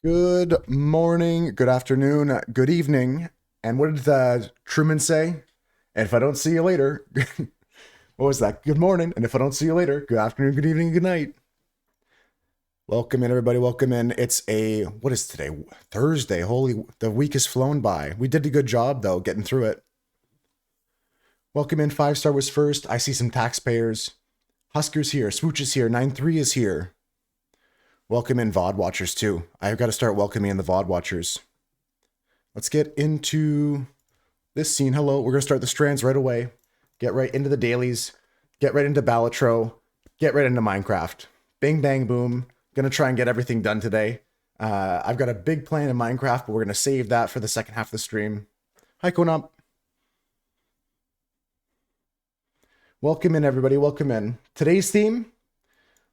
Good morning, good afternoon, good evening. And what did Truman say? And if I don't see you later, what was that? Good morning. And if I don't see you later, good afternoon, good evening, good night. Welcome in, everybody. Welcome in. What is today? Thursday. Holy, the week has flown by. We did a good job, though, getting through it. Welcome in. 5 star was first. I see some taxpayers. Husker's here. Swooch is here. 9-3 is here. Welcome in VOD watchers too. I've got to start welcoming in the VOD watchers. Let's get into this scene. Hello, we're going to start the strands right away. Get right into the dailies. Get right into Balatro. Get right into Minecraft. Bing, bang, boom. Going to try and get everything done today. I've got a big plan in Minecraft, but we're going to save that for the second half of the stream. Hi, Konop. Welcome in, everybody. Welcome in. Today's theme,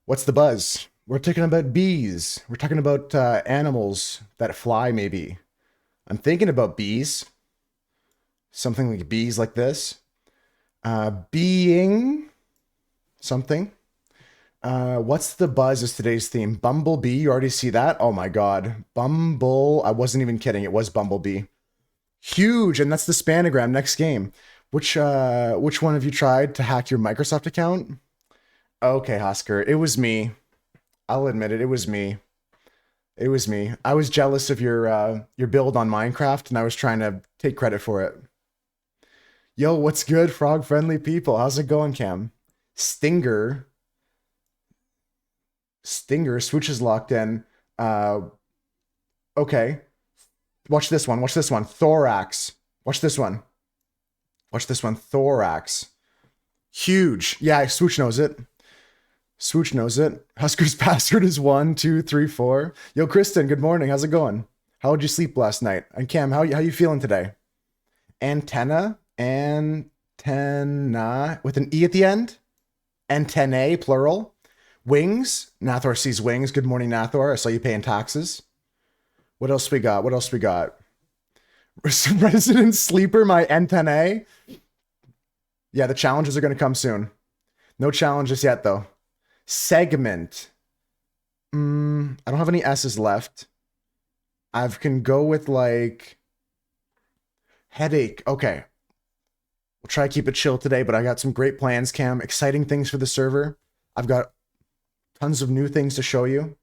what's the buzz? We're talking about bees. We're talking about animals that fly, maybe. I'm thinking about bees. Something like bees like this. Being something. What's the buzz is today's theme. Bumblebee, you already see that? Oh my god. I wasn't even kidding. It was Bumblebee. Huge, and that's the Spanagram next game. Which one of you tried to hack your Microsoft account? Okay, Husker. It was me. I'll admit it. It was me. It was me. I was jealous of your build on Minecraft, and I was trying to take credit for it. Yo, what's good, frog friendly people? How's it going, Cam? Stinger. Switch is locked in. Okay. Watch this one. Watch this one. Thorax. Watch this one. Watch this one. Thorax. Huge. Yeah, Swooch knows it. Swooch knows it. Husker's password is 1234. Yo, Kristen, good morning. How's it going? How did you sleep last night? And Cam, how you feeling today? Antenna with an E at the end. Antennae, plural. Wings. Nathor sees wings. Good morning, Nathor. I saw you paying taxes. What else we got? Resident Sleeper, my antennae. Yeah, the challenges are going to come soon. No challenges yet, though. Segment. I don't have any S's left. I can go with like headache. Okay. We'll try to keep it chill today, but I got some great plans, Cam. Exciting things for the server. I've got tons of new things to show you.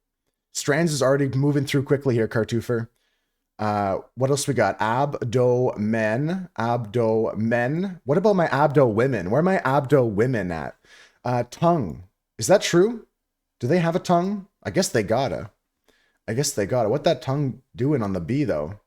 Strands is already moving through quickly here, Cartoofer. What else we got? Abdo men. What about my abdo women? Where are my abdo women at? Tongue. Is that true? Do they have a tongue? I guess they gotta. What that tongue doing on the B though?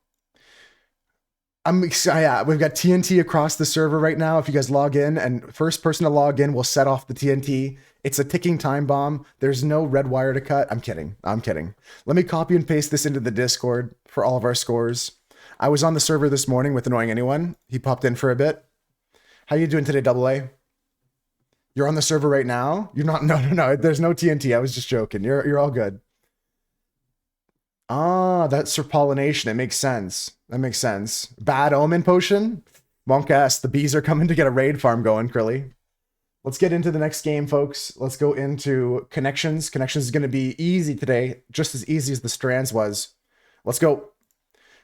I'm excited. Yeah, we've got TNT across the server right now. If you guys log in, and first person to log in will set off the TNT. It's a ticking time bomb. There's no red wire to cut. I'm kidding. Let me copy and paste this into the Discord for all of our scores. I was on the server this morning with Annoying Anyone. He popped in for a bit. How you doing today, Double A? You're on the server right now? You're not? No. There's no TNT. I was just joking. You're all good. Ah, that's for pollination. It makes sense. That makes sense. Bad omen potion? Monk ass, the bees are coming to get a raid farm going, Krilly. Let's get into the next game, folks. Let's go into connections. Connections is going to be easy today, just as easy as the strands was. Let's go.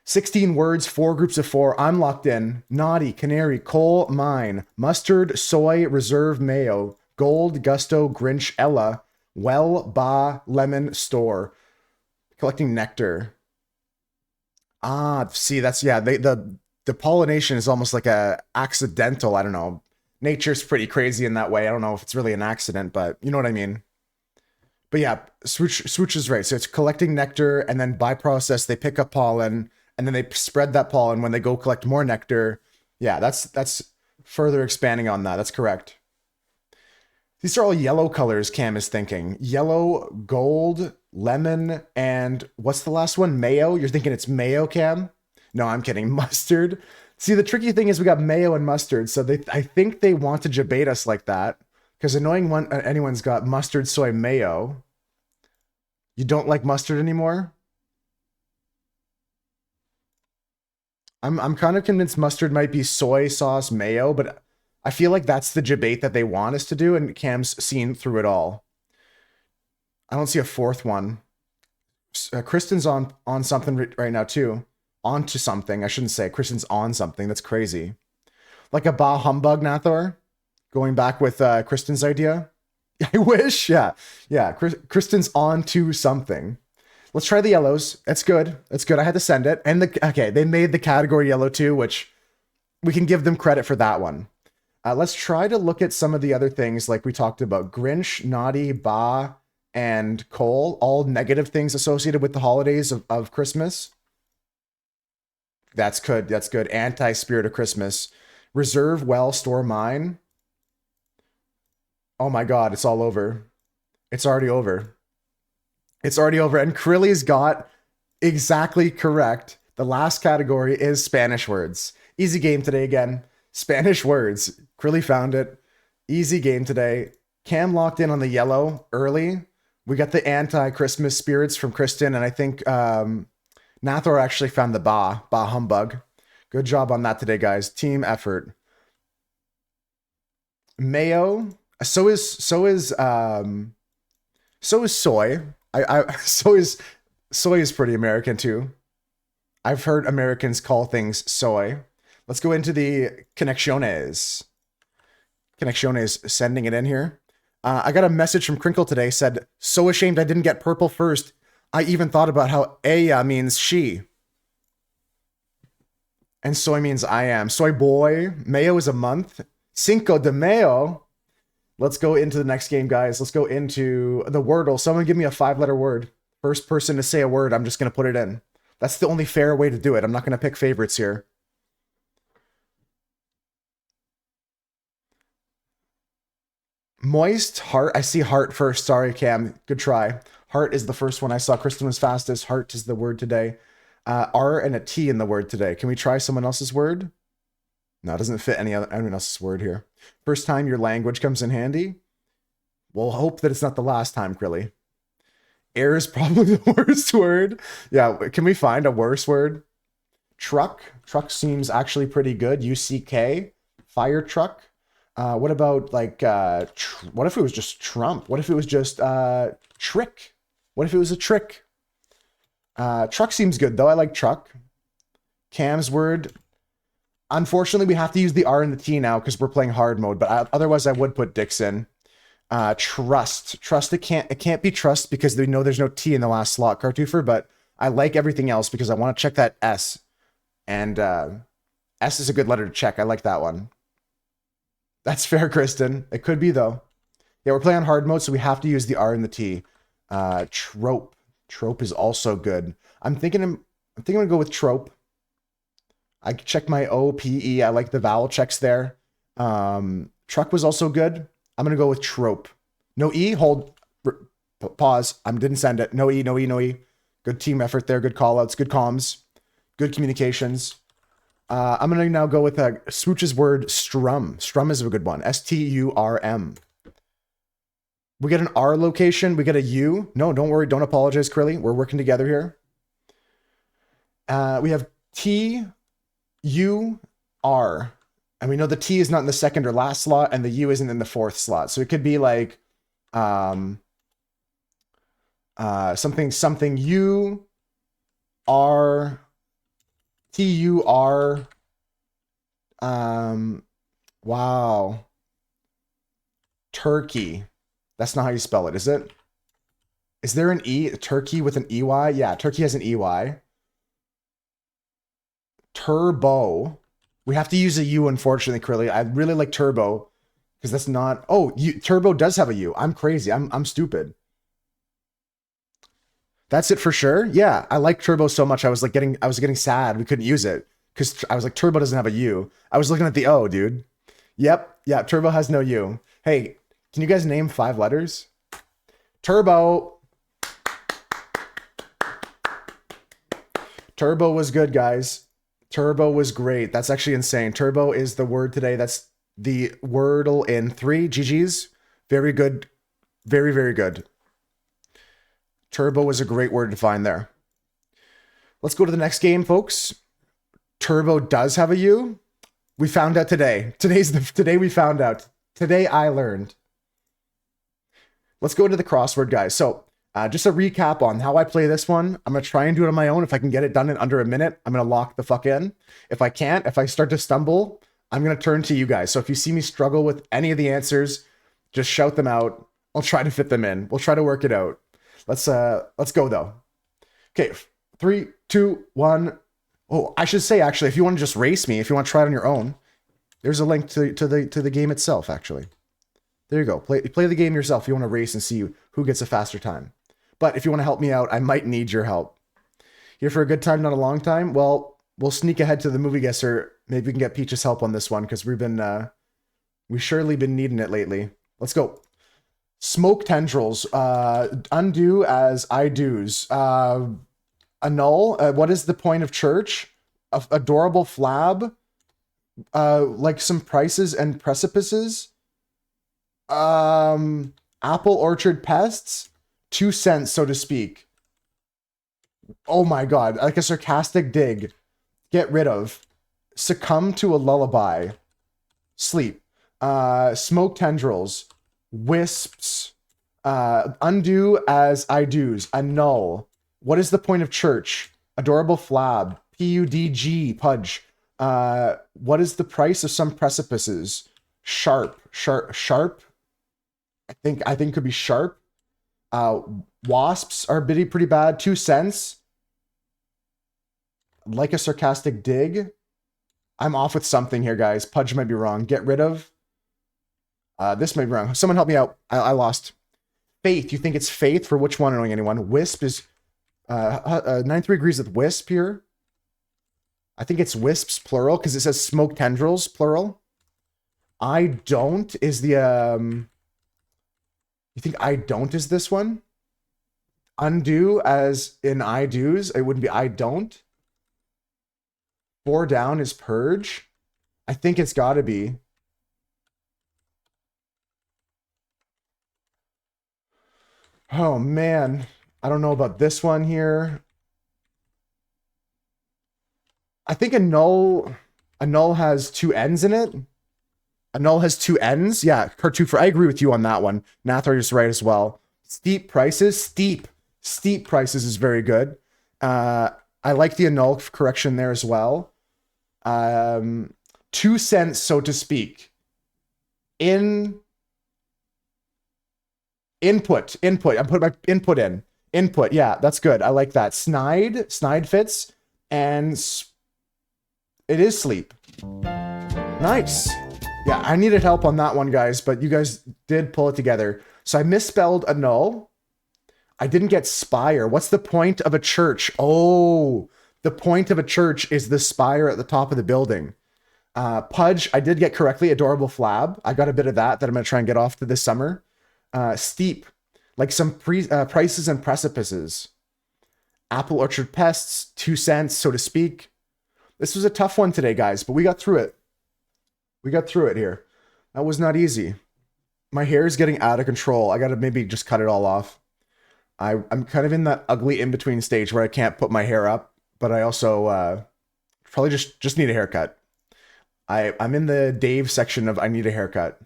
16 words, 4 groups of 4. I'm locked in. Naughty, canary, coal, mine, mustard, soy, reserve, mayo, gold, gusto, Grinch, Ella, well, ba, lemon, store. Collecting nectar. Ah, see, that's, yeah, the pollination is almost like a accidental, I don't know. Nature's pretty crazy in that way. I don't know if it's really an accident, but you know what I mean. But yeah, Swooch is right. So it's collecting nectar, and then by process, they pick up pollen, and then they spread that pollen when they go collect more nectar. Yeah, that's further expanding on that. That's correct. These are all yellow colors, Cam is thinking. Yellow, gold, lemon, and what's the last one? Mayo? You're thinking it's mayo, Cam? No, I'm kidding. Mustard. See, the tricky thing is we got mayo and mustard, so I think they want to debate us like that, because anyone's got mustard, soy, mayo. You don't like mustard anymore? I'm kind of convinced mustard might be soy sauce mayo, but I feel like that's the debate that they want us to do, and Cam's seen through it all. I don't see a fourth one. Kristen's on something right now too. On to something. I shouldn't say Kristen's on something. That's crazy. Like a bah humbug, Nathor. Going back with Kristen's idea. I wish. Yeah. Yeah. Kristen's on to something. Let's try the yellows. That's good. That's good. I had to send it. And okay, they made the category yellow too, which we can give them credit for that one. Let's try to look at some of the other things like we talked about. Grinch, Naughty, Ba, and Cole, all negative things associated with the holidays of Christmas. That's good. That's good. Anti-spirit of Christmas. Reserve well, store mine. Oh my god, it's all over. It's already over. It's already over. And Krilly's got exactly correct. The last category is Spanish words. Easy game today again. Spanish words. Krilly found it. Easy game today. Cam locked in on the yellow early. We got the anti-Christmas spirits from Kristen, and I think Nathor actually found the bah humbug. Good job on that today, guys. Team effort. Mayo. So is soy. Soy is pretty American too. I've heard Americans call things soy. Let's go into the Conexiones. Conexiones sending it in here. I got a message from Crinkle today, said, so ashamed I didn't get purple first. I even thought about how ella means she. And soy means I am. Soy boy. Mayo is a month. Cinco de Mayo. Let's go into the next game, guys. Let's go into the Wordle. Someone give me a 5-letter word. First person to say a word, I'm just going to put it in. That's the only fair way to do it. I'm not going to pick favorites here. Moist, heart. I see heart first. Sorry, Cam. Good try. Heart is the first one I saw. Kristen was fastest. Heart is the word today. R and a T in the word today. Can we try someone else's word? No, it doesn't fit anyone else's word here. First time your language comes in handy. We'll hope that it's not the last time, Krilly. Air is probably the worst word. Yeah, can we find a worse word? Truck. Truck seems actually pretty good. UCK. Fire truck. What about like, what if it was just Trump? What if it was just trick? What if it was a trick? Truck seems good though. I like truck. Cam's word. Unfortunately, we have to use the R and the T now because we're playing hard mode, but otherwise I would put Dixon. Trust. Trust, it can't be trust because they know there's no T in the last slot, Cartoofer, but I like everything else because I want to check that S. And S is a good letter to check. I like that one. That's fair, Kristen. It could be, though. Yeah, we're playing on hard mode, so we have to use the R and the T. Trope. Trope is also good. I'm thinking I'm gonna go with trope. I checked my O, P, E. I like the vowel checks there. Truck was also good. I'm gonna go with trope. No E, hold, pause. I didn't send it. No E, no E, no E. Good team effort there. Good call outs. Good comms. Good communications. I'm going to now go with Swooch's word, strum. Strum is a good one. S-T-U-R-M. We get an R location. We get a U. No, don't worry. Don't apologize, Krilly. We're working together here. We have T-U-R. And we know the T is not in the second or last slot, and the U isn't in the fourth slot. So it could be like something U, R, T-U-R, wow. Turkey. That's not how you spell it, is it? Is there an E? Turkey with an E-Y? Yeah, turkey has an E-Y. Turbo. We have to use a U, unfortunately, Krilly. I really like turbo, because that's not... Oh, turbo does have a U. I'm crazy. I'm stupid. That's it for sure. Yeah, I like turbo so much. I was getting sad we couldn't use it because I was like, turbo doesn't have a U. I was looking at the O, dude. Yep, yeah, turbo has no U. Hey, can you guys name 5 letters? Turbo. Turbo was good, guys. Turbo was great. That's actually insane. Turbo is the word today. That's the Wordle in 3. GG's. Very good. Very, very good. Turbo is a great word to find there. Let's go to the next game, folks. Turbo does have a U. We found out today. Today we found out. Today I learned. Let's go to the crossword, guys. So Just a recap on how I play this one. I'm going to try and do it on my own. If I can get it done in under a minute, I'm going to lock the fuck in. If I can't, if I start to stumble, I'm going to turn to you guys. So if you see me struggle with any of the answers, just shout them out. I'll try to fit them in. We'll try to work it out. Let's go though. Okay, 3, 2, 1. Oh, I should say actually, if you want to just race me, if you want to try it on your own, there's a link to the game itself. Actually, there you go. Play the game yourself. If you want to race and see who gets a faster time. But if you want to help me out, I might need your help. Here for a good time, not a long time. Well, we'll sneak ahead to the movie guesser. Maybe we can get Peach's help on this one because we've surely been needing it lately. Let's go. Smoke tendrils. Undo as I do's. Annul. What is the point of church? Adorable flab. Like some prices and precipices. Apple orchard pests. 2 cents, so to speak. Oh my god, like a sarcastic dig. Get rid of. Succumb to a lullaby. Sleep. Smoke tendrils. Wisps. Undo as I do's. Annul. What is the point of church? Adorable flab. PUDG. Pudge. What is the price of some precipices? Sharp. I think could be sharp. Wasps are pretty bad. 2 cents. Like a sarcastic dig. I'm off with something here, guys. Pudge might be wrong. Get rid of. This might be wrong. Someone help me out. I lost. Faith. You think it's faith for which one? I don't know anyone. Wisp is 93 agrees with wisp here. I think it's wisps plural because it says smoke tendrils plural. I don't is the you think I don't is this one? Undo as in I do's. It wouldn't be I don't. 4 down is purge. I think it's got to be. Oh man, I don't know about this one here. I think a null has 2 ends in it. A null has 2 ends. Yeah, Cartoofer, I agree with you on that one. Nathar is right as well. Steep prices. Steep prices is very good. I like the annul correction there as well. 2 cents, so to speak. Input. I'm putting my input in. Input. Yeah, that's good. I like that. Snide fits. And it is sleep. Nice. Yeah, I needed help on that one, guys, but you guys did pull it together. So I misspelled annul. I didn't get spire. What's the point of a church? Oh, the point of a church is the spire at the top of the building. Pudge, I did get correctly. Adorable flab. I got a bit of that I'm going to try and get off to this summer. Steep, like some prices and precipices. Apple orchard pests, 2 cents, so to speak. This was a tough one today, guys, but we got through it. We got through it here. That was not easy. My hair is getting out of control. I got to maybe just cut it all off. I'm kind of in that ugly in-between stage where I can't put my hair up, but I also probably just need a haircut. I'm in the Dave section of I need a haircut.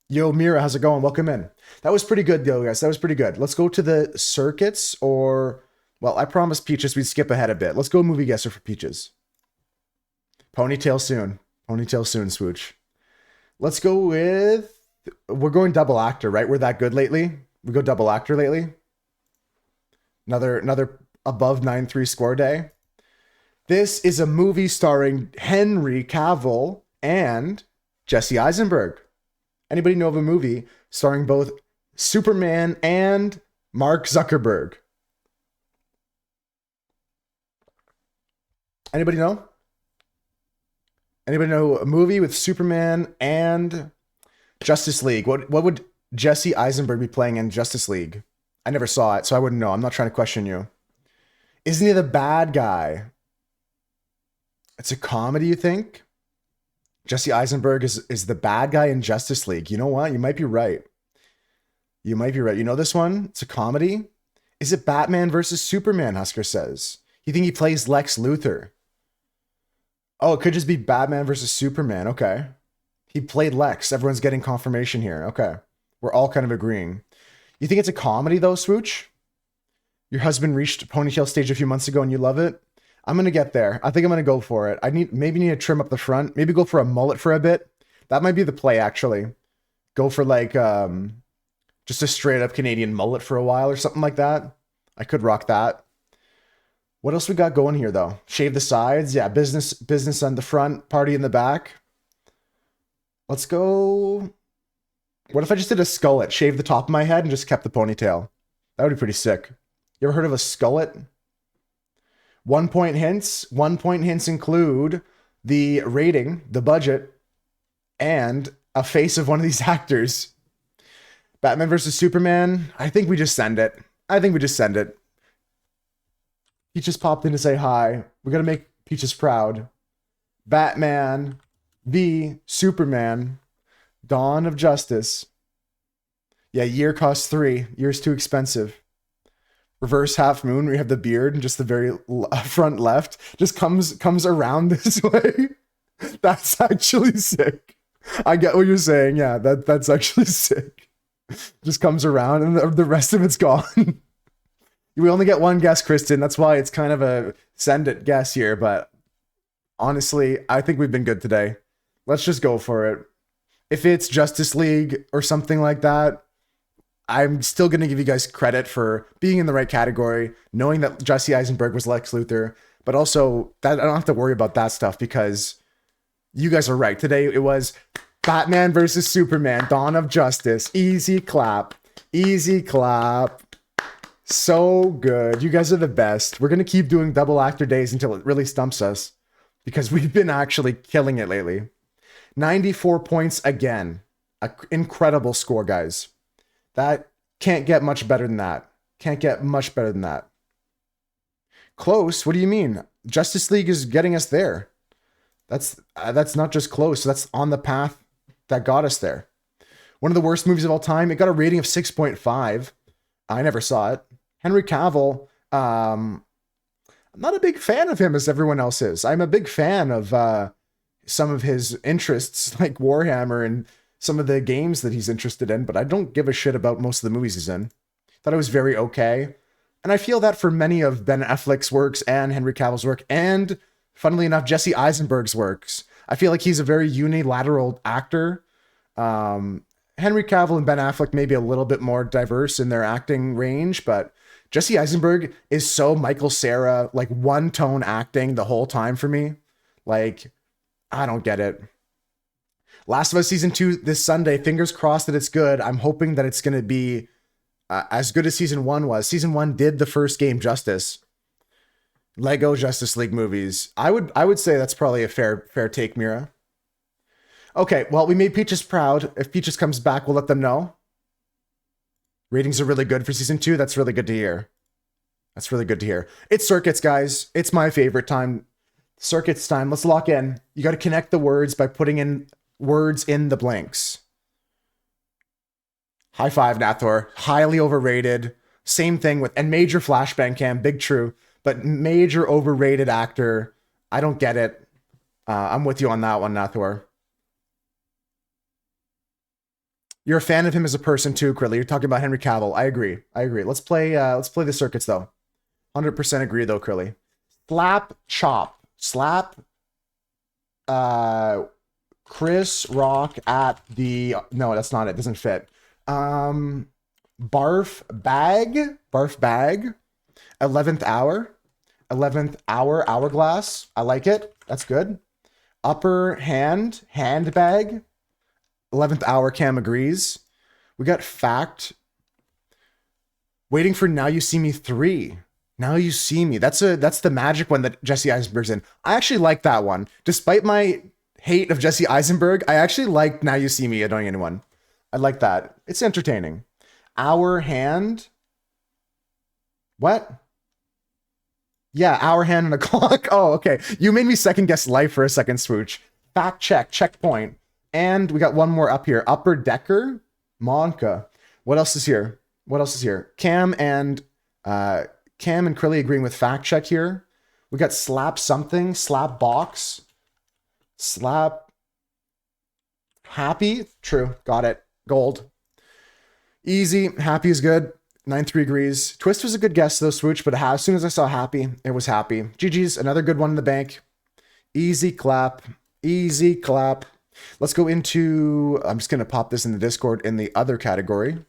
Yo, Mira, how's it going? Welcome in. That was pretty good, though, guys. That was pretty good. Let's go to the circuits or... Well, I promised Peaches we'd skip ahead a bit. Let's go movie guesser for Peaches. Ponytail soon. Ponytail soon, Swooch. Let's go with... We're going double actor, right? We're that good lately? We go double actor lately? Another above 9-3 score day. This is a movie starring Henry Cavill and Jesse Eisenberg. Anybody know of a movie starring both Superman and Mark Zuckerberg? Anybody know? Anybody know a movie with Superman and Justice League? What would Jesse Eisenberg be playing in Justice League? I never saw it, so I wouldn't know. I'm not trying to question you. Isn't he the bad guy? It's a comedy, you think? Jesse Eisenberg is the bad guy in Justice League. You know what? You might be right. You might be right. You know this one? It's a comedy. Is it Batman versus Superman, Husker says? You think he plays Lex Luthor? Oh, it could just be Batman versus Superman. Okay. He played Lex. Everyone's getting confirmation here. Okay. We're all kind of agreeing. You think it's a comedy, though, Swooch? Your husband reached ponytail stage a few months ago and you love it. I'm gonna get there. I think I'm gonna go for it. I maybe need to trim up the front. Maybe go for a mullet for a bit. That might be the play actually. Go for like just a straight up Canadian mullet for a while or something like that. I could rock that. What else we got going here though? Shave the sides. Yeah, business on the front, party in the back. Let's go. What if I just did a skullet? Shave the top of my head and just kept the ponytail. That would be pretty sick. You ever heard of a skullet? 1 point hints. 1 point hints include the rating, the budget, and a face of one of these actors. Batman versus Superman. I think we just send it. He just popped in to say hi. We gotta make Peaches proud. Batman v Superman. Dawn of Justice. Yeah, year costs 3. Year's too expensive. Reverse half moon, where you have the beard and just the very front left just comes around this way. That's actually sick. I get what you're saying. Yeah, that's actually sick. Just comes around and the rest of it's gone. We only get one guess, Kristen. That's why it's kind of a send it guess here. But honestly, I think we've been good today. Let's just go for it. If it's Justice League or something like that, I'm still going to give you guys credit for being in the right category, knowing that Jesse Eisenberg was Lex Luthor, but also that I don't have to worry about that stuff because you guys are right. Today it was Batman versus Superman, Dawn of Justice. Easy clap. Easy clap. So good. You guys are the best. We're going to keep doing double actor days until it really stumps us because we've been actually killing it lately. 94 points again. An incredible score, guys. That can't get much better than that. Can't get much better than that. Close? What do you mean? Justice League is getting us there. That's not just close. That's on the path that got us there. One of the worst movies of all time. It got a rating of 6.5. I never saw it. Henry Cavill. I'm not a big fan of him as everyone else is. I'm a big fan of some of his interests like Warhammer and some of the games that he's interested in, but I don't give a shit about most of the movies he's in. Thought it was very okay. And I feel that for many of Ben Affleck's works and Henry Cavill's work, and funnily enough, Jesse Eisenberg's works. I feel like he's a very unilateral actor. Henry Cavill and Ben Affleck may be a little bit more diverse in their acting range, but Jesse Eisenberg is so Michael Cera, like one-tone acting the whole time for me. Like, I don't get it. Last of Us Season 2 this Sunday. Fingers crossed that it's good. I'm hoping that it's going to be as good as Season 1 was. Season 1 did the first game justice. Lego Justice League movies. I would say that's probably a fair take, Mira. Okay, well, we made Peaches proud. If Peaches comes back, we'll let them know. Ratings are really good for Season 2. That's really good to hear. That's really good to hear. It's circuits, guys. It's my favorite time. Circuits time. Let's lock in. You got to connect the words by putting in words in the blanks. High five, Nathor. Highly overrated. Same thing with, and major flashbang cam, big true, but major overrated actor. I don't get it. I'm with you on that one, Nathor. You're a fan of him as a person too, Krilly. You're talking about Henry Cavill. I agree. Let's play the circuits though. 100% agree though, Krilly. Slap chop. Slap Chris Rock at the, no, that's not it. Doesn't fit. Barf bag. 11th hour, hourglass. I like it. That's good. Upper handbag. 11th hour, Cam agrees. We got fact. Waiting for Now You See Me 3. Now You See Me. That's the magic one that Jesse Eisenberg's in. I actually like that one. Despite my hate of Jesse Eisenberg, I actually like Now You See Me Annoying Anyone. I like that. It's entertaining. Hour hand. What? Yeah, hour hand and a clock. Oh, okay. You made me second guess life for a second, Swooch. Fact check, checkpoint. And we got one more up here. Upper Decker, Monka. What else is here? Cam and Krilly agreeing with fact check here. We got slap something, slap box, slap happy. True, got it. Gold. Easy. Happy is good. 9-3 agrees. Twist was a good guess though, Swooch, but as soon as I saw Happy, it was Happy. GG's, another good one in the bank. Easy clap. Easy clap. Let's go into, I'm just going to pop this in the Discord in the other category.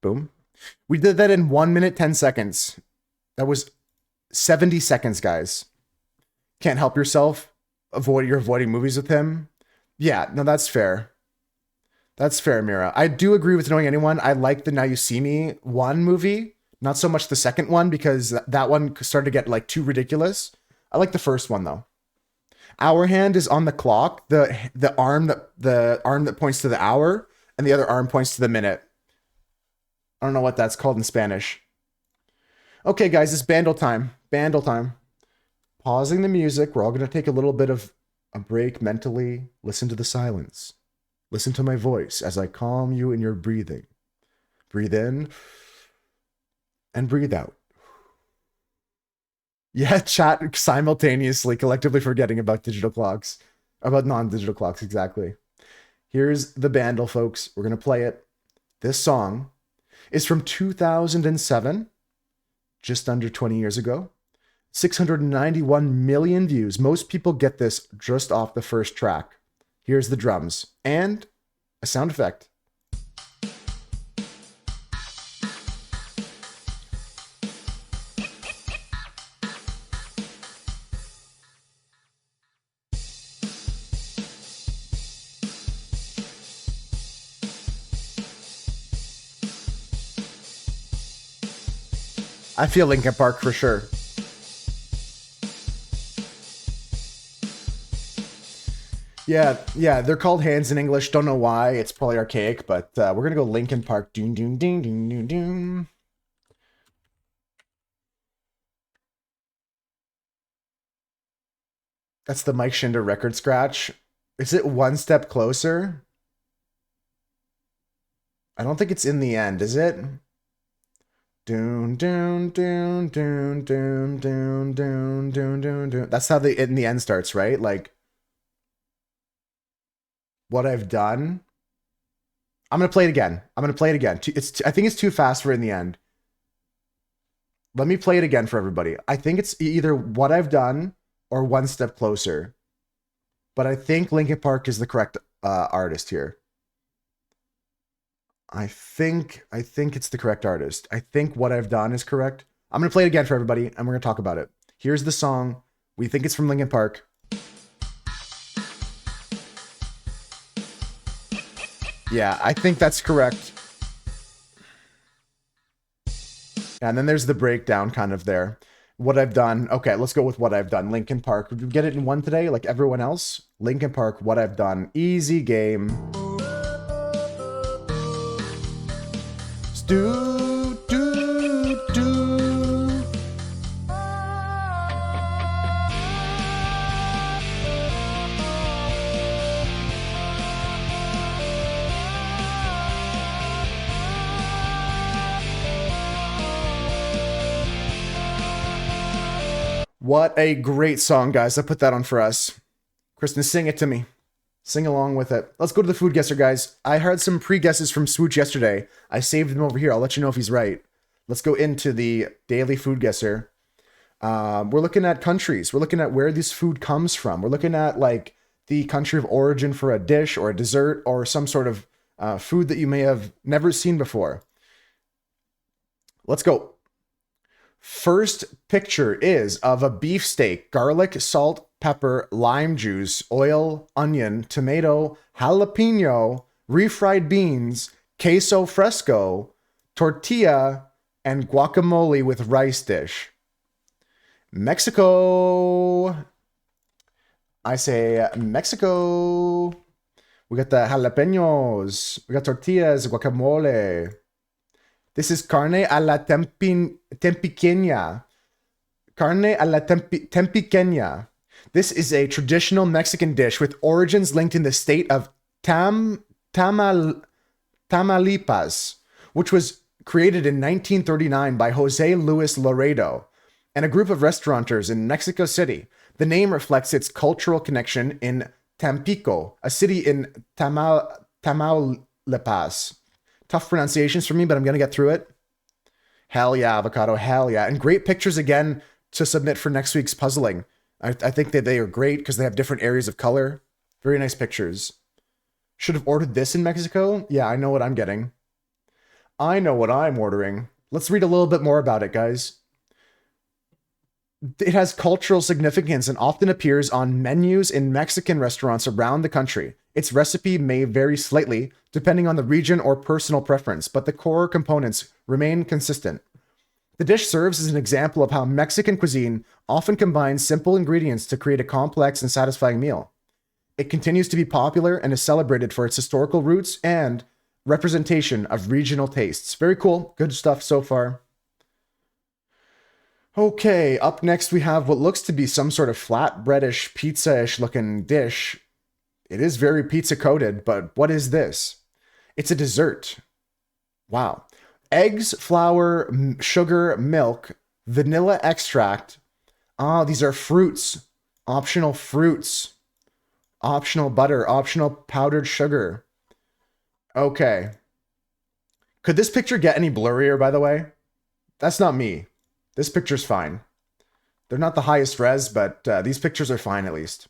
Boom. We did that in 1 minute, 10 seconds. That was 70 seconds, guys. Can't help yourself. You're avoiding movies with him. Yeah, no, that's fair. That's fair, Mira. I do agree with Knowing Anyone. I like the Now You See Me 1 movie. Not so much the second one, because that one started to get like too ridiculous. I like the first one though. Our hand is on the clock. The arm that points to the hour, and the other arm points to the minute. I don't know what that's called in Spanish. Okay, guys, it's Bandle time. Bandle time. Pausing the music. We're all going to take a little bit of a break mentally. Listen to the silence. Listen to my voice as I calm you in your breathing. Breathe in and breathe out. Yeah, chat simultaneously, collectively forgetting about digital clocks. About non-digital clocks, exactly. Here's the Bandle, folks. We're going to play it. This song is from 2007, just under 20 years ago. 691 million views. Most people get this just off the first track. Here's the drums and a sound effect. I feel Linkin Park for sure. Yeah, they're called hands in English. Don't know why. It's probably archaic, but we're going to go Linkin Park. Doom, doom, ding, ding, doom, doom. That's the Mike Shinder record scratch. Is it One Step Closer? I don't think it's In the End, is it? Doom, doom, doom, doom, doom, doom, doom, doom, doom, doom. That's how the In the End starts, right? Like, What I've Done. I'm going to play it again. I'm going to play it again. I think it's too fast for In the End. Let me play it again for everybody. I think it's either What I've Done or One Step Closer. But I think Linkin Park is the correct artist here. I think it's the correct artist. I think What I've Done is correct. I'm going to play it again for everybody, and we're going to talk about it. Here's the song. We think it's from Linkin Park. Yeah, I think that's correct. And then there's the breakdown kind of there. What I've Done. Okay, let's go with What I've Done. Linkin Park. Did we get it in one today like everyone else? Linkin Park, What I've Done. Easy game. Do, do, do. What a great song, guys. I put that on for us. Kristen, sing it to me. Sing along with it. Let's go to the food guesser, guys. I heard some pre-guesses from Swooch yesterday. I saved them over here. I'll let you know if he's right. Let's go into the daily food guesser. We're looking at countries. We're looking at where this food comes from. We're looking at like the country of origin for a dish or a dessert or some sort of food that you may have never seen before. Let's go. First picture is of a beefsteak, garlic, salt, pepper, lime juice, oil, onion, tomato, jalapeno, refried beans, queso fresco, tortilla, and guacamole with rice dish. Mexico. I say Mexico. We got the jalapenos. We got tortillas, guacamole. This is carne a la tempiqueña. Carne a la tempiqueña. This is a traditional Mexican dish with origins linked in the state of Tamaulipas, which was created in 1939 by Jose Luis Laredo and a group of restaurateurs in Mexico City. The name reflects its cultural connection in Tampico, a city in Tamaulipas. Tough pronunciations for me, but I'm going to get through it. Hell yeah, avocado. Hell yeah. And great pictures again to submit for next week's puzzling. I think that they are great because they have different areas of color. Very nice pictures. Should have ordered this in Mexico. Yeah, I know what I'm getting. I know what I'm ordering. Let's read a little bit more about it, guys. It has cultural significance and often appears on menus in Mexican restaurants around the country. Its recipe may vary slightly depending on the region or personal preference, but the core components remain consistent. The dish serves as an example of how Mexican cuisine often combines simple ingredients to create a complex and satisfying meal. It continues to be popular and is celebrated for its historical roots and representation of regional tastes. Very cool. Good stuff so far. Okay, up next we have what looks to be some sort of flatbreadish, pizza-ish looking dish. It is very pizza coated, but what is this? It's a dessert. Wow. Eggs, flour, sugar, milk, vanilla extract. Ah, these are fruits. Optional fruits. Optional butter. Optional powdered sugar. Okay. Could this picture get any blurrier, by the way? That's not me. This picture's fine. They're not the highest res, but these pictures are fine at least.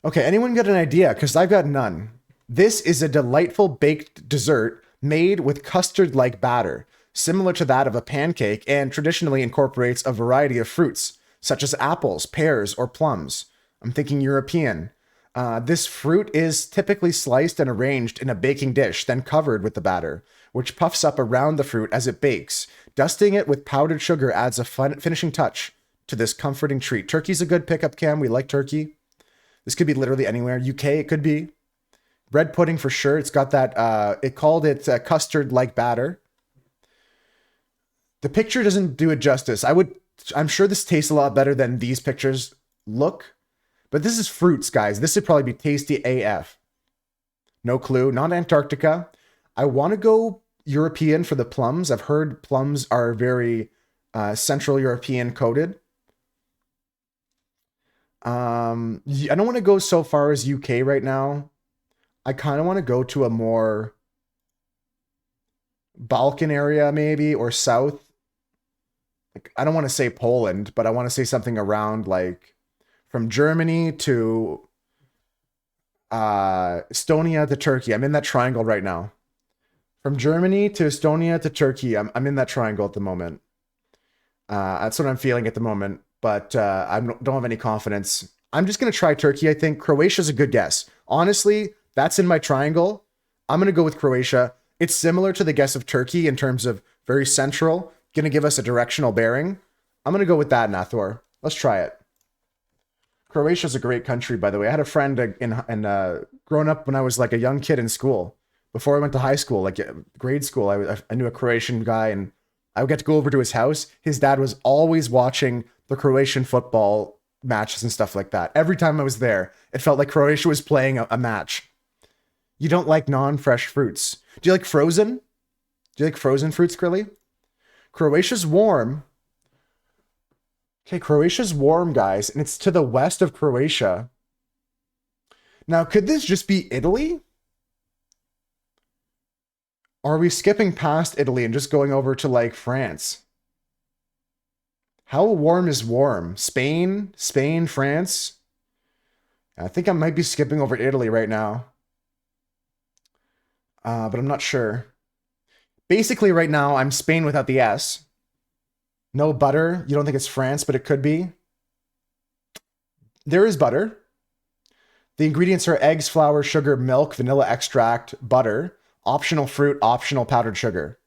Okay, anyone got an idea? Because I've got none. This is a delightful baked dessert made with custard-like batter, similar to that of a pancake, and traditionally incorporates a variety of fruits, such as apples, pears, or plums. I'm thinking European. This fruit is typically sliced and arranged in a baking dish, then covered with the batter, which puffs up around the fruit as it bakes. Dusting it with powdered sugar adds a fun finishing touch to this comforting treat. Turkey's a good pickup, Cam. We like turkey. This could be literally anywhere. UK, it could be. Bread pudding for sure. It's got that, it called it custard-like batter. The picture doesn't do it justice. I'm sure this tastes a lot better than these pictures look. But this is fruits, guys. This would probably be tasty AF. No clue. Not Antarctica. I want to go European for the plums. I've heard plums are very Central European coated. I don't want to go so far as UK right now. I kind of want to go to a more Balkan area maybe, or south. Like, I don't want to say Poland, but I want to say something around like from Germany to Estonia to Turkey. I'm in that triangle right now. From Germany to Estonia to Turkey, I'm in that triangle at the moment. That's what I'm feeling at the moment, but I don't have any confidence. I'm just going to try Turkey, I think. Croatia's a good guess. Honestly, that's in my triangle. I'm going to go with Croatia. It's similar to the guess of Turkey in terms of very central, going to give us a directional bearing. I'm going to go with that, Nathor. Let's try it. Croatia's a great country, by the way. I had a friend growing up when I was like a young kid in school. Before I went to high school, like grade school, I knew a Croatian guy, and I would get to go over to his house. His dad was always watching the Croatian football matches and stuff like that. Every time I was there, it felt like Croatia was playing a match. You don't like non-fresh fruits. Do you like frozen? Do you like frozen fruits, Grilly? Croatia's warm. Okay, Croatia's warm, guys, and it's to the west of Croatia. Now, could this just be Italy? Or are we skipping past Italy and just going over to, like, France? How warm is warm? Spain? Spain, France? I think I might be skipping over Italy right now. But I'm not sure. Basically, right now, I'm Spain without the S. No butter. You don't think it's France, but it could be. There is butter. The ingredients are eggs, flour, sugar, milk, vanilla extract, butter, optional fruit, optional powdered sugar.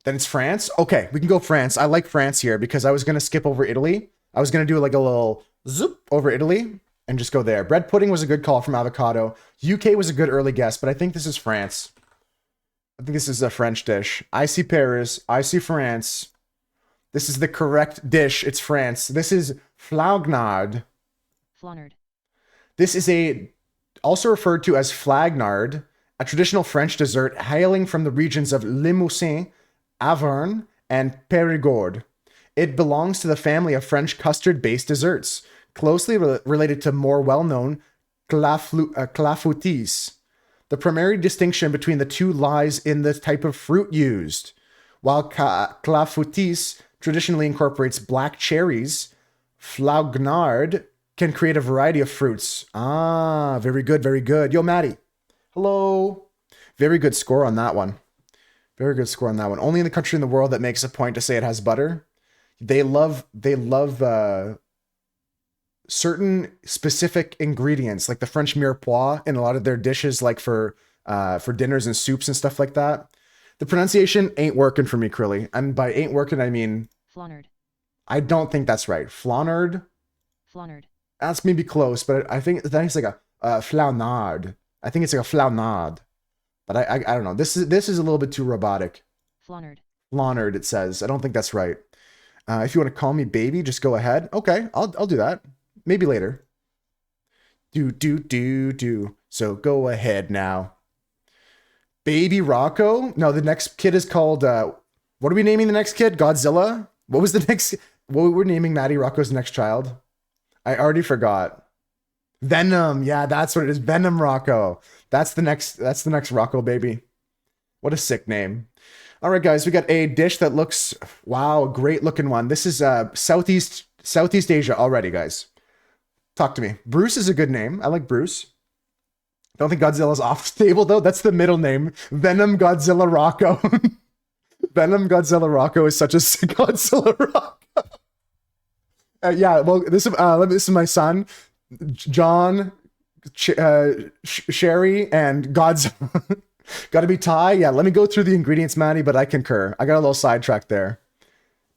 Then it's France. Okay, we can go France. I like France here because I was going to skip over Italy. I was going to do like a little zoop over Italy and just go there. Bread pudding was a good call from avocado. UK was a good early guess, but I think this is France. I think this is a French dish. I see Paris. I see France. This is the correct dish. It's France. This is flagnard. Flagnard. This is also referred to as flagnard, a traditional French dessert hailing from the regions of Limousin, Auvergne, and Périgord. It belongs to the family of French custard-based desserts, closely related to more well-known clafoutis. The primary distinction between the two lies in the type of fruit used. while clafoutis traditionally incorporates black cherries. Flaugnard can create a variety of fruits. Ah, very good, very good. Yo, Maddie. Hello. Very good score on that one. Very good score on that one. Only in the country in the world that makes a point to say it has butter. They love certain specific ingredients, like the French mirepoix in a lot of their dishes, like for dinners and soups and stuff like that. The pronunciation ain't working for me, Krilly. And by ain't working, I mean Flonard. I don't think that's right. Flonard. Flonard. That's maybe close, but I think it's like a flaunard. I think it's like a flaunard. But I don't know. This is a little bit too robotic. Flonard. Flonard, it says. I don't think that's right. If you want to call me baby, just go ahead. Okay, I'll do that. Maybe later. Do. So go ahead now. Baby Rocco? No, the next kid is called, what are we naming the next kid? Godzilla? What was the next, what we're naming Maddie Rocco's next child? I already forgot. Venom. Yeah, that's what it is. Venom Rocco. That's the next Rocco baby. What a sick name. All right, guys, we got a dish that looks, wow, great looking one. This is Southeast Asia already, guys. Talk to me. Bruce is a good name. I like Bruce. Don't think Godzilla's off the table, though. That's the middle name. Venom Godzilla Rocco. Venom Godzilla Rocco is such a sick Godzilla Rocco. Yeah, well, this is my son, John, Sherry, and Godzilla. Gotta be Thai? Yeah, let me go through the ingredients, Maddie, but I concur. I got a little sidetracked there.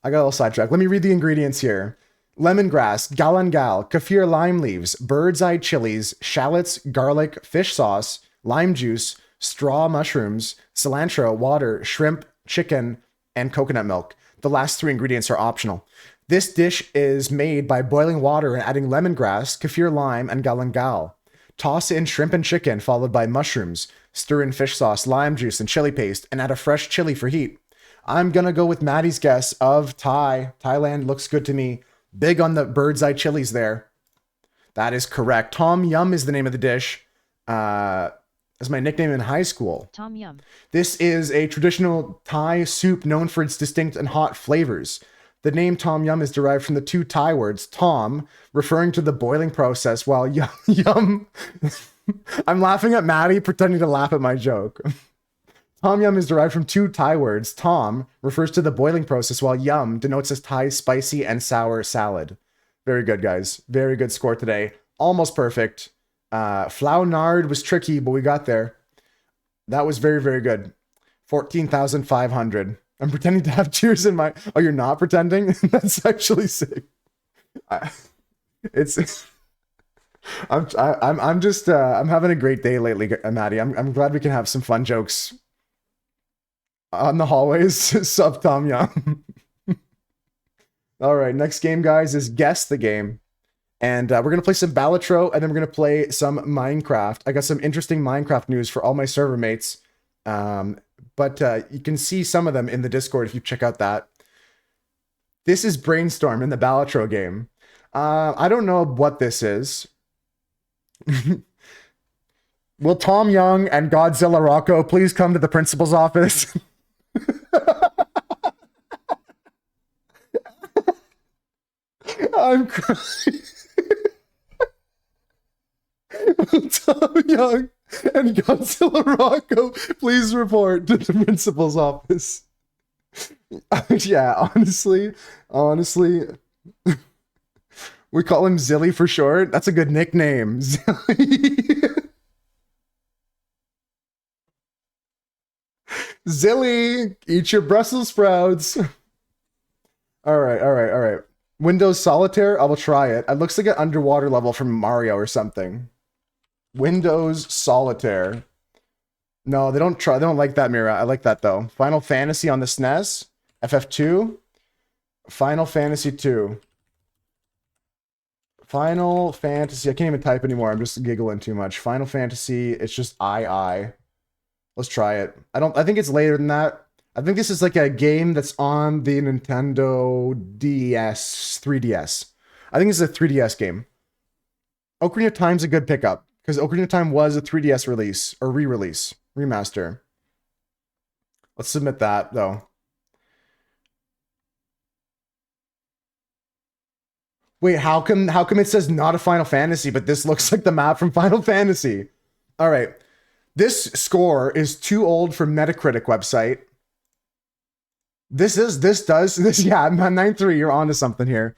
Let me read the ingredients here. Lemongrass, galangal, kaffir lime leaves, bird's eye chilies, shallots, garlic, fish sauce, lime juice, straw mushrooms, cilantro, water, shrimp, chicken, and coconut milk. The last three ingredients are optional. This dish is made by boiling water and adding lemongrass, kaffir lime, and galangal. Toss in shrimp and chicken, followed by mushrooms. Stir in fish sauce, lime juice, and chili paste, and add a fresh chili for heat. I'm gonna go with Maddie's guess of Thai. Thailand looks good to me. Big on the bird's eye chilies there. That is correct. Tom Yum is the name of the dish. That's my nickname in high school. Tom Yum. This is a traditional Thai soup known for its distinct and hot flavors. The name Tom Yum is derived from the two Thai words, Tom, referring to the boiling process, while Yum... I'm laughing at Maddie, pretending to laugh at my joke. Tom Yum is derived from two Thai words. Tom refers to the boiling process, while Yum denotes a Thai spicy and sour salad. Very good, guys. Very good score today. Almost perfect. Flaunard was tricky, but we got there. That was very, very good. 14,500. I'm pretending to have tears in my... Oh, you're not pretending? That's actually sick. I'm just I'm having a great day lately, Maddie. I'm glad we can have some fun jokes on the hallways. Sub Tom Yum. All right, next game, guys, is Guess the Game. And we're going to play some Balatro, and then we're going to play some Minecraft. I got some interesting Minecraft news for all my server mates. But you can see some of them in the Discord if you check out that. This is Brainstorm in the Balatro game. I don't know what this is. Will Tom Young and Godzilla Rocco please come to the principal's office? I'm crying. Tom Young and Godzilla Rocco, please report to the principal's office. Yeah, honestly, we call him Zilly for short. That's a good nickname, Zilly. Zilly, eat your Brussels sprouts. All right. Windows Solitaire, I will try it. It looks like an underwater level from Mario or something. Windows Solitaire. No, they don't like that, Mira. I like that though. Final Fantasy on the SNES. FF2. Final Fantasy 2. Final Fantasy. I can't even type anymore. I'm just giggling too much. Final Fantasy. It's just I. Let's try it. I think it's later than that. I think this is like a game that's on the Nintendo DS, 3DS. I think this is a 3DS game. Ocarina of Time's a good pickup, because Ocarina of Time was a 3DS release, or re-release, remaster. Let's submit that, though. Wait, how come it says not a Final Fantasy, but this looks like the map from Final Fantasy? All right. This score is too old for Metacritic website. This yeah, 9-3, you're onto something here.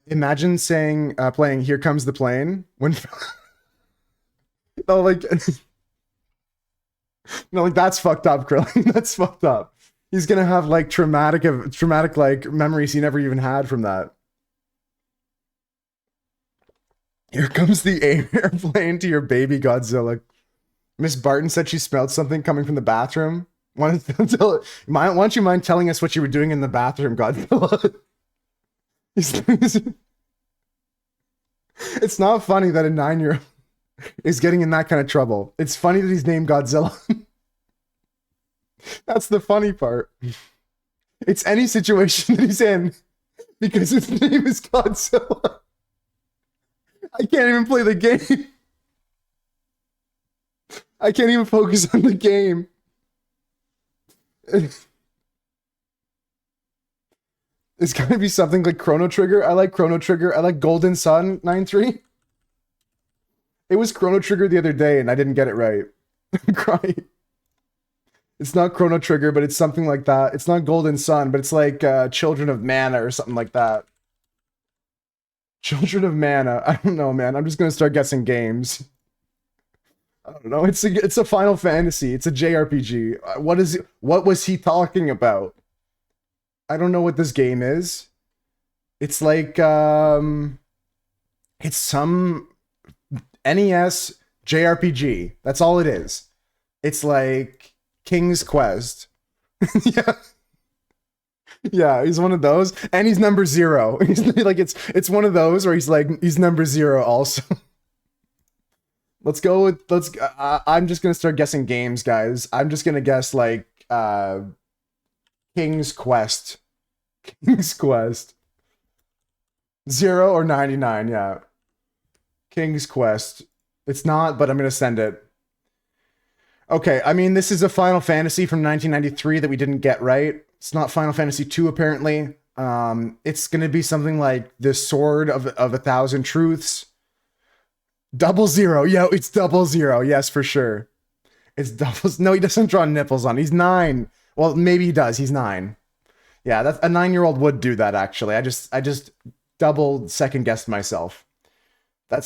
Imagine saying playing Here Comes the Plane when no, like no, like that's fucked up, Krillin. That's fucked up. He's gonna have like traumatic like memories he never even had from that. Here comes the airplane to your baby Godzilla. Miss Barton said she smelled something coming from the bathroom. Why don't you mind telling us what you were doing in the bathroom, Godzilla? It's not funny that a 9-year-old is getting in that kind of trouble. It's funny that he's named Godzilla. That's the funny part. It's any situation that he's in because his name is Godzilla. I can't even play the game. I can't even focus on the game. It's gotta be something like Chrono Trigger. I like Chrono Trigger. I like Golden Sun 9-3. It was Chrono Trigger the other day and I didn't get it right. I'm crying. It's not Chrono Trigger, but it's something like that. It's not Golden Sun, but it's like Children of Mana or something like that. Children of Mana. I don't know, man. I'm just gonna start guessing games. I don't know. It's a Final Fantasy. It's a JRPG. What was he talking about? I don't know what this game is. It's like it's some NES JRPG. That's all it is. It's like King's Quest. Yeah. Yeah, he's one of those. And he's number 0. He's like it's one of those where he's number 0 also. I'm just gonna start guessing games, guys. I'm just gonna guess like King's Quest. King's Quest. 0 or 99, yeah. King's Quest. It's not, but I'm gonna send it. Okay, I mean, this is a Final Fantasy from 1993 that we didn't get right. It's not Final Fantasy 2, apparently. It's gonna be something like the Sword of 1,000 Truths. 00. Yeah, it's 00. Yes, for sure. It's doubles. No, he doesn't draw nipples on. He's 9. Well, maybe he does. He's 9. Yeah, that's a 9-year-old would do that. Actually, I just double second guessed myself.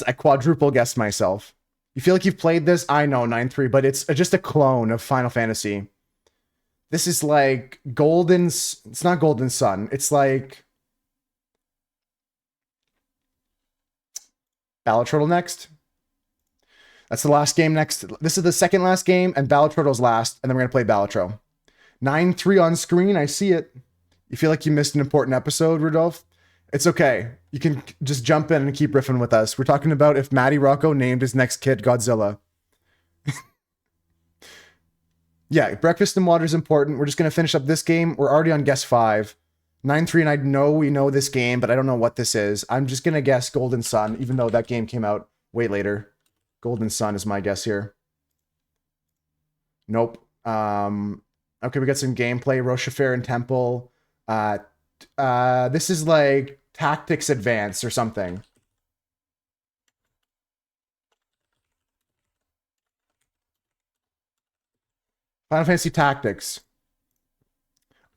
I quadruple guessed myself. You feel like you've played this? I know 9-3, but it's just a clone of Final Fantasy. This is like It's not Golden Sun. It's like Ballatrottle next. That's the last game next. This is the second last game, and Ballatrottle's last, and then we're gonna play Balatro. 9-3 on screen. I see it. You feel like you missed an important episode, Rudolph? It's okay. You can just jump in and keep riffing with us. We're talking about if Matty Rocco named his next kid Godzilla. Yeah, breakfast and water is important. We're just gonna finish up this game. We're already on guess 5. 9-3, and I know we know this game, but I don't know what this is. I'm just gonna guess Golden Sun, even though that game came out way later. Golden Sun is my guess here. Nope. Okay, we got some gameplay. Rochefort and Temple. This is like Tactics Advance or something. Final Fantasy Tactics.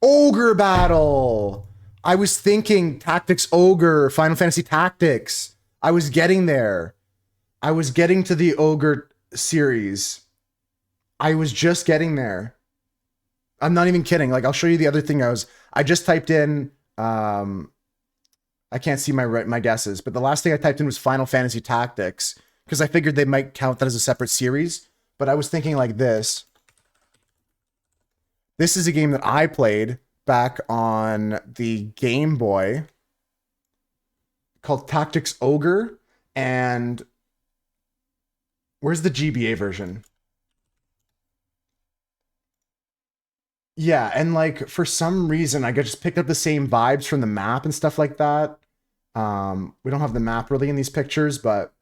Ogre Battle! I was thinking Tactics Ogre, Final Fantasy Tactics. I was getting there. I was getting to the Ogre series. I was just getting there. I'm not even kidding. Like, I'll show you the other thing. I just typed in, I can't see my guesses, but the last thing I typed in was Final Fantasy Tactics, because I figured they might count that as a separate series, but I was thinking like this. This is a game that I played back on the Game Boy called Tactics Ogre, and where's the GBA version? Yeah, and like for some reason I just picked up the same vibes from the map and stuff like that. We don't have the map really in these pictures, but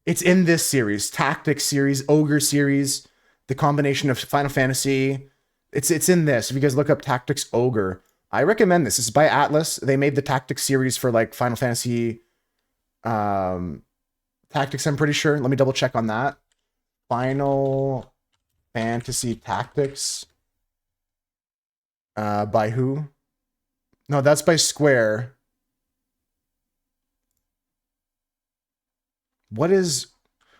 it's in this series, Tactics series, Ogre series, the combination of Final Fantasy. It's in this. If you guys look up Tactics Ogre, I recommend this. This is by Atlas. They made the Tactics series for like Final Fantasy Tactics, I'm pretty sure. Let me double check on that. Final Fantasy Tactics. By who? No, that's by Square. What is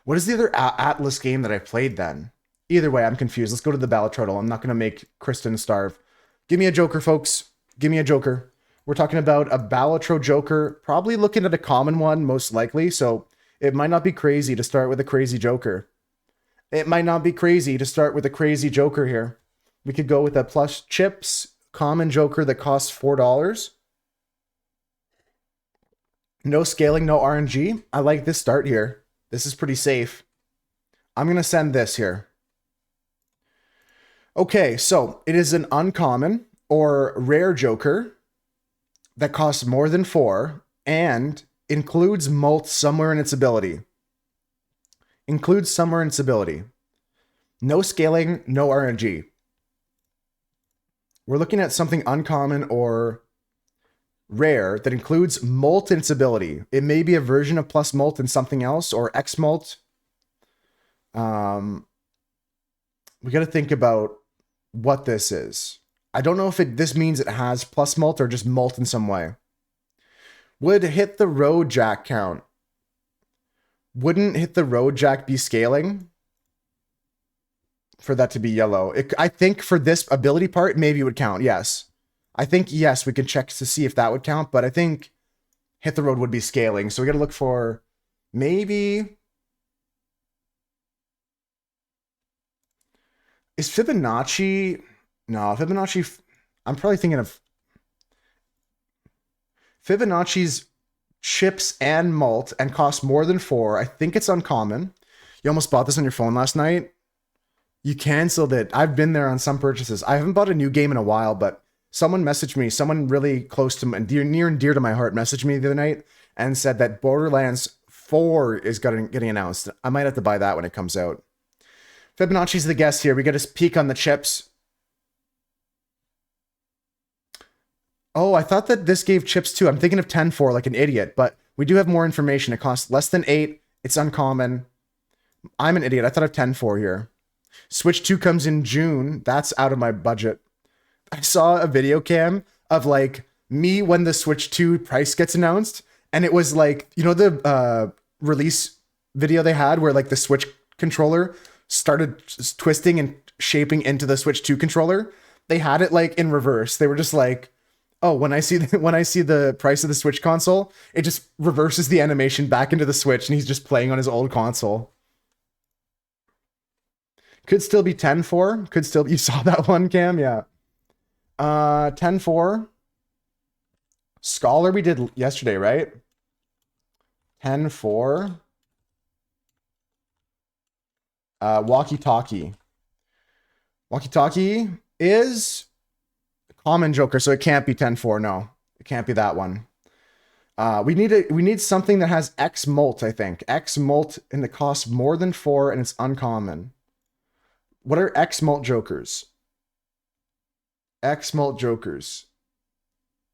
the other Atlas game that I played then? Either way, I'm confused. Let's go to the Ballot Turtle. I'm not going to make Kristen starve. Give me a Joker, folks. Give me a Joker. We're talking about a Balatro Joker, probably looking at a common one, most likely. So it might not be crazy to start with a crazy Joker. It might not be crazy to start with a crazy Joker here. We could go with a plus chips common Joker that costs $4. No scaling, no RNG. I like this start here. This is pretty safe. I'm going to send this here. Okay, so it is an uncommon or rare Joker that costs more than 4 and includes Molt somewhere in its ability. Includes somewhere in its ability. No scaling, no RNG. We're looking at something uncommon or rare that includes Molt in its ability. It may be a version of plus Molt in something else or X Molt. We got to think about what this is. I don't know if this means it has plus Molt or just Molt in some way. Would hit the road jack count? Wouldn't hit the road jack be scaling for that to be yellow? I think for this ability part, maybe it would count. Yes. I think, yes, we can check to see if that would count, but I think hit the road would be scaling. So we got to look for maybe... Is Fibonacci... No, Fibonacci... I'm probably thinking of... Fibonacci's chips and Molt and costs more than 4. I think it's uncommon. You almost bought this on your phone last night. You canceled it. I've been there on some purchases. I haven't bought a new game in a while, but someone messaged me, someone really close to me, near and dear to my heart messaged me the other night and said that Borderlands 4 is getting announced. I might have to buy that when it comes out. Fibonacci's the guest here. We got to peek on the chips. Oh, I thought that this gave chips too. I'm thinking of 10-4 like an idiot, but we do have more information. It costs less than 8. It's uncommon. I'm an idiot. I thought of 10-4 here. Switch 2 comes in June. That's out of my budget. I saw a video cam of like me when the Switch 2 price gets announced, and it was like, you know, the release video they had where like the Switch controller started twisting and shaping into the Switch 2 controller. They had it like in reverse. They were just like, oh, when I see the price of the Switch console, it just reverses the animation back into the Switch, and he's just playing on his old console. Could still be 10-4. Could still, you saw that one, Cam? Yeah. 10-4. Scholar we did yesterday, right? 10-4. Walkie-talkie. Walkie-talkie is common Joker, so it can't be 10-4. No, it can't be that one. We need something that has X Molt, I think. X Molt and the cost more than 4 and it's uncommon. What are X Molt Jokers? X Molt Jokers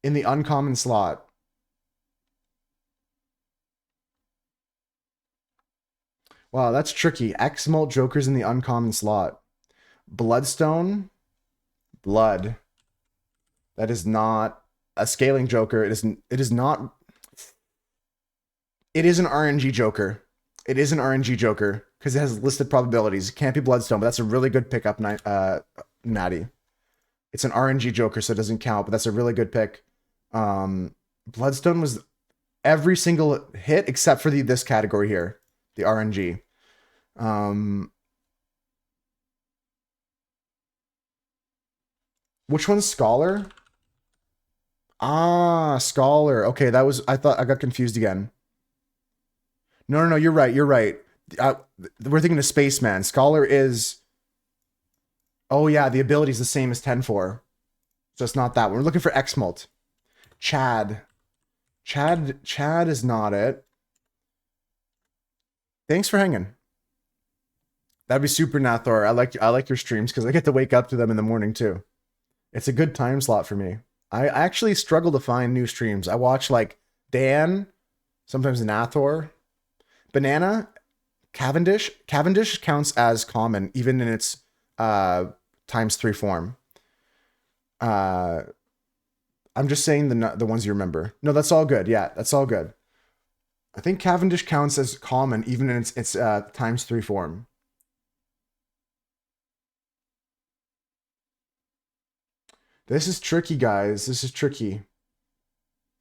in the uncommon slot. Wow, that's tricky. X Molt Jokers in the uncommon slot. Bloodstone. Blood. That is not a scaling Joker. It is not. It is an RNG Joker. It is an RNG Joker because it has listed probabilities. It can't be Bloodstone, but that's a really good pickup, Natty. It's an RNG Joker, so it doesn't count, but that's a really good pick. Bloodstone was every single hit except for this category here, the RNG. Which one's Scholar? Ah, Scholar. Okay, that was, I thought I got confused again. No, you're right. You're right. We're thinking of Spaceman. Scholar is, oh yeah, the ability is the same as 10-4. So it's not that one. We're looking for X-Molt. Chad is not it. Thanks for hanging. That'd be super, Nathor. I like your streams because I get to wake up to them in the morning too. It's a good time slot for me. I actually struggle to find new streams. I watch like Dan, Sometimes Nathor. Banana, Cavendish. Cavendish counts as common, even in its ×3 form. I'm just saying the ones you remember. No, that's all good. Yeah, that's all good. I think Cavendish counts as common, even in its ×3 form. This is tricky, guys. This is tricky.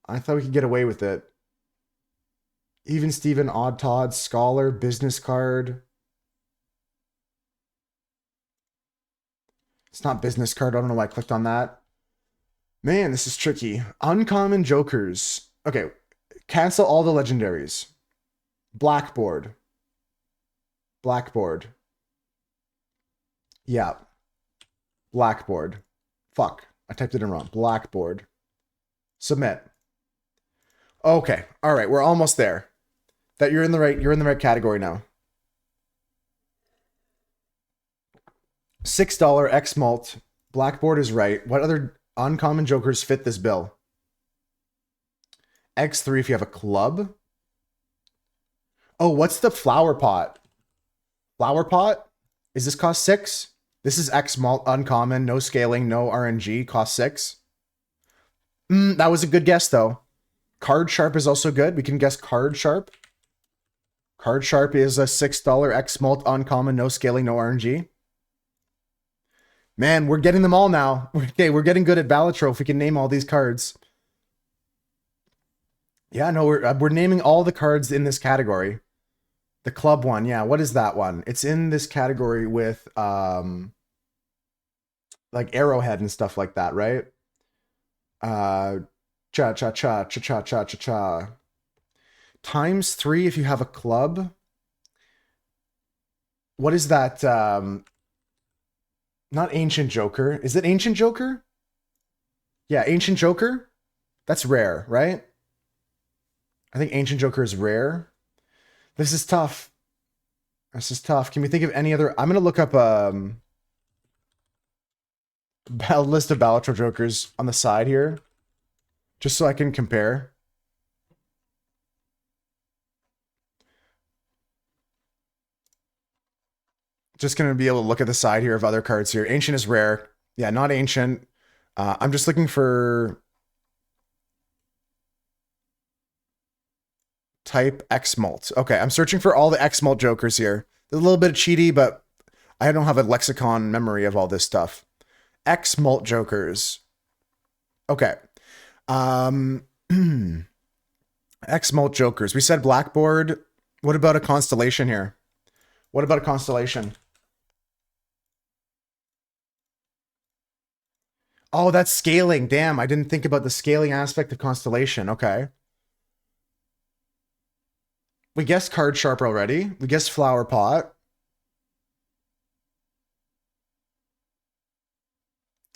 I thought we could get away with it. Even Steven, Odd Todd, Scholar, Business Card. It's not Business Card. I don't know why I clicked on that. Man, this is tricky. Uncommon Jokers. Okay, cancel all the legendaries. Blackboard. Blackboard. Yeah. Blackboard. Fuck. I typed it in wrong. Blackboard. Submit. Okay. All right. We're almost there. You're in the right category now. $6 X Malt. Blackboard is right. What other uncommon jokers fit this bill? X3 if you have a club. Oh, what's the flower pot? Flower pot? Is this cost 6? This is X Malt, uncommon, no scaling, no RNG, cost 6. That was a good guess though. Card Sharp is also good. We can guess Card Sharp. Card Sharp is a $6 X Malt, uncommon, no scaling, no RNG. Man, we're getting them all now. Okay, we're getting good at Balatro if we can name all these cards. Yeah, no, we're naming all the cards in this category. The club one, yeah. What is that one? It's in this category with like Arrowhead and stuff like that, right? Cha-cha-cha. ×3 if you have a club. What is that? Not Ancient Joker. Is it Ancient Joker? Yeah, Ancient Joker. That's rare, right? I think Ancient Joker is rare. This is tough. This is tough. Can we think of any other? I'm going to look up a list of Balatro Jokers on the side here, just so I can compare. Just going to be able to look at the side here of other cards here. Ancient is rare. Yeah, not Ancient. I'm just looking for type X Malt. Okay, I'm searching for all the X Malt Jokers here. They're a little bit cheaty, but I don't have a lexicon memory of all this stuff. X Malt Jokers. Okay. X Malt Jokers. We said Blackboard. What about a Constellation here? What about a Constellation? Oh, that's scaling. Damn, I didn't think about the scaling aspect of Constellation. Okay. We guessed Card Sharp already. We guessed Flower Pot.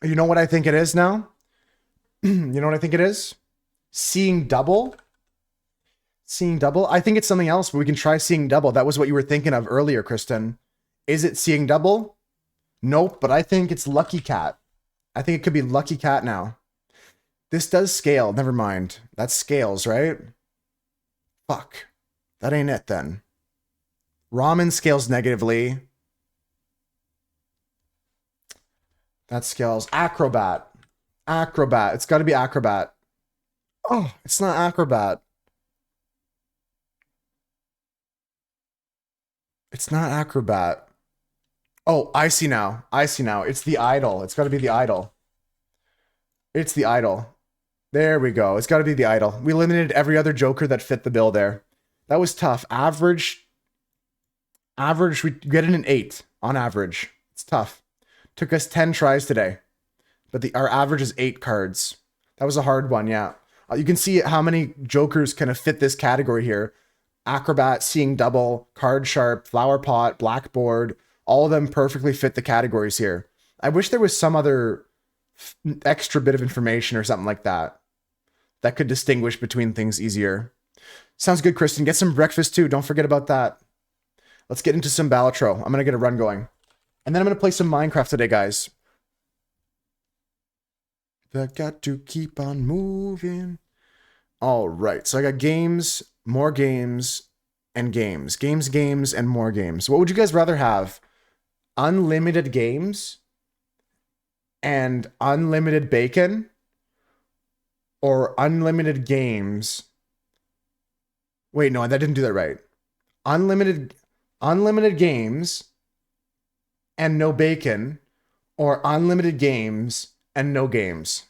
You know what I think it is now? You know what I think it is? Seeing Double. Seeing Double? I think it's something else, but we can try Seeing Double. That was what you were thinking of earlier, Kristen. Is it Seeing Double? Nope, but I think it's Lucky Cat. I think it could be Lucky Cat now. This does scale. Never mind. That scales, right? Fuck. That ain't it then. Ramen scales negatively. That scales. Acrobat. Acrobat. It's got to be Acrobat. Oh, it's not Acrobat. It's not Acrobat. Oh, I see now. I see now. It's the Idol. It's got to be the Idol. It's the Idol. There we go. It's got to be the Idol. We eliminated every other Joker that fit the bill there. That was tough. Average, we get in an 8 on average. It's tough. Took us 10 tries today, but our average is 8 cards. That was a hard one, yeah. You can see how many Jokers kind of fit this category here. Acrobat, Seeing Double, Card Sharp, Flower Pot, Blackboard, all of them perfectly fit the categories here. I wish there was some other extra bit of information or something like that that could distinguish between things easier. Sounds good, Kristen. Get some breakfast too. Don't forget about that. Let's get into some Balatro. I'm going to get a run going. And then I'm going to play some Minecraft today, guys. The got to keep on moving. All right. So I got games, more games and games. Games, and more games. What would you guys rather have? Unlimited games and unlimited bacon, or unlimited games? Wait, no, that didn't do that right. Unlimited games and no bacon, or unlimited games and no games.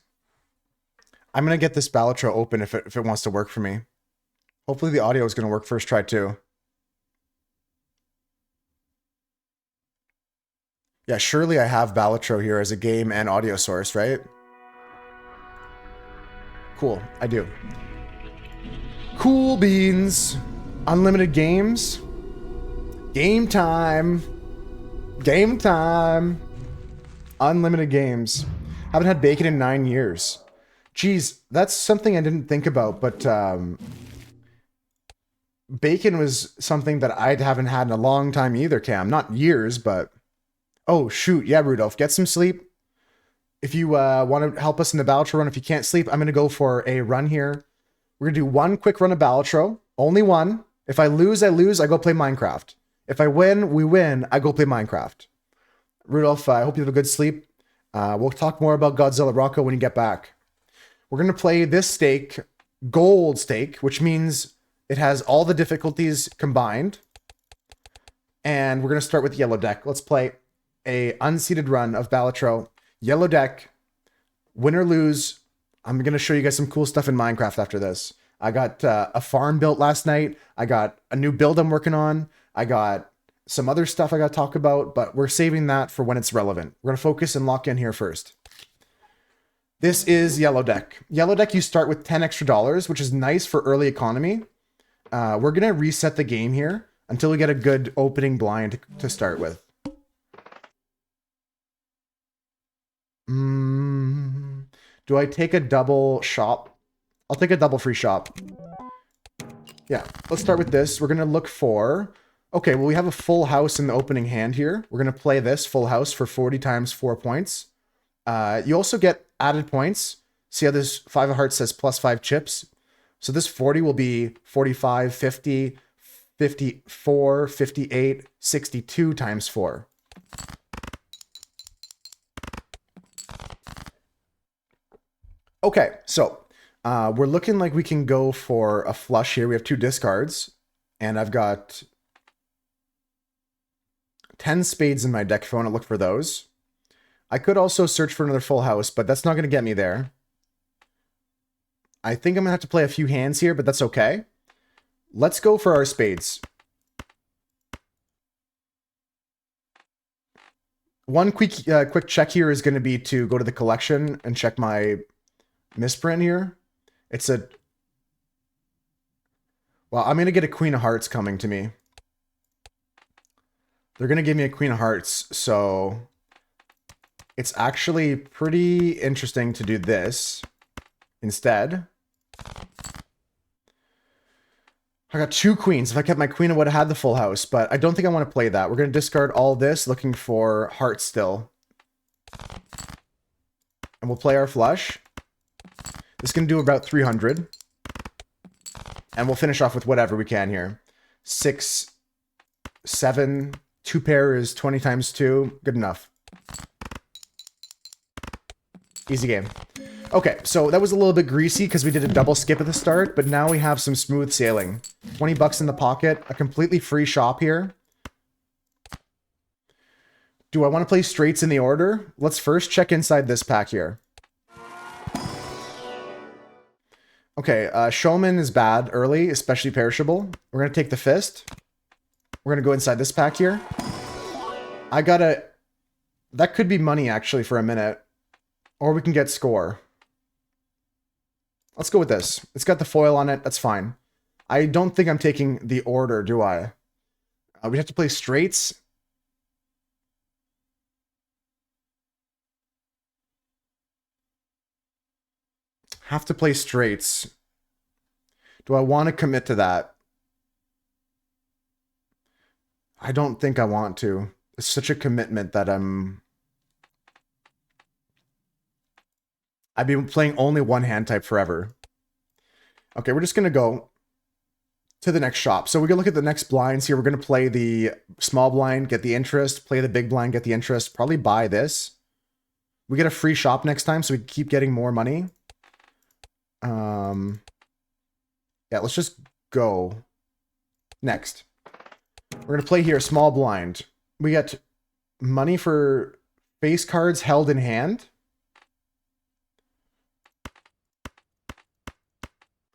I'm gonna get this Balatro open if it wants to work for me. Hopefully the audio is gonna work first try too. Yeah, surely I have Balatro here as a game and audio source, right? Cool, I do. Cool beans. Unlimited games. Game time. Game time. Unlimited games. Haven't had bacon in 9 years. Geez, that's something I didn't think about, but bacon was something that I haven't had in a long time either, Cam. Not years, but... Oh, shoot. Yeah, Rudolph, get some sleep. If you want to help us in the Balatro run, if you can't sleep, I'm going to go for a run here. We're going to do one quick run of Balatro. Only one. If I lose, I lose. I go play Minecraft. If I win, we win. I go play Minecraft. Rudolph, I hope you have a good sleep. We'll talk more about Godzilla Rocco when you get back. We're going to play this stake, gold stake, which means it has all the difficulties combined. And we're going to start with yellow deck. Let's play a unseeded run of Balatro. Yellow deck, win or lose. I'm going to show you guys some cool stuff in Minecraft after this. I got a farm built last night. I got a new build I'm working on. I got some other stuff I got to talk about, but we're saving that for when it's relevant. We're going to focus and lock in here first. This is yellow deck. Yellow deck, you start with 10 extra dollars, which is nice for early economy. We're going to reset the game here until we get a good opening blind to start with. Do I take a double shop? I'll take a double free shop. Yeah, let's start with this. We're going to look for... Okay, well, we have a full house in the opening hand here. We're going to play this full house for 40 times 4 points. You also get added points. See how this 5 of hearts says plus 5 chips? So this 40 will be 45, 50, 54, 58, 62 times 4. Okay, so we're looking like we can go for a flush here. We have 2 discards, and I've got 10 spades in my deck if I want to look for those. I could also search for another full house, but that's not going to get me there. I think I'm going to have to play a few hands here, but that's okay. Let's go for our spades. One quick check here is going to be to go to the collection and check my misprint here. It's a... Well, I'm going to get a Queen of Hearts coming to me. They're going to give me a Queen of Hearts, so... It's actually pretty interesting to do this instead. I got 2 queens. If I kept my queen, I would have had the full house, but I don't think I want to play that. We're going to discard all this, looking for hearts still. And we'll play our flush. This is going to do about 300. And we'll finish off with whatever we can here. 6, 7, 2 pair is 20 times 2. Good enough. Easy game. Okay, so that was a little bit greasy because we did a double skip at the start, but now we have some smooth sailing. 20 bucks in the pocket, a completely free shop here. Do I want to play straights in the order? Let's first check inside this pack here. Okay, Showman is bad early, especially perishable. We're going to take the fist. We're going to go inside this pack here. I got a... That could be money, actually, for a minute. Or we can get score. Let's go with this. It's got the foil on it. That's fine. I don't think I'm taking the order, do I? We have to play straights. Have to play straights. Do I want to commit to that? I don't think I want to. It's such a commitment that I've been playing only one hand type forever. Okay, we're just going to go. to the next shop. So we're gonna look at the next blinds here. We're gonna play the small blind, get the interest, play the big blind, get the interest, probably buy this. We get a free shop next time, so we keep getting more money. Yeah, let's just go. Next. We're gonna play here, small blind. We get money for face cards held in hand.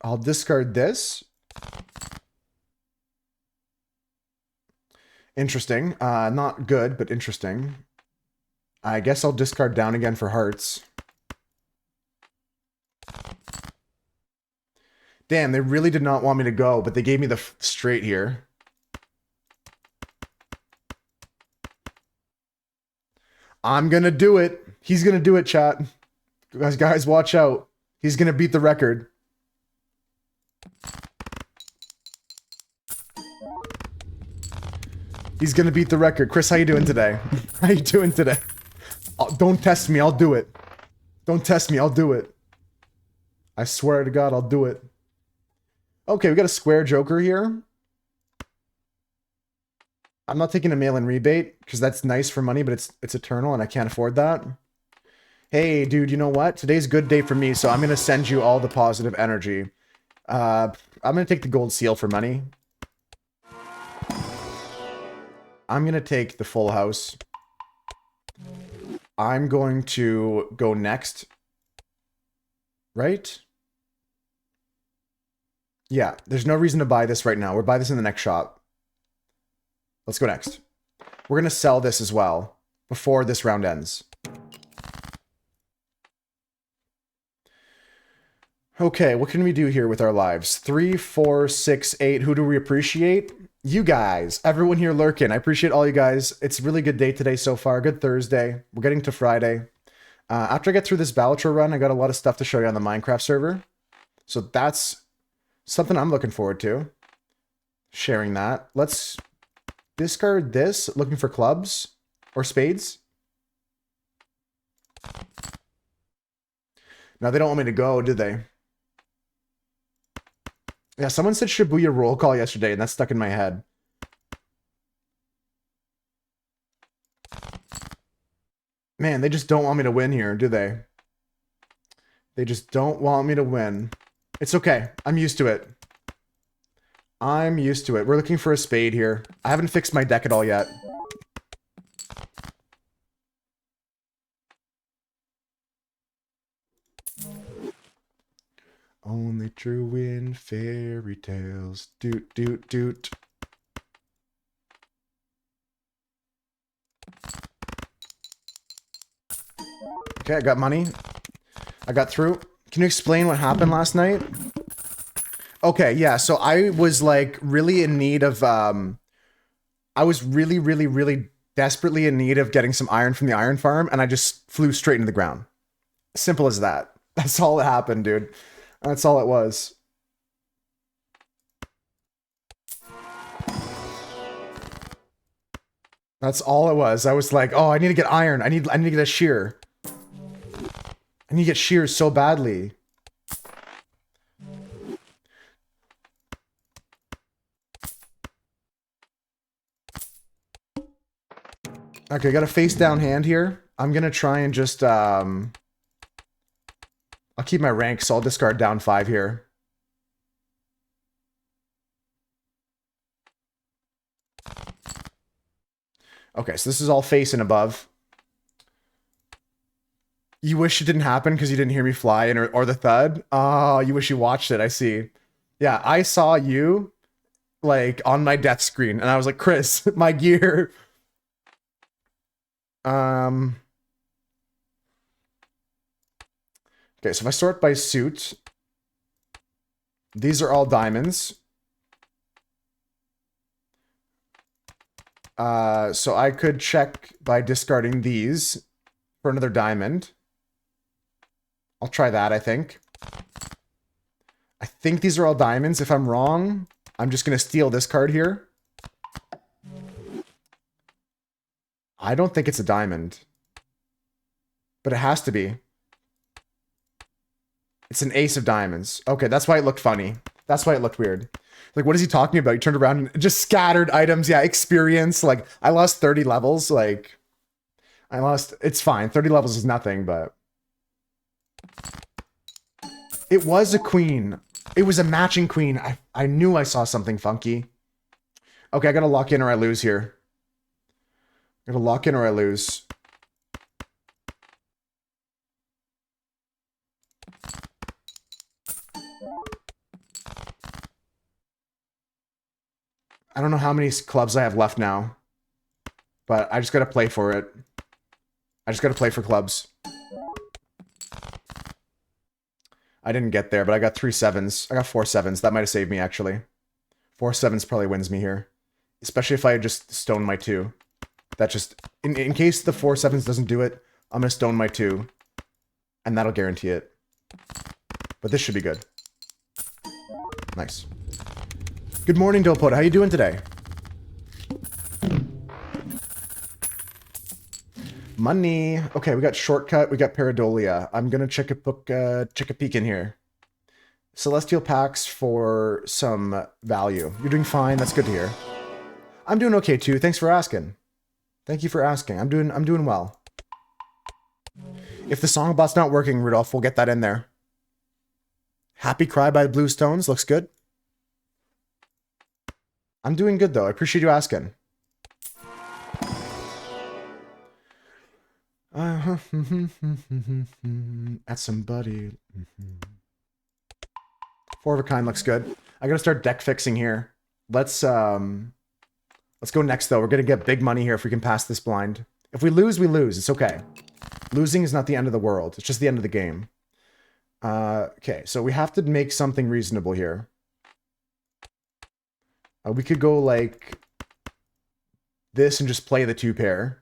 I'll discard this. Interesting. Not good, but interesting. I guess I'll discard down again for hearts. Damn, they really did not want me to go, but they gave me the straight here. I'm gonna do it. He's gonna do it, chat. Guys, watch out. He's gonna beat the record. He's gonna beat the record. Chris, how you doing today? How you doing today? Don't test me, I'll do it. Don't test me, I'll do it. I swear to God, I'll do it. Okay, we got a square joker here. I'm not taking a mail-in rebate, because that's nice for money, but it's eternal, and I can't afford that. Hey, dude, you know what? Today's a good day for me, so I'm going to send you all the positive energy. I'm going to take the gold seal for money. I'm going to take the full house. I'm going to go next. Right? Yeah, there's no reason to buy this right now. We'll buy this in the next shop. Let's go next. We're going to sell this as well before this round ends. Okay, what can we do here with our lives? 3, 4, 6, 8. Who do we appreciate? You guys. Everyone here lurking. I appreciate all you guys. It's a really good day today so far. Good Thursday. We're getting to Friday. After I get through this Balatro run, I got a lot of stuff to show you on the Minecraft server. So that's something I'm looking forward to. Sharing that. Let's discard this. Looking for clubs or spades. Now they don't want me to go, do they? Yeah, someone said Shibuya roll call yesterday, and that's stuck in my head. Man, they just don't want me to win here, do they? They just don't want me to win. It's okay. I'm used to it. I'm used to it. We're looking for a spade here. I haven't fixed my deck at all yet. Only true in fairy tales. Doot, doot, doot. Okay, I got money. I got through. Can you explain what happened last night? Okay, yeah, so I was like really in need of, I was really desperately in need of getting some iron from the iron farm, and I just flew straight into the ground. Simple as that. That's all that happened, dude. That's all it was. That's all it was. I was like, oh, I need to get iron. I need to get a shear. I need to get shears so badly. Okay, got a face down hand here. I'm gonna try and just I'll keep my rank, so I'll discard down 5 here. Okay, so this is all face and above. You wish it didn't happen because you didn't hear me fly in or the thud? Oh, you wish you watched it, I see. Yeah, I saw you, like, on my death screen, and I was like, Chris, my gear. Okay, so if I sort by suit, these are all diamonds. So I could check by discarding these for another diamond. I'll try that, I think. I think these are all diamonds. If I'm wrong, I'm just going to steal this card here. I don't think it's a diamond. But it has to be. It's an ace of diamonds. Okay, that's why it looked funny. That's why it looked weird. Like, what is he talking about? He turned around and just scattered items. Yeah, experience. Like, I lost 30 levels. Like, I lost... It's fine. 30 levels is nothing, but... It was a queen. It was a matching queen. I knew I saw something funky. Okay, I gotta lock in or I lose here. I gotta lock in or I lose. I don't know how many clubs I have left now. But I just gotta play for it. I just gotta play for clubs. I didn't get there, but I got 3 sevens. I got 4 sevens. That might have saved me, actually. 4 sevens probably wins me here. Especially if I just stone my 2. That just... In case the 4 sevens doesn't do it, I'm gonna stone my 2. And that'll guarantee it. But this should be good. Nice. Good morning, Dilpot. How you doing today? Money. Okay, we got Shortcut. We got Paradolia. I'm gonna check a peek in here. Celestial packs for some value. You're doing fine. That's good to hear. I'm doing okay too. Thanks for asking. Thank you for asking. I'm doing well. If the songbot's not working, Rudolph, we'll get that in there. Happy Cry by Bluestones. Looks good. I'm doing good though. I appreciate you asking. At somebody. 4 of a kind looks good. I gotta start deck fixing here. Let's go next though. We're gonna get big money here if we can pass this blind. If we lose, we lose. It's okay. Losing is not the end of the world. It's just the end of the game. Okay, so we have to make something reasonable here. We could go like this and just play the 2 pair.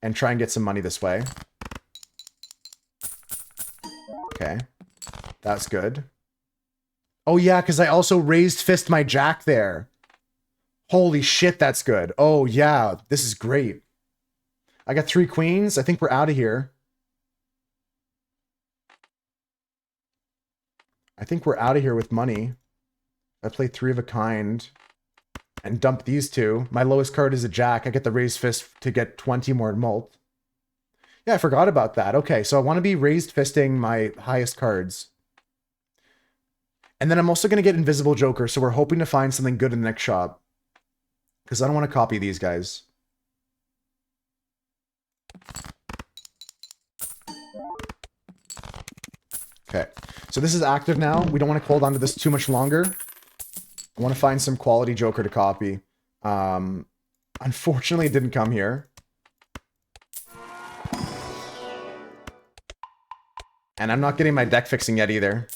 And try and get some money this way. Okay. That's good. Oh yeah, because I also raised fist my jack there. Holy shit, that's good. Oh yeah, this is great. I got 3 queens. I think we're out of here. I think we're out of here with money. I play 3 of a kind. And dump these 2. My lowest card is a jack. I get the raised fist to get 20 more mult. Yeah, I forgot about that. Okay, so I want to be raised fisting my highest cards. And then I'm also going to get Invisible Joker, so we're hoping to find something good in the next shop. Because I don't want to copy these guys. Okay, so this is active now. We don't want to hold on to this too much longer. I want to find some quality Joker to copy. Unfortunately, it didn't come here. And I'm not getting my deck fixing yet either.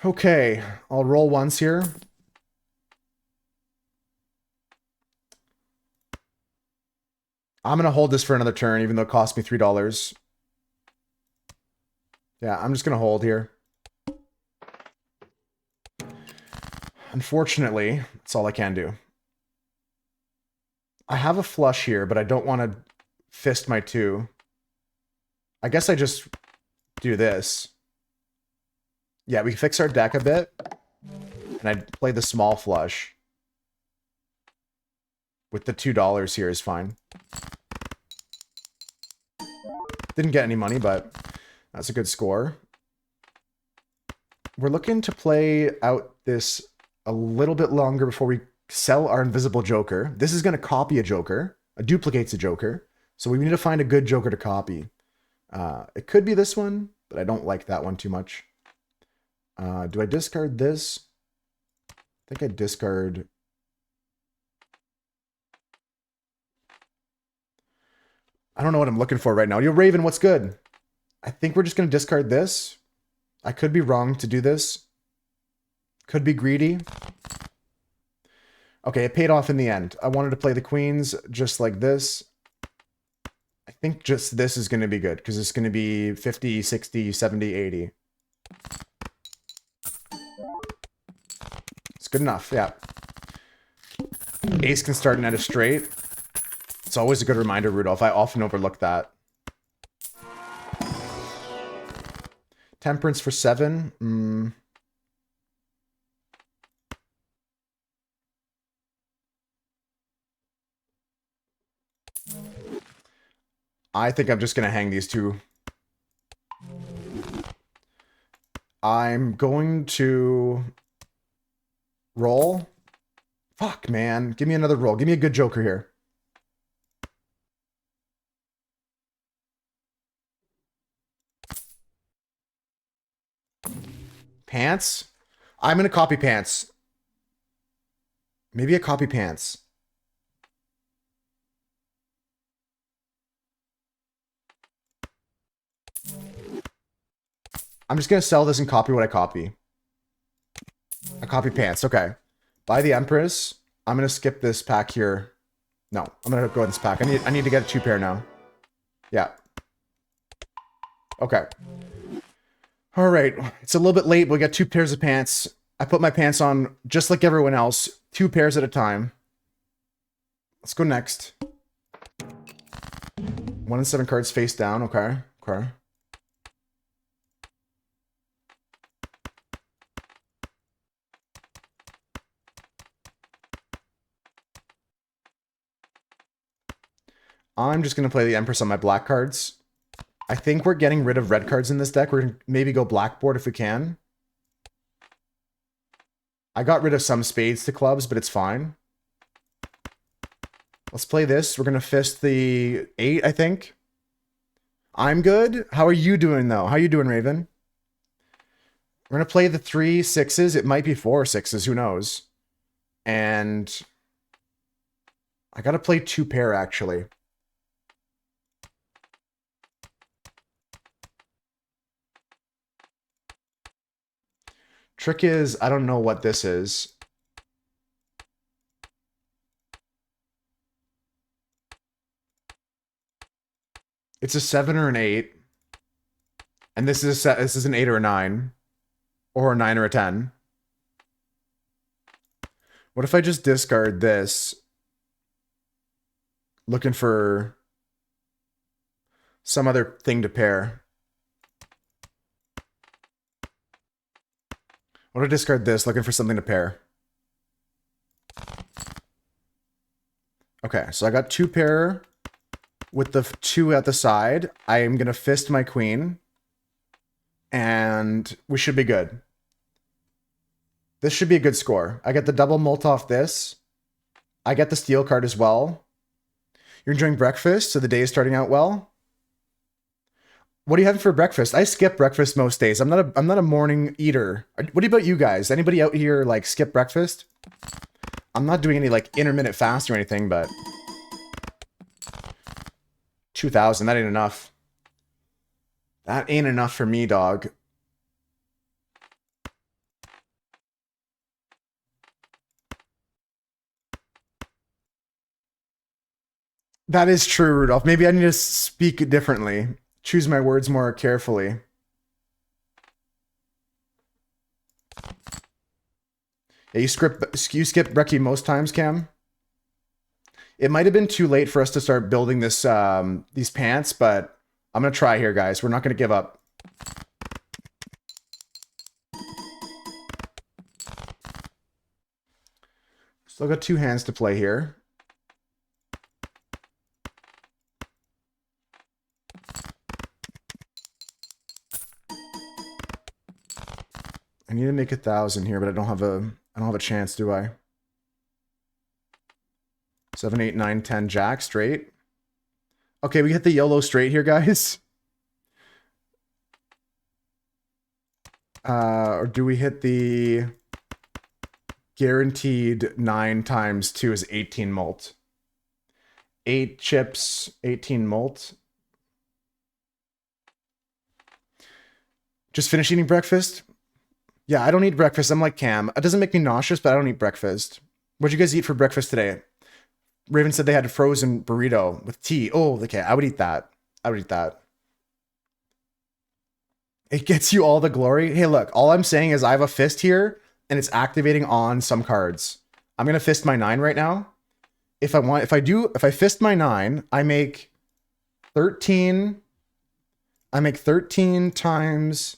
Okay, I'll roll once here. I'm going to hold this for another turn, even though it cost me $3. Yeah, I'm just going to hold here. Unfortunately, that's all I can do. I have a flush here, but I don't want to fist my 2. I guess I just do this. Yeah, we fix our deck a bit. And I play the small flush. With the $2 here is fine. Didn't get any money, but that's a good score. We're looking to play out this a little bit longer before we sell our Invisible Joker. This is going to copy a Joker. It duplicates a Joker. So we need to find a good Joker to copy. It could be this one, but I don't like that one too much. Do I discard this? I think I discard... I don't know what I'm looking for right now. Yo, Raven, what's good? I think we're just going to discard this. I could be wrong to do this. Could be greedy. Okay, it paid off in the end. I wanted to play the queens just like this. I think just this is going to be good, because it's going to be 50, 60, 70, 80. It's good enough, yeah. Ace can start an end of straight. It's always a good reminder, Rudolph. I often overlook that. Temperance for 7. I think I'm just going to hang these two. I'm going to roll. Fuck, man. Give me another roll. Give me a good joker here. Pants? I'm going to copy pants. Maybe a copy pants. I'm just going to sell this and copy what I copy. I copy pants. Okay. Buy the Empress. I'm going to skip this pack here. No, I'm going to go in this pack. I need to get a 2 pair now. Yeah. Okay. All right. It's a little bit late, but we got 2 pairs of pants. I put my pants on just like everyone else. 2 pairs at a time. Let's go next. 1 and 7 cards face down. Okay. Okay. I'm just going to play the Empress on my black cards. I think we're getting rid of red cards in this deck. We're going to maybe go blackboard if we can. I got rid of some spades to clubs, but it's fine. Let's play this. We're going to fist the 8, I think. I'm good. How are you doing, though? How are you doing, Raven? We're going to play the 3 6s. It might be 4 6s. Who knows? And I got to play 2 pair, actually. Trick is, I don't know what this is. It's a 7 or an 8. And this is an 8 or a 9. Or a 9 or a 10. What if I just discard this? Looking for some other thing to pair. What if I discard this, looking for something to pair? Okay, so I got 2 pair with the 2 at the side. I am going to fist my queen. And we should be good. This should be a good score. I get the double mult off this. I get the steel card as well. You're enjoying breakfast, so the day is starting out well. What are you having for breakfast? I skip breakfast most days. I'm not a morning eater. What about you guys? Anybody out here like skip breakfast? I'm not doing any like intermittent fast or anything, but 2,000, that ain't enough. That ain't enough for me, dog. That is true, Rudolph. Maybe I need to speak differently. Choose my words more carefully. Yeah, you skip Brekkie most times, Cam. It might have been too late for us to start building this these pants, but I'm gonna try here, guys. We're not gonna give up. Still got 2 hands to play here. I need to make 1,000 here, but I don't have a chance, do I? 7, 8, 9, 10 jack straight. Okay, we hit the YOLO straight here, guys. Or do we hit the guaranteed 9 times 2 is 18 mult? 8 chips, 18 mult. Just finish eating breakfast? Yeah, I don't eat breakfast. I'm like Cam. It doesn't make me nauseous, but I don't eat breakfast. What'd you guys eat for breakfast today? Raven said they had a frozen burrito with tea. Oh, okay. I would eat that. I would eat that. It gets you all the glory. Hey, look, all I'm saying is I have a fist here and it's activating on some cards. I'm going to fist my 9 right now. If I fist my 9, I make 13. I make 13 times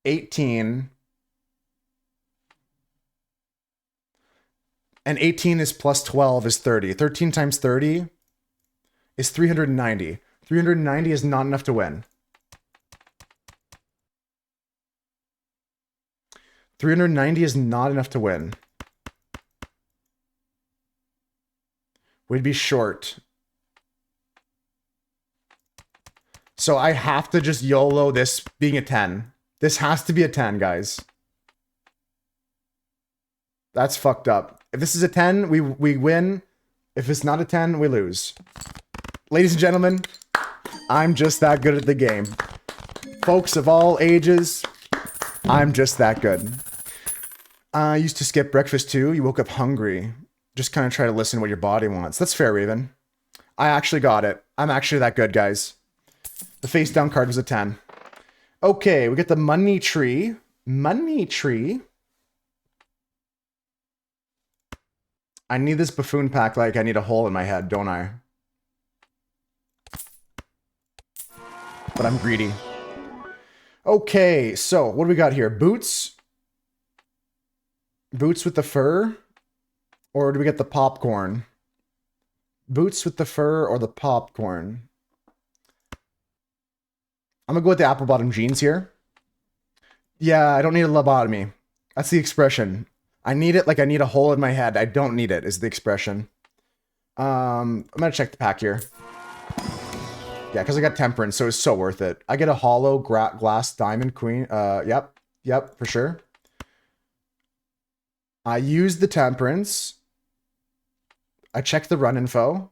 18. And 18 is plus 12 is 30. 13 times 30 is 390. 390 is not enough to win. 390 is not enough to win. We'd be short. So I have to just YOLO this being a 10. This has to be a 10, guys. That's fucked up. If this is a 10, we win. If it's not a 10, we lose. Ladies and gentlemen, I'm just that good at the game. Folks of all ages, I'm just that good. I used to skip breakfast too. You woke up hungry. Just kind of try to listen to what your body wants. That's fair, Raven. I actually got it. I'm actually that good, guys. The face down card was a 10. Okay, we get the money tree. Money tree. I need this buffoon pack like I need a hole in my head, don't I? But I'm greedy. Okay, so what do we got here? Boots? Boots with the fur? Or do we get the popcorn? Boots with the fur or the popcorn? I'm gonna go with the apple bottom jeans here. Yeah, I don't need a lobotomy. That's the expression. I need it like I need a hole in my head. I don't need it is the expression. I'm gonna check the pack here. Yeah, because I got temperance, so it's so worth it. I get a hollow glass diamond queen. Yep, for sure. I use the temperance. I check the run info.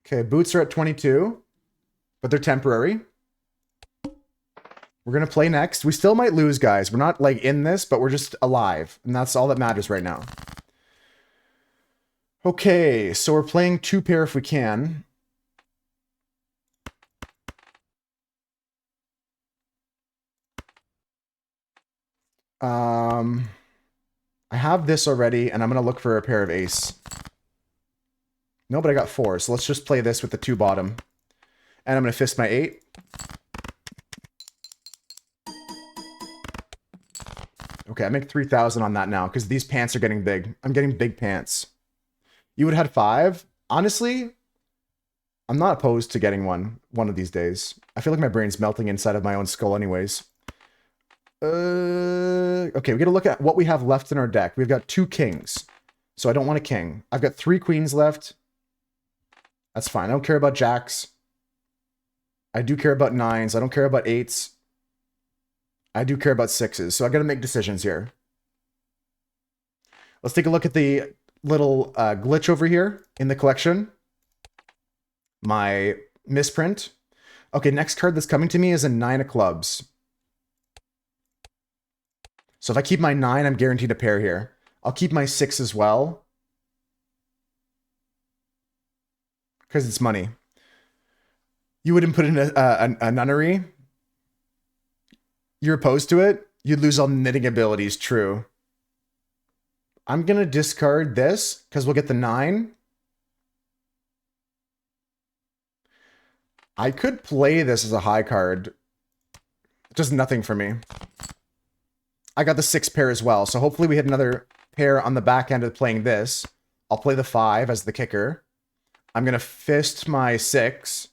Okay, boots are at 22, but they're temporary. We're going to play next. We still might lose, guys. We're not, like, in this, but we're just alive. And that's all that matters right now. Okay, so we're playing 2 pair if we can. I have this already, and I'm going to look for a pair of ace. No, but I got 4, so let's just play this with the 2 bottom. And I'm going to fist my 8. Okay, I make 3,000 on that now, because these pants are getting big. I'm getting big pants. You would have had 5? Honestly, I'm not opposed to getting one of these days. I feel like my brain's melting inside of my own skull anyways. Okay, we gotta look at what we have left in our deck. We've got 2 kings, so I don't want a king. I've got 3 queens left. That's fine. I don't care about jacks. I do care about 9s. I don't care about 8s. I do care about 6s, so I gotta make decisions here. Let's take a look at the little glitch over here in the collection. My misprint. Okay, next card that's coming to me is a 9 of clubs. So if I keep my 9, I'm guaranteed a pair here. I'll keep my 6 as well. Because it's money. You wouldn't put in a nunnery? You're opposed to it? You'd lose all knitting abilities, true. I'm going to discard this, because we'll get the 9. I could play this as a high card. It does nothing for me. I got the 6 pair as well, so hopefully we hit another pair on the back end of playing this. I'll play the 5 as the kicker. I'm going to fist my 6.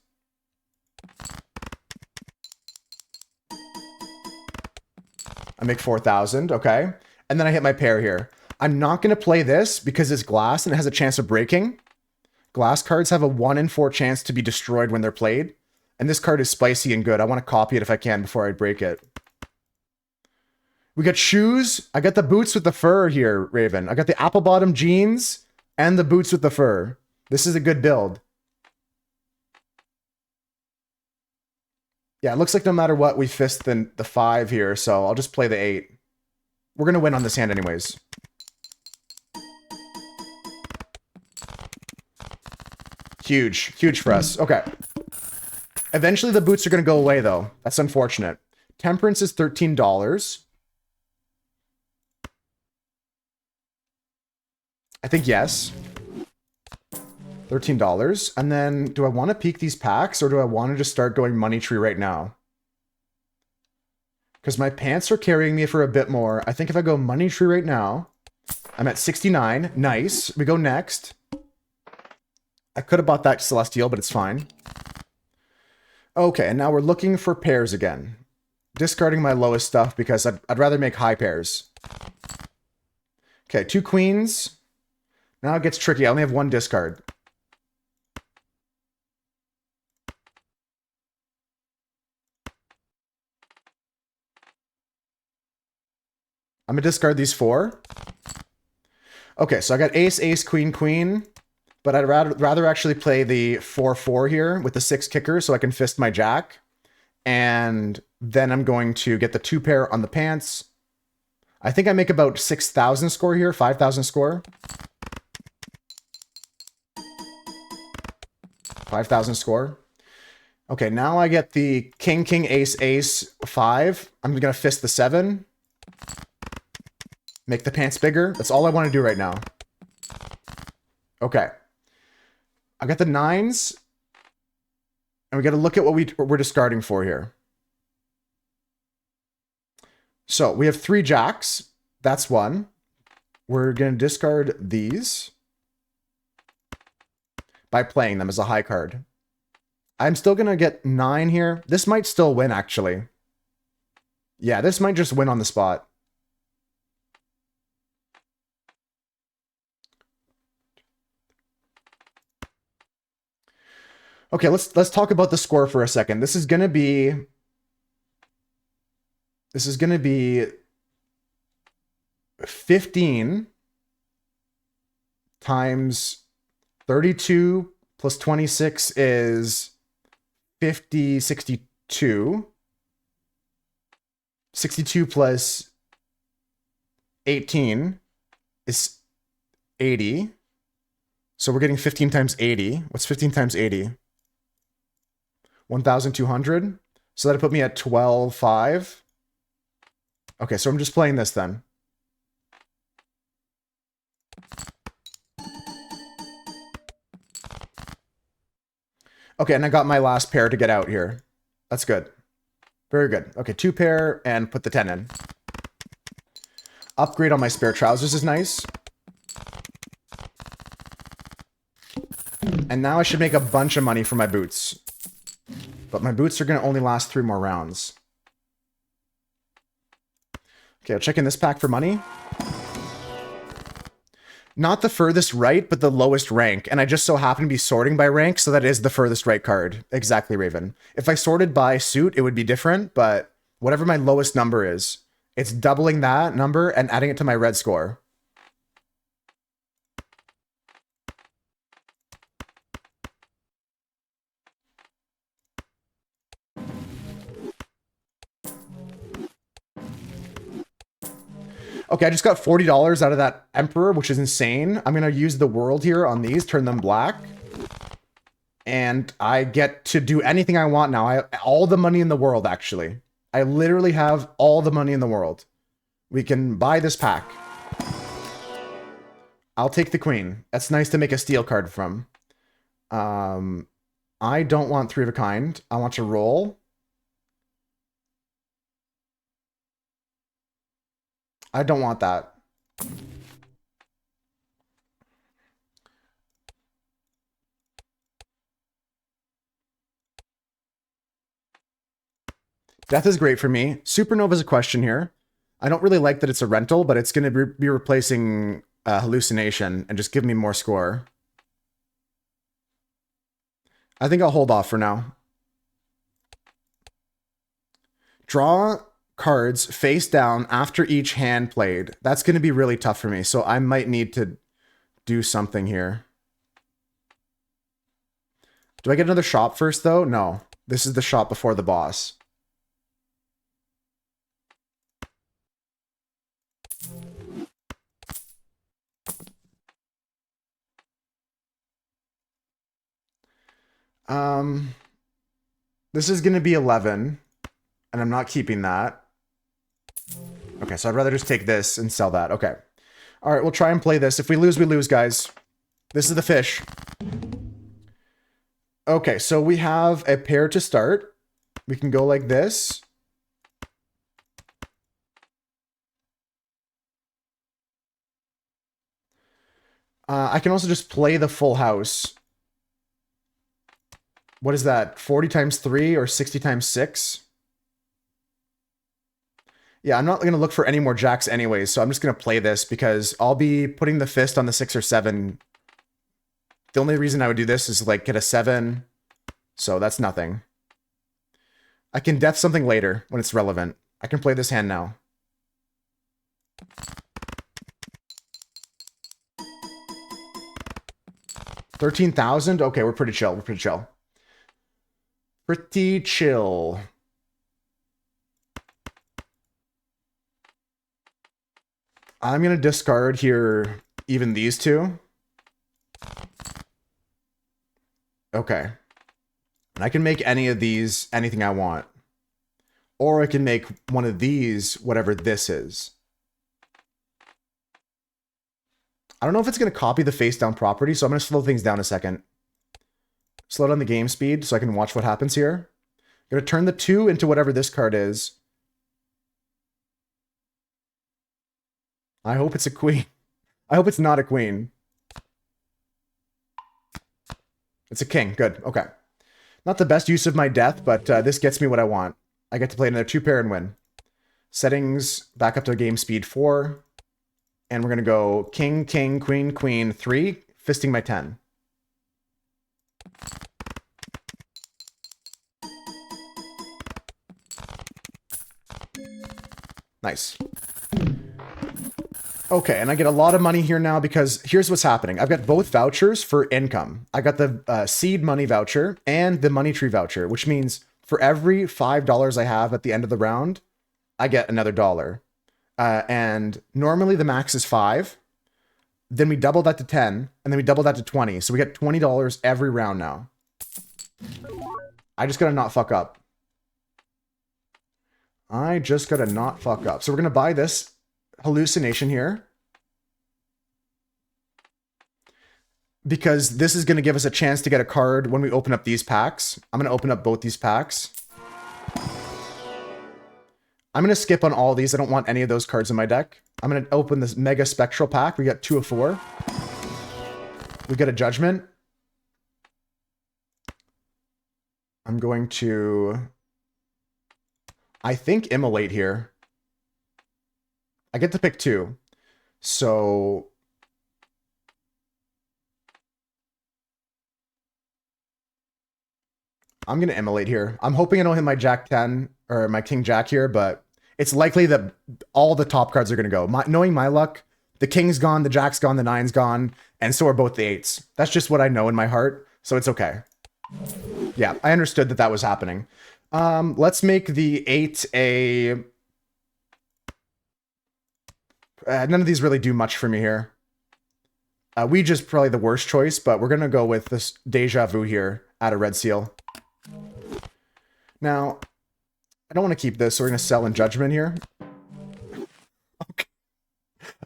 I make 4,000, okay. And then I hit my pair here. I'm not going to play this because it's glass and it has a chance of breaking. Glass cards have a 1 in 4 chance to be destroyed when they're played. And this card is spicy and good. I want to copy it if I can before I break it. We got shoes. I got the boots with the fur here, Raven. I got the apple bottom jeans and the boots with the fur. This is a good build. Yeah, it looks like no matter what, we fist the 5 here, so I'll just play the 8. We're going to win on this hand anyways. Huge. Huge for us. Okay. Eventually the boots are going to go away, though. That's unfortunate. Temperance is $13. I think yes. $13. And then do I want to peek these packs or do I want to just start going money tree right now? Because my pants are carrying me for a bit more. I think if I go money tree right now, I'm at 69. Nice. We go next. I could have bought that Celestial, but it's fine. Okay, and now we're looking for pairs again. Discarding my lowest stuff because I'd rather make high pairs. Okay, 2 queens. Now it gets tricky. I only have 1 discard. I'm gonna discard these 4. Okay, so I got ace, ace, queen, queen. But I'd rather actually play the 4-4 here with the 6 kicker so I can fist my jack. And then I'm going to get the 2 pair on the pants. I think I make about 6,000 score here, 5,000 score. 5,000 score. Okay, now I get the king, king, ace, ace, 5. I'm gonna fist the 7. Make the pants bigger. That's all I want to do right now. Okay. I got the 9s. And we got to look at what we're discarding for here. So we have 3 jacks. That's 1. We're going to discard these by playing them as a high card. I'm still going to get 9 here. This might still win, actually. Yeah, this might just win on the spot. Okay, let's talk about the score for a second. This is gonna be 15 times 32 plus 26 is 50, 62. 62 plus 18 is 80. So we're getting 15 times 80. What's 15 times 80? 1,200. So that'll put me at 12,500. Okay, so I'm just playing this then. Okay, and I got my last pair to get out here. That's good. Very good. Okay, 2 pair and put the 10 in. Upgrade on my spare trousers is nice. And now I should make a bunch of money for my boots. But my boots are going to only last 3 more rounds. Okay, I'll check in this pack for money. Not the furthest right, but the lowest rank. And I just so happen to be sorting by rank, so that is the furthest right card. Exactly, Raven. If I sorted by suit, it would be different, but whatever my lowest number is, it's doubling that number and adding it to my red score. Okay, I just got $40 out of that Emperor, which is insane. I'm going to use the world here on these, turn them black. And I get to do anything I want now. I have all the money in the world, actually. I literally have all the money in the world. We can buy this pack. I'll take the queen. That's nice to make a steel card from. I don't want 3 of a kind. I want to roll. I don't want that. Death is great for me. Supernova is a question here. I don't really like that it's a rental, but it's going to be replacing Hallucination and just give me more score. I think I'll hold off for now. Draw cards face down after each hand played. That's going to be really tough for me, so I might need to do something here. Do I get another shop first, though? No. This is the shop before the boss. This is going to be 11, and I'm not keeping that. Okay, so I'd rather just take this and sell that. Okay. All right, we'll try and play this. If we lose, guys. This is the fish. Okay, so we have a pair to start. We can go like this. I can also just play the full house. What is that? 40 times 3 or 60 times 6? Yeah, I'm not going to look for any more jacks anyways, so I'm just going to play this because I'll be putting the fist on the 6 or 7. The only reason I would do this is like get a 7, so that's nothing. I can death something later when it's relevant. I can play this hand now. $13,000? Okay, we're pretty chill. We're pretty chill. Pretty chill. I'm going to discard here even these two. Okay. And I can make any of these anything I want. Or I can make one of these whatever this is. I don't know if it's going to copy the face down property, so I'm going to slow things down a second. Slow down the game speed so I can watch what happens here. I'm going to turn the 2 into whatever this card is. I hope it's a queen. I hope it's not a queen. It's a king. Good. Okay. Not the best use of my death, but this gets me what I want. I get to play another 2 pair and win. Settings back up to game speed 4. And we're going to go king, king, queen, queen, 3, fisting my 10. Nice. Okay, and I get a lot of money here now because here's what's happening. I've got both vouchers for income. I got the seed money voucher and the money tree voucher, which means for every $5 I have at the end of the round, I get another $1. And normally the max is 5. Then we double that to 10, and then we double that to 20. So we get $20 every round now. I just gotta not fuck up. I just gotta not fuck up. So we're gonna buy this hallucination here. Because this is gonna give us a chance to get a card when we open up these packs. I'm gonna open up both these packs. I'm going to skip on all these. I don't want any of those cards in my deck. I'm going to open this Mega Spectral pack. We got 2 of 4. We get a Judgment. I'm going to, I think, Immolate here. I get to pick 2. So I'm going to Immolate here. I'm hoping I don't hit my Jack 10 or my King Jack here, but it's likely that all the top cards are going to go. Knowing my luck, the King's gone, the Jack's gone, the 9's gone, and so are both the 8s. That's just what I know in my heart, so it's okay. Yeah, I understood that that was happening. Let's make the 8 a... none of these really do much for me here. Ouija is probably the worst choice, but we're going to go with this Deja Vu here at a red seal. Now, I don't want to keep this, so we're going to sell in Judgment here. Okay.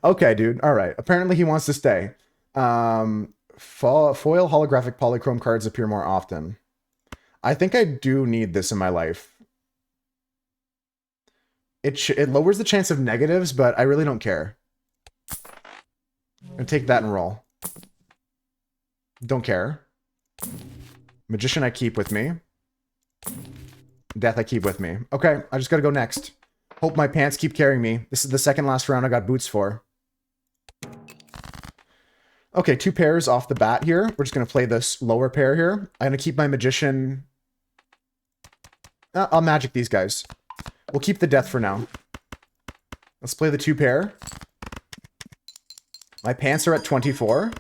Okay, dude. All right. Apparently he wants to stay. Foil holographic polychrome cards appear more often. I think I do need this in my life. It lowers the chance of negatives, but I really don't care. I'm going to take that and roll. Don't care. Magician I keep with me. Death I keep with me. Okay, I just gotta go next. Hope my pants keep carrying me. This is the second last round I got boots for. Okay, 2 pairs off the bat here. We're just gonna play this lower pair here. I'm gonna keep my Magician. I'll magic these guys. We'll keep the death for now. Let's play the 2 pair. My pants are at 24.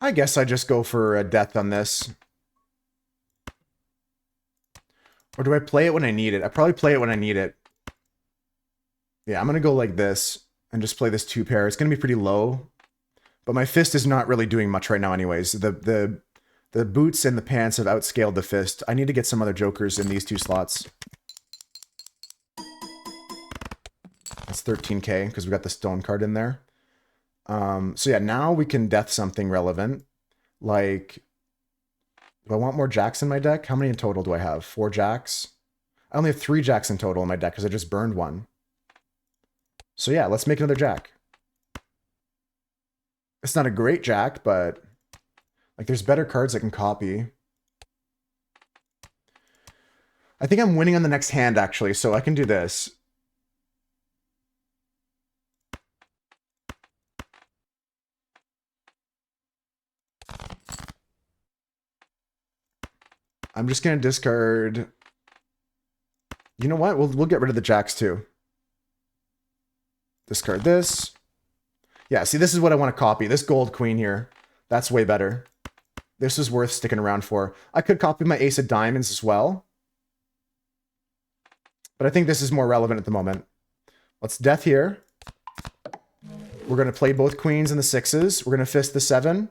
I guess I just go for a death on this. Or do I play it when I need it? I probably play it when I need it. Yeah, I'm going to go like this and just play this 2 pair. It's going to be pretty low. But my fist is not really doing much right now anyways. The The boots and the pants have outscaled the fist. I need to get some other jokers in these two slots. That's 13k because we got the stone card in there. So yeah, now we can death something relevant. Like, do I want more jacks in my deck? How many in total do I have? 4 jacks? I only have 3 jacks in total in my deck because I just burned one. So yeah, let's make another jack. It's not a great jack, but like there's better cards I can copy. I think I'm winning on the next hand actually, so I can do this. I'm just gonna discard. You know what? We'll get rid of the jacks too. Discard this. Yeah, see, this is what I want to copy. This gold queen here. That's way better. This is worth sticking around for. I could copy my ace of diamonds as well. But I think this is more relevant at the moment. Let's death here. We're going to play both queens and the 6s. We're going to fist the 7.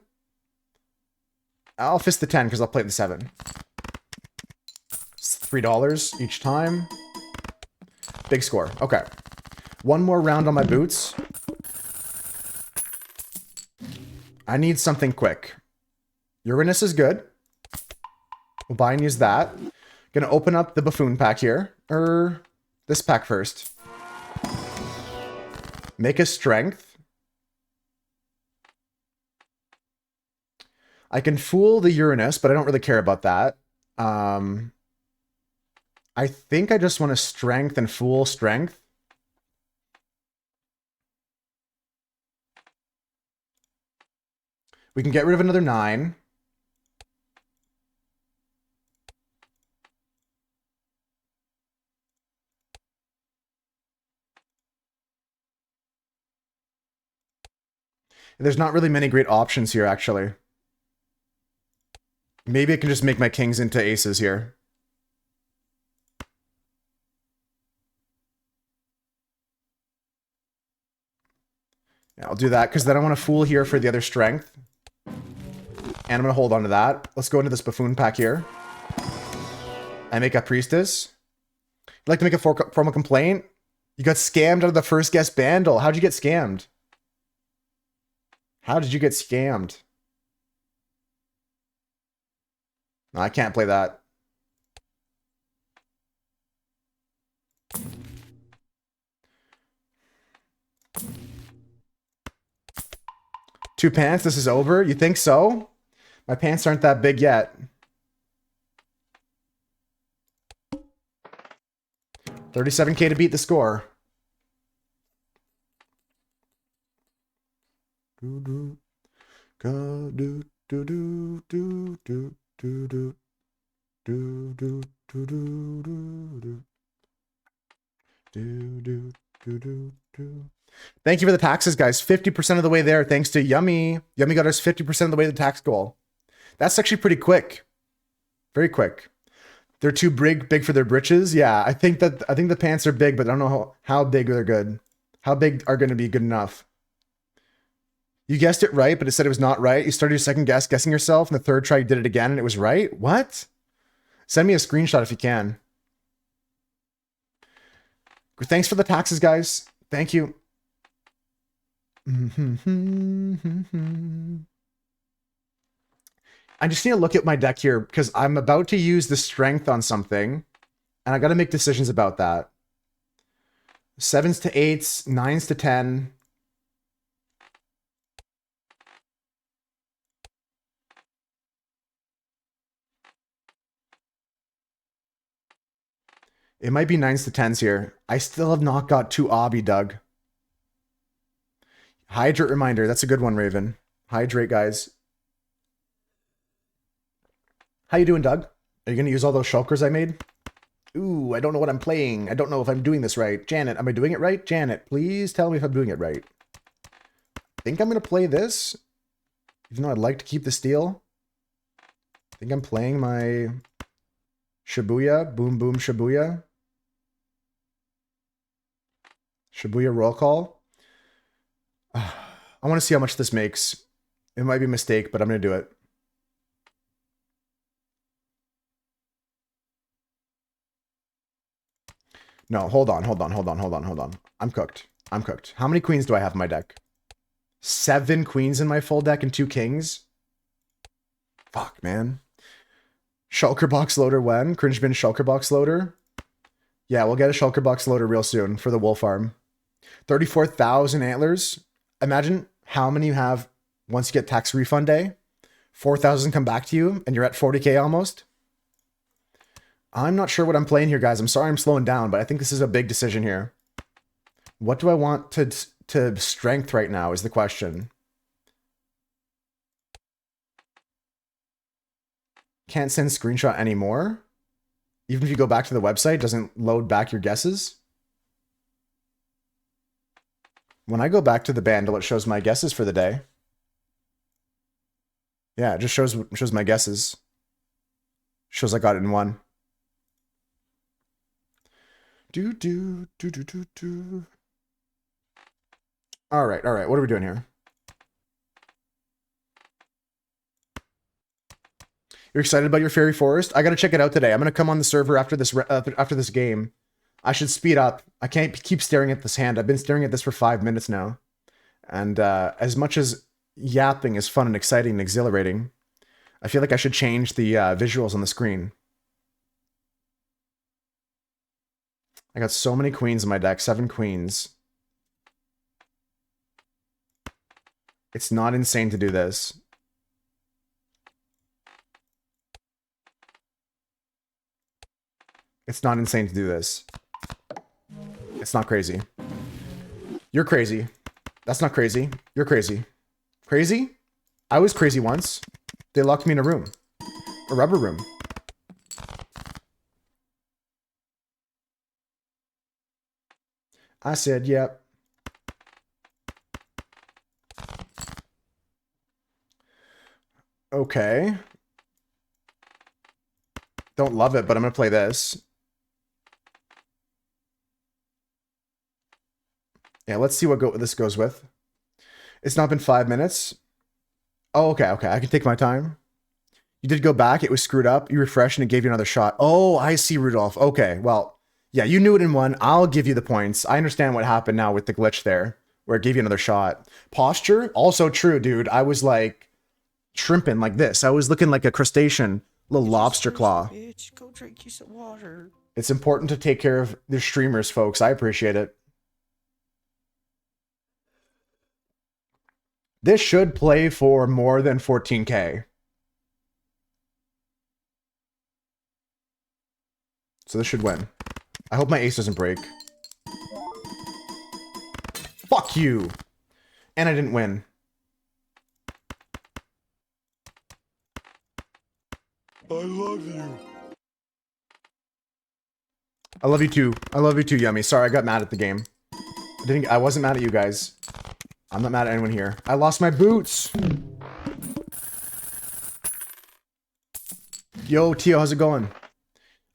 I'll fist the 10 because I'll play the 7. It's $3 each time. Big score. Okay. One more round on my boots. I need something quick. Uranus is good. We'll buy and use that. Gonna open up the buffoon pack here. Or this pack first. Make a strength. I can fool the Uranus, but I don't really care about that. I think I just want to strength and fool strength. We can get rid of another 9. There's not really many great options here, actually. Maybe I can just make my kings into aces here. Yeah, I'll do that, because then I want to fool here for the other strength. And I'm going to hold on to that. Let's go into this buffoon pack here. I make a priestess. You'd like to make a formal complaint? You got scammed out of the first guest bundle. How'd you get scammed? How did you get scammed? No, I can't play that. Two pants, this is over? You think so? My pants aren't that big yet. 37k to beat the score. Thank you for the taxes, guys. 50% of the way there, thanks to Yummy. Yummy got us 50% of the way to the tax goal. That's actually pretty quick. Very quick. They're too big for their britches. Yeah, I think the pants are big, but I don't know how big they're good. How big are going to be good enough? You guessed it right, but it said it was not right. You started your second guessing yourself, and the third try you did it again, and it was right? What? Send me a screenshot if you can. Thanks for the taxes, guys. Thank you. I just need to look at my deck here because I'm about to use the strength on something and I got to make decisions about that. 7s to 8s, 9s to 10. It might be 9s to 10s here. I still have not got 2 obby, Doug. Hydrate reminder. That's a good one, Raven. Hydrate, guys. How you doing, Doug? Are you going to use all those shulkers I made? Ooh, I don't know what I'm playing. I don't know if I'm doing this right. Janet, am I doing it right? Janet, please tell me if I'm doing it right. I think I'm going to play this. Even though I'd like to keep the steel. I think I'm playing my Shibuya. Boom, boom, Shibuya. Shibuya roll call. I want to see how much this makes. It might be a mistake, but I'm going to do it. No, hold on, hold on, hold on, hold on, hold on. I'm cooked. I'm cooked. How many queens do I have in my deck? 7 queens in my full deck and 2 kings? Fuck, man. Shulker box loader when? Cringe bin shulker box loader? Yeah, we'll get a shulker box loader real soon for the wool farm. 34,000 antlers. Imagine how many you have once you get tax refund day. 4,000 come back to you and you're at 40k almost. I'm not sure what I'm playing here, guys. I'm sorry I'm slowing down, but I think this is a big decision here. What do I want to strength right now is the question. Can't send screenshot anymore. Even if you go back to the website, it doesn't load back your guesses. When I go back to the bundle, it shows my guesses for the day. Yeah, it just shows my guesses. Shows I got it in one. Do. All right. What are we doing here? You're excited about your Fairy Forest? I got to check it out today. I'm going to come on the server after this game. I should speed up. I can't keep staring at this hand. I've been staring at this for 5 minutes now. And as much as yapping is fun and exciting and exhilarating, I feel like I should change the visuals on the screen. I got so many queens in my deck. 7 queens. It's not insane to do this. It's not insane to do this. It's not crazy. You're crazy. That's not crazy. You're crazy. Crazy? I was crazy once. They locked me in a room. A rubber room. I said, yep. Okay. Don't love it, but I'm going to play this. Yeah, let's see what this goes with. It's not been 5 minutes. Oh, okay. I can take my time. You did go back. It was screwed up. You refreshed and it gave you another shot. Oh, I see, Rudolph. Okay, well, yeah, you knew it in one. I'll give you the points. I understand what happened now with the glitch there, where it gave you another shot. Posture, also true, dude. I was like shrimping like this. I was looking like a crustacean, little lobster claw. Bitch, go drink you some water. It's important to take care of the streamers, folks. I appreciate it. This should play for more than 14k. So this should win. I hope my ace doesn't break. Fuck you! And I didn't win. I love you. I love you too. I love you too, Yummy. Sorry, I got mad at the game. I wasn't mad at you guys. I'm not mad at anyone here. I lost my boots! Yo, Tio, how's it going?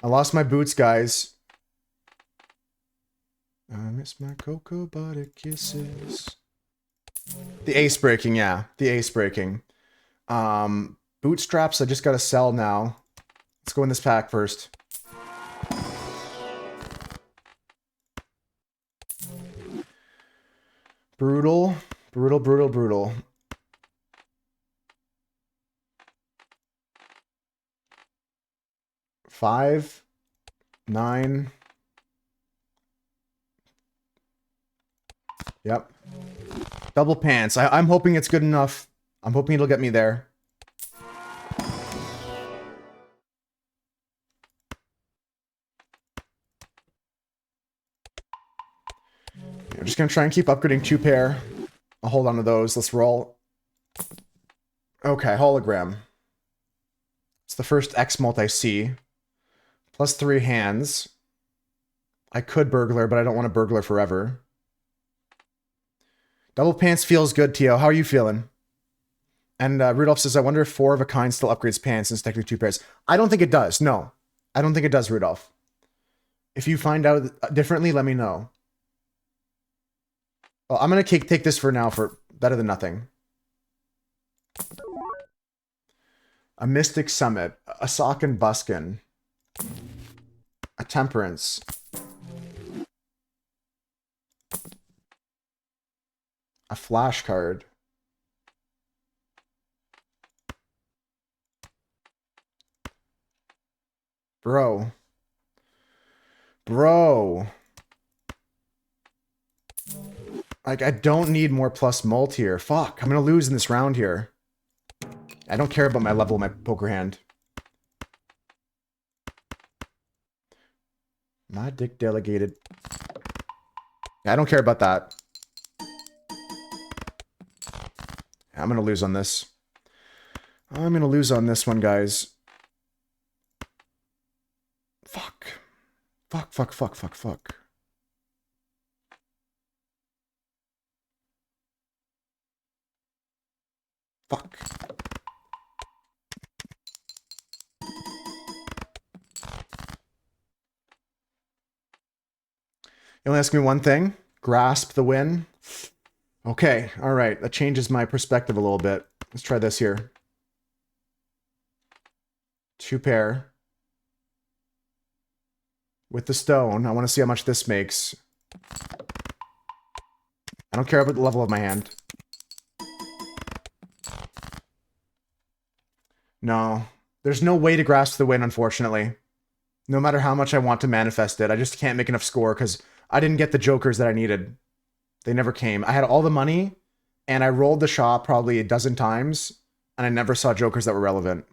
I lost my boots, guys. I miss my cocoa butter kisses. The ace breaking, yeah. The ace breaking. Bootstraps, I just gotta sell now. Let's go in this pack first. Brutal. 5, 9. Yep. Double pants. I'm hoping it's good enough. I'm hoping it'll get me there. I'm just gonna try and keep upgrading 2 pair. I'll hold on to those. Let's roll. Okay, hologram. It's the first X multi C. Plus 3 hands. I could burglar, but I don't want to burglar forever. Double pants feels good, Tio. How are you feeling? And Rudolph says, I wonder if 4 of a kind still upgrades pants since technically 2 pairs. I don't think it does. No. I don't think it does, Rudolph. If you find out differently, let me know. Well, I'm going to take this for now for better than nothing. A Mystic Summit. A Sock and Buskin. A Temperance. A flashcard. Bro. Bro. Like, I don't need more plus mult here. Fuck, I'm gonna lose in this round here. I don't care about my level of my poker hand. My dick delegated. I don't care about that. I'm gonna lose on this. I'm gonna lose on this one, guys. Fuck. Fuck, fuck, fuck, fuck, fuck. Fuck. You only ask me one thing. Grasp the win. Okay, all right. That changes my perspective a little bit. Let's try this here. 2 pair. With the stone. I want to see how much this makes. I don't care about the level of my hand. No. There's no way to grasp the win, unfortunately. No matter how much I want to manifest it, I just can't make enough score because I didn't get the jokers that I needed. They never came. I had all the money, and I rolled the shop probably a dozen times, and I never saw jokers that were relevant.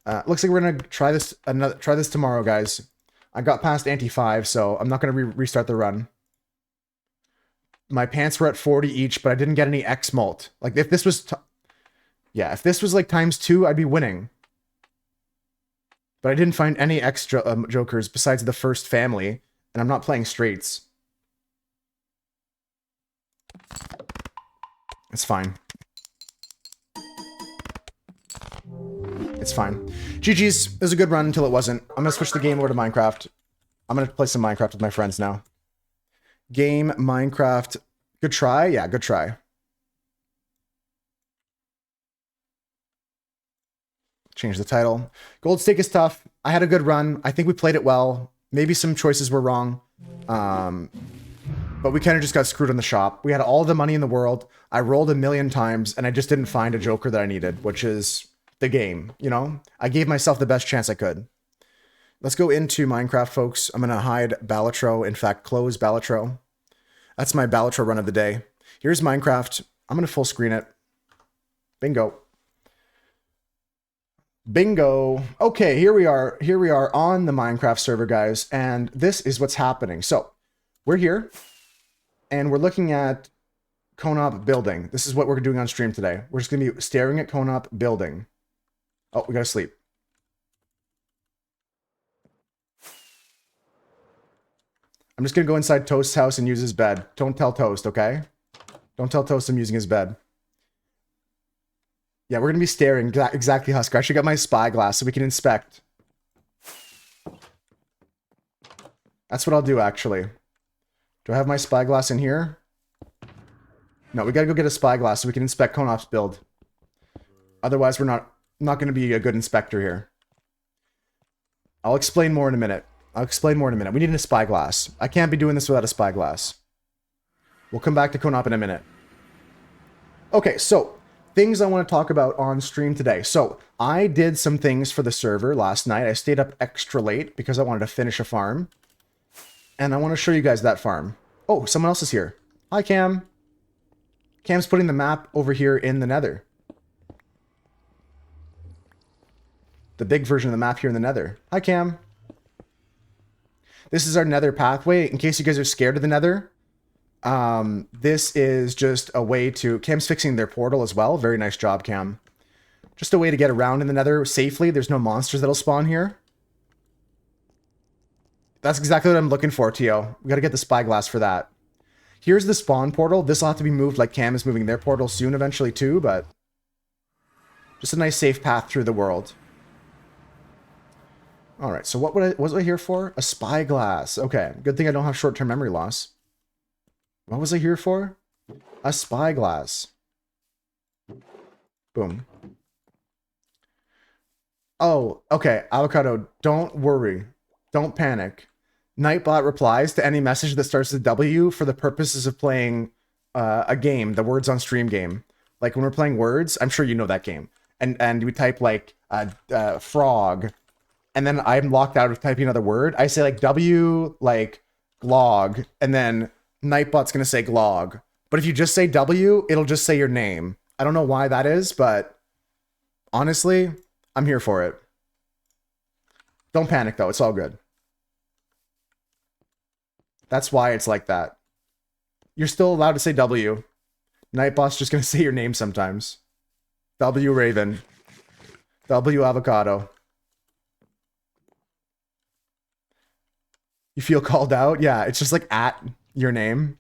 Looks like we're gonna try this tomorrow, guys. I got past ante 5, so I'm not gonna restart the run. My pants were at 40 each, but I didn't get any X mult. Like if this was, if this was like times 2, I'd be winning. But I didn't find any extra jokers besides the first family, and I'm not playing straights. It's fine. It's fine. GG's. It was a good run until it wasn't. I'm gonna switch the game over to Minecraft. I'm gonna play some Minecraft with my friends now. Game, Minecraft. Good try? Yeah, good try. Change the title. Gold Stake is tough. I had a good run. I think we played it well. Maybe some choices were wrong. But we kind of just got screwed on the shop. We had all the money in the world. I rolled a million times, and I just didn't find a joker that I needed, which is the game, you know? I gave myself the best chance I could. Let's go into Minecraft, folks. I'm going to hide Balatro. In fact, close Balatro. That's my Balatro run of the day. Here's Minecraft. I'm going to full screen it. Bingo. Bingo. Okay, here we are. Here we are on the Minecraft server, guys. And this is what's happening. So, we're here. And we're looking at Conop building. This is what we're doing on stream today. We're just going to be staring at Conop building. Oh, we got to sleep. I'm just going to go inside Toast's house and use his bed. Don't tell Toast, okay? Don't tell Toast I'm using his bed. Yeah, we're going to be staring. Exactly, Husker. I actually got my spyglass so we can inspect. That's what I'll do, actually. Do I have my spyglass in here? No, we got to go get a spyglass so we can inspect Conop's build. Otherwise, we're not going to be a good inspector here. I'll explain more in a minute. We need a spyglass. I can't be doing this without a spyglass. We'll come back to Conop in a minute. Okay, so things I want to talk about on stream today. So I did some things for the server last night. I stayed up extra late because I wanted to finish a farm. And I want to show you guys that farm. Oh, someone else is here. Hi, Cam. Cam's putting the map over here in the nether. The big version of the map here in the nether. Hi, Cam. This is our nether pathway. In case you guys are scared of the nether, this is just a way to... Cam's fixing their portal as well. Very nice job, Cam. Just a way to get around in the nether safely. There's no monsters that'll spawn here. That's exactly what I'm looking for, Tio. We gotta get the spyglass for that. Here's the spawn portal. This will have to be moved like Cam is moving their portal soon eventually too, but... just a nice safe path through the world. Alright, so what was I here for? A spyglass. Okay, good thing I don't have short-term memory loss. What was I here for? A spyglass. Boom. Oh, okay, Avocado, don't worry. Don't panic. Nightbot replies to any message that starts with W for the purposes of playing a game, the Words on Stream game. Like when we're playing Words, I'm sure you know that game. And we type like frog, and then I'm locked out of typing another word. I say like W, like glog, and then Nightbot's gonna say glog. But if you just say W, it'll just say your name. I don't know why that is, but honestly, I'm here for it. Don't panic though, it's all good. That's why it's like that. You're still allowed to say W. Nightbot's just gonna say your name sometimes. W Raven. W Avocado. You feel called out? Yeah, it's just like at your name.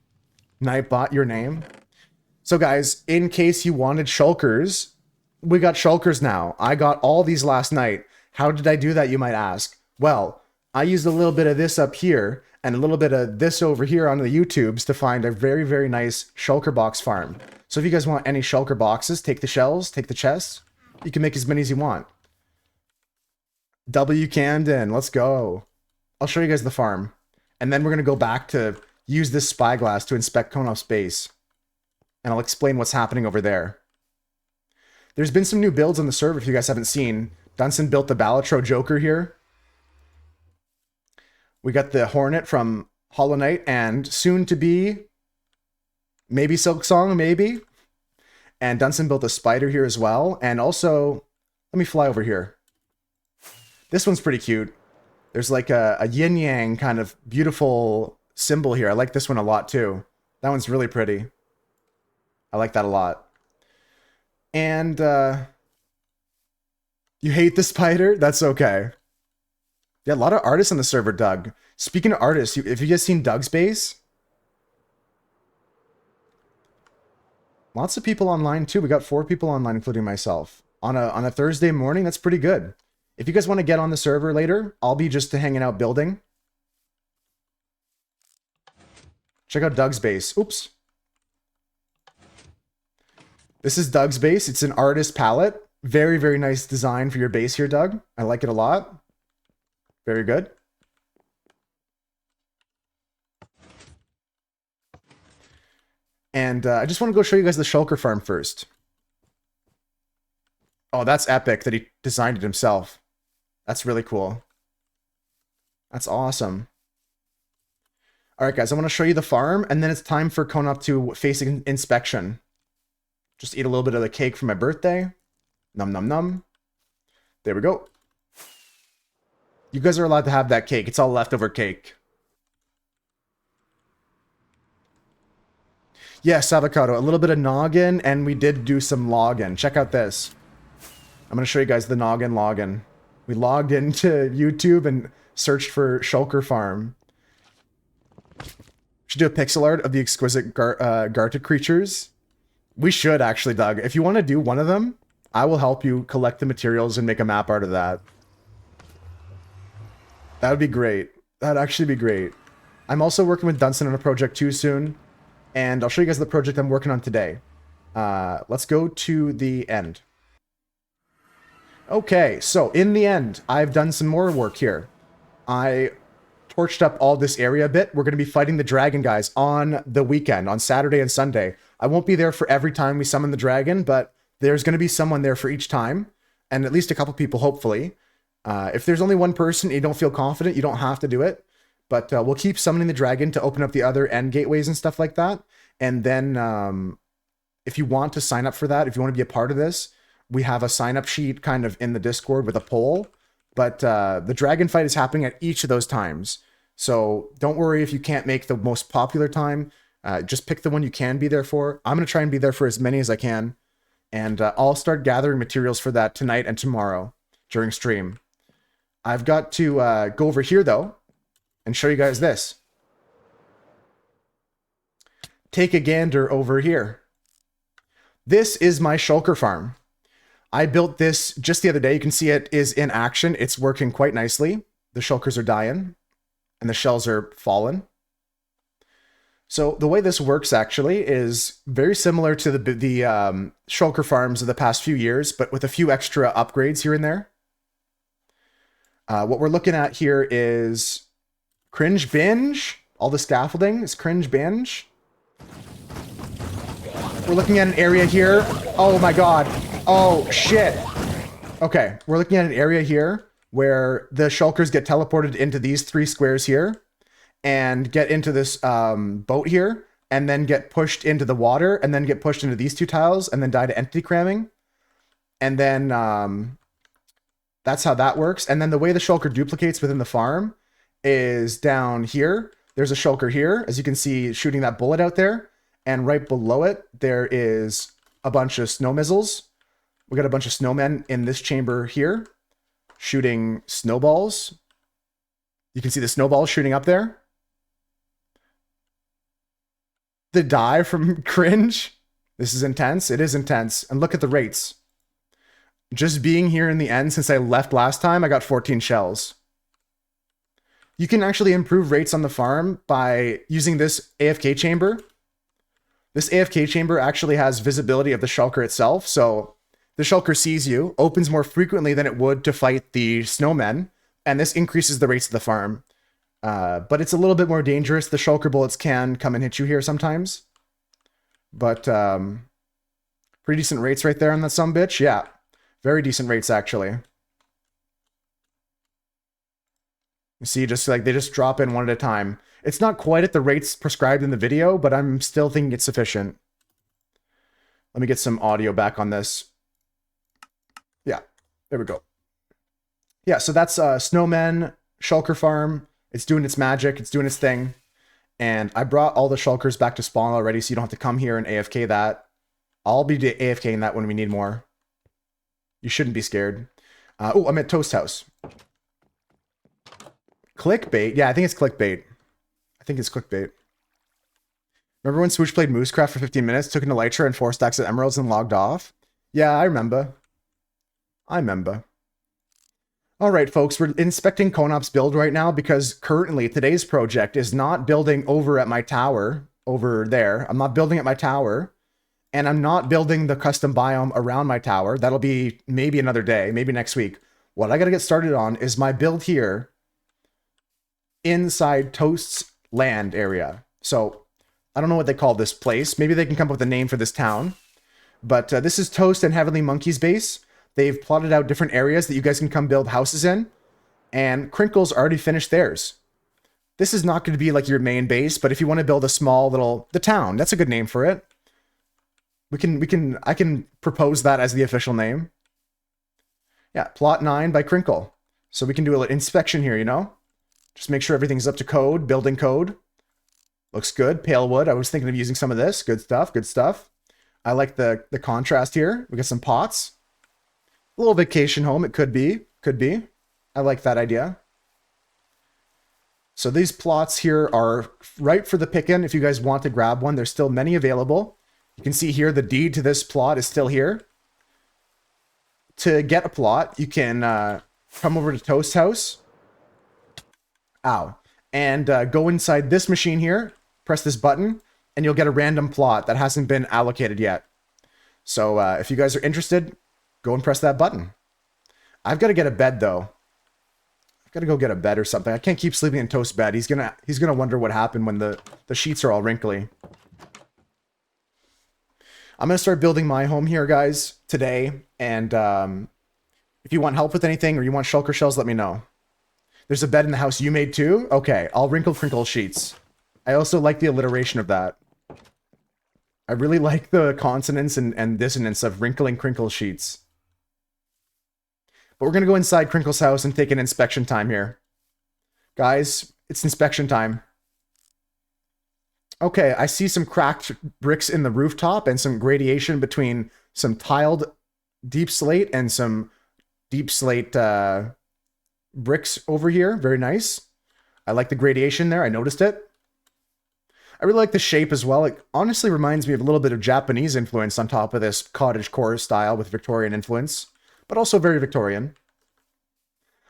Nightbot, your name. So guys, in case you wanted shulkers, we got shulkers now. I got all these last night. How did I do that, you might ask? Well, I used a little bit of this up here and a little bit of this over here on the YouTubes to find a very, very nice shulker box farm. So if you guys want any shulker boxes, take the shells, take the chests. You can make as many as you want. W Camden, let's go. I'll show you guys the farm. And then we're going to go back to use this spyglass to inspect Konov's base. And I'll explain what's happening over there. There's been some new builds on the server if you guys haven't seen. Dunson built the Balatro Joker here. We got the Hornet from Hollow Knight and soon to be maybe Silksong, maybe. And Dunson built a spider here as well. And also, let me fly over here. This one's pretty cute. There's like a yin-yang kind of beautiful symbol here. I like this one a lot too. That one's really pretty. I like that a lot. And you hate the spider? That's okay. Yeah, a lot of artists on the server, Doug. Speaking of artists, have you guys seen Doug's base? Lots of people online too. We got 4 people online, including myself. On a Thursday morning, that's pretty good. If you guys want to get on the server later, I'll be just hanging out building. Check out Doug's base. Oops. This is Doug's base. It's an artist palette. Very, very nice design for your base here, Doug. I like it a lot. Very good. And I just want to go show you guys the shulker farm first. Oh, that's epic that he designed it himself. That's really cool. That's awesome. All right, guys, I want to show you the farm, and then it's time for Konop to face inspection. Just eat a little bit of the cake for my birthday. Num, num, num. There we go. You guys are allowed to have that cake. It's all leftover cake. Yes, avocado. A little bit of noggin, and we did do some login. Check out this. I'm going to show you guys the noggin login. We logged into YouTube and searched for Shulker Farm. Should do a pixel art of the exquisite Gartic creatures. We should actually, Doug. If you want to do one of them, I will help you collect the materials and make a map art of that. That would be great. That'd actually be great. I'm also working with Dunson on a project too soon. And I'll show you guys the project I'm working on today. Let's go to the end. Okay, so in the end, I've done some more work here. I torched up all this area a bit. We're going to be fighting the dragon guys on the weekend, on Saturday and Sunday. I won't be there for every time we summon the dragon, but there's going to be someone there for each time. And at least a couple people, hopefully. If there's only one person and you don't feel confident, you don't have to do it. But we'll keep summoning the dragon to open up the other end gateways and stuff like that. And then if you want to sign up for that, if you want to be a part of this, we have a sign-up sheet kind of in the Discord with a poll. But the dragon fight is happening at each of those times. So don't worry if you can't make the most popular time. Just pick the one you can be there for. I'm going to try and be there for as many as I can. And I'll start gathering materials for that tonight and tomorrow during stream. I've got to go over here, though, and show you guys this. Take a gander over here. This is my shulker farm. I built this just the other day. You can see it is in action. It's working quite nicely. The shulkers are dying, and the shells are fallen. So the way this works actually is very similar to the shulker farms of the past few years, but with a few extra upgrades here and there. What we're looking at here is Cringe Binge. All the scaffolding is Cringe Binge. We're looking at an area here. Oh my god. Oh shit. Okay, we're looking at an area here where the shulkers get teleported into these 3 squares here and get into this boat here and then get pushed into the water and then get pushed into these 2 tiles and then die to entity cramming. And then that's how that works. And then the way the shulker duplicates within the farm is down here. There's a shulker here, as you can see, shooting that bullet out there. And right below it, there is a bunch of snow missiles. We got a bunch of snowmen in this chamber here, shooting snowballs. You can see the snowballs shooting up there. The die from Cringe. This is intense. It is intense. And look at the rates. Just being here in the end since I left last time, I got 14 shells. You can actually improve rates on the farm by using this AFK chamber. This AFK chamber actually has visibility of the shulker itself, so the shulker sees you, opens more frequently than it would to fight the snowmen, and this increases the rates of the farm. But it's a little bit more dangerous. The shulker bullets can come and hit you here sometimes. But pretty decent rates right there on that sumbitch. Yeah, very decent rates actually. You see, just like they just drop in one at a time. It's not quite at the rates prescribed in the video, but I'm still thinking it's sufficient. Let me get some audio back on this. Yeah, there we go. Yeah, so that's Snowmen, Shulker Farm. It's doing its magic. It's doing its thing. And I brought all the Shulkers back to spawn already, so you don't have to come here and AFK that. I'll be AFKing that when we need more. You shouldn't be scared. Oh, I'm at Toast House. Clickbait? Yeah, I think it's clickbait. I think it's clickbait. Remember when Swoosh played Moosecraft for 15 minutes, took an Elytra and 4 stacks of emeralds and logged off? Yeah, I remember. Alright, folks, we're inspecting Konop's build right now because currently today's project is not building over at my tower, over there. I'm not building at my tower, and I'm not building the custom biome around my tower. That'll be maybe another day, maybe next week. What I gotta get started on is my build here inside Toast's land area. So, I don't know what they call this place. Maybe they can come up with a name for this town. But this is Toast and Heavenly Monkey's base. They've plotted out different areas that you guys can come build houses in. And Crinkle's already finished theirs. This is not going to be like your main base, but if you want to build a small little... The town, that's a good name for it. I can propose that as the official name. Yeah, plot 9 by Crinkle. So we can do a little inspection here, you know? Just make sure everything's up to code, building code. Looks good. Pale wood. I was thinking of using some of this. Good stuff, good stuff. I like the contrast here. We got some pots. A little vacation home, it could be. Could be. I like that idea. So these plots here are ripe for the picking if you guys want to grab one. There's still many available. You can see here the deed to this plot is still here. To get a plot, you can come over to Toast House. Ow. And go inside this machine here. Press this button, and you'll get a random plot that hasn't been allocated yet. So if you guys are interested, go and press that button. I've got to get a bed, though. I've got to go get a bed or something. I can't keep sleeping in Toast's bed. He's gonna wonder what happened when the sheets are all wrinkly. I'm going to start building my home here, guys, today. And if you want help with anything or you want shulker shells, let me know. There's a bed in the house you made too? Okay, I'll wrinkle crinkle sheets. I also like the alliteration of that. I really like the consonants and dissonance of wrinkling crinkle sheets. But we're going to go inside Crinkle's house and take an inspection time here. Guys, it's inspection time. Okay, I see some cracked bricks in the rooftop and some gradation between some tiled deep slate and some deep slate bricks over here. Very nice. I like the gradation there. I noticed it. I really like the shape as well. It honestly reminds me of a little bit of Japanese influence on top of this cottagecore style with Victorian influence, but also very Victorian.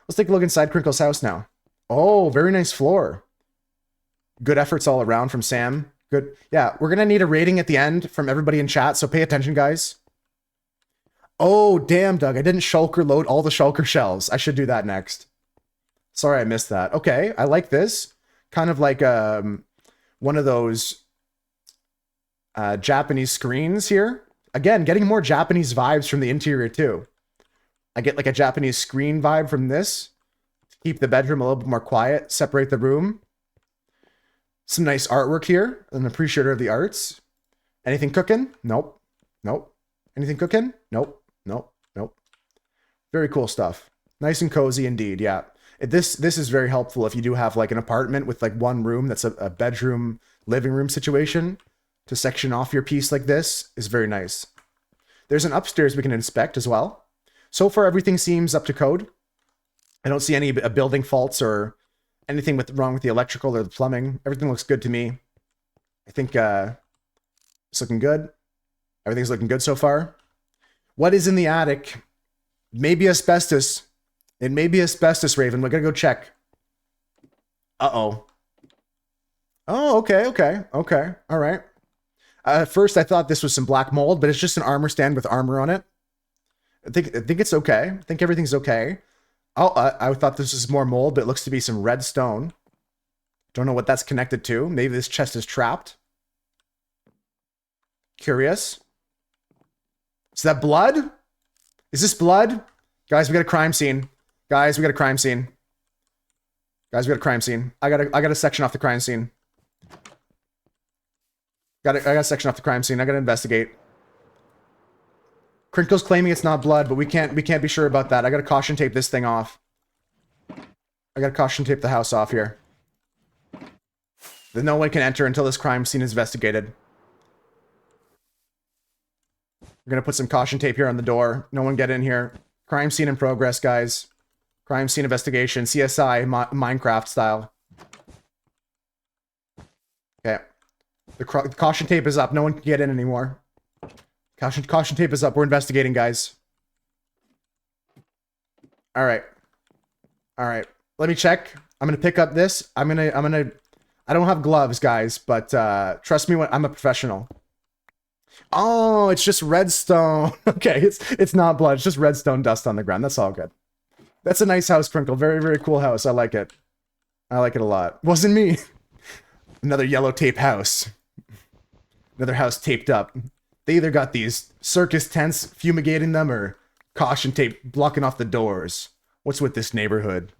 Let's take a look inside Crinkle's house now. Oh, very nice floor. Good efforts all around from Sam. Good. Yeah, we're going to need a rating at the end from everybody in chat, so pay attention, guys. Oh, damn, Doug. I didn't shulker load all the shulker shells. I should do that next. Sorry, I missed that. Okay, I like this. Kind of like one of those Japanese screens here. Again, getting more Japanese vibes from the interior too. I get like a Japanese screen vibe from this. Keep the bedroom a little bit more quiet, separate the room. Some nice artwork here. An appreciator of the arts. Anything cooking? Nope. Nope. Anything cooking? Nope. Nope. Nope. Very cool stuff. Nice and cozy indeed, yeah. This is very helpful if you do have like an apartment with like one room that's a bedroom, living room situation. To section off your piece like this is very nice. There's an upstairs we can inspect as well. So far, everything seems up to code. I don't see any building faults or anything wrong with the electrical or the plumbing. Everything looks good to me. I think it's looking good. Everything's looking good so far. What is in the attic? Maybe asbestos. It may be asbestos, Raven. We're gonna go check. Uh-oh. Oh, okay, okay, okay. All right. At first, I thought this was some black mold, but it's just an armor stand with armor on it. I think it's okay. I think everything's okay. Oh, I thought this was more mold, but it looks to be some red stone. Don't know what that's connected to. Maybe this chest is trapped. Curious. Is that blood? Is this blood? Guys, we got a crime scene. Guys, we got a crime scene. Guys, we got a crime scene. I got a section off the crime scene. I got a section off the crime scene. I gotta investigate. Crinkle's claiming it's not blood, but we can't be sure about that. I gotta caution tape this thing off. I gotta caution tape the house off here. Then no one can enter until this crime scene is investigated. We're gonna put some caution tape here on the door. No one get in here. Crime scene in progress, guys. Crime scene investigation, CSI, Minecraft style. Okay. The caution tape is up. No one can get in anymore. Caution tape is up. We're investigating, guys. All right. All right. Let me check. I'm gonna pick up this. I don't have gloves, guys, but trust me when I'm a professional. Oh, it's just redstone. Okay, it's not blood. It's just redstone dust on the ground. That's all good. That's a nice house, Crinkle. Very, very cool house. I like it. I like it a lot. Wasn't me. Another yellow tape house. Another house taped up. They either got these circus tents fumigating them or caution tape blocking off the doors. What's with this neighborhood?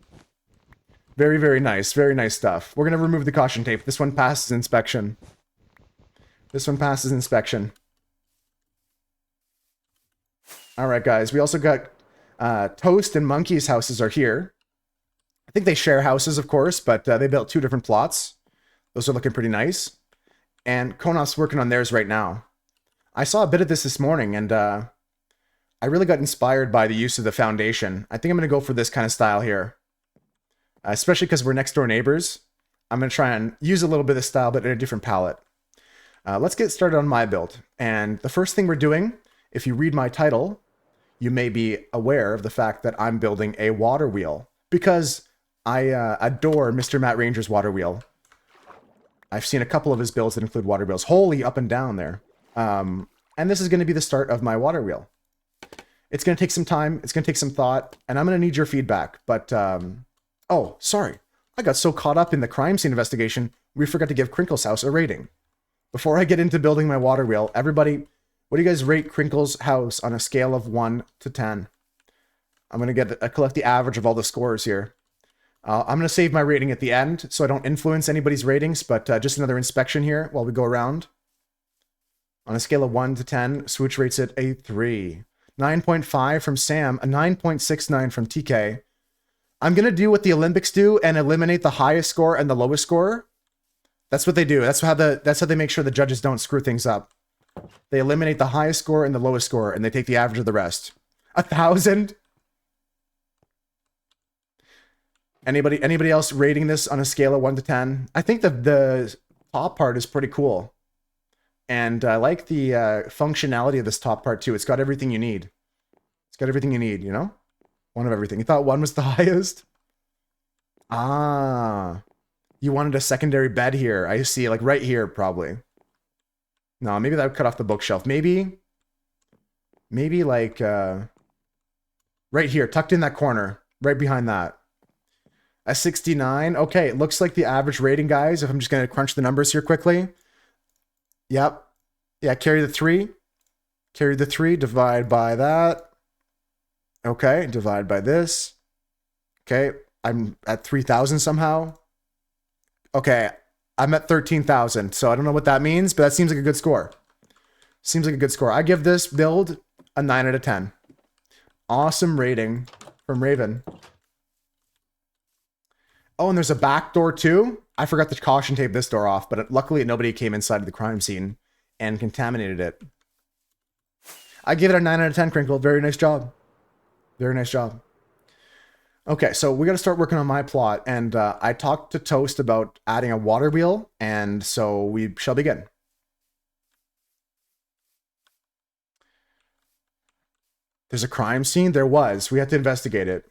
Very, very nice. Very nice stuff. We're going to remove the caution tape. This one passes inspection. This one passes inspection. Alright, guys. We also got Toast and Monkey's houses are here. I think they share houses, of course, but they built two different plots. Those are looking pretty nice. And Konos's working on theirs right now. I saw a bit of this morning, and I really got inspired by the use of the foundation. I think I'm going to go for this kind of style here. Especially because we're next door neighbors. I'm going to try and use a little bit of this style, but in a different palette. Let's get started on my build. And the first thing we're doing, if you read my title, you may be aware of the fact that I'm building a water wheel. Because I adore Mr. Matt Ranger's water wheel. I've seen a couple of his builds that include water wheels. Holy up and down there. And this is going to be the start of my water wheel. It's going to take some time. It's going to take some thought. And I'm going to need your feedback. But, oh, sorry. I got so caught up in the crime scene investigation, we forgot to give Crinkle's house a rating. Before I get into building my water wheel, everybody, what do you guys rate Crinkle's house on a scale of 1 to 10? I'm going to collect the average of all the scores here. I'm going to save my rating at the end, so I don't influence anybody's ratings, but just another inspection here while we go around. On a scale of 1 to 10, Swooch rates it a 3. 9.5 from Sam, a 9.69 from TK. I'm going to do what the Olympics do and eliminate the highest score and the lowest score. That's what they do. That's how they make sure the judges don't screw things up. They eliminate the highest score and the lowest score, and they take the average of the rest. 1,000? Anybody else rating this on a scale of 1 to 10? I think the top part is pretty cool. And I like the functionality of this top part too. It's got everything you need. It's got everything you need, you know? One of everything. You thought 1 was the highest? Ah. You wanted a secondary bed here. I see, like right here, probably. No, maybe that would cut off the bookshelf. Maybe like right here, tucked in that corner. Right behind that. A 69. Okay, it looks like the average rating, guys, if I'm just going to crunch the numbers here quickly. Yep. Yeah, carry the 3. Carry the 3, divide by that. Okay, divide by this. Okay, I'm at 3,000 somehow. Okay, I'm at 13,000, so I don't know what that means, but that seems like a good score. Seems like a good score. I give this build a 9 out of 10. Awesome rating from Raven. Oh, and there's a back door too. I forgot to caution tape this door off, but luckily nobody came inside of the crime scene and contaminated it. I give it a 9 out of 10, Crinkle. Very nice job. Very nice job. Okay, so we got to start working on my plot, and I talked to Toast about adding a water wheel, and so we shall begin. There's a crime scene? There was. We had to investigate it.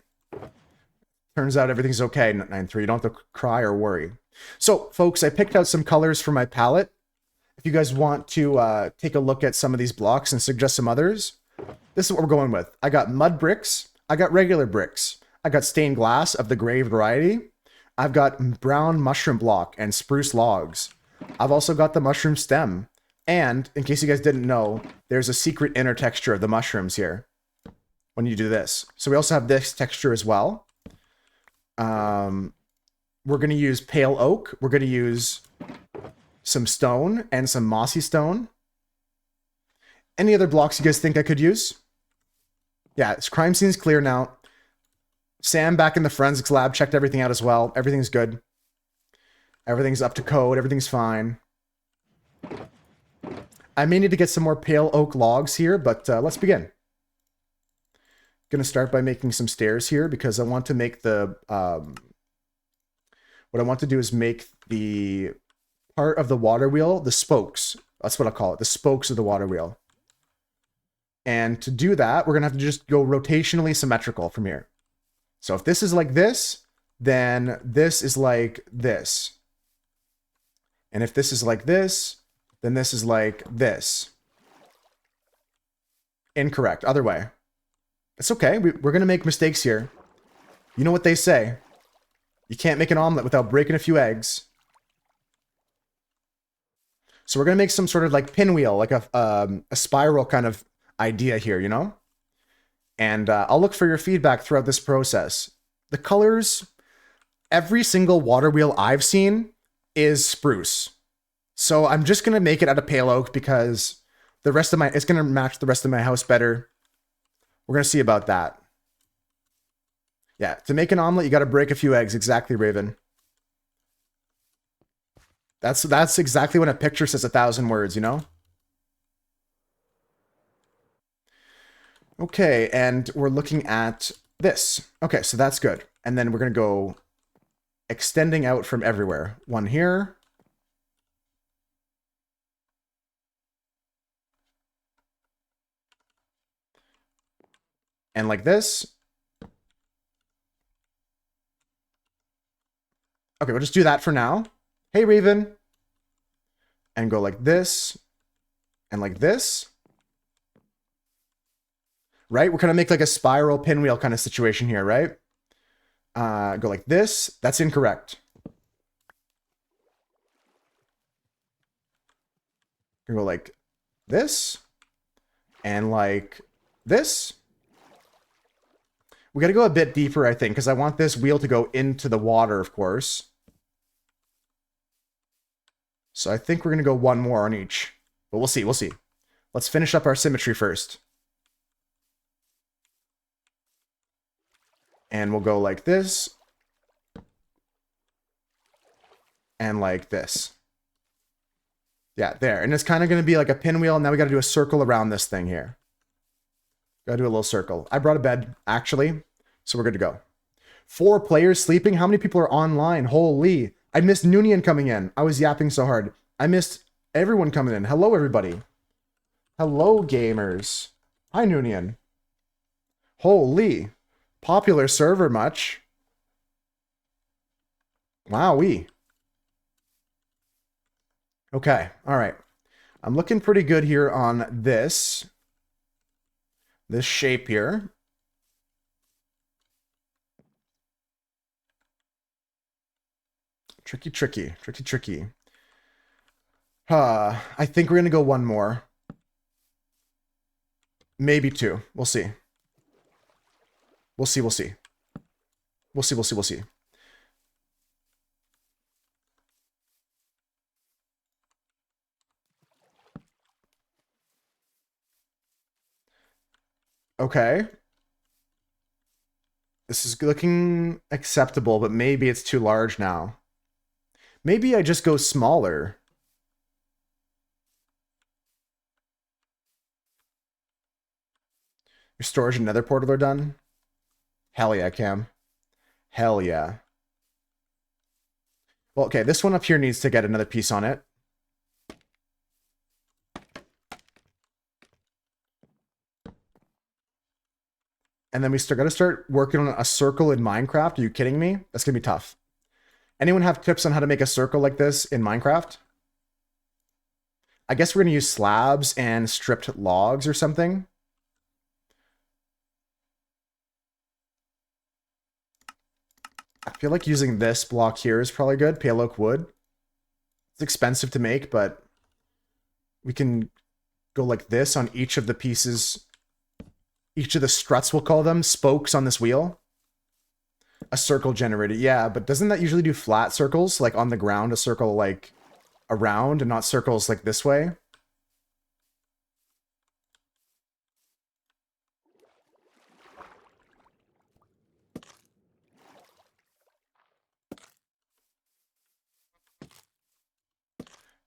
Turns out everything's okay, 9-3. You don't have to cry or worry. So, folks, I picked out some colors for my palette. If you guys want to take a look at some of these blocks and suggest some others, this is what we're going with. I got mud bricks. I got regular bricks. I got stained glass of the gray variety. I've got brown mushroom block and spruce logs. I've also got the mushroom stem. And, in case you guys didn't know, there's a secret inner texture of the mushrooms here when you do this. So we also have this texture as well. We're going to use pale oak. We're going to use some stone and some mossy stone. Any other blocks you guys think I could use? Yeah, this crime scene's clear now. Sam back in the forensics lab checked everything out as well. Everything's good. Everything's up to code. Everything's fine. I may need to get some more pale oak logs here, but let's begin. Gonna start by making some stairs here because I want to make the what I want to do is make the part of the water wheel the spokes. That's what I'll call it, the spokes of the water wheel. And to do that, we're gonna have to just go rotationally symmetrical from here. So if this is like this, then this is like this. And if this is like this, then this is like this. Incorrect, other way. It's okay, we're gonna make mistakes here. You know what they say. You can't make an omelet without breaking a few eggs. So we're gonna make some sort of like pinwheel, like a spiral kind of idea here, you know? And I'll look for your feedback throughout this process. The colors, every single water wheel I've seen is spruce. So I'm just gonna make it out of pale oak because the rest of it's gonna match the rest of my house better. We're going to see about that. Yeah, to make an omelet, you got to break a few eggs. Exactly, Raven. That's exactly when a picture says 1,000 words, you know? Okay, and we're looking at this. Okay, so that's good. And then we're going to go extending out from everywhere. One here. And like this. Okay, we'll just do that for now. Hey, Raven. And go like this. And like this. Right? We're going to make like a spiral pinwheel kind of situation here, right? Go like this. That's incorrect. Go like this. And like this. We got to go a bit deeper, I think, because I want this wheel to go into the water, of course. So I think we're going to go one more on each. But we'll see, we'll see. Let's finish up our symmetry first. And we'll go like this. And like this. Yeah, there. And it's kind of going to be like a pinwheel. Now we got to do a circle around this thing here. Gotta do a little circle. I brought a bed, actually, so we're good to go. 4 players sleeping? How many people are online? Holy. I missed Noonian coming in. I was yapping so hard. I missed everyone coming in. Hello, everybody. Hello, gamers. Hi, Noonian. Holy. Popular server much. Wowee. Okay, alright. I'm looking pretty good here on this shape here. Tricky. I think we're gonna go one more. Maybe two. We'll see. We'll see, we'll see. We'll see, we'll see, we'll see. Okay. This is looking acceptable, but maybe it's too large now. Maybe I just go smaller. Your storage and nether portal are done? Hell yeah, Cam. Hell yeah. Well, okay, this one up here needs to get another piece on it. And then we still gotta start working on a circle in Minecraft. Are you kidding me? That's gonna be tough. Anyone have tips on how to make a circle like this in Minecraft? I guess we're gonna use slabs and stripped logs or something. I feel like using this block here is probably good. Pale oak wood. It's expensive to make, but we can go like this on each of the pieces. Each of the struts, we'll call them, spokes on this wheel. A circle generated. Yeah, but doesn't that usually do flat circles? Like on the ground, a circle like around and not circles like this way?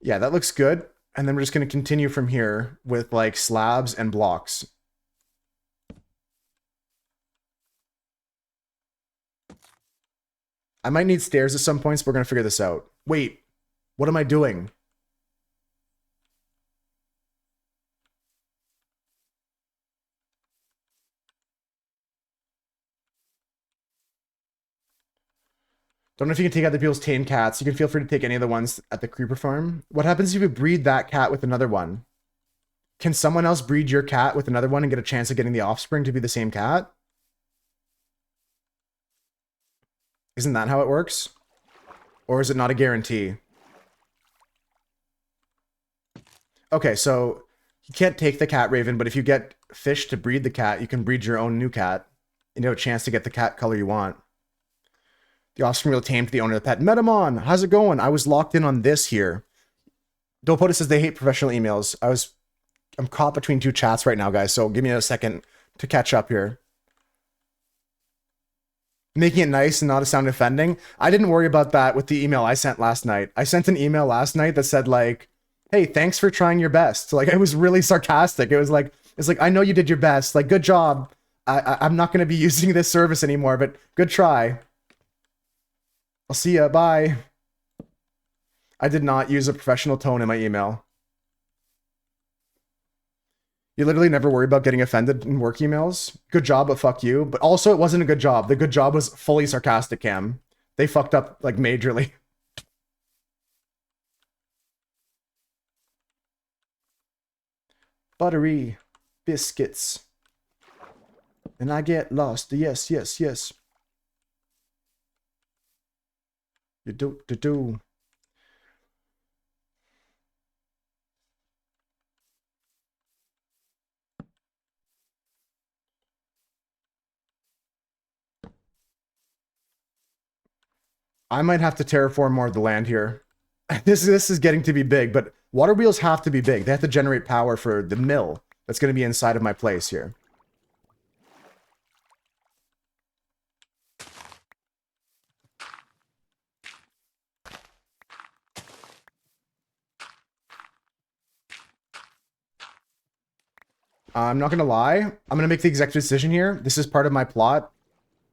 Yeah, that looks good. And then we're just going to continue from here with like slabs and blocks. I might need stairs at some points, but we're going to figure this out. Wait, what am I doing? Don't know if you can take out the people's tame cats. You can feel free to take any of the ones at the creeper farm. What happens if you breed that cat with another one? Can someone else breed your cat with another one and get a chance of getting the offspring to be the same cat? Isn't that how it works? Or is it not a guarantee? Okay, so you can't take the cat raven, but if you get fish to breed the cat, you can breed your own new cat. And you have a chance to get the cat color you want. The offspring will tame to the owner of the pet. Metamon, how's it going? I was locked in on this here. Dopota says they hate professional emails. I'm caught between two chats right now, guys, so give me a second to catch up here. Making it nice and not sound offending. I didn't worry about that with the email I sent last night. I sent an email last night that said like, hey, thanks for trying your best. Like, it was really sarcastic. It was like, I know you did your best. Like, good job. I'm not going to be using this service anymore, but good try. I'll see ya. Bye. I did not use a professional tone in my email. You literally never worry about getting offended in work emails. Good job, but fuck you. But also, it wasn't a good job. The good job was fully sarcastic, Cam. They fucked up, like, majorly. Buttery biscuits. And I get lost. Yes, yes, yes. You do. I might have to terraform more of the land here. This is getting to be big, but water wheels have to be big. They have to generate power for the mill that's going to be inside of my place here. I'm not going to lie. I'm going to make the executive decision here. This is part of my plot,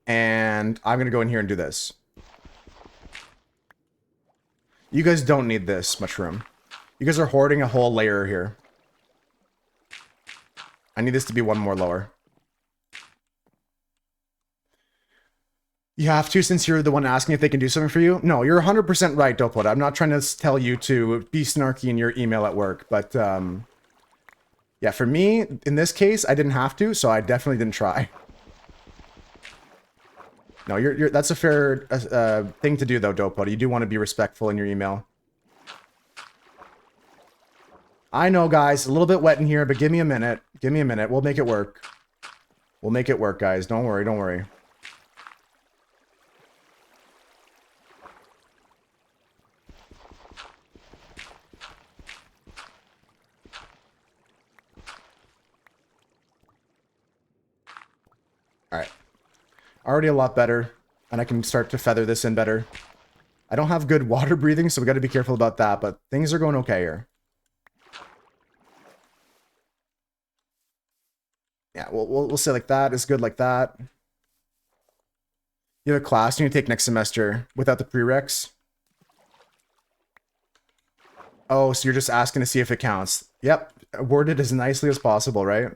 and I'm going to go in here and do this. You guys don't need this much room. You guys are hoarding a whole layer here. I need this to be one more lower. You have to, since you're the one asking if they can do something for you? No, you're 100% right, Dopota. I'm not trying to tell you to be snarky in your email at work, but, yeah, for me, in this case, I didn't have to, so I definitely didn't try. No, that's a fair thing to do, though, Dopota. You do want to be respectful in your email. I know, guys, a little bit wet in here, but give me a minute. Give me a minute. We'll make it work. We'll make it work, guys. Don't worry, don't worry. Alright. Already a lot better. And I can start to feather this in better. I don't have good water breathing, so we got to be careful about that, but things are going okay here. Yeah, we'll say like that. It's good like that. You have a class you need to take next semester without the prereqs. Oh, so you're just asking to see if it counts. Yep, word it as nicely as possible, right?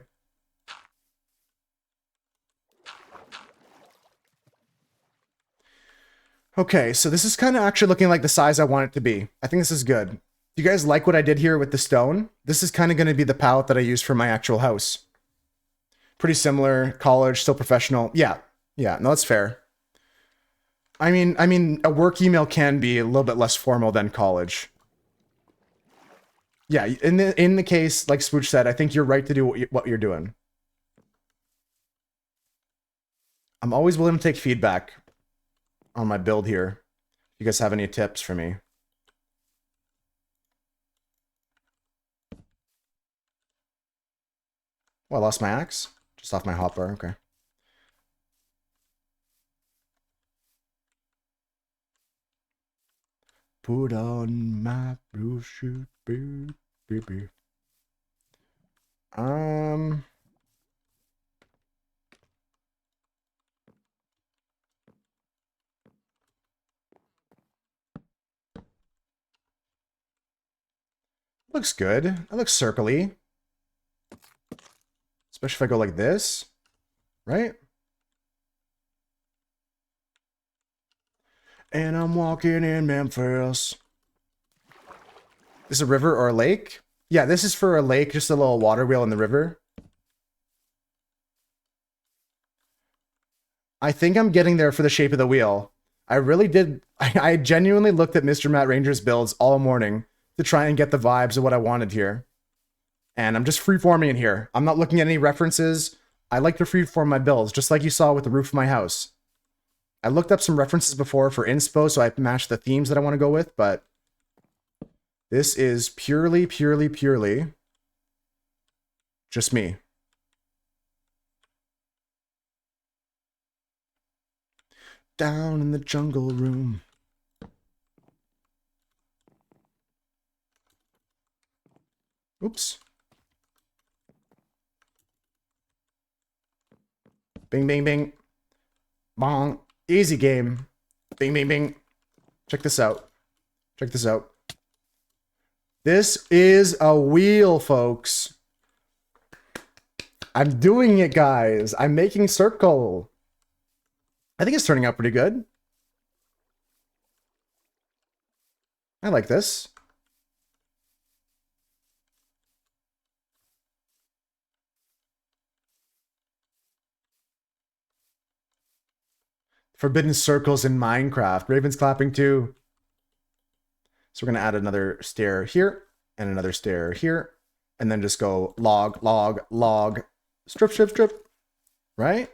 Okay, so this is kind of actually looking like the size I want it to be. I think this is good. Do you guys like what I did here with the stone? This is kind of going to be the palette that I use for my actual house. Pretty similar, college, still professional. Yeah, no, that's fair. I mean, a work email can be a little bit less formal than college. Yeah, in the case, like Spooch said, I think you're right to do what you're doing. I'm always willing to take feedback on my build here. You guys have any tips for me? Oh, I lost my axe? Just off my hotbar, okay. Put on my blue suit, baby. Looks good. It looks circly. Especially if I go like this, right? And I'm walking in Memphis. Is a river or a lake? Yeah, this is for a lake, just a little water wheel in the river. I think I'm getting there for the shape of the wheel. I really did. I genuinely looked at Mr. Matt Ranger's builds all morning to try and get the vibes of what I wanted here. And I'm just freeforming in here. I'm not looking at any references. I like to freeform my builds, just like you saw with the roof of my house. I looked up some references before for inspo, so I matched the themes that I want to go with, but this is purely just me. Down in the jungle room. Oops. Bing, bing, bing. Bong. Easy game. Bing, bing, bing. Check this out. Check this out. This is a wheel, folks. I'm doing it, guys. I'm making circle. I think it's turning out pretty good. I like this. Forbidden circles in Minecraft. Raven's clapping too. So we're going to add another stair here and another stair here. And then just go log, log, log, strip, strip, strip. Right?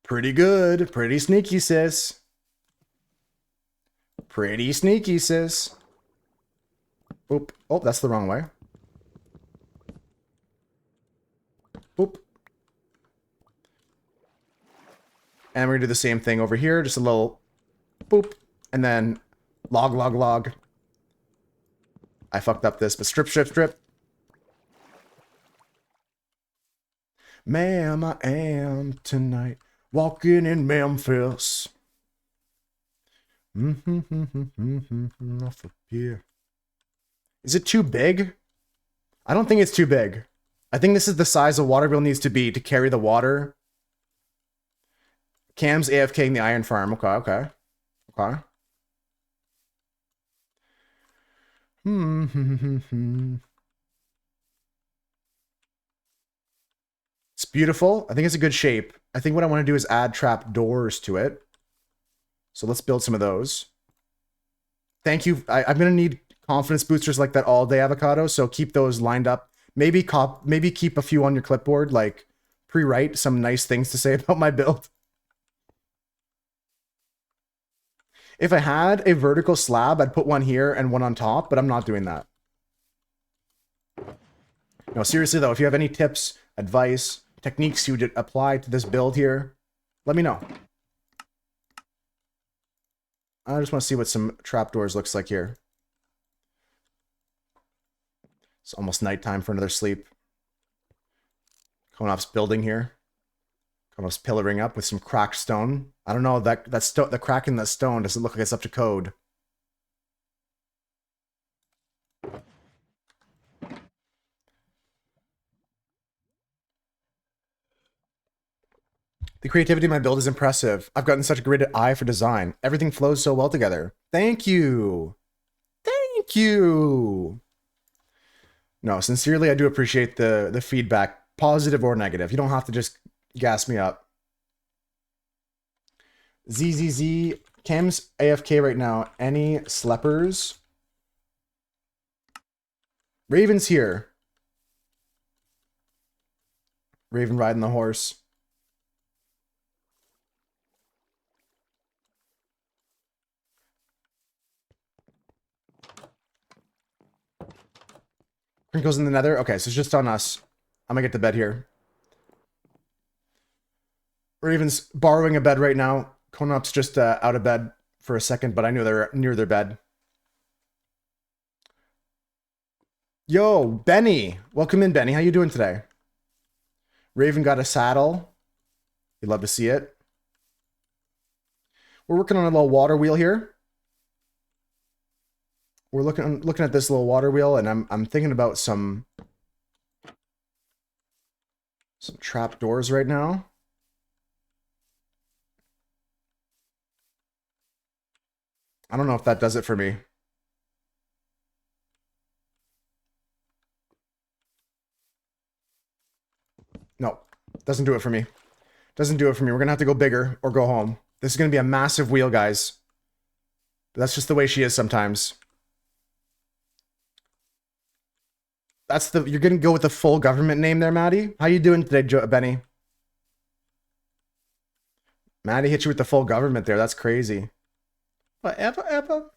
Pretty good. Pretty sneaky, sis. Pretty sneaky, sis. Oop. Oh, that's the wrong way. Boop. And we're going to do the same thing over here. Just a little boop. And then log, log, log. I fucked up this, but strip, strip, strip. Ma'am, I am tonight walking in Memphis. Off up here. Is it too big? I don't think it's too big. I think this is the size a water wheel needs to be to carry the water. Cam's AFKing the iron farm. Okay, okay. Okay. It's beautiful. I think it's a good shape. I think what I want to do is add trap doors to it. So let's build some of those. Thank you. I'm going to need confidence boosters like that all day avocado. So keep those lined up. Maybe keep a few on your clipboard, like pre-write some nice things to say about my build. If I had a vertical slab, I'd put one here and one on top, but I'm not doing that. No, seriously though, if you have any tips, advice, techniques you would apply to this build here, let me know. I just want to see what some trapdoors looks like here. It's almost nighttime for another sleep. Konov's building here. Konov's pillaring up with some cracked stone. I don't know, the crack in the stone doesn't look like it's up to code. The creativity in my build is impressive. I've gotten such a great eye for design. Everything flows so well together. Thank you. Thank you. No, sincerely, I do appreciate the feedback, positive or negative. You don't have to just gas me up. ZZZ, Cam's AFK right now. Any sleepers? Raven's here. Raven riding the horse. Crinkle's in the nether? Okay, so it's just on us. I'm gonna get to bed here. Raven's borrowing a bed right now. Konop's just out of bed for a second, but I knew they're near their bed. Yo, Benny. Welcome in, Benny. How you doing today? Raven got a saddle. You'd love to see it. We're working on a little water wheel here. We're looking at this little water wheel, and I'm thinking about some trap doors right now. I don't know if that does it for me. No, doesn't do it for me. Doesn't do it for me. We're gonna have to go bigger or go home. This is gonna be a massive wheel, guys. But that's just the way she is sometimes. You're gonna go with the full government name there, Maddie? How you doing today, Benny? Maddie hit you with the full government there. That's crazy. Whatever.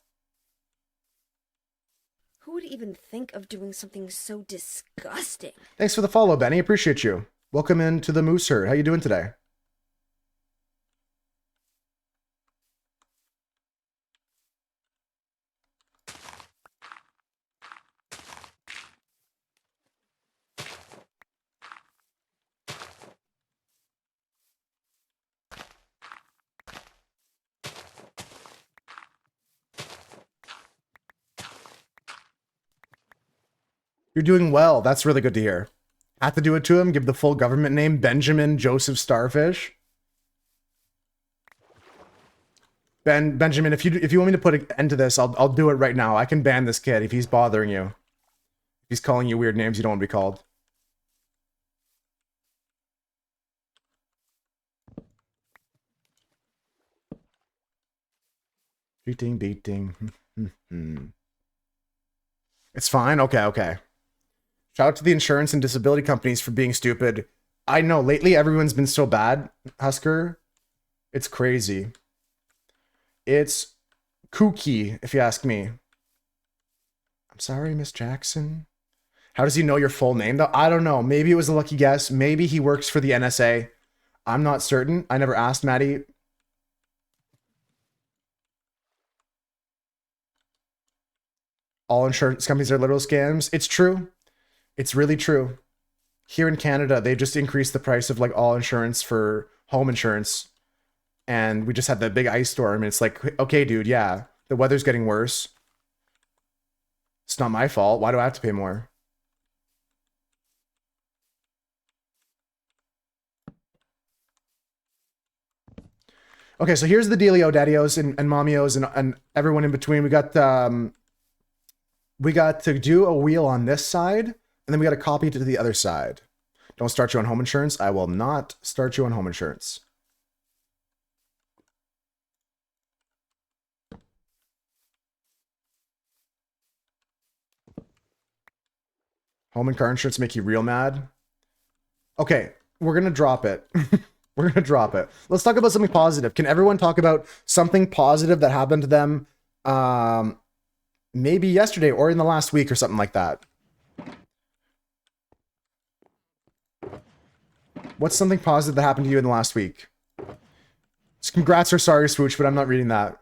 Who would even think of doing something so disgusting? Thanks for the follow, Benny. Appreciate you. Welcome into the Moose Herd. How you doing today? You're doing well. That's really good to hear. Have to do it to him. Give the full government name, Benjamin Joseph Starfish. Benjamin, if you want me to put an end to this, I'll do it right now. I can ban this kid if he's bothering you. If he's calling you weird names you don't want to be called. Beating. It's fine. Okay. Shout out to the insurance and disability companies for being stupid. I know, lately everyone's been so bad, Husker. It's crazy. It's kooky, if you ask me. I'm sorry, Miss Jackson. How does he know your full name, though? I don't know. Maybe it was a lucky guess. Maybe he works for the NSA. I'm not certain. I never asked Maddie. All insurance companies are literal scams. It's true. It's really true. Here in Canada, they just increased the price of like all insurance for home insurance. And we just had that big ice storm. And it's like, okay, dude, yeah, the weather's getting worse. It's not my fault. Why do I have to pay more? Okay, so here's the dealio, daddios and mommios and everyone in between. We got to do a wheel on this side, and then we got to copy it to the other side. Don't start you on home insurance. I will not start you on home insurance. Home and car insurance make you real mad. Okay, we're gonna drop it. We're gonna drop it. Let's talk about something positive. Can everyone talk about something positive that happened to them maybe yesterday or in the last week or something like that? What's something positive that happened to you in the last week? Congrats or sorry, Swooch, but I'm not reading that.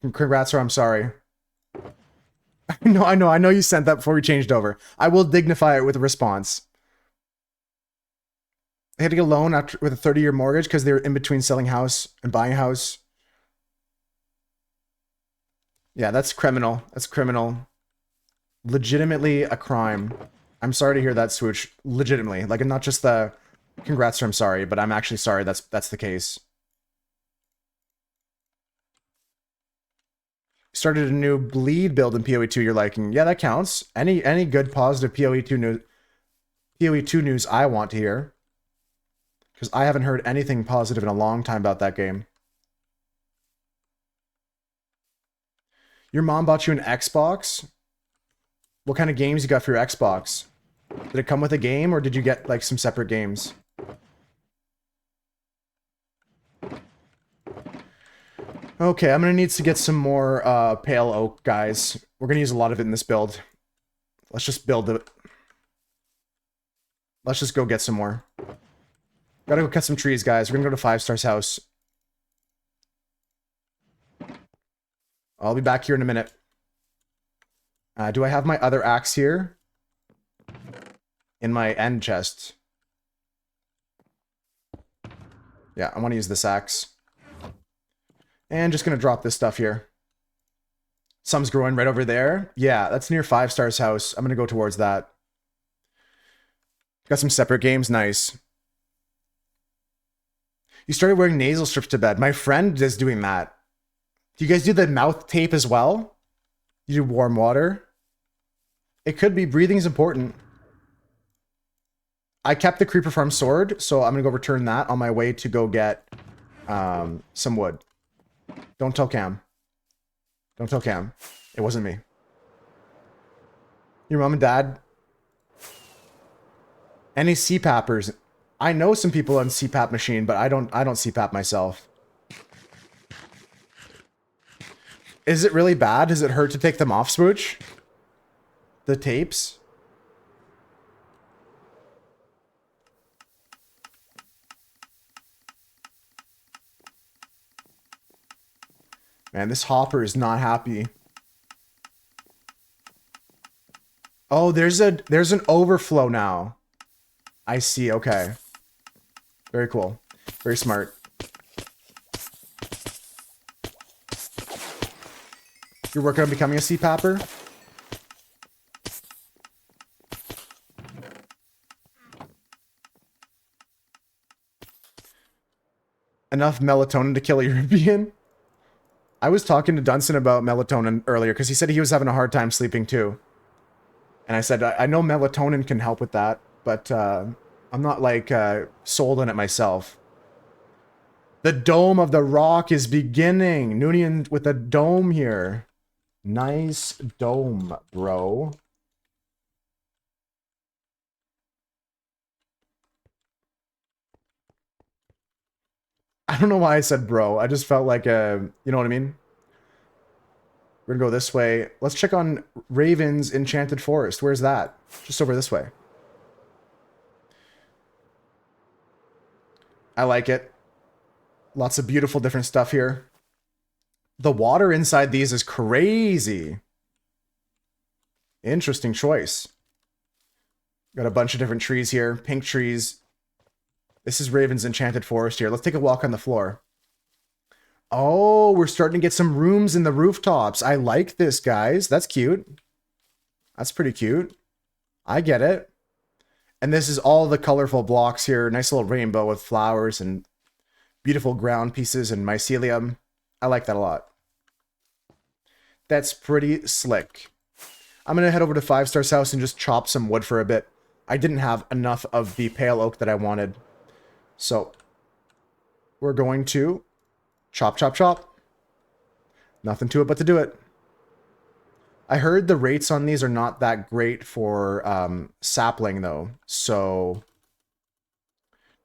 Congrats or I'm sorry. I know you sent that before we changed over. I will dignify it with a response. They had to get a loan after, with a 30-year mortgage because they were in between selling house and buying a house. Yeah, that's criminal. That's criminal. Legitimately a crime. I'm sorry to hear that, Swooch. Legitimately. Like, not just the congrats or I'm sorry, but I'm actually sorry that's the case. Started a new bleed build in PoE2 you're liking. Yeah, that counts. Any good positive PoE2 news I want to hear. Because I haven't heard anything positive in a long time about that game. Your mom bought you an Xbox? What kind of games you got for your Xbox? Did it come with a game or did you get like some separate games? Okay, I'm gonna need to get some more pale oak, guys. We're gonna use a lot of it in this build. Let's just build it. Let's just go get some more. Gotta go cut some trees, guys. We're gonna go to 5-Star's house. I'll be back here in a minute. Do I have my other axe here? In my end chest. Yeah, I want to use this axe. And just gonna drop this stuff here. Some's growing right over there. Yeah, that's near 5-Star's house. I'm gonna go towards that. Got some separate games. Nice. You started wearing nasal strips to bed. My friend is doing that. Do you guys do the mouth tape as well? You do warm water? It could be. Breathing's important. I kept the Creeper Farm sword, so I'm gonna go return that on my way to go get some wood. Don't tell Cam. Don't tell Cam. It wasn't me. Your mom and dad? Any CPAPers? I know some people on CPAP machine, but I don't CPAP myself. Is it really bad? Does it hurt to take them off, Smooch? The tapes? Man, this hopper is not happy. Oh, there's an overflow now. I see, okay. Very cool. Very smart. You're working on becoming a CPAPper? Enough melatonin to kill a European? I was talking to Dunson about melatonin earlier because he said he was having a hard time sleeping too. And I said, I know melatonin can help with that, but I'm not like sold on it myself. The dome of the rock is beginning. Noonian with a dome here. Nice dome, bro. I don't know why I said bro. I just felt like, you know what I mean? We're gonna go this way. Let's check on Raven's Enchanted Forest. Where's that? Just over this way. I like it. Lots of beautiful different stuff here. The water inside these is crazy. Interesting choice. Got a bunch of different trees here. Pink trees. This is Raven's Enchanted Forest here. Let's take a walk on the floor. Oh, we're starting to get some rooms in the rooftops. I like this, guys. That's cute. That's pretty cute. I get it. And this is all the colorful blocks here. Nice little rainbow with flowers and beautiful ground pieces and mycelium. I like that a lot. That's pretty slick. I'm going to head over to 5-Star's house and just chop some wood for a bit. I didn't have enough of the pale oak that I wanted. So, we're going to chop, chop, chop. Nothing to it but to do it. I heard the rates on these are not that great for sapling though. So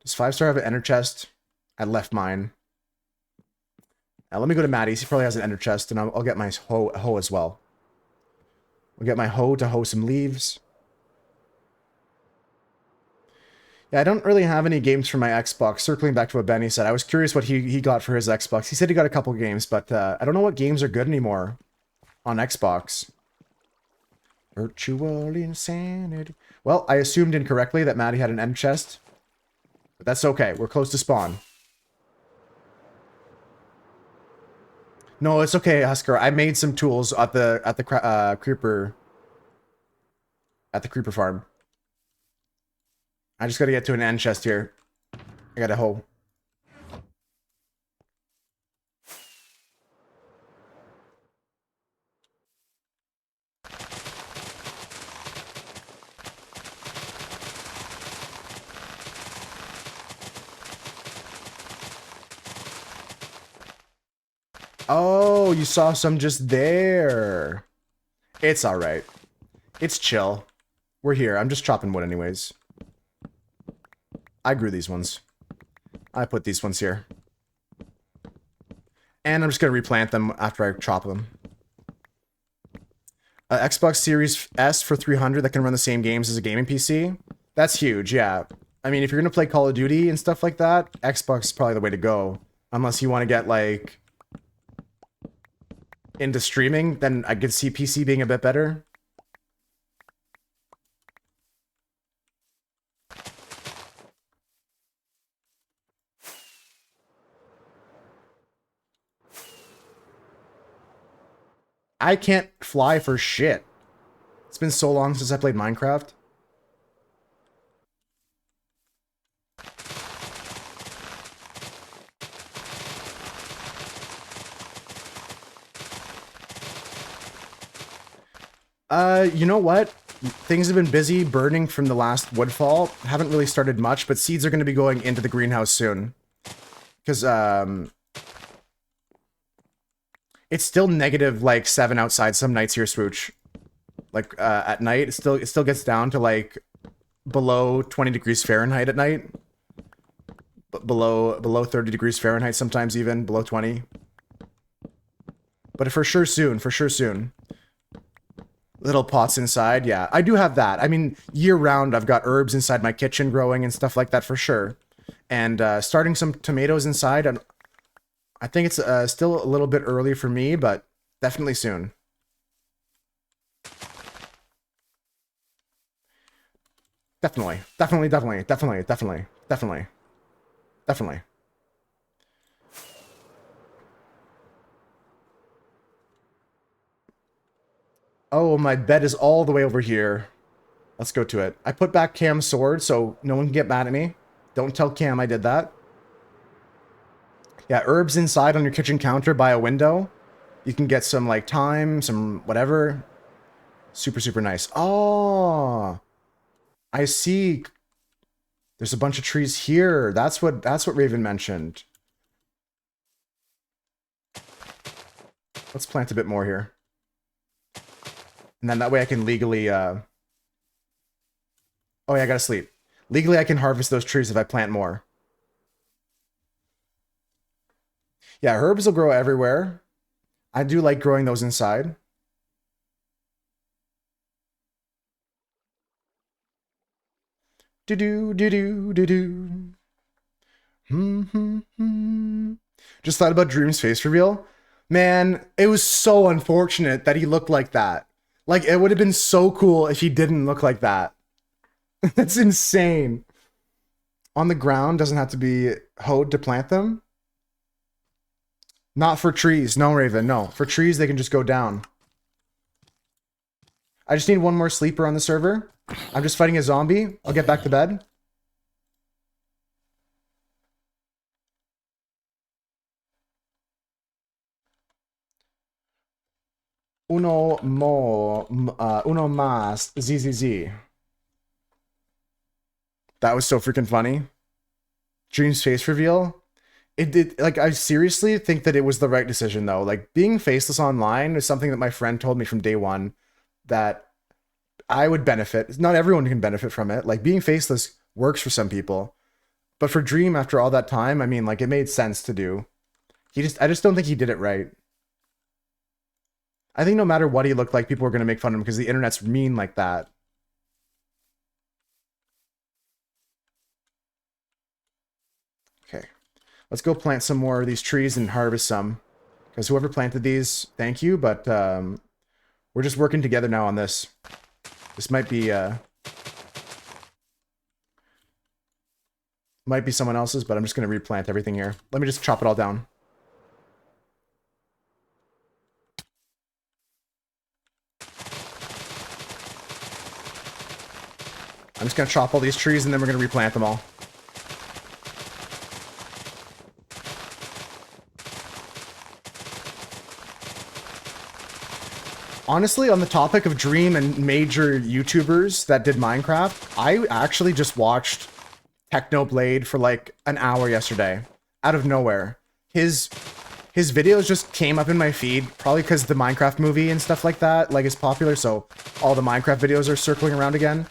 does 5-star have an ender chest? I left mine. Now let me go to Maddie's. He probably has an ender chest, and I'll get my hoe as well. We'll get my hoe to hoe some leaves. Yeah, I don't really have any games for my Xbox. Circling back to what Benny said, I was curious what he got for his Xbox. He said he got a couple games, but I don't know what games are good anymore on Xbox. Virtual insanity. Well, I assumed incorrectly that Maddie had an end chest. But that's okay. We're close to spawn. No, it's okay, Husker. I made some tools at the creeper farm. I just gotta get to an end chest here. I got a hoe. Oh, you saw some just there. It's alright. It's chill. We're here. I'm just chopping wood anyways. I grew these ones. I put these ones here. And I'm just going to replant them after I chop them. Xbox Series S for 300 that can run the same games as a gaming PC. That's huge, yeah. I mean, if you're going to play Call of Duty and stuff like that, Xbox is probably the way to go. Unless you want to get, like, into streaming, then I could see PC being a bit better. I can't fly for shit. It's been so long since I played Minecraft. You know what? Things have been busy burning from the last woodfall. Haven't really started much, but seeds are going to be going into the greenhouse soon. Because, it's still negative, like, 7 outside some nights here, Swooch. Like, at night, it still gets down to, like, below 20 degrees Fahrenheit at night. Below 30 degrees Fahrenheit, sometimes even below 20. But for sure soon. Little pots inside, yeah. I do have that. I mean, year-round, I've got herbs inside my kitchen growing and stuff like that for sure. And starting some tomatoes inside, and I think it's still a little bit early for me, but definitely soon. Definitely. Oh, my bed is all the way over here. Let's go to it. I put back Cam's sword, so no one can get mad at me. Don't tell Cam I did that. Yeah, herbs inside on your kitchen counter by a window. You can get some, like, thyme, some whatever. Super, super nice. Oh, I see. There's a bunch of trees here. That's what Raven mentioned. Let's plant a bit more here. And then that way I can legally, Oh yeah, I gotta sleep. Legally, I can harvest those trees if I plant more. Yeah, herbs will grow everywhere. I do like growing those inside. Do-do. Just thought about Dream's face reveal. Man, it was so unfortunate that he looked like that. Like, it would have been so cool if he didn't look like that. That's insane. On the ground doesn't have to be hoed to plant them. Not for trees. No, Raven, no. For trees, they can just go down. I just need one more sleeper on the server. I'm just fighting a zombie. I'll get back to bed. Uno más, ZZZ. That was so freaking funny. Dream's face reveal. It did, like, I seriously think that it was the right decision though. Like, being faceless online is something that my friend told me from day one that I would benefit. Not everyone can benefit from it. Like, being faceless works for some people, but for Dream, after all that time, I mean, like, it made sense to do. I just don't think he did it right. I think no matter what he looked like, people were going to make fun of him because the internet's mean like that. Okay. Let's go plant some more of these trees and harvest some. Because whoever planted these, thank you, but we're just working together now on this. This might be someone else's, but I'm just going to replant everything here. Let me just chop it all down. I'm just going to chop all these trees and then we're going to replant them all. Honestly, on the topic of Dream and major YouTubers that did Minecraft, I actually just watched Technoblade for like an hour yesterday, out of nowhere. His videos just came up in my feed, probably because the Minecraft movie and stuff like that like is popular, so all the Minecraft videos are circling around again.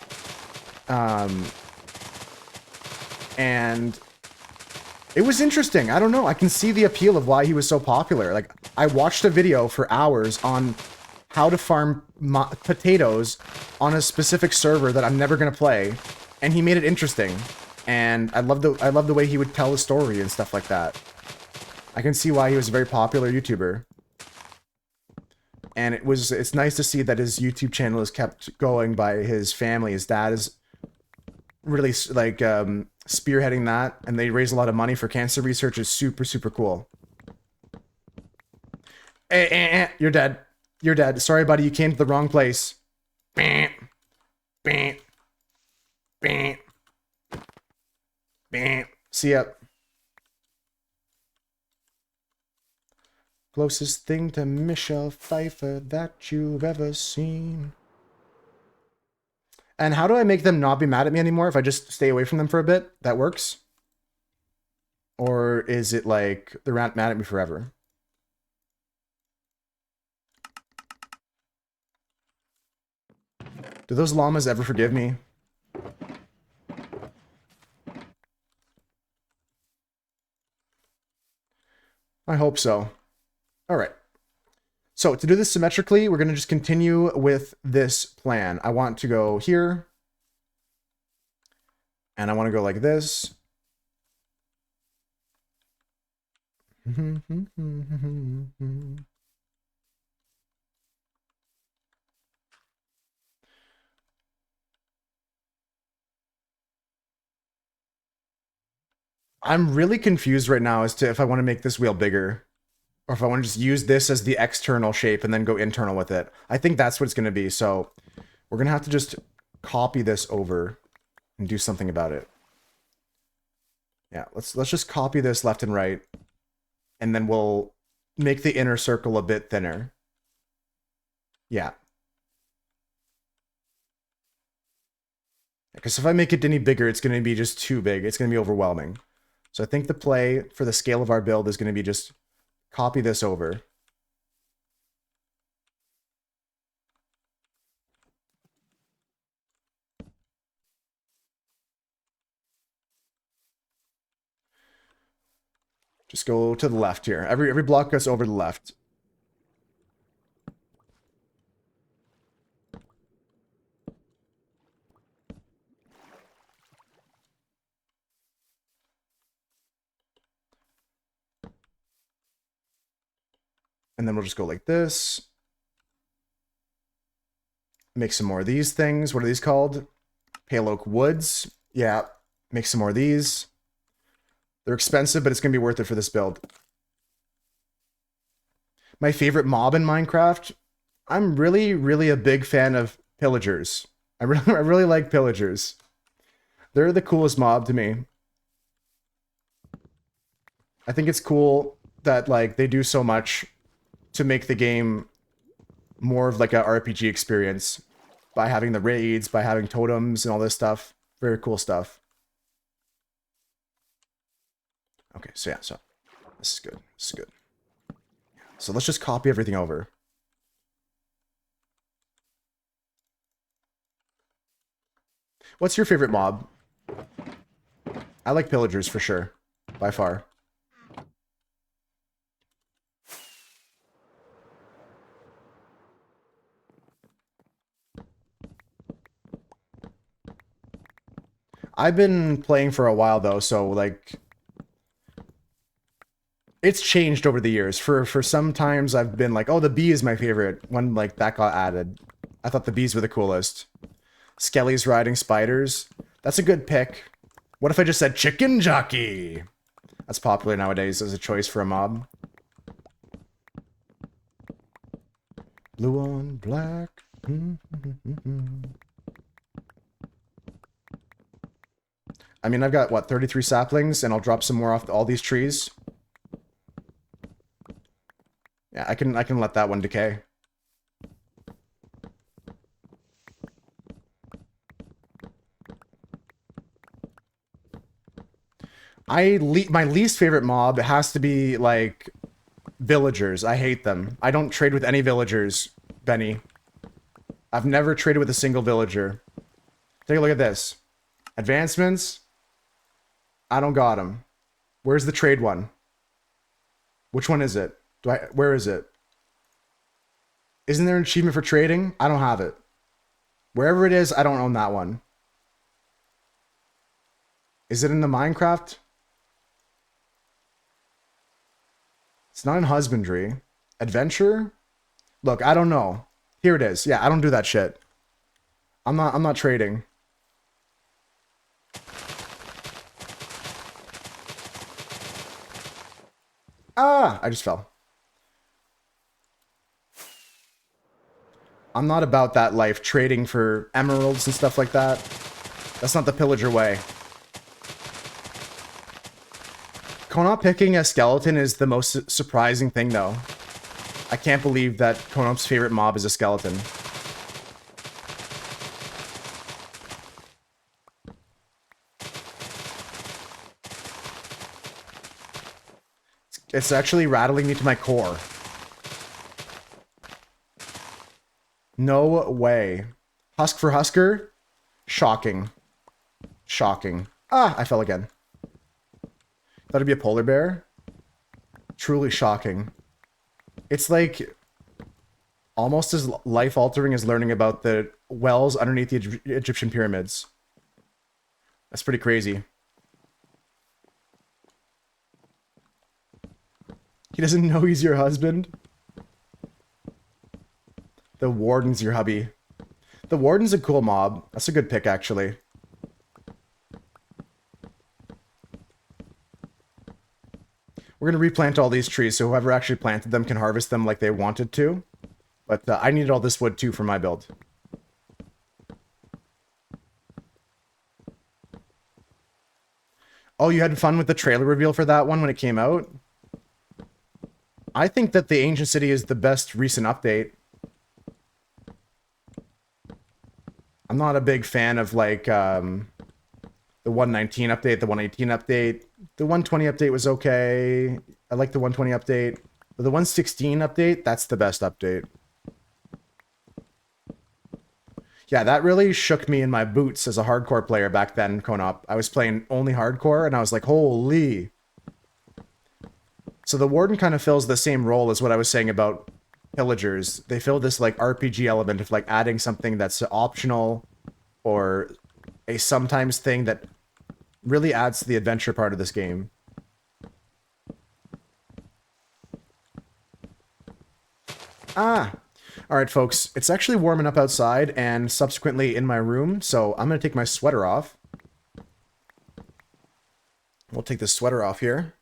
And it was interesting. I don't know. I can see the appeal of why he was so popular. Like, I watched a video for hours on how to farm potatoes on a specific server that I'm never gonna play, and he made it interesting. And I love the way he would tell the story and stuff like that. I can see why he was a very popular YouTuber. And it's nice to see that his YouTube channel is kept going by his family. His dad is really like spearheading that, and they raise a lot of money for cancer research. Is super, super cool. You're dead. You're dead. Sorry, buddy. You came to the wrong place. See ya. Closest thing to Michelle Pfeiffer that you've ever seen. And how do I make them not be mad at me anymore if I just stay away from them for a bit? That works? Or is it like they're not mad at me forever? Do those llamas ever forgive me? I hope so. All right. So to do this symmetrically, we're going to just continue with this plan. I want to go here. And I want to go like this. I'm really confused right now as to if I want to make this wheel bigger, or if I want to just use this as the external shape and then go internal with it. I think that's what it's going to be. So we're going to have to just copy this over and do something about it. Yeah, let's just copy this left and right, and then we'll make the inner circle a bit thinner. Yeah. Because if I make it any bigger, it's going to be just too big. It's going to be overwhelming. So I think the play for the scale of our build is going to be just copy this over. Just go to the left here. Every block goes over the left. And then we'll just go like this. Make some more of these things. What are these called? Pale Oak Woods. Yeah, make some more of these. They're expensive, but it's going to be worth it for this build. My favorite mob in Minecraft? I'm really, really a big fan of pillagers. I really like pillagers. They're the coolest mob to me. I think it's cool that like they do so much to make the game more of like a RPG experience by having the raids, by having totems and all this stuff. Very cool stuff. Okay, so yeah, so This is good. This is good. So let's just copy everything over. What's your favorite mob? I like pillagers for sure. By far. I've been playing for a while though, so like it's changed over the years. For some times I've been like, oh, the bee is my favorite when like that got added. I thought the bees were the coolest. Skelly's riding spiders. That's a good pick. What if I just said chicken jockey? That's popular nowadays as a choice for a mob. Blue on black. I mean, I've got, what, 33 saplings, and I'll drop some more off all these trees. Yeah, I can let that one decay. My least favorite mob has to be, like, villagers. I hate them. I don't trade with any villagers, Benny. I've never traded with a single villager. Take a look at this. Advancements. I don't got them. Where's the trade one? Which one is it? Where is it? Isn't there an achievement for trading? I don't have it. Wherever it is, I don't own that one. Is it in the Minecraft? It's not in husbandry. Adventure? Look, I don't know. Here it is. Yeah, I don't do that shit. I'm not trading. Ah, I just fell. I'm not about that life, trading for emeralds and stuff like that. That's not the pillager way. Konop picking a skeleton is the most surprising thing, though. I can't believe that Konop's favorite mob is a skeleton. It's actually rattling me to my core. No way. Husk for Husker? Shocking. Shocking. Ah, I fell again. Thought it'd be a polar bear? Truly shocking. It's like almost as life-altering as learning about the wells underneath the Egyptian pyramids. That's pretty crazy. He doesn't know he's your husband? The Warden's your hubby. The Warden's a cool mob. That's a good pick, actually. We're going to replant all these trees, so whoever actually planted them can harvest them like they wanted to. But I needed all this wood, too, for my build. Oh, you had fun with the trailer reveal for that one when it came out? I think that the Ancient City is the best recent update. I'm not a big fan of, like, the 119 update, the 118 update. The 120 update was okay. I like the 120 update. But the 116 update, that's the best update. Yeah, that really shook me in my boots as a hardcore player back then, Konop. I was playing only hardcore, and I was like, holy. So the Warden kind of fills the same role as what I was saying about pillagers. They fill this, like, RPG element of, like, adding something that's optional or a sometimes thing that really adds to the adventure part of this game. Ah! Alright, folks. It's actually warming up outside and subsequently in my room, so I'm going to take my sweater off. We'll take this sweater off here.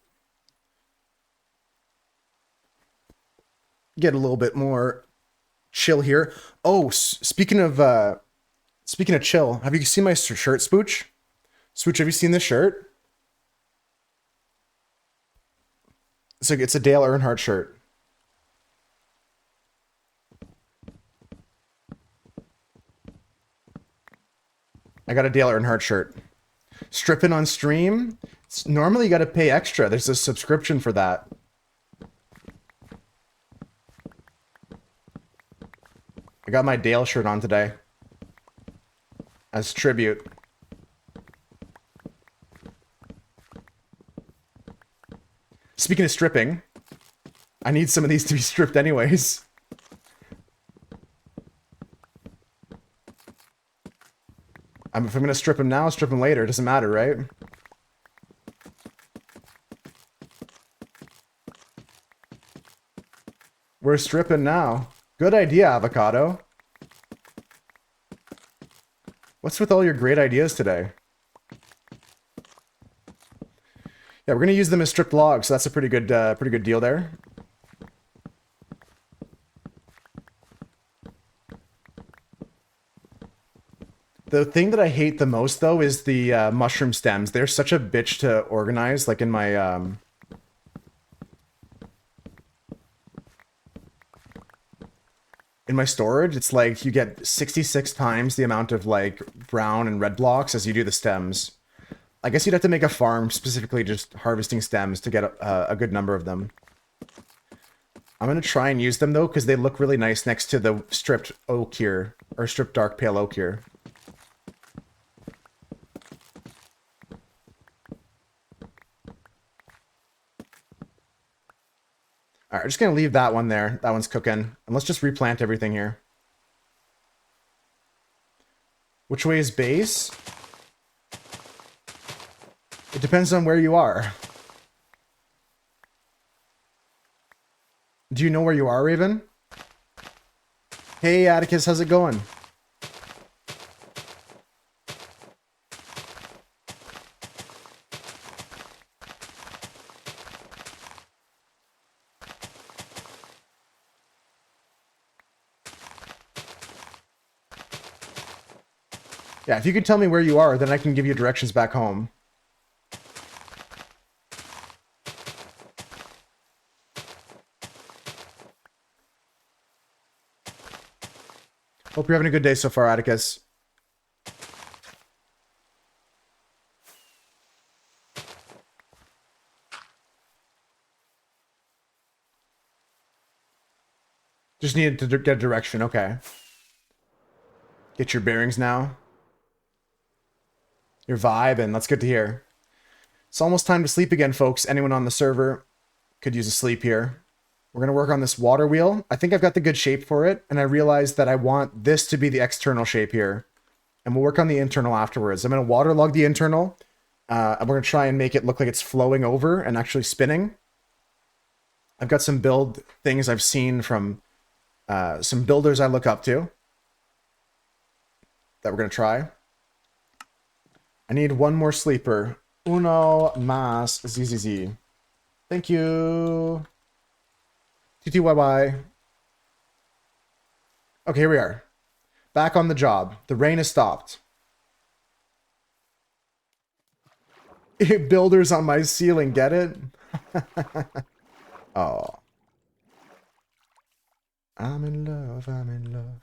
Get a little bit more chill here. Oh, speaking of chill, have you seen my shirt, Spooch? Spooch, have you seen this shirt? It's a Dale Earnhardt shirt. I got a Dale Earnhardt shirt. Stripping on stream? Normally you gotta pay extra. There's a subscription for that. I got my Dale shirt on today. As tribute. Speaking of stripping, I need some of these to be stripped anyways. If I'm gonna strip them now, strip them later. It doesn't matter, right? We're stripping now. Good idea, Avocado. What's with all your great ideas today? Yeah, we're gonna use them as stripped logs, so that's a pretty good deal there. The thing that I hate the most, though, is the mushroom stems. They're such a bitch to organize, like in my storage. It's like you get 66 times the amount of like brown and red blocks as you do the stems. I guess you'd have to make a farm specifically just harvesting stems to get a good number of them. I'm going to try and use them, though, because they look really nice next to the stripped oak here, or stripped dark pale oak here. Alright, I'm just going to leave that one there. That one's cooking. And let's just replant everything here. Which way is base? It depends on where you are. Do you know where you are, Raven? Hey, Atticus, how's it going? Yeah, if you can tell me where you are, then I can give you directions back home. Hope you're having a good day so far, Atticus. Just needed to get a direction, okay. Get your bearings now. Your vibe, and that's good to hear. It's almost time to sleep again, folks. Anyone on the server could use a sleep here. We're going to work on this water wheel. I think I've got the good shape for it, and I realized that I want this to be the external shape here. And we'll work on the internal afterwards. I'm going to waterlog the internal, and we're going to try and make it look like it's flowing over and actually spinning. I've got some build things I've seen from some builders I look up to that we're going to try. I need one more sleeper. Uno más ZZZ. Thank you. TTYY. Okay, here we are. Back on the job. The rain has stopped. Builders on my ceiling, get it? Oh. I'm in love, I'm in love.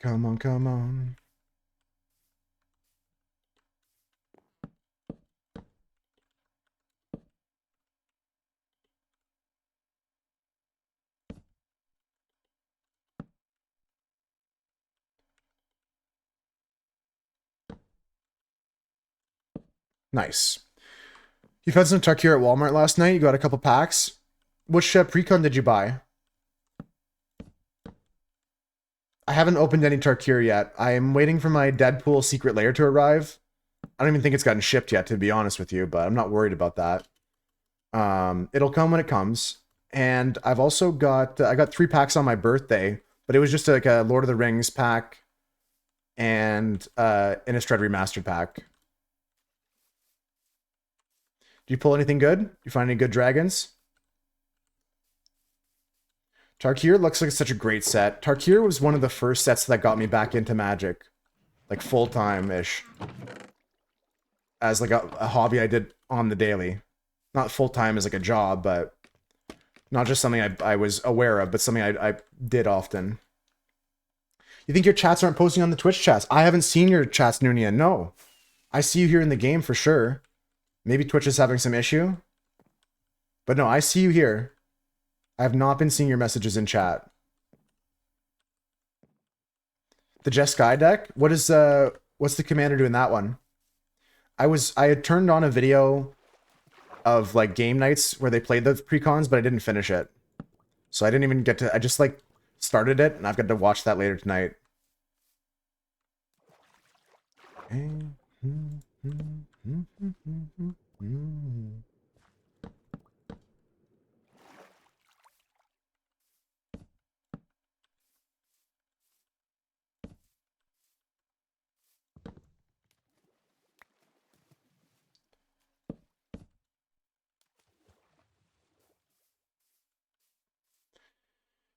Come on, come on. Nice. You've had some Tarkir at Walmart last night. You got a couple packs. Which precon did you buy? I haven't opened any Tarkir yet. I am waiting for my Deadpool secret lair to arrive. I don't even think it's gotten shipped yet, to be honest with you, but I'm not worried about that. It'll come when it comes. And I've also got, I got 3 packs on my birthday, but it was just like a Lord of the Rings pack and Innistrad Remastered pack. Do you pull anything good? You find any good dragons? Tarkir looks like such a great set. Tarkir was one of the first sets that got me back into Magic. Like full-time-ish. As like a hobby I did on the daily. Not full-time as like a job, but not just something I was aware of, but something I did often. You think your chats aren't posting on the Twitch chats? I haven't seen your chats, Nunia. No. I see you here in the game for sure. Maybe Twitch is having some issue. But no, I see you here. I have not been seeing your messages in chat. The Jeskai deck? What's the commander doing that one? I had turned on a video of like game nights where they played the precons, but I didn't finish it. So I didn't even get to, I just like started it and I've got to watch that later tonight.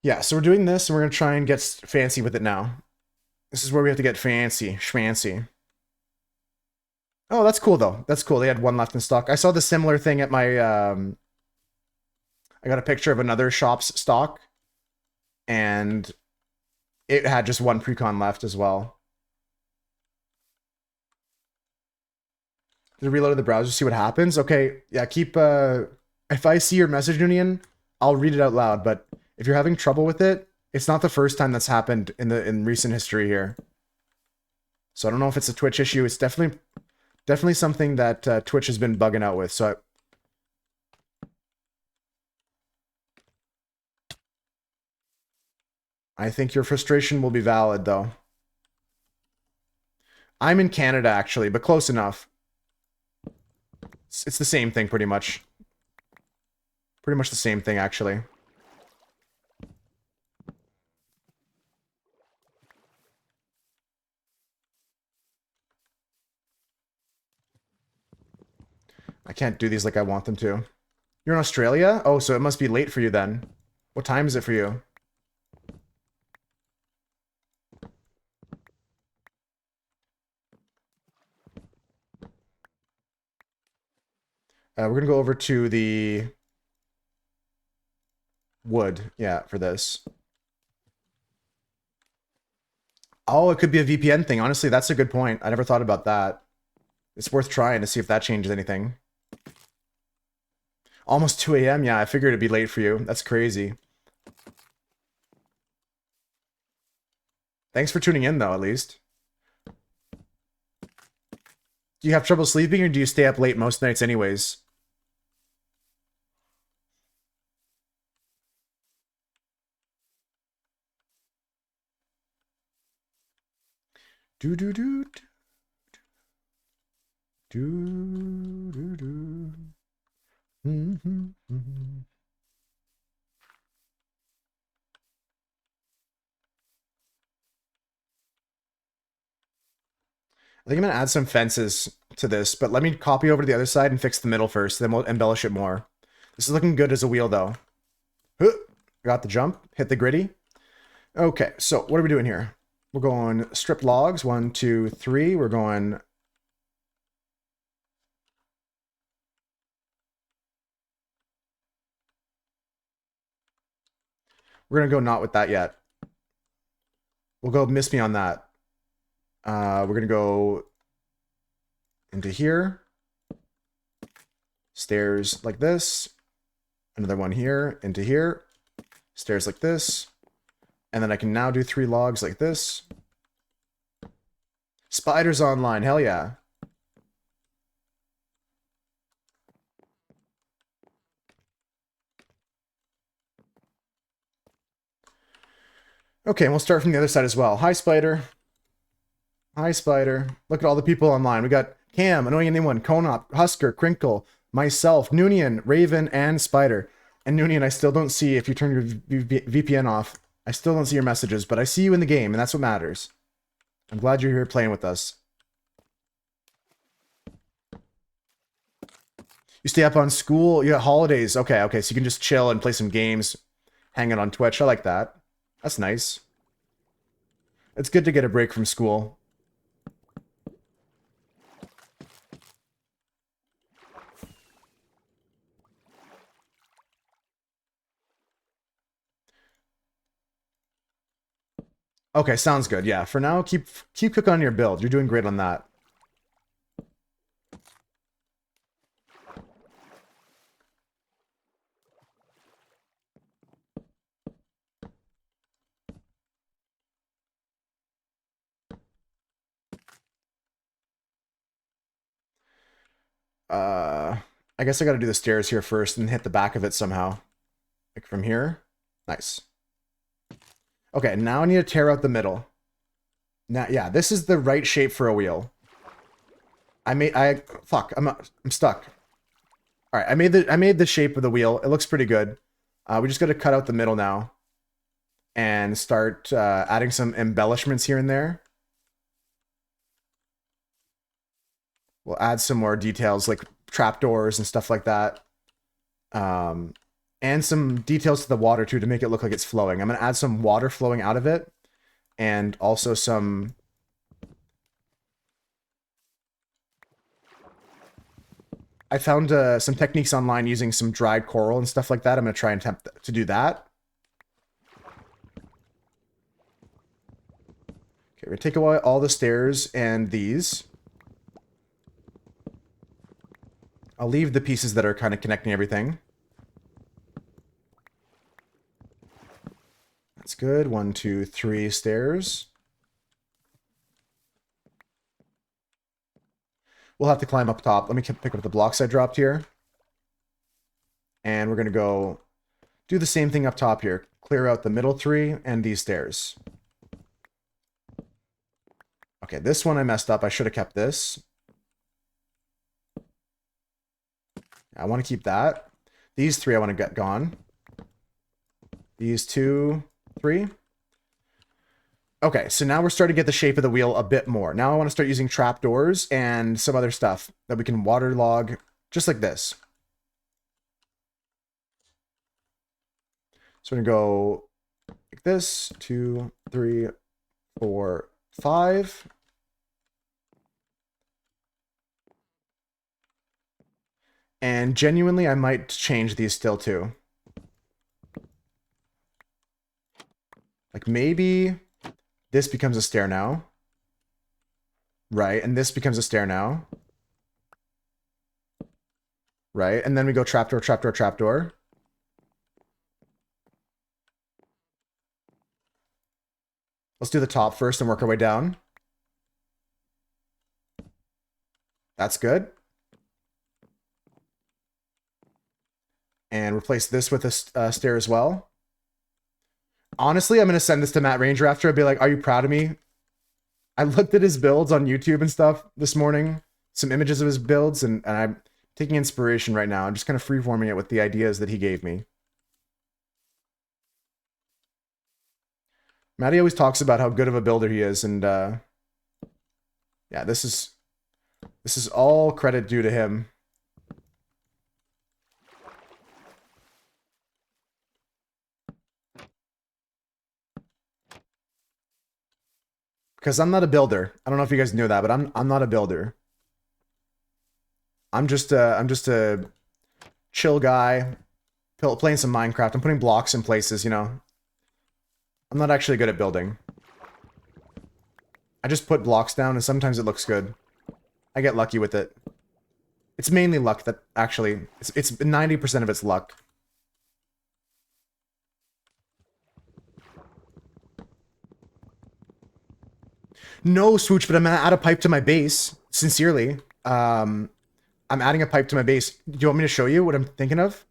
Yeah, so we're doing this and we're going to try and get fancy with it now. This is where we have to get fancy, schmancy. Oh, that's cool though. That's cool. They had one left in stock. I saw the similar thing at my, I got a picture of another shop's stock and it had just one precon left as well. To reload the browser, see what happens. Okay, yeah, keep, if I see your message, Union, I'll read it out loud, but if you're having trouble with it, it's not the first time that's happened in recent history here. So I don't know if it's a Twitch issue. It's definitely something that Twitch has been bugging out with. So I think your frustration will be valid, though. I'm in Canada, actually, but close enough. It's the same thing, pretty much. Pretty much the same thing, actually. I can't do these like I want them to. You're in Australia? Oh, so it must be late for you then. What time is it for you? We're gonna go over to the wood, yeah, for this. Oh, it could be a VPN thing. Honestly, that's a good point. I never thought about that. It's worth trying to see if that changes anything. Almost 2 a.m. Yeah, I figured it'd be late for you. That's crazy. Thanks for tuning in, though, at least. Do you have trouble sleeping, or do you stay up late most nights anyways? Do do do do do do. I think I'm gonna add some fences to this, but let me copy over to the other side and fix the middle first, then we'll embellish it more. This is looking good as a wheel, though. Got the jump, hit the gritty. Okay, so what are we doing here? We're going strip logs, 1, 2, 3. We're going... We're gonna go not with that yet. We'll go miss me on that. We're gonna go into here. Stairs like this. Another one here, into here. Stairs like this. And then I can now do 3 logs like this. Spiders online, hell yeah. Okay, we'll start from the other side as well. Hi, Spider. Hi, Spider. Look at all the people online. We got Cam, Annoying Anyone, Konop, Husker, Crinkle, myself, Noonian, Raven, and Spider. And Noonian, I still don't see, if you turn your VPN off, I still don't see your messages, but I see you in the game, and that's what matters. I'm glad you're here playing with us. You stay up on school, you got holidays. Okay, okay, so you can just chill and play some games, hang out on Twitch. I like that. That's nice. It's good to get a break from school. Okay, sounds good. Yeah, for now, keep cooking on your build. You're doing great on that. I guess I gotta do the stairs here first and hit the back of it somehow. Like from here. Nice. Okay, now I need to tear out the middle. Now, yeah, this is the right shape for a wheel. Fuck, I'm stuck. All right, I made the shape of the wheel. It looks pretty good. We just got to cut out the middle now and start adding some embellishments here and there. We'll add some more details like trapdoors and stuff like that. And some details to the water too to make it look like it's flowing. I'm going to add some water flowing out of it and also some... I found some techniques online using some dried coral and stuff like that. I'm going to try and attempt to do that. Okay, we're going to take away all the stairs and these. I'll leave the pieces that are kind of connecting everything. That's good. 1, 2, 3 stairs. We'll have to climb up top. Let me pick up the blocks I dropped here. And we're going to go do the same thing up top here. Clear out the middle 3 and these stairs. Okay, this one I messed up. I should have kept this. I want to keep that. These 3 I want to get gone. These 2, 3. Okay, so now we're starting to get the shape of the wheel a bit more. Now I want to start using trapdoors and some other stuff that we can waterlog, just like this. So we're going to go like this, 2, 3, 4, 5. And genuinely, I might change these still too. Like maybe this becomes a stair now. Right, and this becomes a stair now. Right, and then we go trapdoor, trapdoor, trapdoor. Let's do the top first and work our way down. That's good. And replace this with a stair as well. Honestly, I'm going to send this to Matt Ranger after. I'd be like, are you proud of me? I looked at his builds on YouTube and stuff this morning. Some images of his builds, and I'm taking inspiration right now. I'm just kind of freeforming it with the ideas that he gave me. Matty always talks about how good of a builder he is, and yeah, this is all credit due to him. Because I'm not a builder. I don't know if you guys knew that, but I'm not a builder. I'm just a chill guy playing some Minecraft. I'm putting blocks in places, you know. I'm not actually good at building. I just put blocks down and sometimes it looks good. I get lucky with it. It's mainly luck that actually it's 90% of it's luck. No, Swooch, but I'm gonna add a pipe to my base. Sincerely. I'm adding a pipe to my base. Do you want me to show you what I'm thinking of?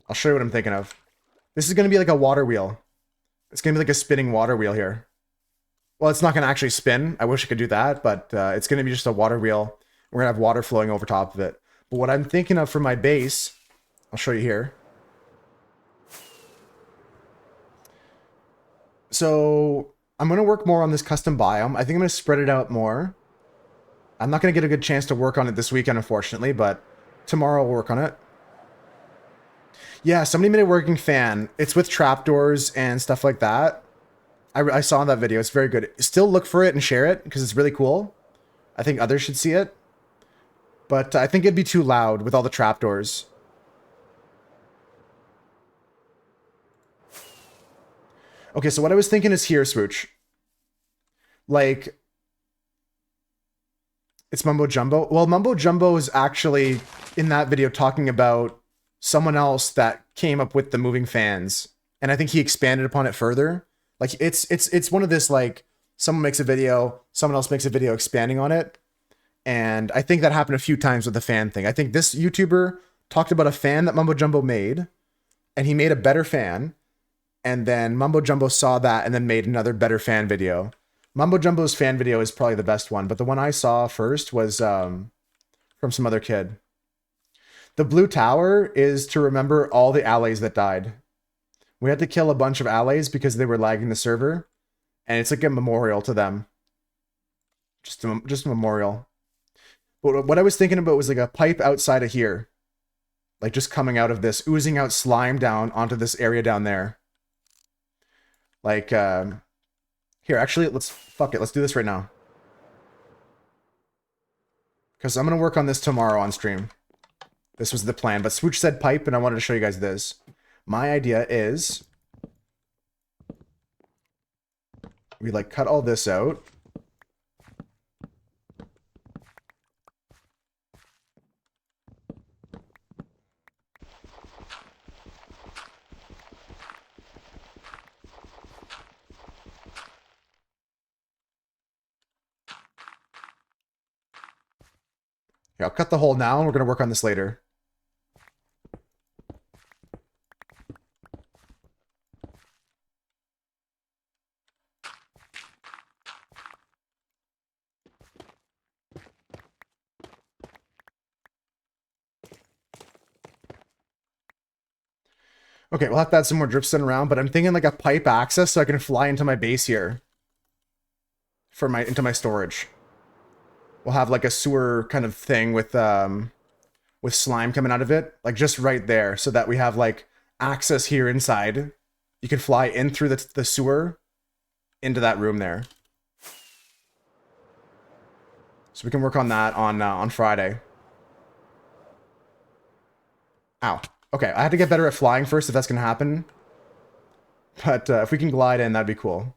I'll show you what I'm thinking of. This is gonna be like a water wheel. It's gonna be like a spinning water wheel here. Well, it's not gonna actually spin. I wish I could do that, but it's gonna be just a water wheel. We're gonna have water flowing over top of it. But what I'm thinking of for my base, I'll show you here. So I'm gonna work more on this custom biome. I think I'm gonna spread it out more. I'm not gonna get a good chance to work on it this weekend, unfortunately, but tomorrow I'll work on it. Yeah, somebody made a working fan. It's with trapdoors and stuff like that. I saw that video. It's very good. Still look for it and share it because it's really cool. I think others should see it. But I think it'd be too loud with all the trapdoors. Okay, so what I was thinking is here, Swooch. Like, it's Mumbo Jumbo. Well, Mumbo Jumbo is actually in that video talking about someone else that came up with the moving fans. And I think he expanded upon it further. Like, it's one of this, like, someone makes a video, someone else makes a video expanding on it. And I think that happened a few times with the fan thing. I think this YouTuber talked about a fan that Mumbo Jumbo made, and he made a better fan. And then Mumbo Jumbo saw that and then made another better fan video. Mumbo Jumbo's fan video is probably the best one, but the one I saw first was from some other kid. The Blue Tower is to remember all the allays that died. We had to kill a bunch of allays because they were lagging the server, and it's like a memorial to them. Just a memorial. But what I was thinking about was like a pipe outside of here. Like just coming out of this, oozing out slime down onto this area down there. Like, here, actually, fuck it, let's do this right now. Because I'm going to work on this tomorrow on stream. This was the plan, but Swooch said pipe, and I wanted to show you guys this. My idea is, we, like, cut all this out. Here, I'll cut the hole now, and we're going to work on this later. Okay, we'll have to add some more dripstone around, but I'm thinking like a pipe access so I can fly into my base here. Into my storage. We'll have like a sewer kind of thing with slime coming out of it, like just right there, so that we have like access here inside. You can fly in through the sewer into that room there. So we can work on that on Friday. Ow. Okay, I had to get better at flying first if that's gonna happen. But if we can glide in, that'd be cool.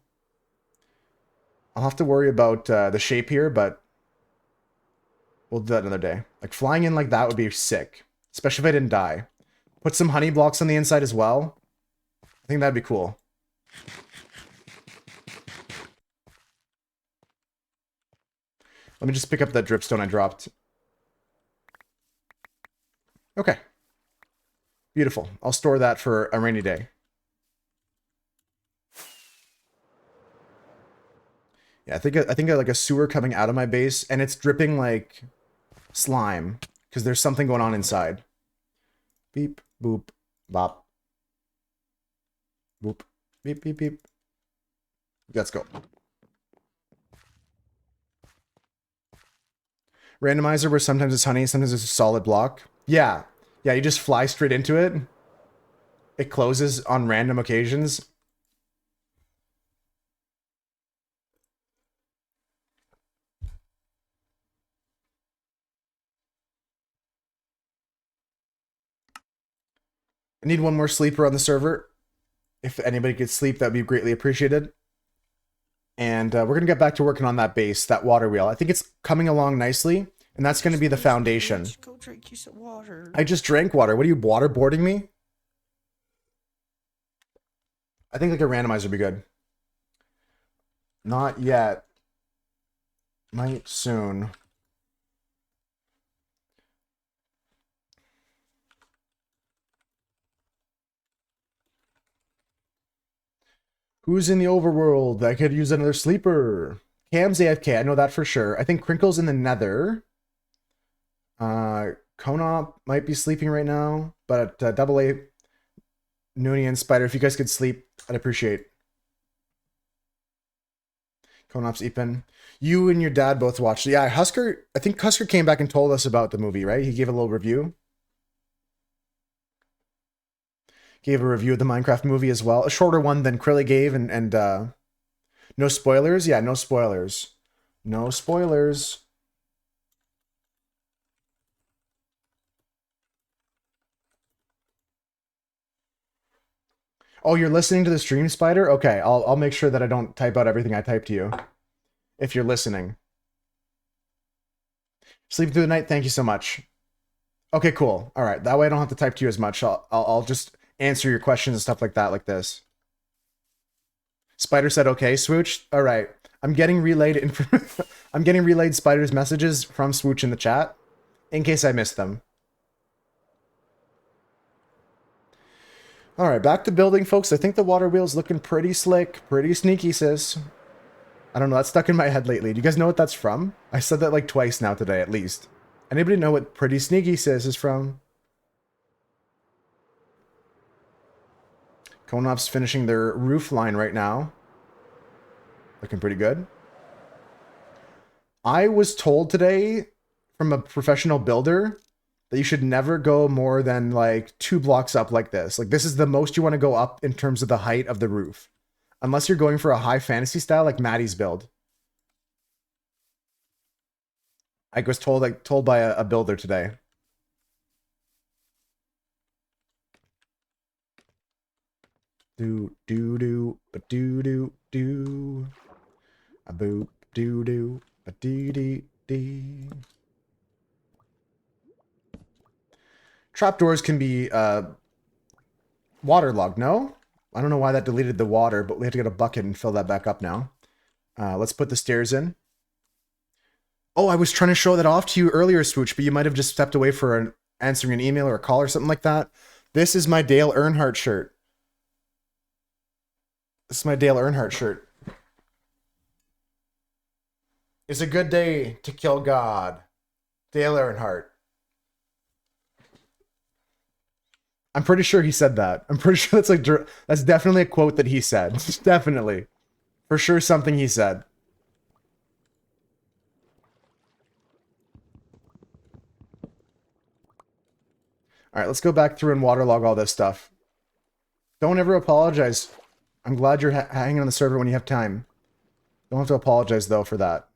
I'll have to worry about the shape here, but we'll do that another day. Like, flying in like that would be sick. Especially if I didn't die. Put some honey blocks on the inside as well. I think that'd be cool. Let me just pick up that dripstone I dropped. Okay. Beautiful. I'll store that for a rainy day. Yeah, I think I like a sewer coming out of my base, and it's dripping like slime because there's something going on inside. Beep, boop, bop. Boop, beep, beep, beep. Let's go. Randomizer where sometimes it's honey, sometimes it's a solid block. Yeah. Yeah, you just fly straight into it. It closes on random occasions. I need one more sleeper on the server. If anybody could sleep, that'd be greatly appreciated. And we're going to get back to working on that base, that water wheel. I think it's coming along nicely, and that's going to be the foundation. Go drink you some water. I just drank water. What are you, waterboarding me? I think like a randomizer would be good. Not yet. Might soon. Who's in the overworld? I could use another sleeper. Cam's AFK, I know that for sure. I think Crinkle's in the nether. Konop might be sleeping right now, but Double A, Noonie, and Spider, if you guys could sleep, I'd appreciate. Konop's Eepin. You and your dad both watched it. Yeah, Husker, I think Husker came back and told us about the movie, right? He gave a little review. Gave a review of the Minecraft movie as well. A shorter one than Krilly gave, and no spoilers? Yeah, no spoilers. No spoilers. Oh, you're listening to the stream, Spider? Okay, I'll make sure that I don't type out everything I type to you. If you're listening. Sleep through the night, thank you so much. Okay, cool. All right, that way I don't have to type to you as much. I'll just answer your questions and stuff like that, like this. Spider said, "Okay, Swooch. All right, I'm getting relayed I'm getting relayed Spider's messages from Swooch in the chat, in case I missed them." All right, back to building, folks. I think the water wheel's looking pretty slick, pretty sneaky, sis. I don't know. That's stuck in my head lately. Do you guys know what that's from? I said that like twice now today, at least. Anybody know what pretty sneaky, sis is from? Konov's finishing their roof line right now. Looking pretty good. I was told today from a professional builder that you should never go more than like 2 blocks up like this. Like this is the most you want to go up in terms of the height of the roof. Unless you're going for a high fantasy style like Maddie's build. I was told by a builder today. Do do do but do a boop do a dee dee dee. Trapdoors can be waterlogged, no? I don't know why that deleted the water, but we have to get a bucket and fill that back up now. Let's put the stairs in. Oh, I was trying to show that off to you earlier, Swooch, but you might have just stepped away for answering an email or a call or something like that. This is my Dale Earnhardt shirt. This is my Dale Earnhardt shirt. It's a good day to kill God. Dale Earnhardt. I'm pretty sure he said that. I'm pretty sure that's definitely a quote that he said. Definitely. For sure something he said. All right, let's go back through and waterlog all this stuff. Don't ever apologize. I'm glad you're hanging on the server when you have time. Don't have to apologize, though, for that.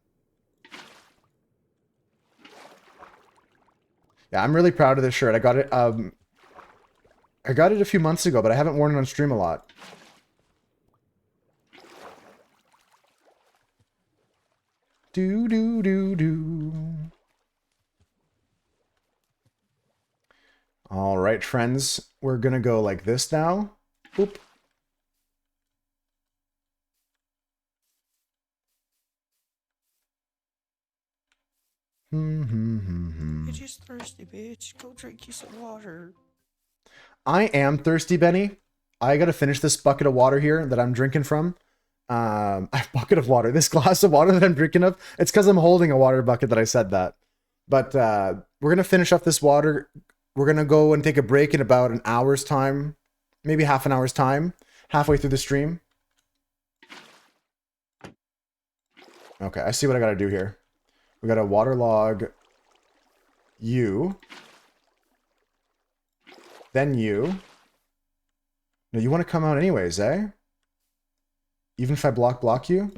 Yeah, I'm really proud of this shirt. I got it a few months ago, but I haven't worn it on stream a lot. Do do do do. All right, friends, we're gonna go like this now. Boop. You're just thirsty, bitch. Go drink you some water. I am thirsty, Benny. I gotta finish this bucket of water here that I'm drinking from. A bucket of water. This glass of water that I'm drinking of. It's because I'm holding a water bucket that I said that. But we're gonna finish up this water. We're gonna go and take a break in about an hour's time, maybe half an hour's time, halfway through the stream. Okay, I see what I gotta do here. We gotta waterlog you. Then you. No, you want to come out anyways, eh? Even if I block you?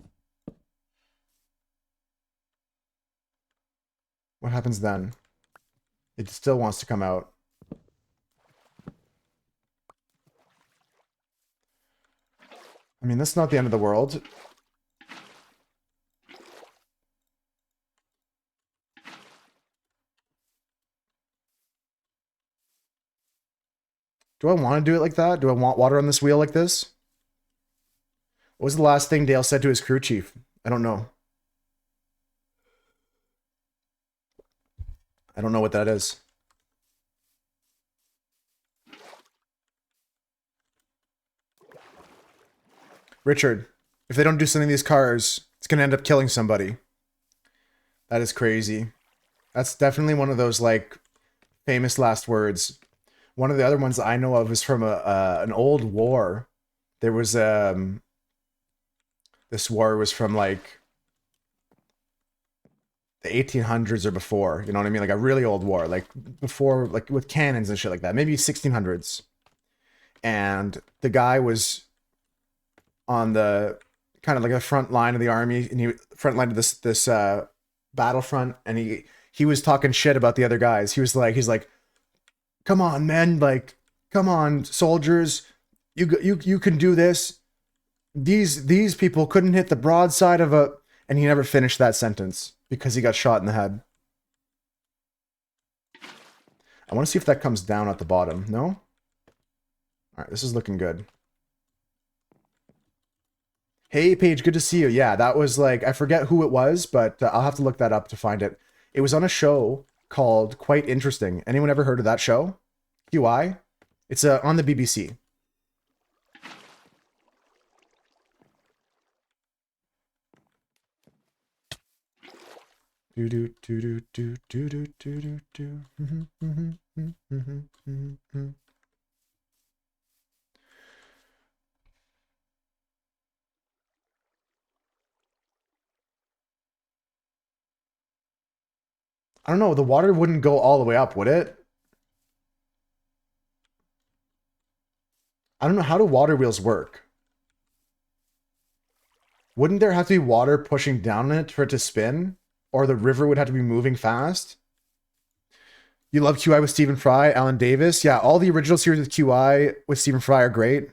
What happens then? It still wants to come out. I mean, that's not the end of the world. Do I want to do it like that? Do I want water on this wheel like this? What was the last thing Dale said to his crew chief? I don't know. I don't know what that is. Richard, if they don't do something to these cars, it's going to end up killing somebody. That is crazy. That's definitely one of those, like, famous last words. One of the other ones I know of is from an old war. There was, this war was from, like, the 1800s or before. You know what I mean? Like, a really old war. Like, before, like, with cannons and shit like that. Maybe 1600s. And the guy was on the kind of like the front line of the army, and he front line of this battlefront, and he was talking shit about the other guys. He's like, come on, men, like, come on, soldiers, You can do this. These people couldn't hit the broadside of a, and he never finished that sentence because he got shot in the head. I want to see if that comes down at the bottom. No? All right, this is looking good. Hey, Paige, good to see you. Yeah, that was like, I forget who it was, but I'll have to look that up to find it. It was on a show called Quite Interesting. Anyone ever heard of that show? QI? It's on the BBC. Do do do do do do do do do. I don't know, the water wouldn't go all the way up, would it? I don't know, how do water wheels work? Wouldn't there have to be water pushing down on it for it to spin? Or the river would have to be moving fast? You love QI with Stephen Fry, Alan Davis? Yeah, all the original series with QI with Stephen Fry are great.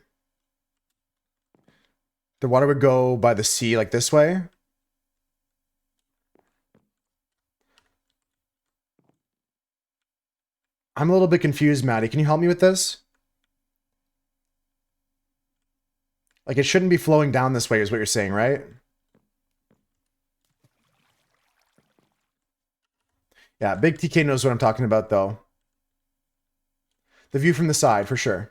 The water would go by the sea like this way. I'm a little bit confused, Maddie. Can you help me with this? Like, it shouldn't be flowing down this way is what you're saying, right? Yeah, Big TK knows what I'm talking about, though. The view from the side, for sure.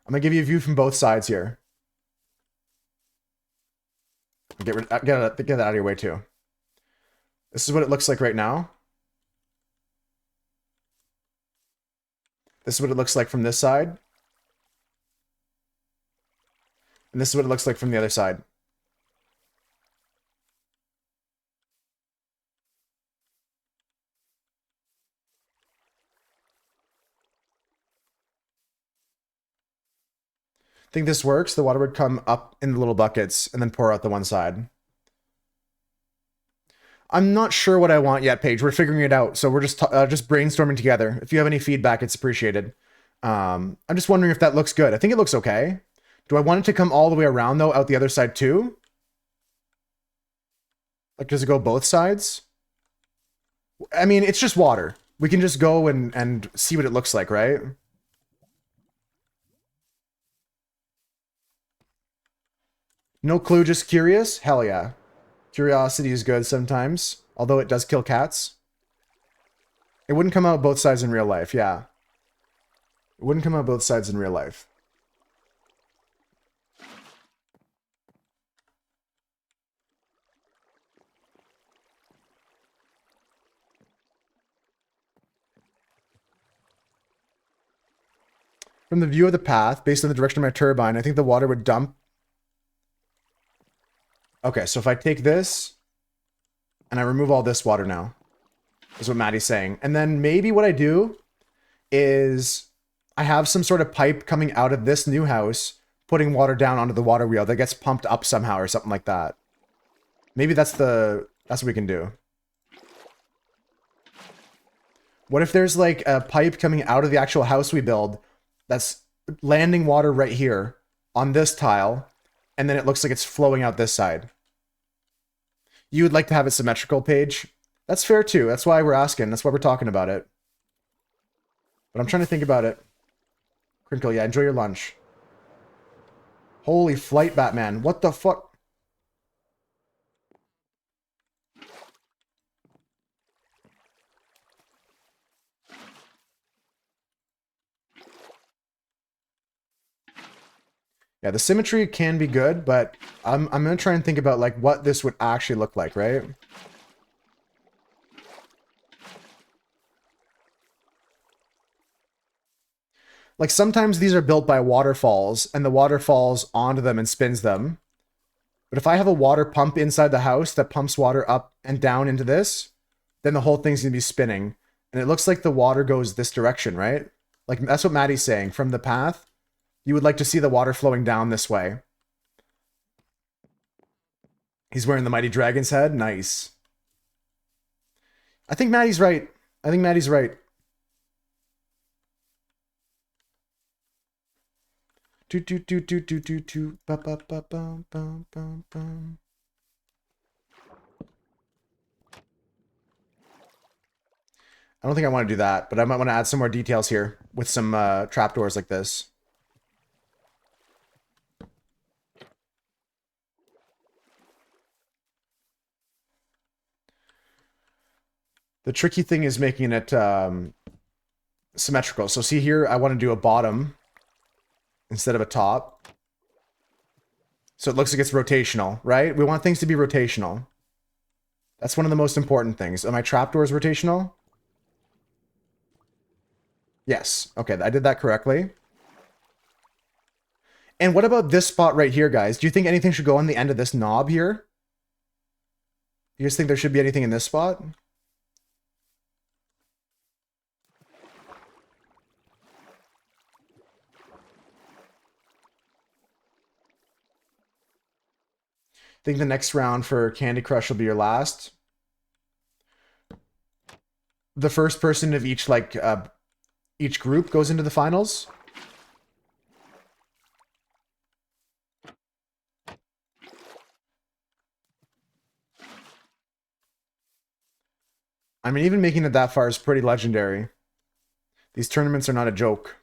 I'm going to give you a view from both sides here. Get that out of your way, too. This is what it looks like right now. This is what it looks like from this side. And this is what it looks like from the other side. Think this works? The water would come up in the little buckets and then pour out the one side. I'm not sure what I want yet, Paige. We're figuring it out, so we're just brainstorming together. If you have any feedback, it's appreciated. I'm just wondering if that looks good. I think it looks okay. Do I want it to come all the way around, though, out the other side, too? Like, does it go both sides? I mean, it's just water. We can just go and see what it looks like, right? No clue, just curious? Hell yeah. Curiosity is good sometimes, although it does kill cats. It wouldn't come out both sides in real life, yeah. It wouldn't come out both sides in real life. From the view of the path, based on the direction of my turbine, I think the water would dump. Okay, so if I take this and I remove all this water now, is what Maddie's saying. And then maybe what I do is I have some sort of pipe coming out of this new house, putting water down onto the water wheel that gets pumped up somehow or something like that. Maybe that's what we can do. What if there's like a pipe coming out of the actual house we build that's landing water right here on this tile, and then it looks like it's flowing out this side? You would like to have it symmetrical, Paige? That's fair too. That's why we're asking. That's why we're talking about it. But I'm trying to think about it. Crinkle, yeah, enjoy your lunch. Holy flight, Batman. What the fuck? Yeah, the symmetry can be good, but I'm gonna try and think about like what this would actually look like, right? Like sometimes these are built by waterfalls, and the water falls onto them and spins them. But if I have a water pump inside the house that pumps water up and down into this, then the whole thing's gonna be spinning. And it looks like the water goes this direction, right? Like that's what Maddie's saying. From the path, you would like to see the water flowing down this way. He's wearing the Mighty Dragon's head. Nice. I think Maddie's right. I think Maddie's right. Do do do do do do do ba ba ba ba ba ba ba. I don't think I want to do that, but I might want to add some more details here with some trapdoors like this. The tricky thing is making it symmetrical. So see here, I want to do a bottom instead of a top. So it looks like it's rotational, right? We want things to be rotational. That's one of the most important things. Are my trapdoors rotational? Yes. Okay, I did that correctly. And what about this spot right here, guys? Do you think anything should go on the end of this knob here? You guys think there should be anything in this spot? Think the next round for Candy Crush will be your last. The first person of each each group goes into the finals. I mean, even making it that far is pretty legendary. These tournaments are not a joke.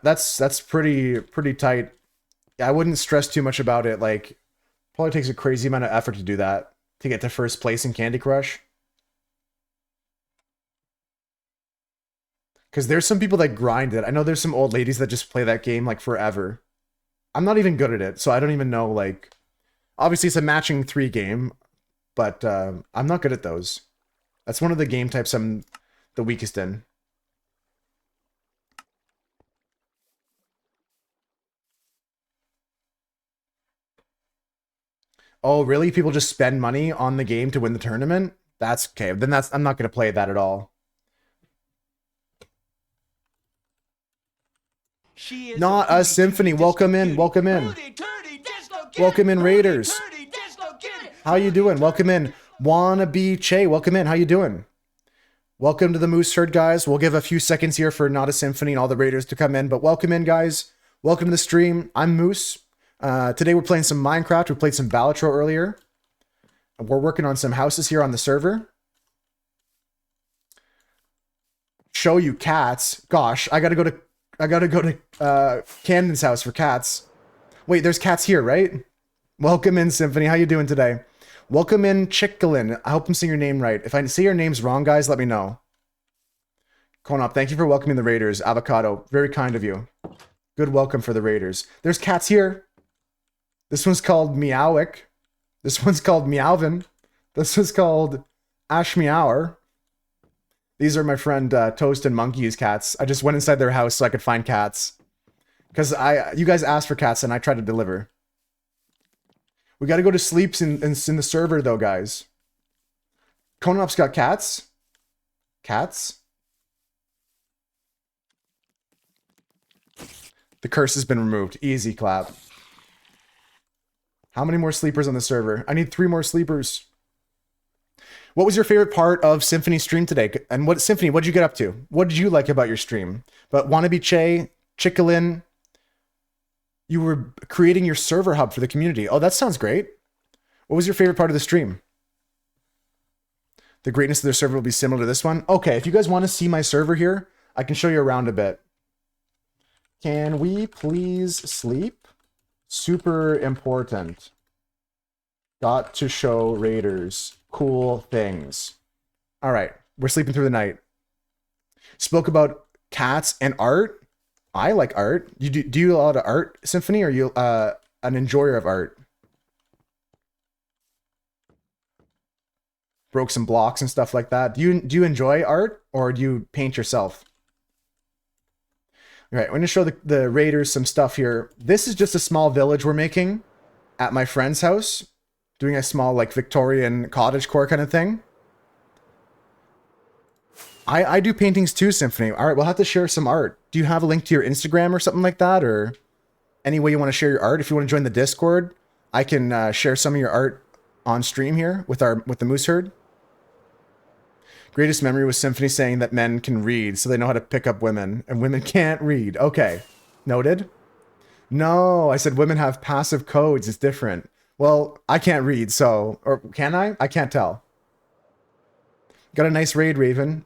That's pretty tight. I wouldn't stress too much about it. Like, probably takes a crazy amount of effort to do that, to get to first place in Candy Crush. Because there's some people that grind it. I know there's some old ladies that just play that game like forever. I'm not even good at it, so I don't even know, like... Obviously, it's a matching 3 game, but I'm not good at those. That's one of the game types I'm the weakest in. Oh, really? People just spend money on the game to win the tournament? That's okay. Then I'm not going to play that at all. Not a symphony. Welcome in. Welcome in. Welcome in, Raiders. How you doing? Welcome in. Wannabe Che. Welcome in. How you doing? Welcome to the Moose Herd, guys. We'll give a few seconds here for Not a Symphony and all the Raiders to come in, but welcome in, guys. Welcome to the stream. I'm Moose. Today we're playing some Minecraft. We played some Balatro earlier. We're working on some houses here on the server. Show you cats. Gosh, I gotta go to Camden's house for cats. Wait, there's cats here, right? Welcome in, Symphony. How you doing today? Welcome in, Chickalin. I hope I'm saying your name right. If I say your name's wrong, guys, let me know. Konop, thank you for welcoming the Raiders. Avocado, very kind of you. Good welcome for the Raiders. There's cats here. This one's called Meowick. This one's called Meowvin. This one's called Ash Meower. These are my friend Toast and Monkey's cats. I just went inside their house so I could find cats. Because you guys asked for cats and I tried to deliver. We got to go to sleeps in the server though, guys. Konop's got cats. Cats. The curse has been removed. Easy clap. How many more sleepers on the server? I need 3 more sleepers. What was your favorite part of Symphony's stream today? And what Symphony, what did you get up to? What did you like about your stream? But Wannabe Che, Chickalin, you were creating your server hub for the community. Oh, that sounds great. What was your favorite part of the stream? The greatness of their server will be similar to this one. Okay, if you guys want to see my server here, I can show you around a bit. Can we please sleep? Super important. Got to show Raiders cool things. All right, we're sleeping through the night. Spoke about cats and art. I like art. You do you a lot of art, Symphony? Or are you an enjoyer of art? Broke some blocks and stuff like that. Do you enjoy art or do you paint yourself? All right, I'm going to show the Raiders some stuff here. This is just a small village we're making at my friend's house. Doing a small, like, Victorian cottagecore kind of thing. I do paintings too, Symphony. All right, we'll have to share some art. Do you have a link to your Instagram or something like that? Or any way you want to share your art? If you want to join the Discord, I can share some of your art on stream here with the Moose Herd. Greatest memory was Symphony saying that men can read, so they know how to pick up women, and women can't read. Okay. Noted. No, I said women have passive codes. It's different. Well, I can't read, so... Or can I? I can't tell. Got a nice raid, Raven.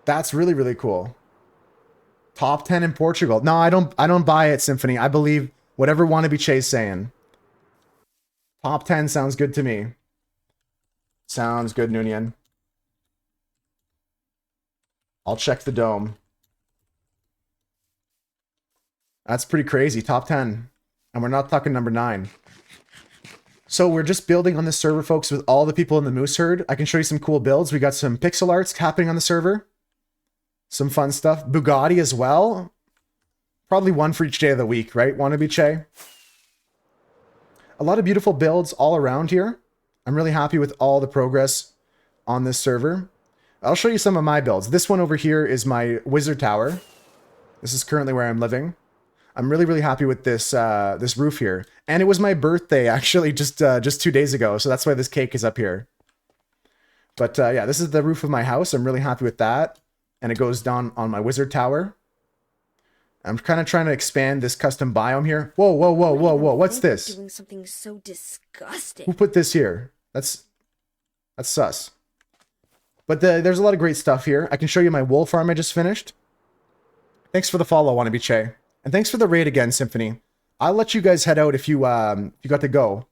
That's really, really cool. Top 10 in Portugal. No, I don't buy it, Symphony. I believe whatever Wannabe Che's saying. Top 10 sounds good to me. Sounds good, Noonian. I'll check the dome. That's pretty crazy. Top 10. And we're not talking number 9. So we're just building on this server, folks, with all the people in the Moose Herd. I can show you some cool builds. We got some pixel arts happening on the server. Some fun stuff. Bugatti as well. Probably one for each day of the week, right? Wannabe Che? A lot of beautiful builds all around here. I'm really happy with all the progress on this server. I'll show you some of my builds. This one over here is my wizard tower. This is currently where I'm living. I'm really, really happy with this this roof here. And it was my birthday, actually, just 2 days ago. So that's why this cake is up here. But yeah, this is the roof of my house. I'm really happy with that. And it goes down on my wizard tower. I'm kind of trying to expand this custom biome here. Whoa, whoa, whoa, whoa, whoa. What's this? Doing something so disgusting. Who put this here? That's sus. But there's a lot of great stuff here. I can show you my wool farm I just finished. Thanks for the follow, Wannabe Che. And thanks for the raid again, Symphony. I'll let you guys head out if you got to go.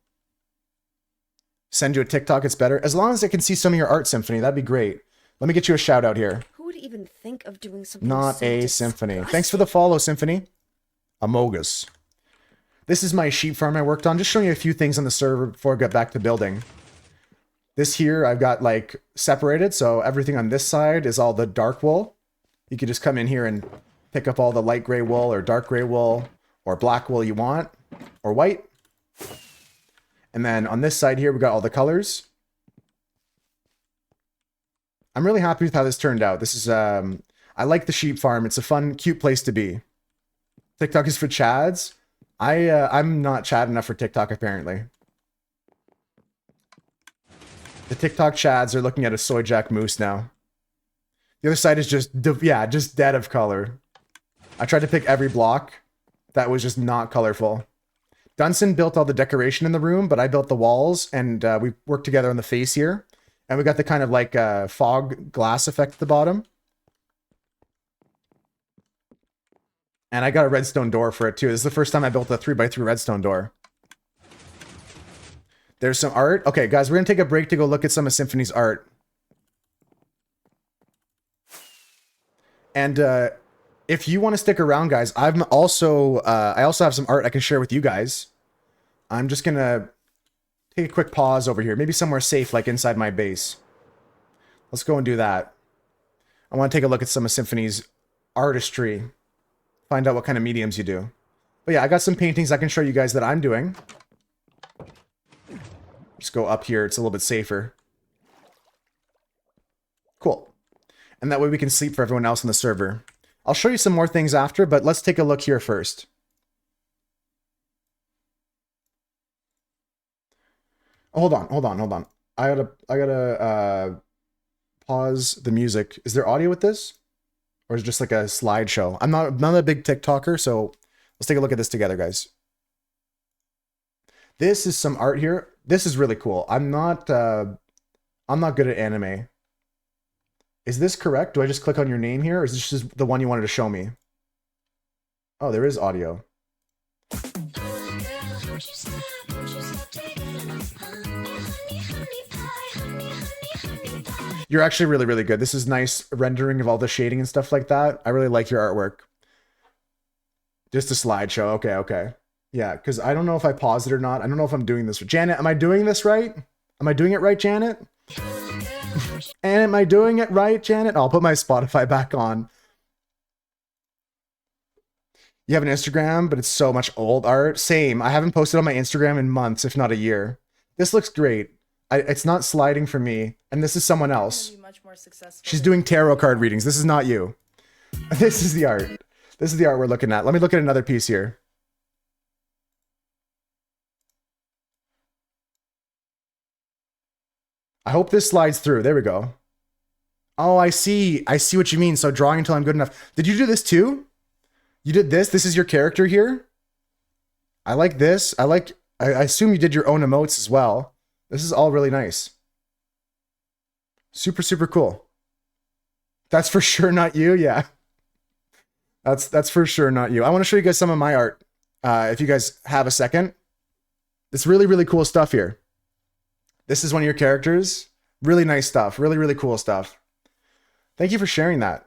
Send you a TikTok, it's better. As long as I can see some of your art, Symphony, that'd be great. Let me get you a shout out here. Who would even think of doing something Not so a disgusting? Symphony. Thanks for the follow, Symphony. Amogus. This is my sheep farm I worked on. Just showing you a few things on the server before I get back to building. This here I've got like separated, so everything on this side is all the dark wool. You can just come in here and pick up all the light gray wool or dark gray wool or black wool you want, or white. And then on this side here, we got all the colors. I'm really happy with how this turned out. This is, I like the sheep farm. It's a fun, cute place to be. TikTok is for Chads. I'm not Chad enough for TikTok, apparently. The TikTok Chads are looking at a soy jack moose now. The other side is just, yeah, just dead of color. I tried to pick every block. That was just not colorful. Dunson built all the decoration in the room, but I built the walls, and we worked together on the face here. And we got the kind of like fog glass effect at the bottom. And I got a redstone door for it too. This is the first time I built a 3x3 redstone door. There's some art. Okay, guys, we're going to take a break to go look at some of Symphony's art. And if you want to stick around, guys, I also have some art I can share with you guys. I'm just going to take a quick pause over here. Maybe somewhere safe, like inside my base. Let's go and do that. I want to take a look at some of Symphony's artistry. Find out what kind of mediums you do. But yeah, I got some paintings I can show you guys that I'm doing. Just go up here. It's a little bit safer. Cool. And that way we can sleep for everyone else on the server. I'll show you some more things after, but let's take a look here first. Oh, hold on. I gotta pause the music. Is there audio with this? Or is it just like a slideshow? I'm not a big TikToker, so let's take a look at this together, guys. This is some art here. This is really cool. I'm not good at anime. Is this correct? Do I just click on your name here, or is this just the one you wanted to show me? Oh, there is audio. You're actually really, really good. This is nice rendering of all the shading and stuff like that. I really like your artwork. Just a slideshow. Okay. Yeah, because I don't know if I paused it or not. I don't know if I'm doing this. Janet, am I doing this right? Am I doing it right, Janet? And am I doing it right, Janet? I'll put my Spotify back on. You have an Instagram, but it's so much old art. Same. I haven't posted on my Instagram in months, if not a year. This looks great. It's not sliding for me, and this is someone else. She's doing tarot card readings. This is not you. This is the art. This is the art we're looking at. Let me look at another piece here. I hope this slides through. There we go. Oh, I see. I see what you mean. So drawing until I'm good enough. Did you do this too? You did this? This is your character here? I like this. I assume you did your own emotes as well. This is all really nice. Super, super cool. That's for sure not you. Yeah. That's for sure not you. I want to show you guys some of my art. If you guys have a second. It's really, really cool stuff here. This is one of your characters. Really nice stuff. Really, really cool stuff. Thank you for sharing that.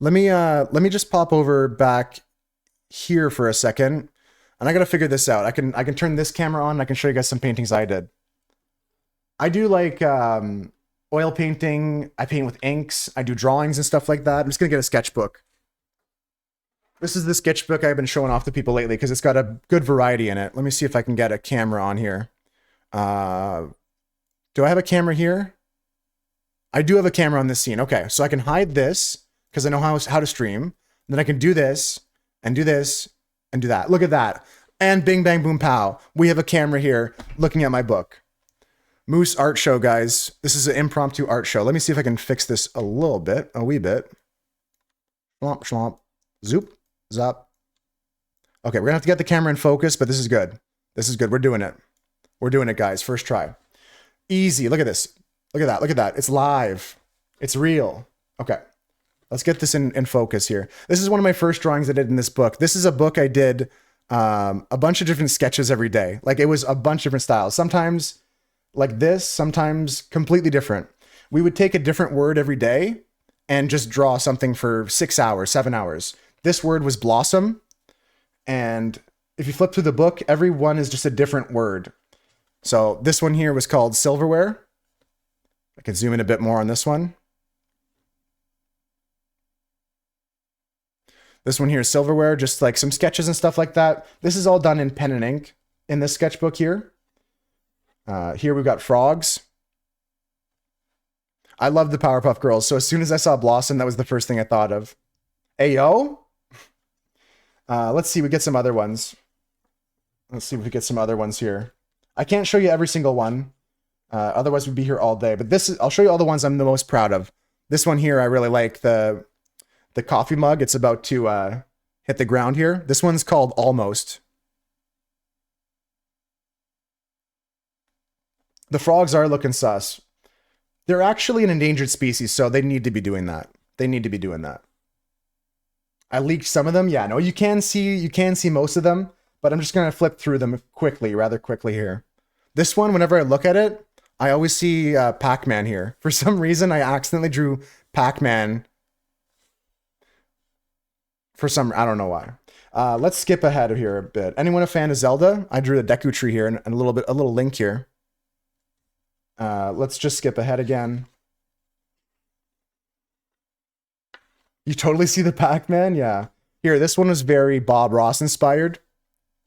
Let me just pop over back here for a second. And I gotta figure this out. I can turn this camera on and I can show you guys some paintings I did. I do like oil painting. I paint with inks. I do drawings and stuff like that. I'm just gonna get a sketchbook. This is the sketchbook I've been showing off to people lately because it's got a good variety in it. Let me see if I can get a camera on here. Do I have a camera here? I do have a camera on this scene. Okay, so I can hide this because I know how to stream. Then I can do this and do this and do that. Look at that. And bing, bang, boom, pow. We have a camera here looking at my book. Moose Art Show, guys. This is an impromptu art show. Let me see if I can fix this a little bit, a wee bit. Schlomp, schlomp. Zoop, zop. Okay, we're gonna have to get the camera in focus, but this is good. This is good. We're doing it. We're doing it, guys. First try. Easy. Look at this. Look at that. Look at that. It's live. It's real. Okay. Let's get this in focus here. This is one of my first drawings I did in this book. This is a book I did a bunch of different sketches every day. Like it was a bunch of different styles. Sometimes like this, sometimes completely different. We would take a different word every day and just draw something for 6 hours, 7 hours. This word was blossom. And if you flip through the book, every one is just a different word. So this one here was called silverware. I can zoom in a bit more on this one. This one here is silverware, just like some sketches and stuff like that. This is all done in pen and ink in this sketchbook here. Here we've got frogs. I love the Powerpuff Girls. So as soon as I saw Blossom, that was the first thing I thought of. Ayo. Let's see, we get some other ones. Let's see if we get some other ones here. I can't show you every single one. Otherwise we'd be here all day. But I'll show you all the ones I'm the most proud of. This one here, I really like the coffee mug. It's about to hit the ground here. This one's called Almost. The frogs are looking sus. They're actually an endangered species, so they need to be doing that. They need to be doing that. I leaked some of them. Yeah, no, you can see most of them, but I'm just going to flip through them rather quickly here. This one, whenever I look at it, I always see Pac-Man here. For some reason, I accidentally drew Pac-Man. I don't know why. Let's skip ahead here a bit. Anyone a fan of Zelda? I drew the Deku Tree here and a little link here. Let's just skip ahead again. You totally see the Pac-Man? Yeah. Here, this one was very Bob Ross inspired.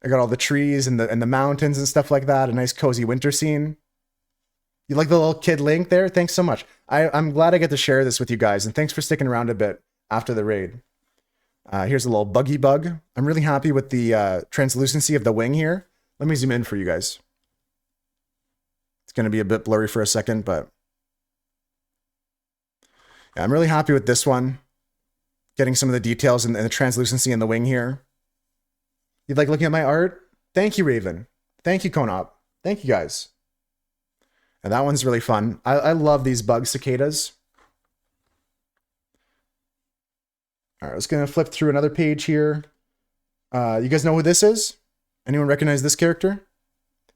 I got all the trees and the mountains and stuff like that. A nice cozy winter scene. You like the little kid Link there? Thanks so much. I'm glad I get to share this with you guys, and thanks for sticking around a bit after the raid. Here's a little buggy bug. I'm really happy with the translucency of the wing here. Let me zoom in for you guys. It's going to be a bit blurry for a second, but yeah, I'm really happy with this one. Getting some of the details and the translucency in the wing here. You like looking at my art? Thank you, Raven. Thank you, Konop. Thank you, guys. And that one's really fun. I love these bug cicadas. All right, I was going to flip through another page here. You guys know who this is? Anyone recognize this character?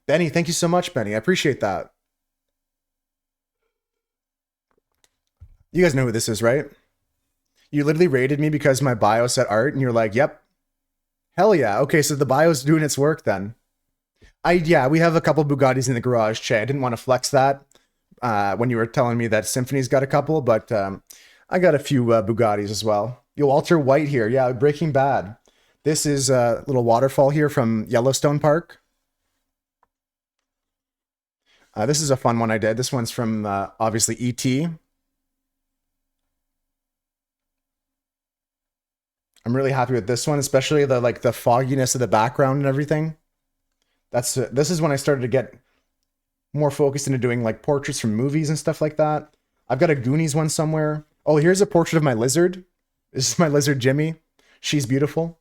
Benny, thank you so much, Benny. I appreciate that. You guys know who this is, right? You literally rated me because my bio said art, and you're like, yep. Hell yeah. Okay, so the bio's doing its work then. Yeah, we have a couple Bugattis in the garage, Che. I didn't want to flex that when you were telling me that Symphony's got a couple, but I got a few Bugattis as well. Yo, Walter White here. Yeah, Breaking Bad. This is a little waterfall here from Yellowstone Park. This is a fun one I did. This one's from, obviously, E.T. I'm really happy with this one, especially the fogginess of the background and everything. This is when I started to get more focused into doing like portraits from movies and stuff like that. I've got a Goonies one somewhere. Oh, here's a portrait of my lizard. This is my lizard Jimmy. She's beautiful.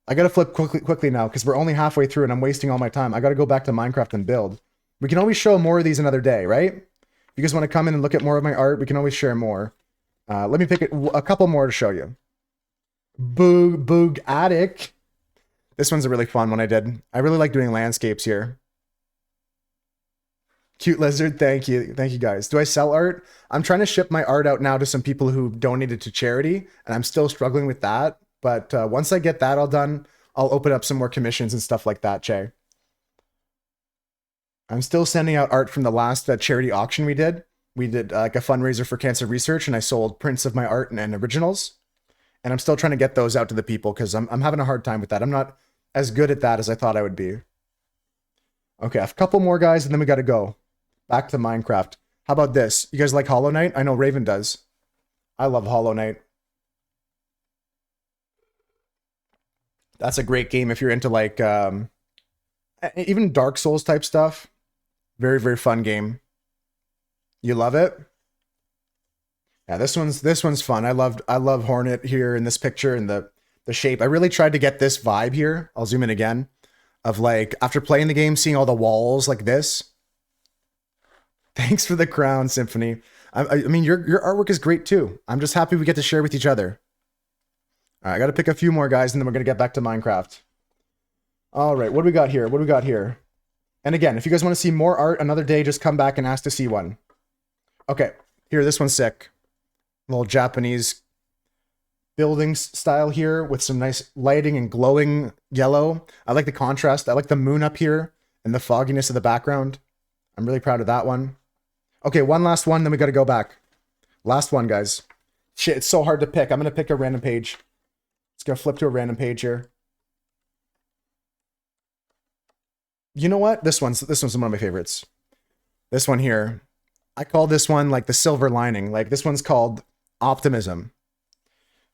I gotta flip quickly now because we're only halfway through and I'm wasting all my time. I gotta go back to Minecraft and build. We can always show more of these another day, right? If you guys want to come in and look at more of my art, we can always share more. Let me pick a couple more to show you. Boog Attic. This one's a really fun one I did. I really like doing landscapes here. Cute lizard, thank you. Thank you guys. Do I sell art? I'm trying to ship my art out now to some people who donated to charity, and I'm still struggling with that. But once I get that all done, I'll open up some more commissions and stuff like that, Che. I'm still sending out art from the last charity auction we did. We did like a fundraiser for cancer research, and I sold prints of my art and originals. And I'm still trying to get those out to the people because I'm having a hard time with that. I'm not as good at that as I thought I would be. Okay, a couple more guys, and then we got to go back to Minecraft. How about this? You guys like Hollow Knight? I know Raven does. I love Hollow Knight. That's a great game if you're into like even Dark Souls type stuff. Very, very fun game. You love it? Yeah, this one's fun. I love Hornet here in this picture and the shape. I really tried to get this vibe here. I'll zoom in again. Of like after playing the game, seeing all the walls like this. Thanks for the crown, Symphony. I mean, your artwork is great too. I'm just happy we get to share with each other. All right, I got to pick a few more guys, and then we're gonna get back to Minecraft. All right, what do we got here? What do we got here? And again, if you guys want to see more art another day, just come back and ask to see one. Okay, here, this one's sick. Little Japanese building style here with some nice lighting and glowing yellow. I like the contrast. I like the moon up here and the fogginess of the background. I'm really proud of that one. Okay, one last one, then we got to go back. Last one, guys. Shit, it's so hard to pick. I'm going to pick a random page. It's going to flip to a random page here. You know what? This one's one of my favorites. This one here. I call this one like the silver lining. Like this one's called Optimism.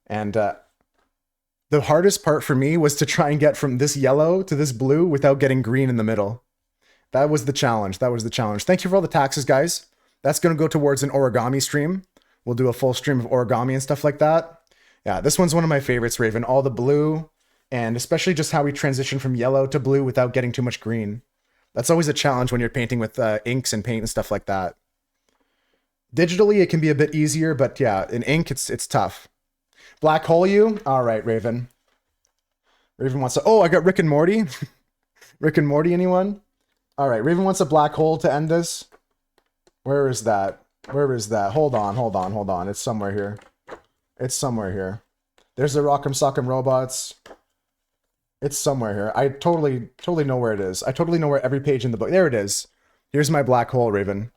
And the hardest part for me was to try and get from this yellow to this blue without getting green in the middle. That was the challenge. That was the challenge. Thank you for all the taxes, guys. That's going to go towards an origami stream. We'll do a full stream of origami and stuff like that. Yeah, this one's one of my favorites, Raven. All the blue, and especially just how we transition from yellow to blue without getting too much green. That's always a challenge when you're painting with inks and paint and stuff like that. Digitally, it can be a bit easier, but yeah, in ink, it's tough. Black hole you? All right, Raven. Raven wants to... Oh, I got Rick and Morty. Rick and Morty, anyone? All right, Raven wants a black hole to end this. Where is that? Where is that? Hold on. It's somewhere here. It's somewhere here. There's the Rock'em Sock'em Robots. It's somewhere here. I totally know where it is. I totally know where every page in the book... There it is. Here's my black hole, Raven.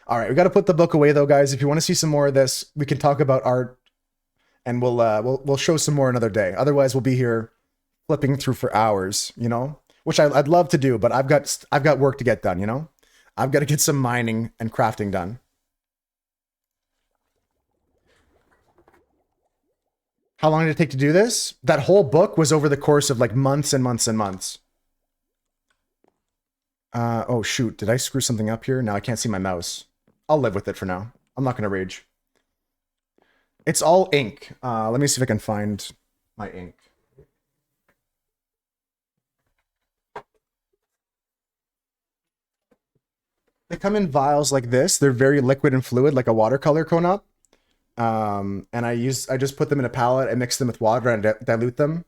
All right, we got to put the book away though, guys. If you want to see some more of this, we can talk about art, and we'll show some more another day. Otherwise, we'll be here flipping through for hours, you know, which I'd love to do, but I've got work to get done, you know. I've got to get some mining and crafting done. How long did it take to do this? That whole book was over the course of like months and months and months. Oh shoot, did I screw something up here? Now I can't see my mouse. I'll live with it for now. I'm not gonna rage. It's all ink. Let me see if I can find my ink. They come in vials like this. They're very liquid and fluid, like a watercolor cone up. And I just put them in a palette and mix them with water and dilute them.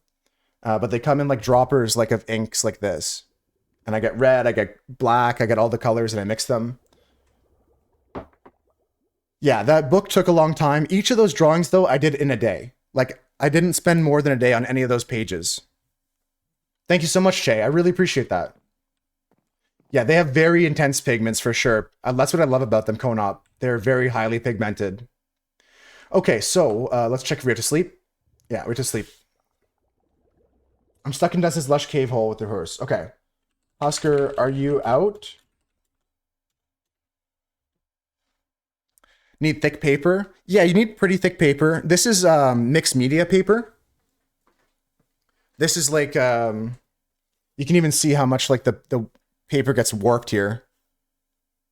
But they come in like droppers, like of inks like this. And I get red, I get black, I get all the colors and I mix them. Yeah, that book took a long time. Each of those drawings, though, I did in a day. Like, I didn't spend more than a day on any of those pages. Thank you so much, Shay. I really appreciate that. Yeah, they have very intense pigments for sure. That's what I love about them, Conop. They're very highly pigmented. Okay, so let's check if we have to sleep. Yeah, we have to sleep. I'm stuck in Dustin's lush cave hole with the horse. Okay. Oscar, are you out? Need thick paper? Yeah, you need pretty thick paper. This is mixed media paper. This is like You can even see how much like the paper gets warped here.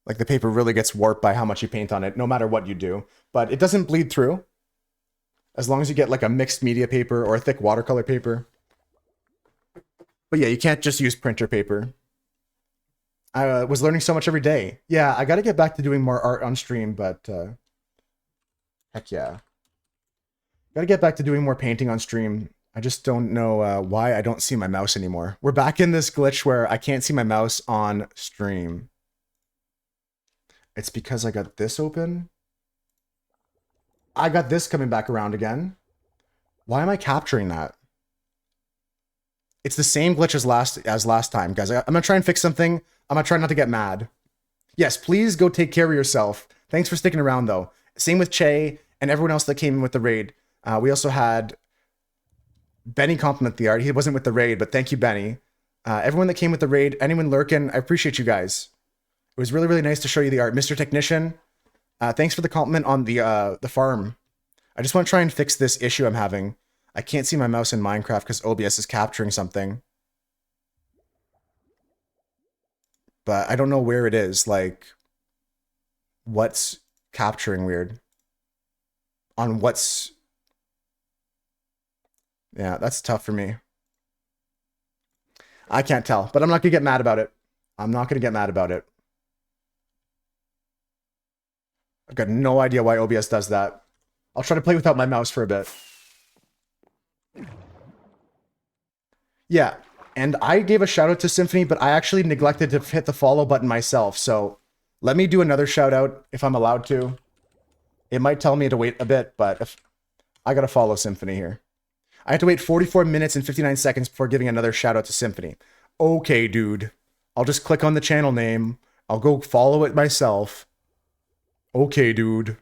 Like the paper really gets warped by how much you paint on it, no matter what you do. But it doesn't bleed through. As long as you get like a mixed media paper or a thick watercolor paper. But yeah, you can't just use printer paper. I was learning so much every day. Yeah, I got to get back to doing more art on stream, but heck yeah. Got to get back to doing more painting on stream. I just don't know why I don't see my mouse anymore. We're back in this glitch where I can't see my mouse on stream. It's because I got this open. I got this coming back around again. Why am I capturing that? It's the same glitch as last time, guys. I'm gonna try and fix something. I'm gonna try not to get mad. Yes, please go take care of yourself. Thanks for sticking around, though. Same with Che and everyone else that came in with the raid. We also had Benny compliment the art. He wasn't with the raid, but thank you, Benny. Everyone that came with the raid, anyone lurking, I appreciate you guys. It was really, really nice to show you the art. Mr. Technician, thanks for the compliment on the farm. I just want to try and fix this issue I'm having. I can't see my mouse in Minecraft because OBS is capturing something. But I don't know where it is. Like, what's capturing weird? On what's... Yeah, that's tough for me. I can't tell, but I'm not going to get mad about it. I'm not going to get mad about it. I've got no idea why OBS does that. I'll try to play without my mouse for a bit. Yeah, and I gave a shout out to Symphony, but I actually neglected to hit the follow button myself, so let me do another shout out if I'm allowed to. It might tell me to wait a bit, but if I gotta follow Symphony here. I have to wait 44 minutes and 59 seconds before giving another shout out to Symphony. Okay, dude. I'll just click on the channel name. I'll go follow it myself. Okay, dude.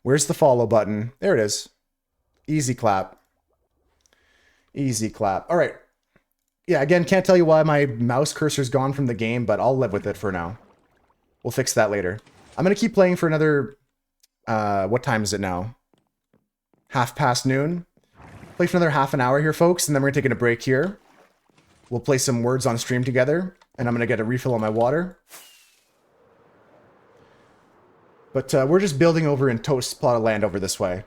Where's the follow button? There it is. Easy clap. Easy clap. All right. Yeah, again, can't tell you why my mouse cursor's gone from the game, but I'll live with it for now. We'll fix that later. I'm going to keep playing for another... what time is it now? noon. Play for another half an hour here, folks, and then we're taking a break here. We'll play some words on stream together, and I'm going to get a refill on my water. But we're just building over in Toast's plot of land over this way.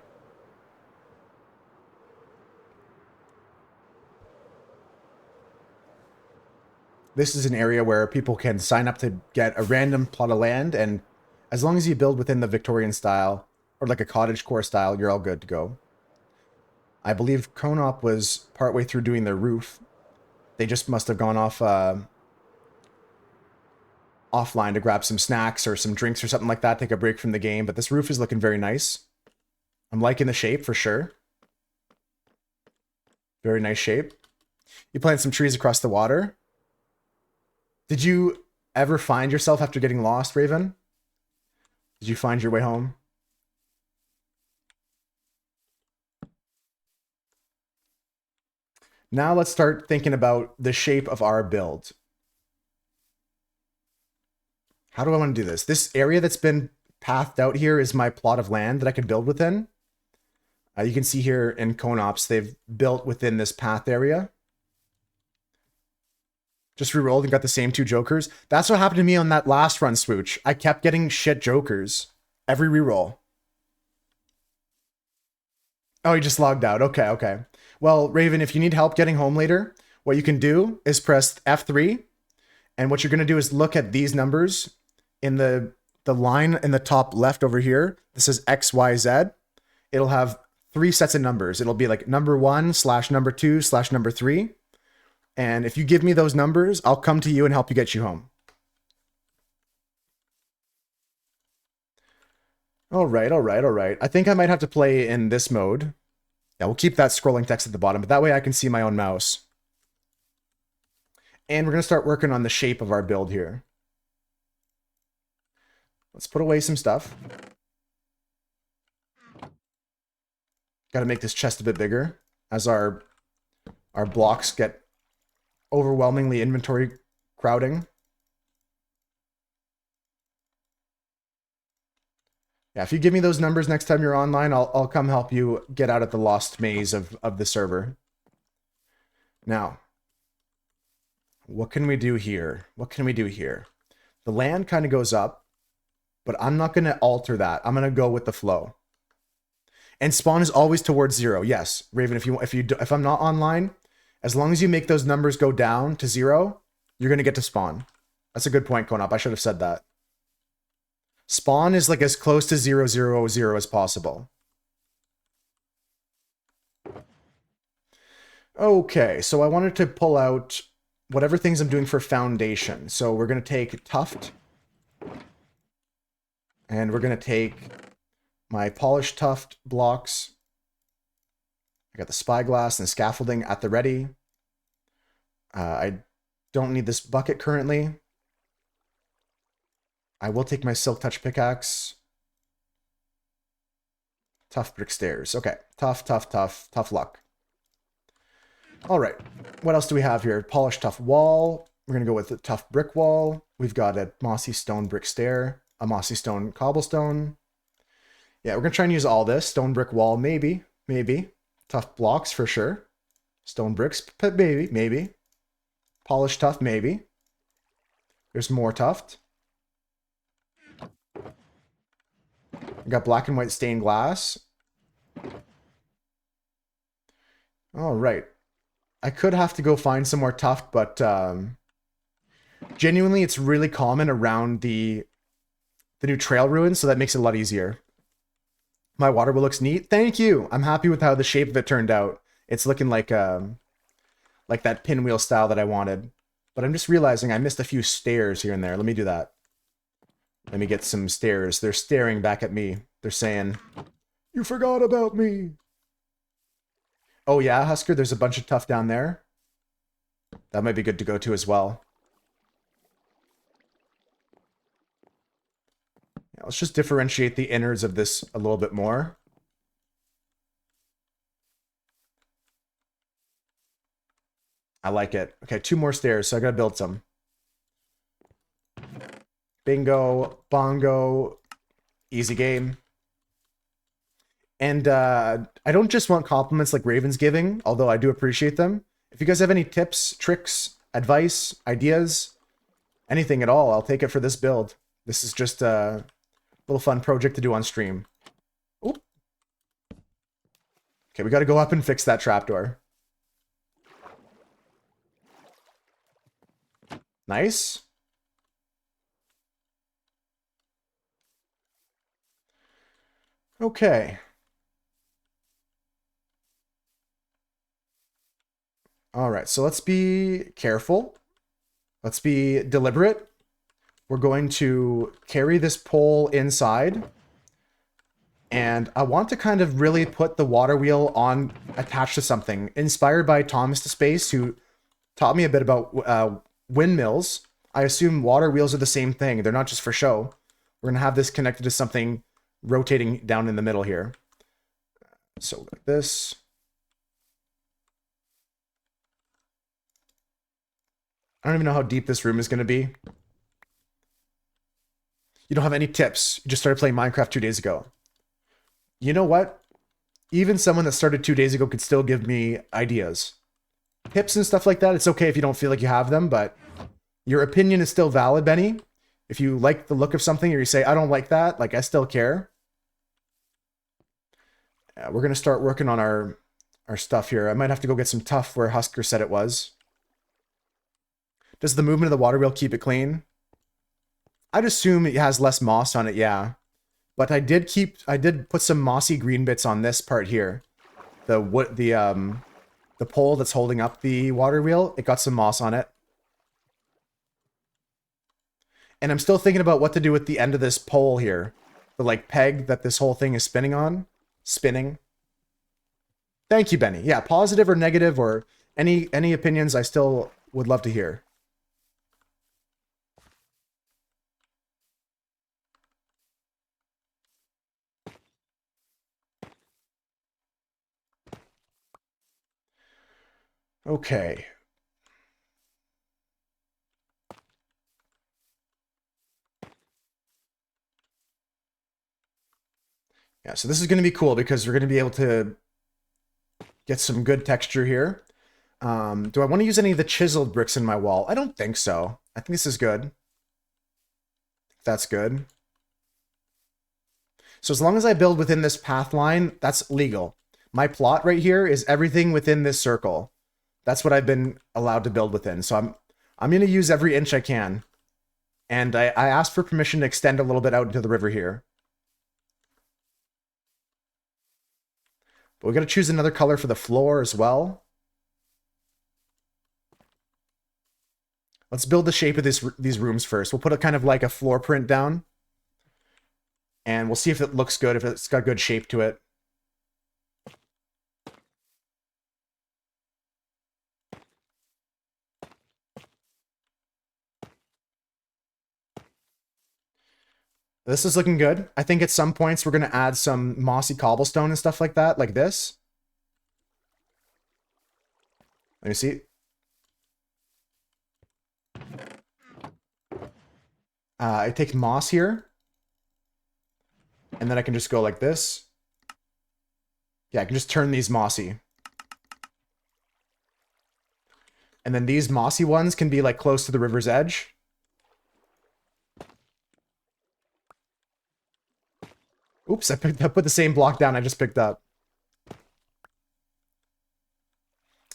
This is an area where people can sign up to get a random plot of land, and as long as you build within the Victorian style, or like a cottagecore style, you're all good to go. I believe Conop was partway through doing their roof. They just must have gone off offline to grab some snacks or some drinks or something like that, take a break from the game, but this roof is looking very nice. I'm liking the shape for sure. Very nice shape. You planted some trees across the water. Did you ever find yourself after getting lost, Raven? Did you find your way home? Now let's start thinking about the shape of our build. How do I want to do this? This area that's been pathed out here is my plot of land that I can build within. You can see here in Conops, they've built within this path area. Just rerolled and got the same 2 jokers. That's what happened to me on that last run, Swooch. I kept getting shit jokers every reroll. Oh, he just logged out. Okay, okay. Well, Raven, if you need help getting home later, what you can do is press F3. And what you're going to do is look at these numbers in the line in the top left over here. This is XYZ. It'll have 3 sets of numbers. It'll be like number 1 / number 2 / number 3. And if you give me those numbers, I'll come to you and help you get you home. All right, all right, all right. I think I might have to play in this mode. Yeah, we'll keep that scrolling text at the bottom, but that way I can see my own mouse. And we're going to start working on the shape of our build here. Let's put away some stuff. Got to make this chest a bit bigger as our blocks get overwhelmingly inventory crowding. Yeah, if you give me those numbers next time you're online, I'll come help you get out of the lost maze of the server. Now, What can we do here? What can we do here? The land kind of goes up, but I'm not going to alter that. I'm going to go with the flow. And spawn is always towards 0. Yes, Raven, if I'm not online, as long as you make those numbers go down to 0, you're going to get to spawn. That's a good point, Konop. I should have said that. Spawn is like as close to 0, 0, 0 as possible. Okay, so I wanted to pull out whatever things I'm doing for foundation. So we're going to take tuft. And we're going to take my polished tuft blocks. I got the spyglass and the scaffolding at the ready. I don't need this bucket currently. I will take my silk touch pickaxe. Tough brick stairs. Okay, tough luck. All right, what else do we have here? Polished tough wall. We're going to go with the tough brick wall. We've got a mossy stone brick stair, a mossy stone cobblestone. Yeah, we're going to try and use all this. Stone brick wall, maybe. Tough blocks for sure. Stone bricks, maybe. Polished tuft, maybe. There's more tuft. We got black and white stained glass. All right. I could have to go find some more tuft, but genuinely, it's really common around the new trail ruins, so that makes it a lot easier. My water wheel looks neat. Thank you. I'm happy with how the shape of it turned out. It's looking like that pinwheel style that I wanted. But I'm just realizing I missed a few stairs here and there. Let me do that. Let me get some stairs. They're staring back at me. They're saying, "You forgot about me." Oh yeah, Husker, there's a bunch of tuff down there. That might be good to go to as well. Yeah, let's just differentiate the innards of this a little bit more. I like it. Okay, 2 more stairs, so I gotta build some. Bingo, bongo, easy game. And I don't just want compliments like Raven's giving, although I do appreciate them. If you guys have any tips, tricks, advice, ideas, anything at all, I'll take it for this build. This is just a little fun project to do on stream. Oop. Okay, we got to go up and fix that trapdoor. Nice. Okay. All right, so let's be careful. Let's be deliberate. We're going to carry this pole inside. And I want to kind of really put the water wheel on, attached to something. Inspired by Thomas the Space, who taught me a bit about windmills. I assume water wheels are the same thing. They're not just for show. We're going to have this connected to something rotating down in the middle here. So like this. I don't even know how deep this room is going to be. You don't have any tips. You just started playing Minecraft 2 days ago. You know what? Even someone that started 2 days ago could still give me ideas. Tips and stuff like that, it's okay if you don't feel like you have them, but your opinion is still valid, Benny. If you like the look of something or you say, I don't like that, like I still care. We're going to start working on our stuff here. I might have to go get some tuff where Husker said it was. Does the movement of the water wheel keep it clean? I'd assume it has less moss on it, yeah. But I did put some mossy green bits on this part here. The pole that's holding up the water wheel, it got some moss on it. And I'm still thinking about what to do with the end of this pole here. The like peg that this whole thing is spinning on. Spinning. Thank you, Benny. Yeah, positive or negative or any opinions I still would love to hear. Okay. Yeah, so this is going to be cool because we're going to be able to get some good texture here. Do I want to use any of the chiseled bricks in my wall? I don't think so. I think this is good. That's good. So as long as I build within this path line, that's legal. My plot right here is everything within this circle. That's what I've been allowed to build within. So I'm going to use every inch I can. And I asked for permission to extend a little bit out into the river here. But we got to choose another color for the floor as well. Let's build the shape of these rooms first. We'll put a kind of like a floor print down. And we'll see if it looks good, if it's got good shape to it. This is looking good. I think at some points we're going to add some mossy cobblestone and stuff like that, like this. Let me see. I take moss here. And then I can just go like this. Yeah, I can just turn these mossy. And then these mossy ones can be like close to the river's edge. Oops, I put the same block down I just picked up.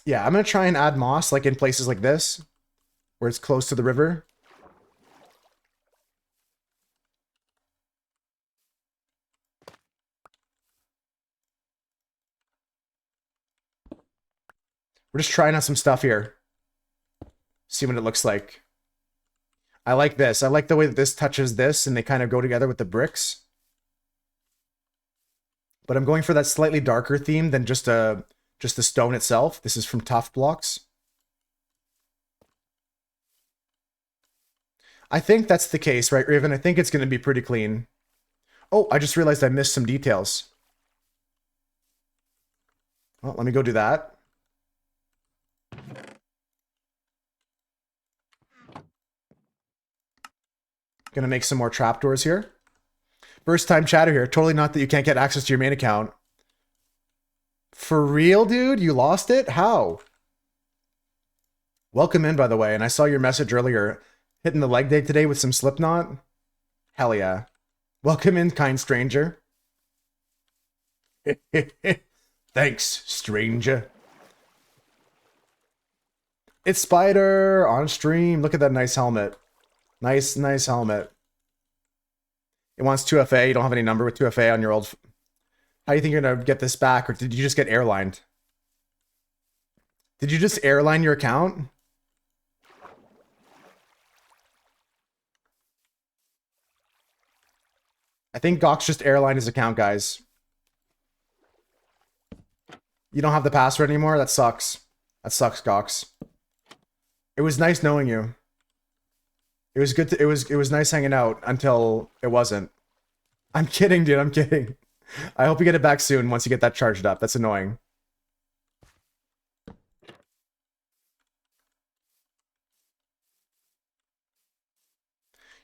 Yeah, I'm going to try and add moss like in places like this, where it's close to the river. We're just trying out some stuff here. See what it looks like. I like this. I like the way that this touches this and they kind of go together with the bricks. But I'm going for that slightly darker theme than just the stone itself. This is from Tough Blocks. I think that's the case, right, Raven? I think it's going to be pretty clean. Oh, I just realized I missed some details. Well, let me go do that. Gonna make some more trapdoors here. First time chatter here. Totally not that you can't get access to your main account. For real, dude? You lost it? How? Welcome in, by the way. And I saw your message earlier. Hitting the leg day today with some Slipknot? Hell yeah. Welcome in, kind stranger. Thanks, stranger. It's Spider on stream. Look at that nice helmet. Nice helmet. It wants 2FA. You don't have any number with 2FA on your old... How do you think you're going to get this back? Or did you just get airlined? Did you just airline your account? I think Gox just airlined his account, guys. You don't have the password anymore? That sucks. That sucks, Gox. It was nice knowing you. It was good to, it was nice hanging out until it wasn't. I'm kidding, dude. I'm kidding. I hope you get it back soon once you get that charged up. That's annoying.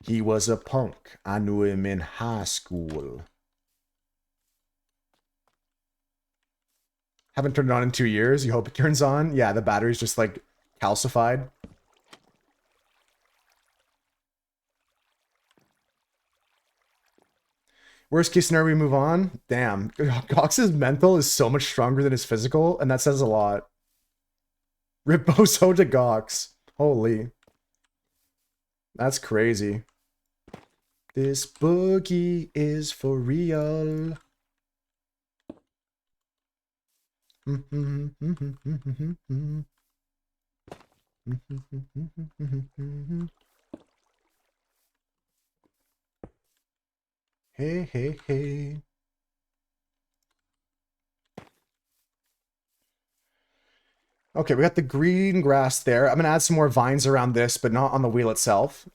He was a punk. I knew him in high school. Haven't turned it on in 2 years. You hope it turns on? Yeah, the battery's just like calcified. Worst case scenario, we move on. Damn. Gox's mental is so much stronger than his physical, and that says a lot. Rip Bozo to Gox. Holy. That's crazy. This boogie is for real. Hey, hey, hey. Okay, we got the green grass there. I'm going to add some more vines around this, but not on the wheel itself.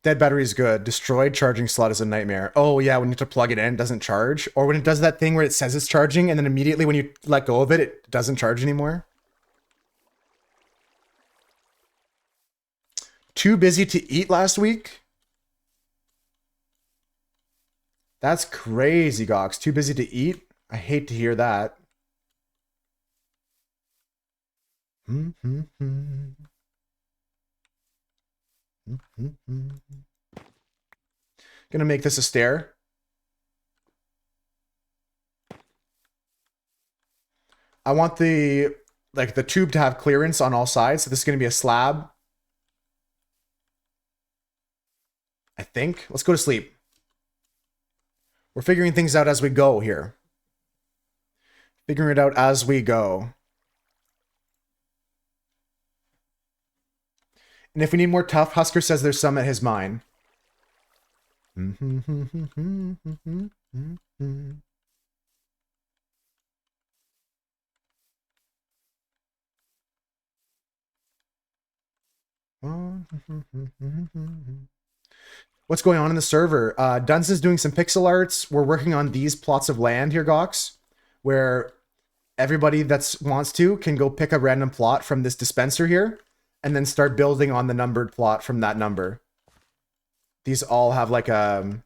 Dead battery is good. Destroyed charging slot is a nightmare. Oh, yeah, when you have to plug it in, it doesn't charge. Or when it does that thing where it says it's charging, and then immediately when you let go of it, it doesn't charge anymore. Too busy to eat last week? That's crazy, Gox. Too busy to eat? I hate to hear that. Gonna make this a stair. I want the tube to have clearance on all sides, so this is gonna be a slab. I think. Let's go to sleep. We're figuring things out as we go here. Figuring it out as we go. And if we need more tough, Husker says there's some at his mine. What's going on in the server? Dunson's doing some pixel arts. We're working on these plots of land here, Gox, where everybody that wants to can go pick a random plot from this dispenser here and then start building on the numbered plot from that number. These all have like a...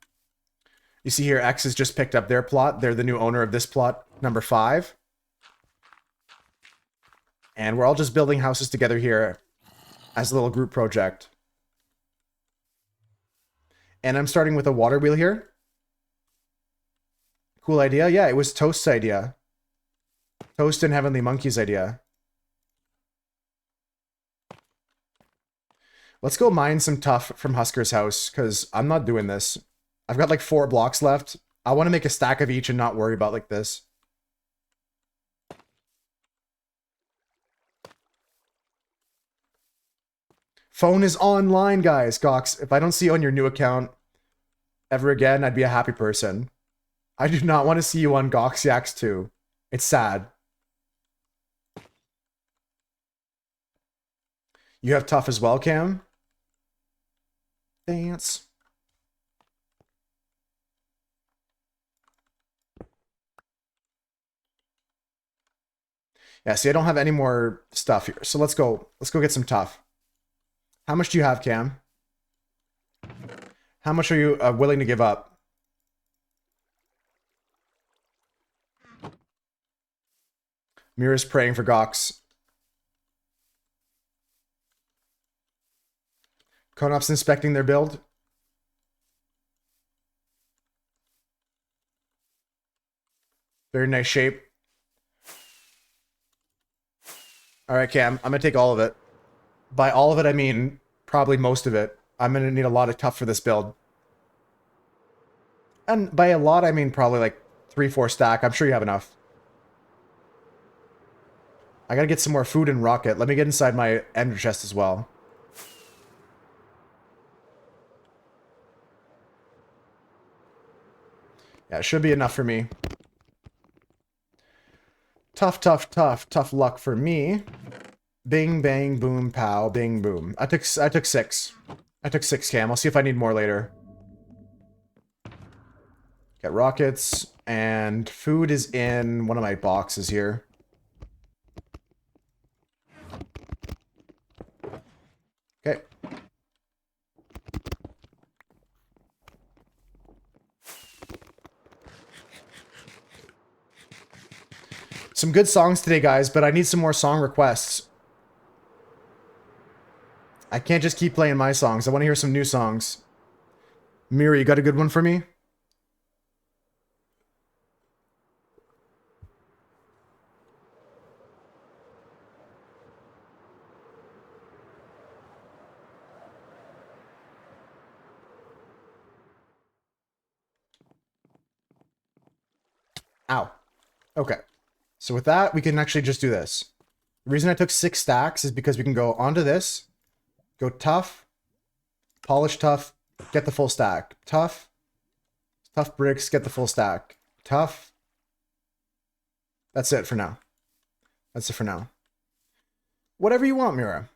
You see here, X has just picked up their plot. They're the new owner of this plot, number 5. And we're all just building houses together here as a little group project. And I'm starting with a water wheel here. Cool idea. Yeah, it was Toast's idea. Toast and Heavenly Monkey's idea. Let's go mine some tough from Husker's house, because I'm not doing this. I've got like 4 blocks left. I want to make a stack of each and not worry about like this. Phone is online, guys. Gox, if I don't see you on your new account ever again, I'd be a happy person. I do not want to see you on Goxyax 2. It's sad. You have tough as well, Cam? Dance. Yeah, see, I don't have any more stuff here. So let's go get some tough. How much do you have, Cam? How much are you willing to give up? Mira's praying for Gox. Konop's inspecting their build. Very nice shape. Alright, Cam. I'm going to take all of it. By all of it, I mean probably most of it. I'm going to need a lot of tough for this build. And by a lot, I mean probably like 3-4 stack. I'm sure you have enough. I got to get some more food and rocket. Let me get inside my ender chest as well. Yeah, it should be enough for me. Tough, tough, tough, tough luck for me. Bing, bang, boom, pow, bing, boom. I took 6. I took 6, Cam. I'll see if I need more later. Get rockets, and food is in one of my boxes here. Okay. Some good songs today, guys, but I need some more song requests. I can't just keep playing my songs. I want to hear some new songs. Mira, you got a good one for me? Ow. Okay. So with that, we can actually just do this. The reason I took 6 stacks is because we can go onto this, go tough, polish tough, get the full stack. Tough, tough bricks, get the full stack. Tough. That's it for now. That's it for now. Whatever you want, Mira.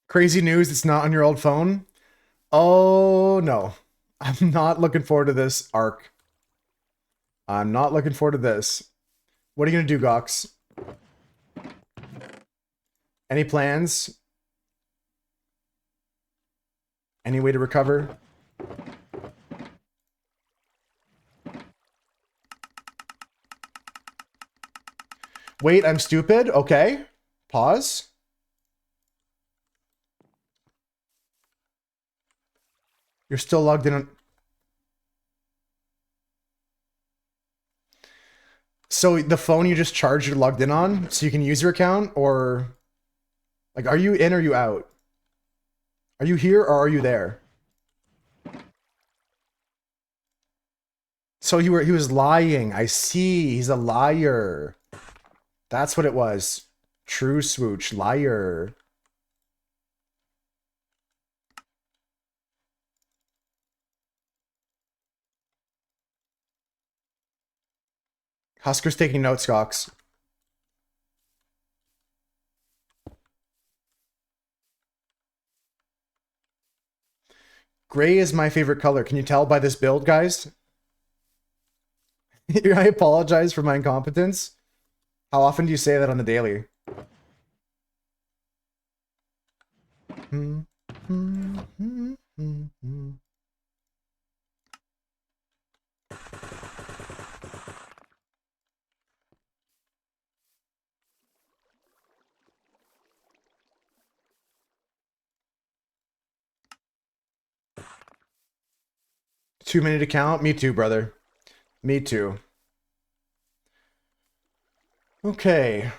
Crazy news, it's not on your old phone? Oh, no. I'm not looking forward to this arc. I'm not looking forward to this. What are you gonna do, Gox? Any plans? Any way to recover? Wait, I'm stupid? Okay. Pause. You're still logged in on... So the phone you just charged, you're logged in on, so you can use your account, or... Like, are you in or are you out? Are you here or are you there? So he was lying. I see. He's a liar. That's what it was. True Swooch. Liar. Husker's taking notes, Cox. Gray is my favorite color. Can you tell by this build, guys? I apologize for my incompetence. How often do you say that on the daily? Too many to count? Me too, brother. Me too. Okay.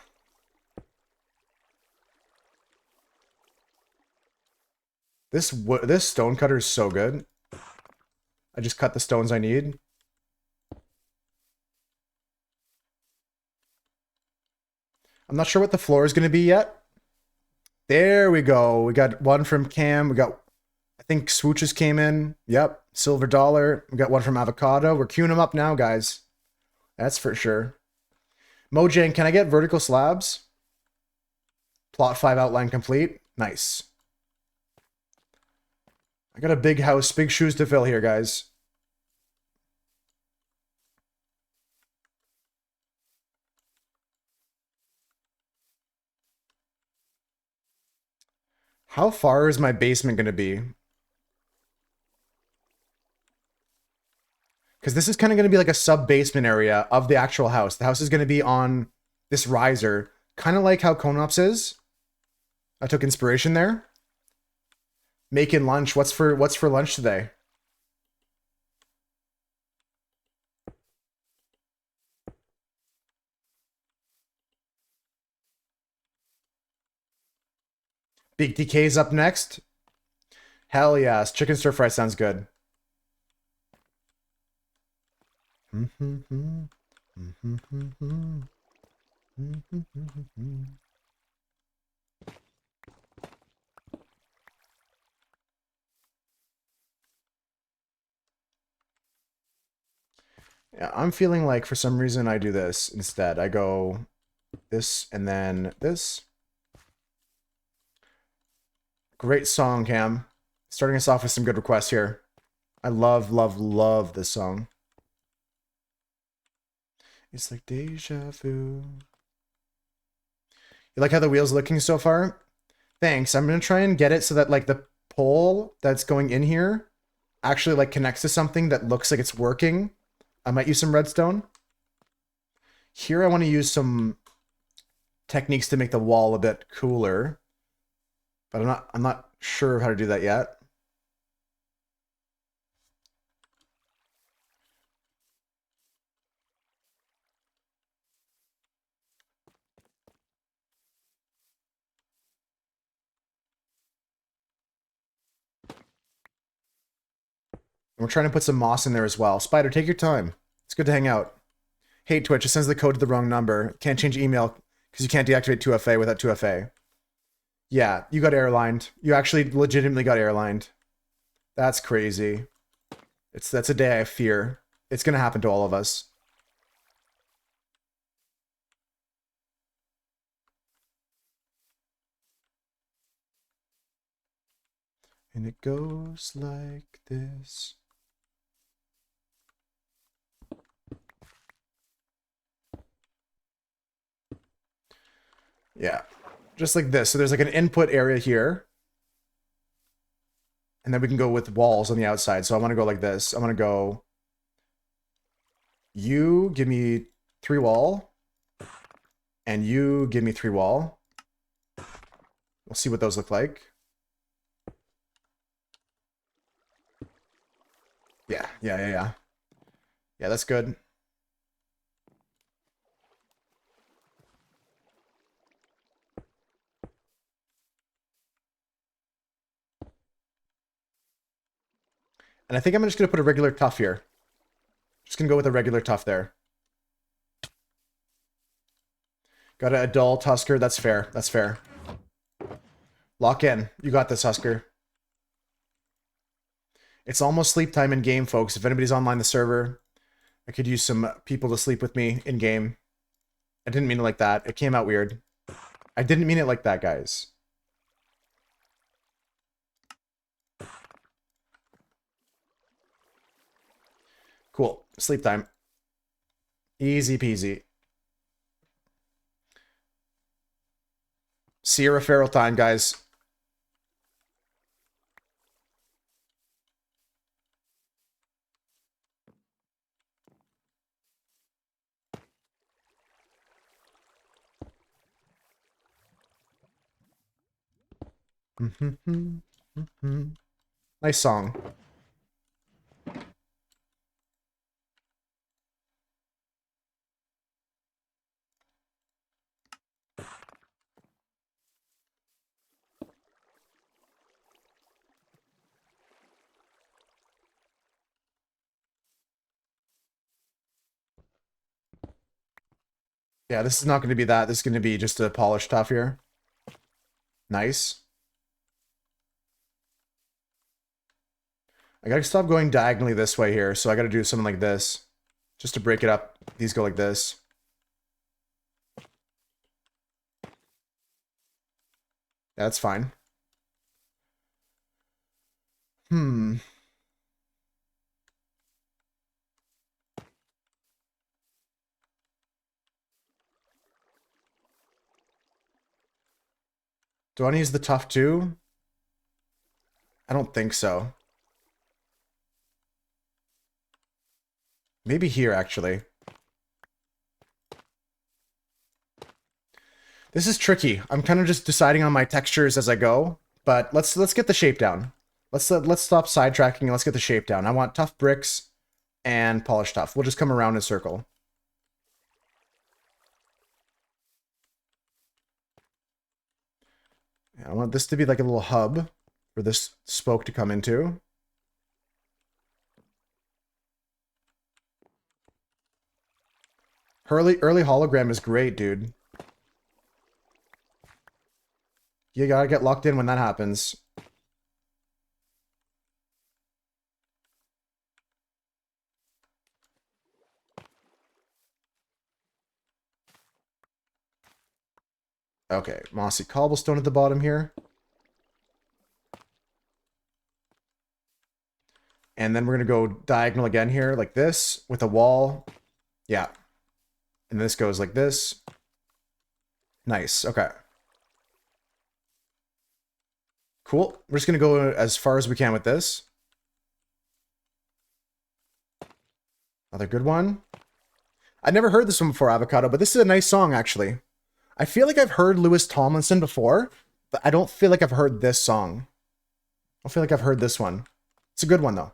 This stone cutter is so good. I just cut the stones I need. I'm not sure what the floor is going to be yet. There we go. We got one from Cam. We got, I think Swooches came in. Yep. Silver Dollar. We got one from Avocado. We're queuing them up now, guys. That's for sure. Mojang, can I get vertical slabs? Plot 5 outline complete. Nice. I got a big house, big shoes to fill here, guys. How far is my basement going to be? Because this is kind of going to be like a sub-basement area of the actual house. The house is going to be on this riser. Kind of like how Konops is. I took inspiration there. Making lunch. What's for lunch today? Big DK's up next. Hell yes. Chicken stir fry sounds good. Yeah, I'm feeling like for some reason I do this instead. I go this and then this. Great song, Cam. Starting us off with some good requests here. I love, love, love this song. It's like deja vu. You like how the wheel's looking so far? Thanks. I'm going to try and get it so that like the pole that's going in here actually like connects to something that looks like it's working. I might use some redstone. Here I want to use some techniques to make the wall a bit cooler. But I'm not sure of how to do that yet. And we're trying to put some moss in there as well. Spider, take your time. It's good to hang out. Hate Twitch, it sends the code to the wrong number. Can't change email because you can't deactivate 2FA without 2FA. Yeah, you got airlined. You actually legitimately got airlined. That's crazy. That's a day I fear. It's gonna happen to all of us. And it goes like this. Yeah. Just like this. So there's like an input area here. And then we can go with walls on the outside. So I want to go like this. I want to go... You give me 3 wall. And you give me 3 wall. We'll see what those look like. Yeah. Yeah, that's good. And I think I'm just going to put a regular tough here. Just going to go with a regular tough there. Got a dull Tusker. That's fair. That's fair. Lock in. You got this, Husker. It's almost sleep time in game, folks. If anybody's online the server, I could use some people to sleep with me in game. I didn't mean it like that. It came out weird. I didn't mean it like that, guys. Cool. Sleep time. Easy peasy. Sierra Feral time, guys. Nice song. Yeah, this is not going to be that. This is going to be just a polished tough here. Nice. I gotta stop going diagonally this way here, so I gotta do something like this. Just to break it up. These go like this. That's fine. Hmm. Do I want to use the tough too? I don't think so. Maybe here, actually. This is tricky. I'm kind of just deciding on my textures as I go, but let's get the shape down. Let's stop sidetracking and let's get the shape down. I want tough bricks and polished tough. We'll just come around in a circle. I want this to be like a little hub for this spoke to come into. Early hologram is great, dude. You gotta get locked in when that happens. Okay, mossy cobblestone at the bottom here. And then we're gonna go diagonal again here, like this, with a wall. Yeah. And this goes like this. Nice, okay. Cool. We're just gonna go as far as we can with this. Another good one. I never heard this one before, Avocado, but this is a nice song, actually. I feel like I've heard Louis Tomlinson before, but I don't feel like I've heard this song. I feel like I've heard this one. It's a good one, though.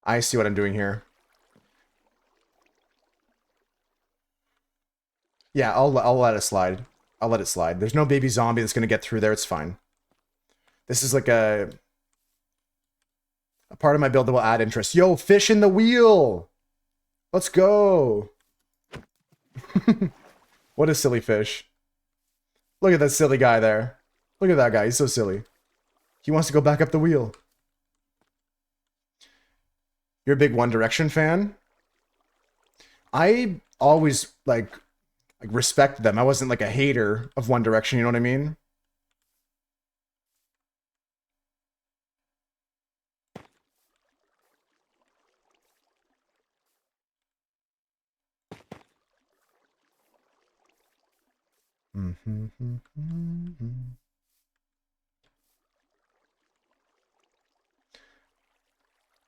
I see what I'm doing here. Yeah, I'll let it slide. I'll let it slide. There's no baby zombie that's gonna get through there. It's fine. This is like a part of my build that will add interest. Yo, fish in the wheel! Let's go! What a silly fish. Look at that silly guy there. Look at that guy. He's so silly. He wants to go back up the wheel. You're a big One Direction fan? I always, like... like respect them. I wasn't like a hater of One Direction, you know what I mean?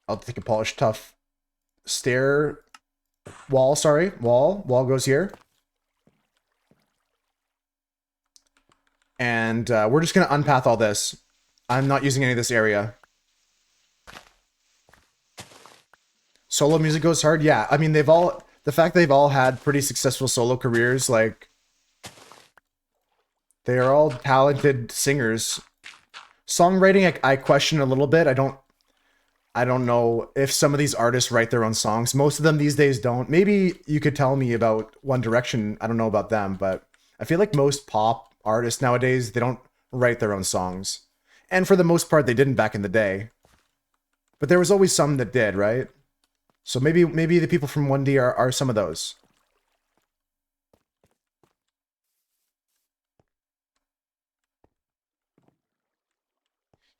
I'll take a polished tough stair wall, sorry. Wall goes here. And we're just going to unpath all this. I'm not using any of this area. Solo music goes hard? Yeah, I mean, the fact they've all had pretty successful solo careers, like, they are all talented singers. Songwriting, I question a little bit. I don't know if some of these artists write their own songs. Most of them these days don't. Maybe you could tell me about One Direction. I don't know about them, but I feel like most pop artists nowadays, they don't write their own songs. And for the most part, they didn't back in the day. But there was always some that did, right? So maybe the people from 1D are some of those.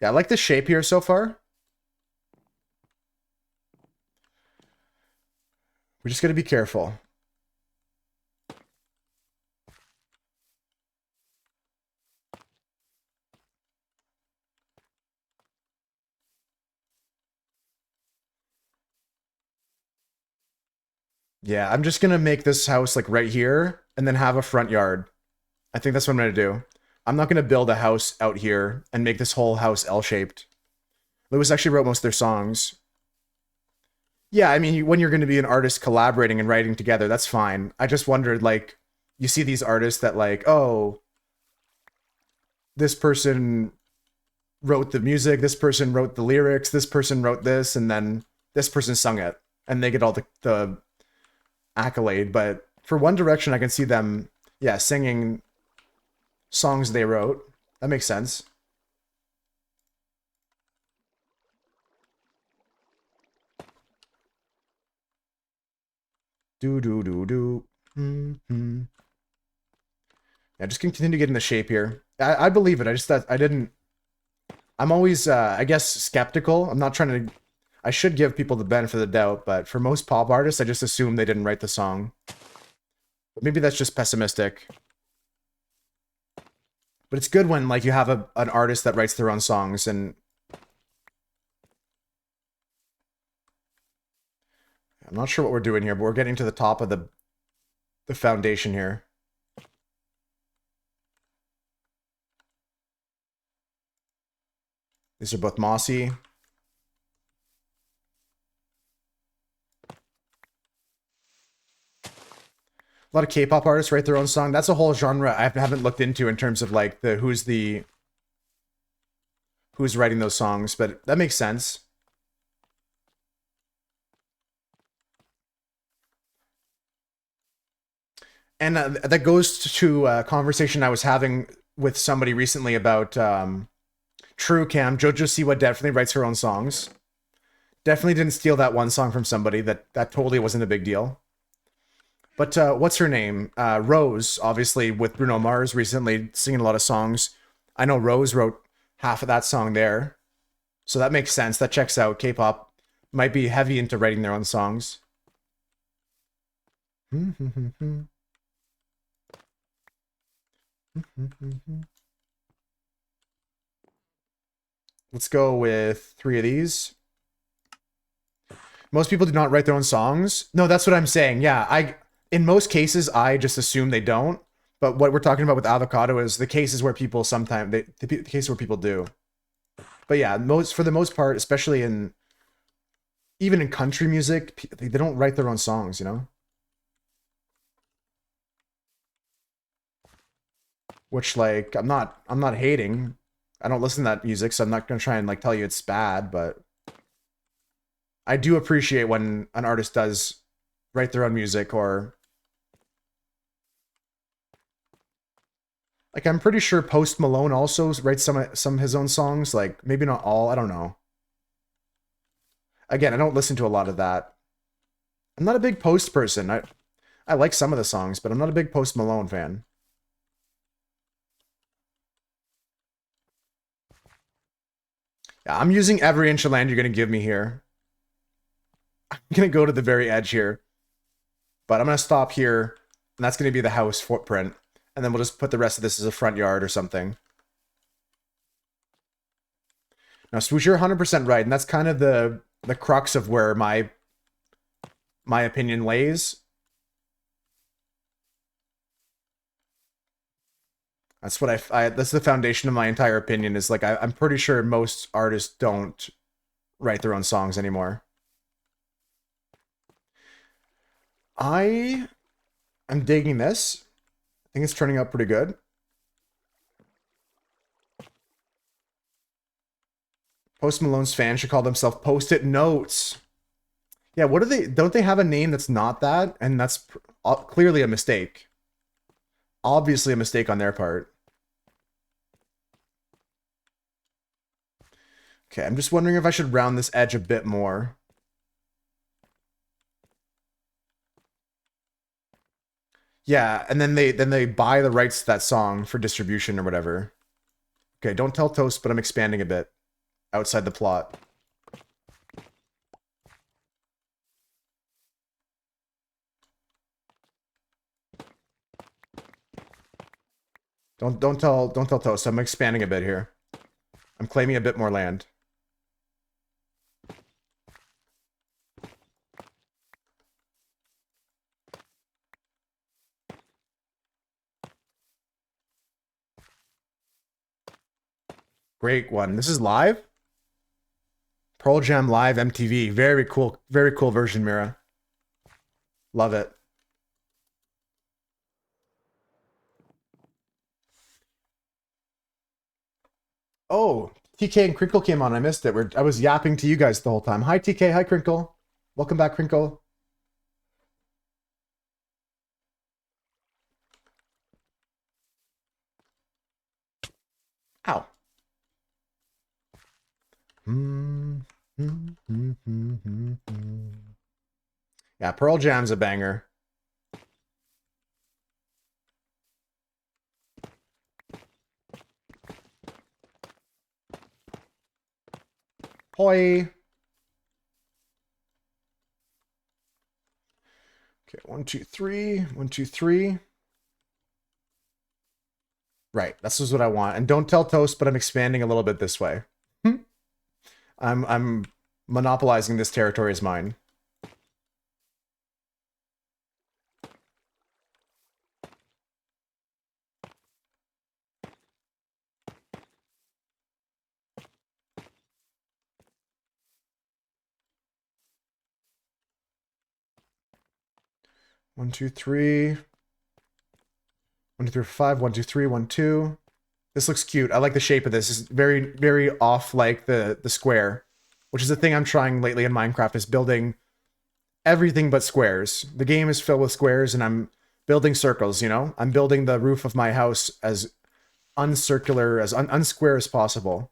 Yeah, I like the shape here so far. We're just gonna be careful. Yeah, I'm just gonna make this house like right here and then have a front yard. I think that's what I'm gonna do. I'm not gonna build a house out here and make this whole house L-shaped. Lewis actually wrote most of their songs. Yeah, I mean, when you're gonna be an artist collaborating and writing together, that's fine. I just wondered, like, you see these artists that like, oh, this person wrote the music, this person wrote the lyrics, this person wrote this, and then this person sung it. And they get all the accolade, but for One Direction, I can see them, yeah, singing songs they wrote. That makes sense. Do do do do. Mm-hmm. Yeah, just continue getting the shape here. I believe it. I just thought I didn't. I'm always, I guess, skeptical. I'm not trying to. I should give people the benefit of the doubt, but for most pop artists, I just assume they didn't write the song. But maybe that's just pessimistic. But it's good when like you have an artist that writes their own songs, and I'm not sure what we're doing here, but we're getting to the top of the foundation here. These are both mossy. A lot of K-pop artists write their own song. That's a whole genre I haven't looked into in terms of like who's writing those songs, but that makes sense. And that goes to a conversation I was having with somebody recently about True Cam. Jojo Siwa definitely writes her own songs. Definitely didn't steal that one song from somebody. That totally wasn't a big deal. But what's her name? Rose, obviously, with Bruno Mars recently singing a lot of songs. I know Rose wrote half of that song there. So that makes sense. That checks out. K-pop might be heavy into writing their own songs. Let's go with 3 of these. Most people do not write their own songs. No, that's what I'm saying. Yeah, in most cases, I just assume they don't. But what we're talking about with Avocado is the cases where people sometimes, the case where people do. But yeah, for the most part, especially even in country music, they don't write their own songs, you know? Which, like, I'm not hating. I don't listen to that music, so I'm not gonna try and like tell you it's bad, but I do appreciate when an artist does write their own music, or like I'm pretty sure Post Malone also writes some of his own songs, like maybe not all, I don't know. Again, I don't listen to a lot of that. I'm not a big Post person. I like some of the songs, but I'm not a big Post Malone fan. Yeah, I'm using every inch of land you're going to give me here. I'm going to go to the very edge here. But I'm going to stop here, and that's going to be the house footprint. And then we'll just put the rest of this as a front yard or something. Now, Swoosh, you're 100% right, and that's kind of the crux of where my opinion lays. That's what that's the foundation of my entire opinion, is like, I'm pretty sure most artists don't write their own songs anymore. I am digging this. I think it's turning out pretty good. Post Malone's fans should call themselves Post-it Notes. Yeah, what do they... Don't they have a name that's not that? And that's clearly a mistake. Obviously a mistake on their part. Okay, I'm just wondering if I should round this edge a bit more. Yeah, and then they buy the rights to that song for distribution or whatever. Okay, don't tell Toast, but I'm expanding a bit outside the plot. Don't tell Toast. I'm expanding a bit here. I'm claiming a bit more land. Great one. This is live? Pearl Jam Live MTV. Very cool version, Mira. Love it. Oh, TK and Crinkle came on. I missed it. I was yapping to you guys the whole time. Hi, TK. Hi, Crinkle. Welcome back, Crinkle. Ow. Yeah, Pearl Jam's a banger. Hoi. Okay, 1, 2, 3. 1, 2, 3. Right, this is what I want. And don't tell Toast, but I'm expanding a little bit this way. I'm monopolizing this territory as mine. One, two, three. 1, 2, 3, 5. 1, 2, 3. 1, 2. This looks cute. I like the shape of this. It's very, very off like the square, which is the thing I'm trying lately in Minecraft, is building everything but squares. The game is filled with squares, and I'm building circles, you know? I'm building the roof of my house as uncircular, as unsquare as possible.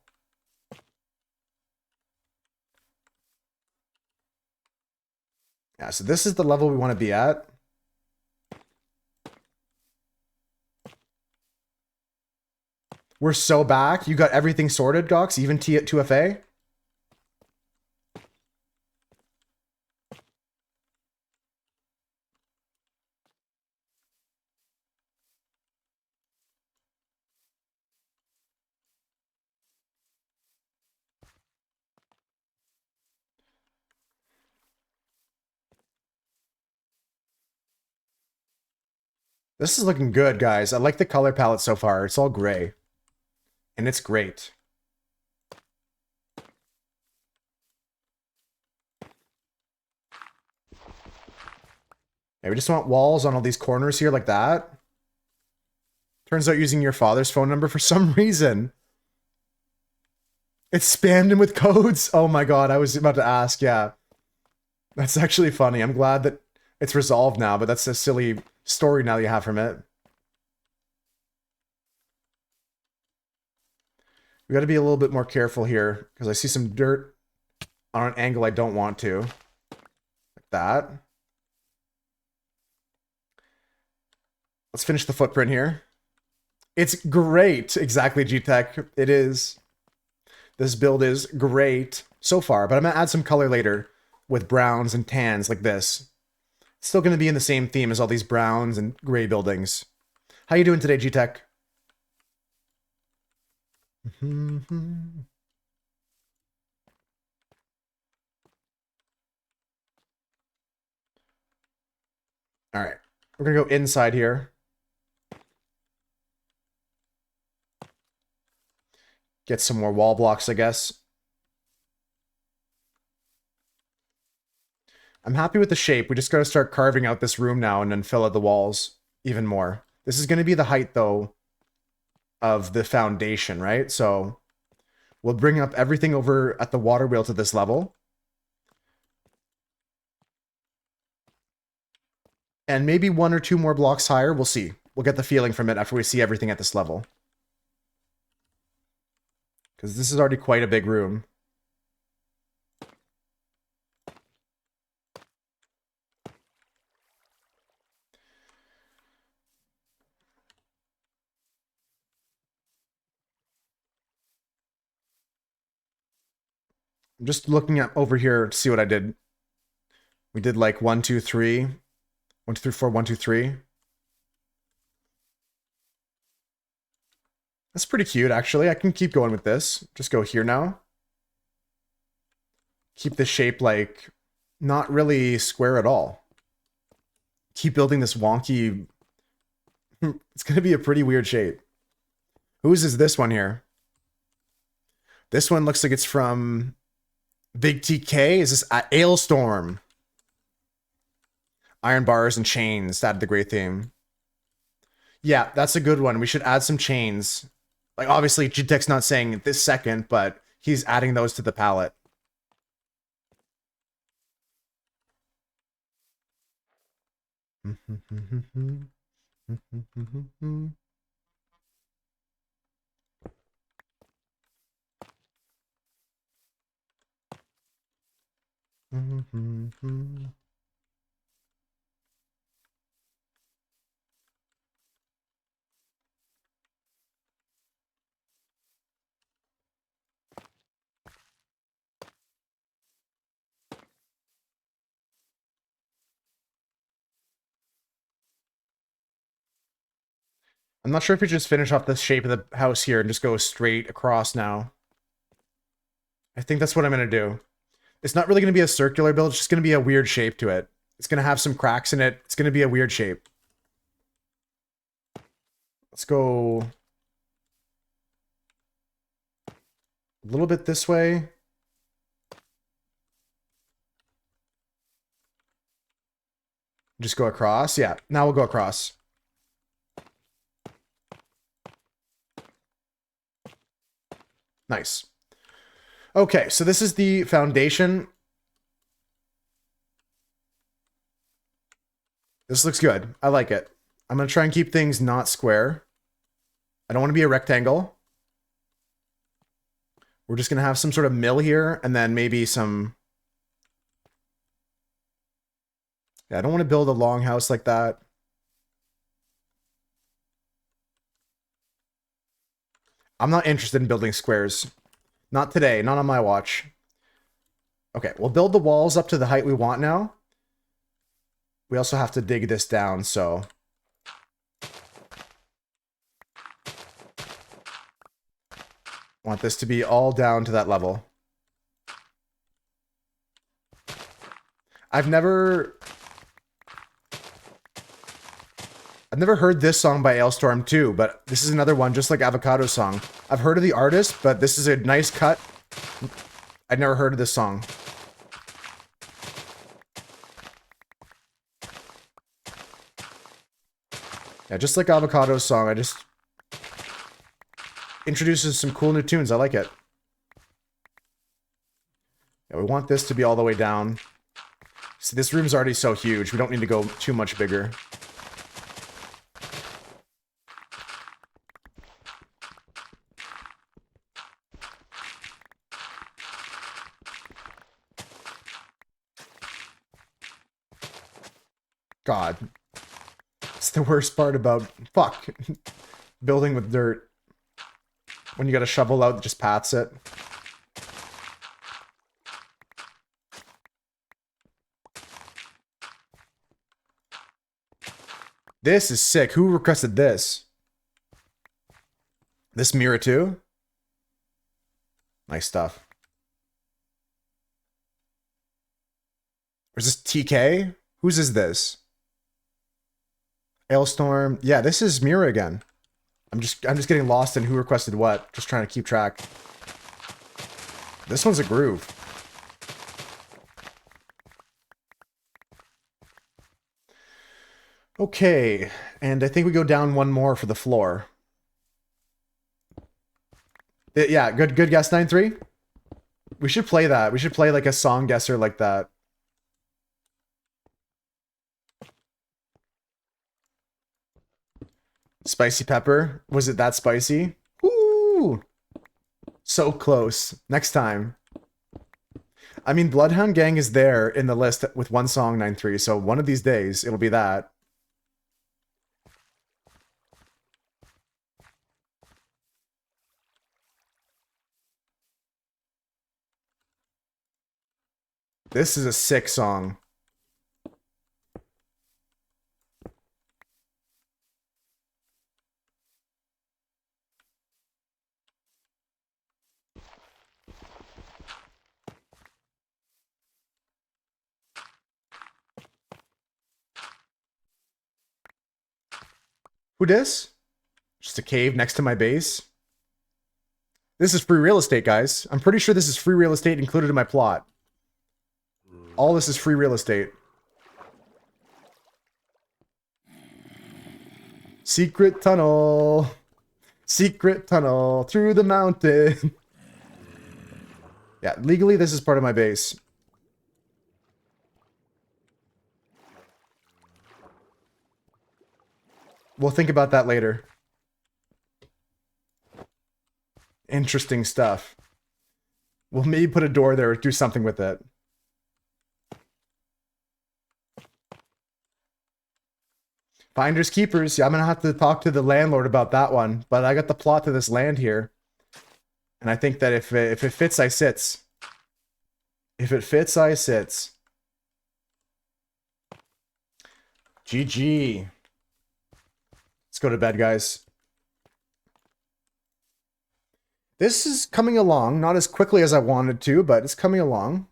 Yeah, so this is the level we want to be at. We're so back. You got everything sorted, Gox, even T at 2FA? This is looking good, guys. I like the color palette so far. It's all gray. And it's great. Yeah, we just want walls on all these corners here like that. Turns out using your father's phone number for some reason. It spammed him with codes. Oh my god, I was about to ask, yeah. That's actually funny. I'm glad that it's resolved now, but that's a silly story now you have from it. We got to be a little bit more careful here, because I see some dirt on an angle I don't want to. Like that. Let's finish the footprint here. It's great. Exactly, G-Tech. It is. This build is great so far, but I'm going to add some color later with browns and tans like this. It's still going to be in the same theme as all these browns and gray buildings. How you doing today, G-Tech? All right, we're going to go inside here. Get some more wall blocks, I guess. I'm happy with the shape. We just got to start carving out this room now and then fill out the walls even more. This is going to be the height, though, of the foundation, right? So we'll bring up everything over at the water wheel to this level. And maybe 1 or 2 more blocks higher. We'll see. We'll get the feeling from it after we see everything at this level. Because this is already quite a big room. I'm just looking at over here to see what I did. We did like 1, 2, 3. 1, 2, 3, 4, 1, 2, 3. That's pretty cute, actually. I can keep going with this. Just go here now. Keep the shape, like, not really square at all. Keep building this wonky... It's going to be a pretty weird shape. Whose is this one here? This one looks like it's from Big TK. Is this Ailstorm? Iron bars and chains. That the great theme. Yeah, that's a good one. We should add some chains. Like, obviously, G-Tech's not saying it this second, but he's adding those to the palette. I'm not sure if we just finish off the shape of the house here and just go straight across now. I think that's what I'm going to do. It's not really going to be a circular build. It's just going to be a weird shape to it. It's going to have some cracks in it. It's going to be a weird shape. Let's go a little bit this way. Just go across. Yeah, now we'll go across. Nice. Okay, so this is the foundation. This looks good. I like it. I'm going to try and keep things not square. I don't want to be a rectangle. We're just going to have some sort of mill here, and then maybe some... Yeah, I don't want to build a long house like that. I'm not interested in building squares. Not today, not on my watch. Okay, we'll build the walls up to the height we want now. We also have to dig this down, so... Want this to be all down to that level. I've never heard this song by Ailstorm too, but this is another one just like Avocado Song. I've heard of the artist, but this is a nice cut. I'd never heard of this song. Yeah, just like Avocado Song, I just introduces some cool new tunes. I like it. Yeah, we want this to be all the way down. See, this room's already so huge. We don't need to go too much bigger. God. That's the worst part about, fuck, building with dirt. When you got a shovel out that just pats it. This is sick. Who requested this? This mirror too? Nice stuff. Or is this TK? Whose is this? Ailstorm. Yeah, this is Mira again. I'm just getting lost in who requested what. Just trying to keep track. This one's a groove. Okay, and I think we go down one more for the floor. Yeah, good guess, 9-3. We should play that. We should play like a song guesser like that. Spicy pepper. Was it that spicy? Ooh! So close. Next time. I mean, Bloodhound Gang is there in the list with one song, 9-3, so one of these days, it'll be that. This is a sick song. Who dis? Just a cave next to my base. This is free real estate, guys. I'm pretty sure this is free real estate included in my plot. All this is free real estate. Secret tunnel. Secret tunnel through the mountain. Yeah, legally this is part of my base. We'll think about that later. Interesting stuff. We'll maybe put a door there or do something with it. Finders keepers. Yeah, I'm gonna have to talk to the landlord about that one. But I got the plot to this land here. And I think that if it fits, I sits. If it fits, I sits. GG. Let's go to bed, guys. This is coming along. Not as quickly as I wanted to, but it's coming along.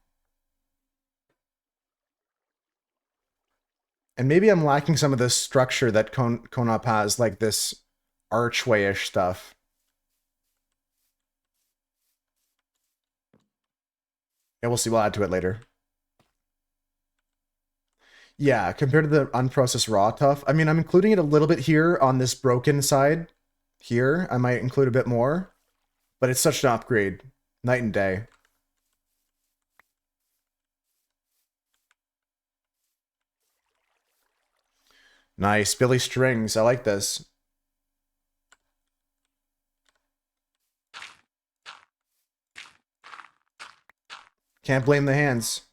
And maybe I'm lacking some of the structure that Konop has, like this archway-ish stuff. Yeah, we'll see. We'll add to it later. Yeah, compared to the unprocessed raw tough. I mean, I'm including it a little bit here on this broken side. Here, I might include a bit more. But it's such an upgrade. Night and day. Nice. Billy Strings. I like this. Can't blame the hands.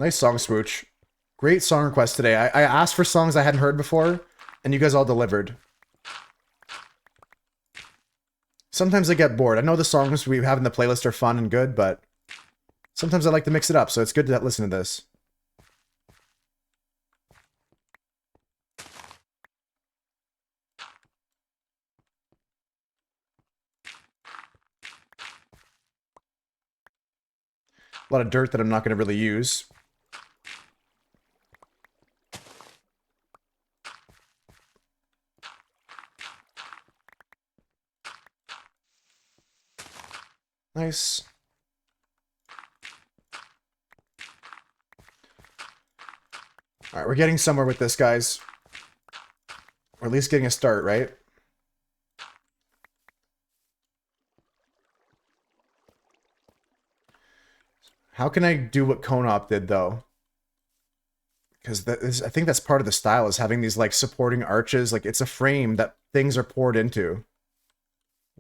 Nice song, Smooch. Great song request today. I asked for songs I hadn't heard before, and you guys all delivered. Sometimes I get bored. I know the songs we have in the playlist are fun and good, but sometimes I like to mix it up, so it's good to listen to this. A lot of dirt that I'm not going to really use. Nice. All right, we're getting somewhere with this, guys. Or at least getting a start, right? How can I do what Konop did, though? Because I think that's part of the style, is having these, like, supporting arches. Like, it's a frame that things are poured into.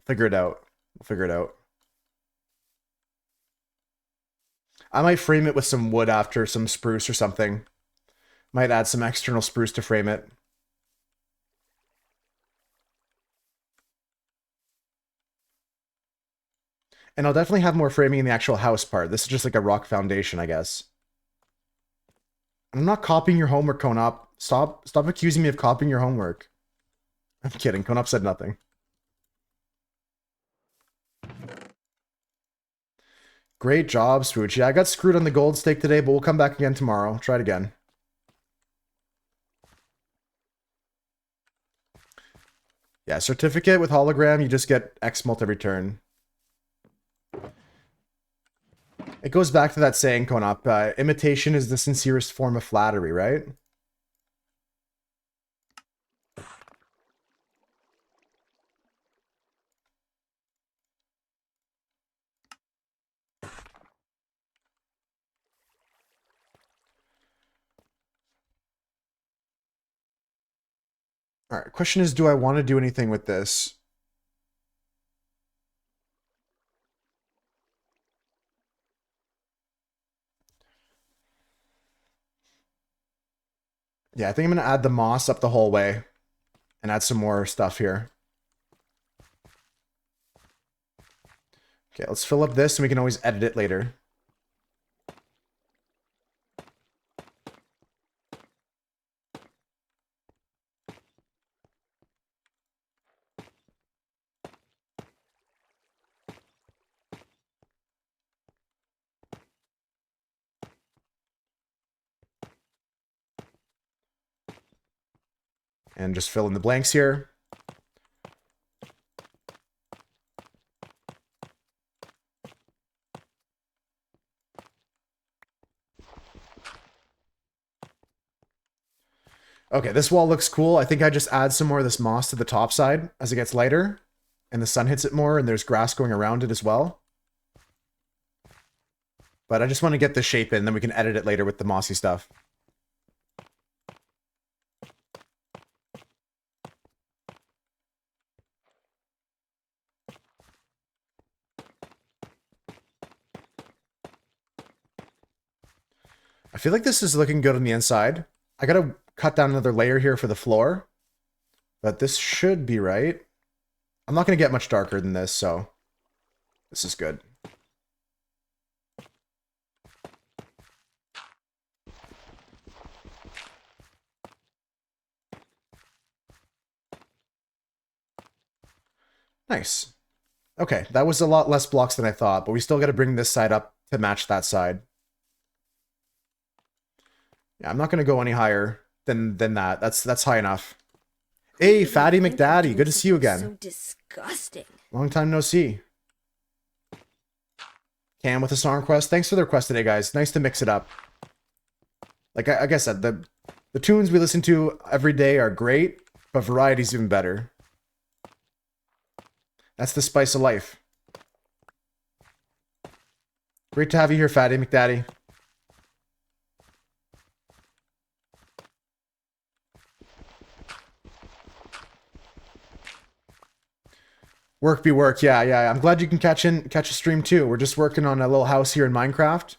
Figure it out. We'll figure it out. I might frame it with some wood after, some spruce or something. Might add some external spruce to frame it. And I'll definitely have more framing in the actual house part. This is just like a rock foundation, I guess. I'm not copying your homework, Konop. Stop accusing me of copying your homework. I'm kidding. Konop said nothing. Great job, Swooch. Yeah, I got screwed on the gold stake today, but we'll come back again tomorrow. Try it again. Yeah, certificate with hologram, you just get X mult every turn. It goes back to that saying, Konop, imitation is the sincerest form of flattery, right? All right, question is, do I want to do anything with this? Yeah, I think I'm going to add the moss up the whole way and add some more stuff here. Okay, let's fill up this and we can always edit it later. And just fill in the blanks here. Okay, this wall looks cool. I think I just add some more of this moss to the top side as it gets lighter and the sun hits it more and there's grass going around it as well. But I just want to get the shape in, then we can edit it later with the mossy stuff. I feel like this is looking good on the inside. I gotta cut down another layer here for the floor. But this should be right. I'm not gonna get much darker than this, so this is good. Nice. Okay, that was a lot less blocks than I thought, but we still gotta bring this side up to match that side. Yeah, I'm not gonna go any higher than that. That's high enough. Hey, Fatty McDaddy, good to see you again. So disgusting. Long time no see. Cam with a song request. Thanks for the request today, guys. Nice to mix it up. Like I said, the tunes we listen to every day are great, but variety's even better. That's the spice of life. Great to have you here, Fatty McDaddy. Work be work, yeah. I'm glad you can catch a stream too. We're just working on a little house here in Minecraft.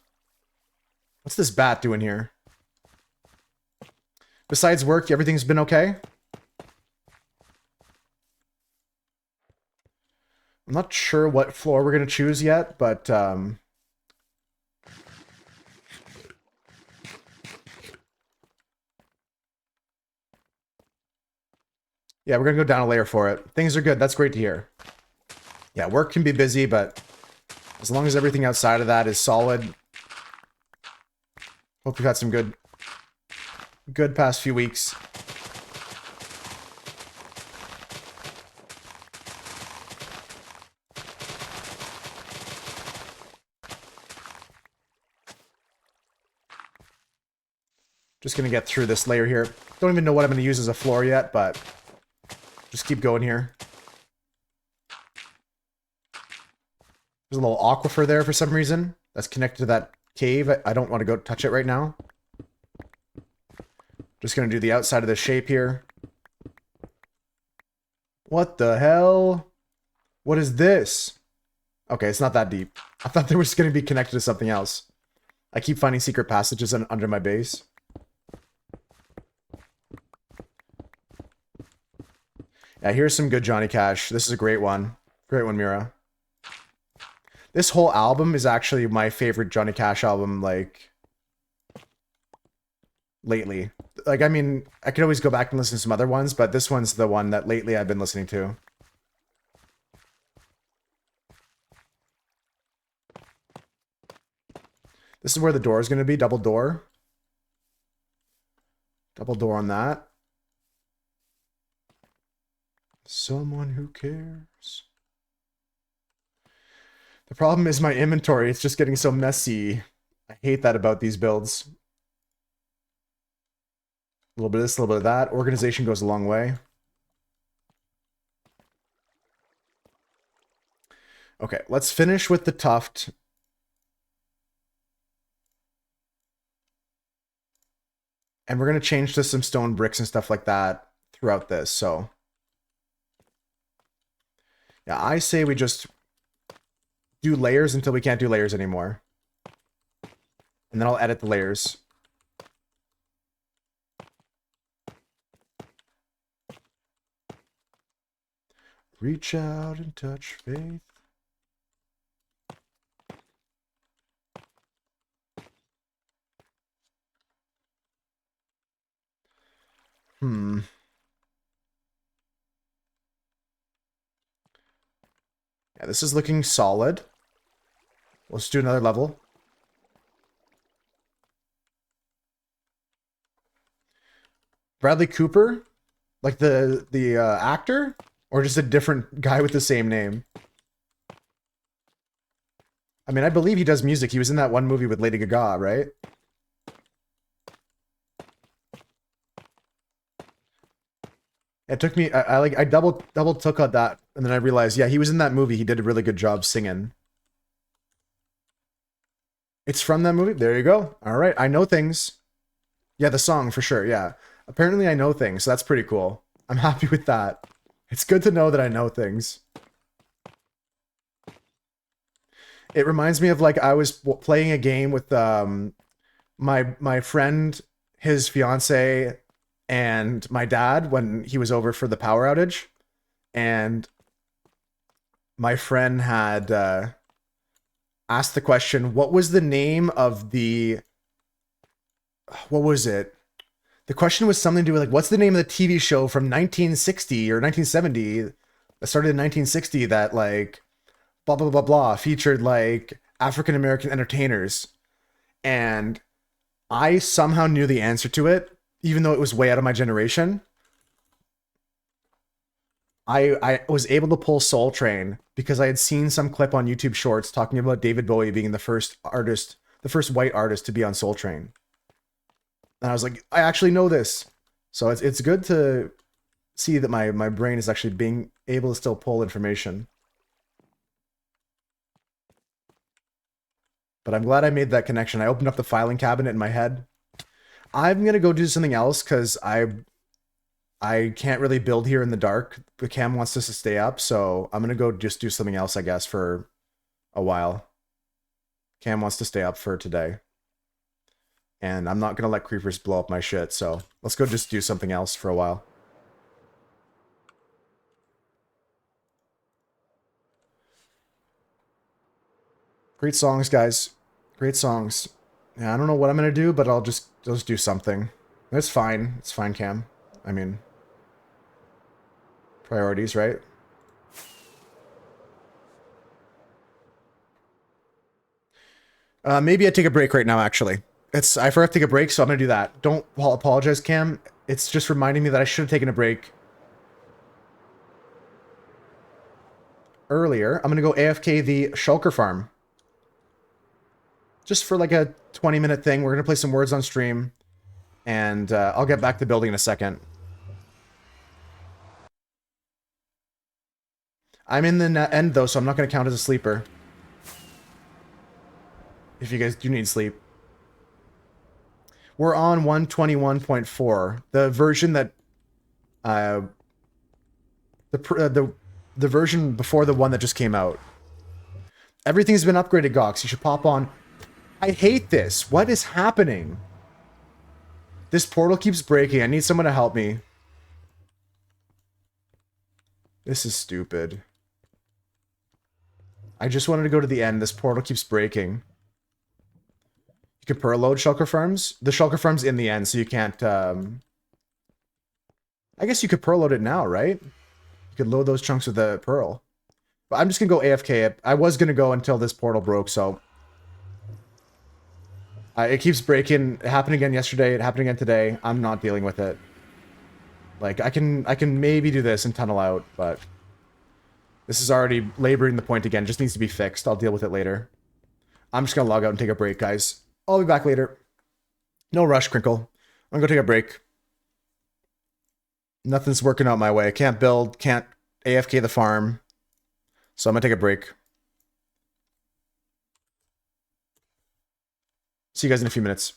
What's this bat doing here? Besides work, everything's been okay? I'm not sure what floor we're gonna choose yet, but yeah, we're gonna go down a layer for it. Things are good. That's great to hear. Yeah, work can be busy, but as long as everything outside of that is solid. Hope you've had some good past few weeks. Just gonna get through this layer here. Don't even know what I'm gonna use as a floor yet, but just keep going here. There's a little aquifer there for some reason. That's connected to that cave. I don't want to go touch it right now. Just gonna do the outside of the shape here. What the hell? What is this? Okay, it's not that deep. I thought there was going to be connected to something else. I keep finding secret passages under my base. Yeah, here's some good Johnny Cash. This is a great one. Great one, Mira. This whole album is actually my favorite Johnny Cash album, like, lately. Like, I mean, I could always go back and listen to some other ones, but this one's the one that lately I've been listening to. This is where the door is going to be. Double door. Double door on that. Someone who cares. The problem is my inventory. It's just getting so messy. I hate that about these builds. A little bit of this, a little bit of that. Organization goes a long way. Okay, let's finish with the tuft. And we're going to change to some stone bricks and stuff like that throughout this, so. Yeah, I say we just do layers until we can't do layers anymore. And then I'll edit the layers. Reach out and touch faith. Yeah, this is looking solid. Let's do another level. Bradley Cooper? Like the actor? Or just a different guy with the same name? I mean, I believe he does music. He was in that one movie with Lady Gaga, right? It took me, I double took on that, and then I realized, yeah, he was in that movie. He did a really good job singing. It's from that movie? There you go. All right, I know things. Yeah, the song, for sure, yeah. Apparently I know things, so that's pretty cool. I'm happy with that. It's good to know that I know things. It reminds me of, like, I was playing a game with my friend, his fiance, and my dad when he was over for the power outage, and my friend had asked the question, what was the name of the, what was it? The question was something to do with, like, what's the name of the TV show from 1960 or 1970 that started in 1960 that, like, blah, blah, blah, blah, featured, like, African-American entertainers. And I somehow knew the answer to it, even though it was way out of my generation. I was able to pull Soul Train because I had seen some clip on YouTube Shorts talking about David Bowie being the first artist, the first white artist to be on Soul Train. And I was like, I actually know this. So it's good to see that my brain is actually being able to still pull information. But I'm glad I made that connection. I opened up the filing cabinet in my head. I'm going to go do something else because I can't really build here in the dark. But Cam wants us to stay up, so I'm going to go just do something else, I guess, for a while. Cam wants to stay up for today. And I'm not going to let creepers blow up my shit, so let's go just do something else for a while. Great songs, guys. Great songs. Yeah, I don't know what I'm going to do, but I'll just do something. It's fine. It's fine, Cam. I mean, priorities, right? Maybe I take a break right now, actually. I forgot to take a break, so I'm gonna do that. Don't apologize, Cam. It's just reminding me that I should have taken a break earlier. I'm gonna go AFK the Shulker farm. Just for like a 20-minute thing. We're gonna play some words on stream. And I'll get back to building in a second. I'm in the end, though, so I'm not gonna count as a sleeper. If you guys do need sleep. We're on 121.4, the version that the the version before the one that just came out. Everything's been upgraded, Gox. You should pop on. I hate this. What is happening? This portal keeps breaking. I need someone to help me. This is stupid. I just wanted to go to the end. This portal keeps breaking. You can pearl load shulker farms. The shulker farm's in the end, so you can't... I guess you could pearl load it now, right? You could load those chunks with the pearl. But I'm just going to go AFK. I was going to go until this portal broke, so... it keeps breaking. It happened again yesterday. It happened again today. I'm not dealing with it. Like, I can maybe do this and tunnel out, but... This is already laboring the point again. It just needs to be fixed. I'll deal with it later. I'm just going to log out and take a break, guys. I'll be back later. No rush, Crinkle. I'm going to go take a break. Nothing's working out my way. Can't build. Can't AFK the farm. So I'm going to take a break. See you guys in a few minutes.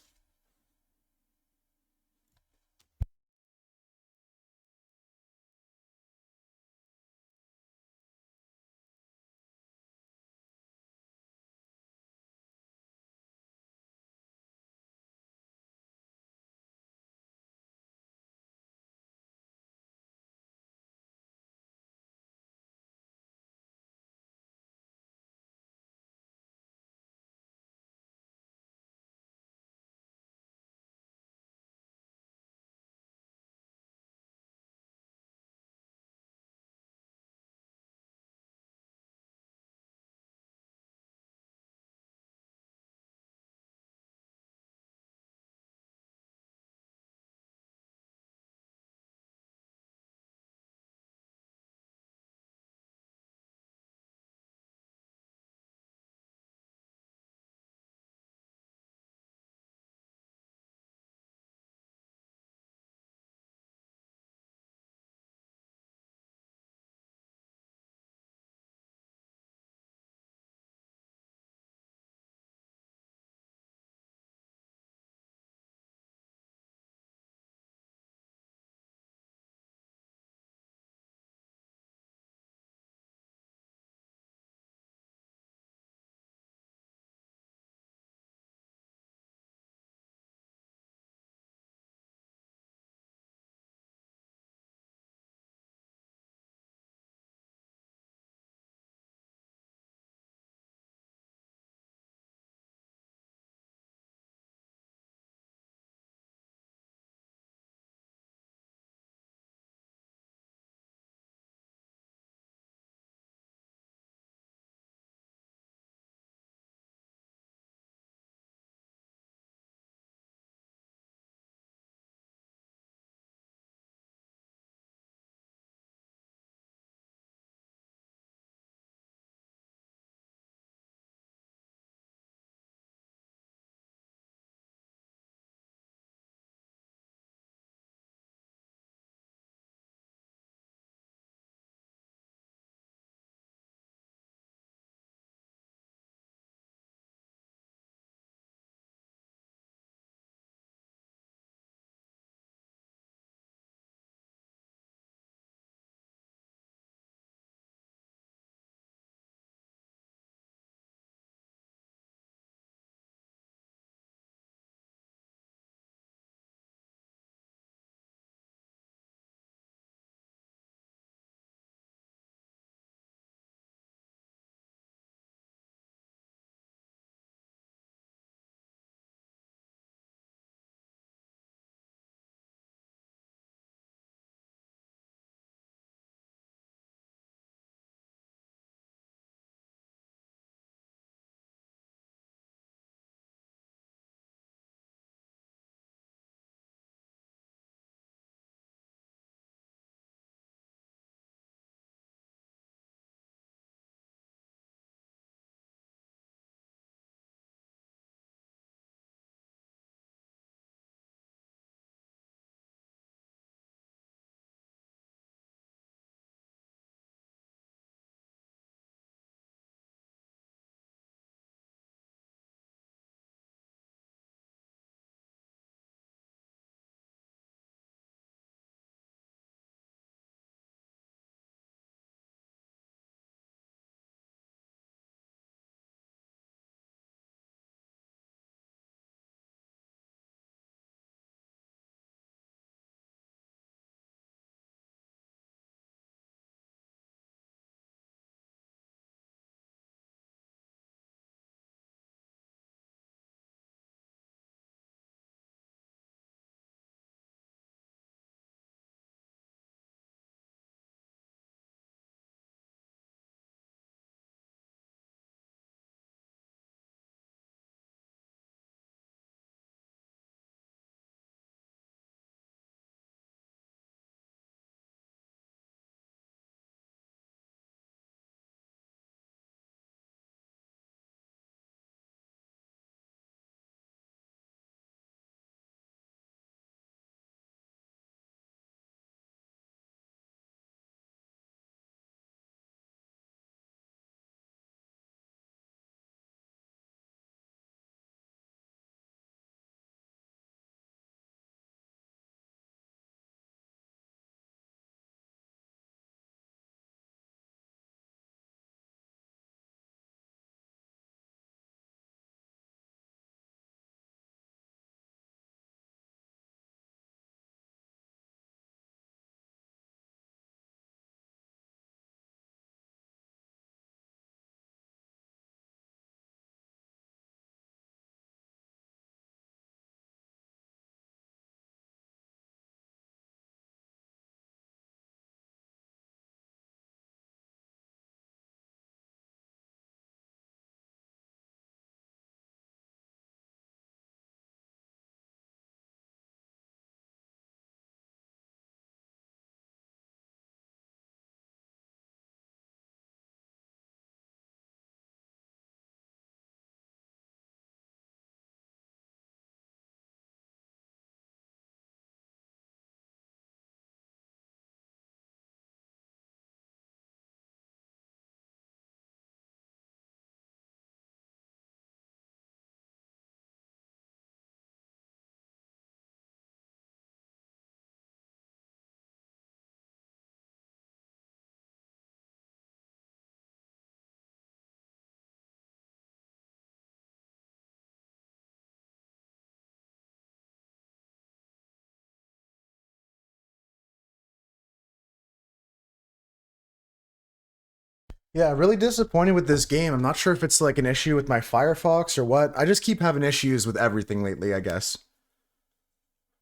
Yeah, really disappointed with this game. I'm not sure if it's like an issue with my Firefox or what. I just keep having issues with everything lately, I guess.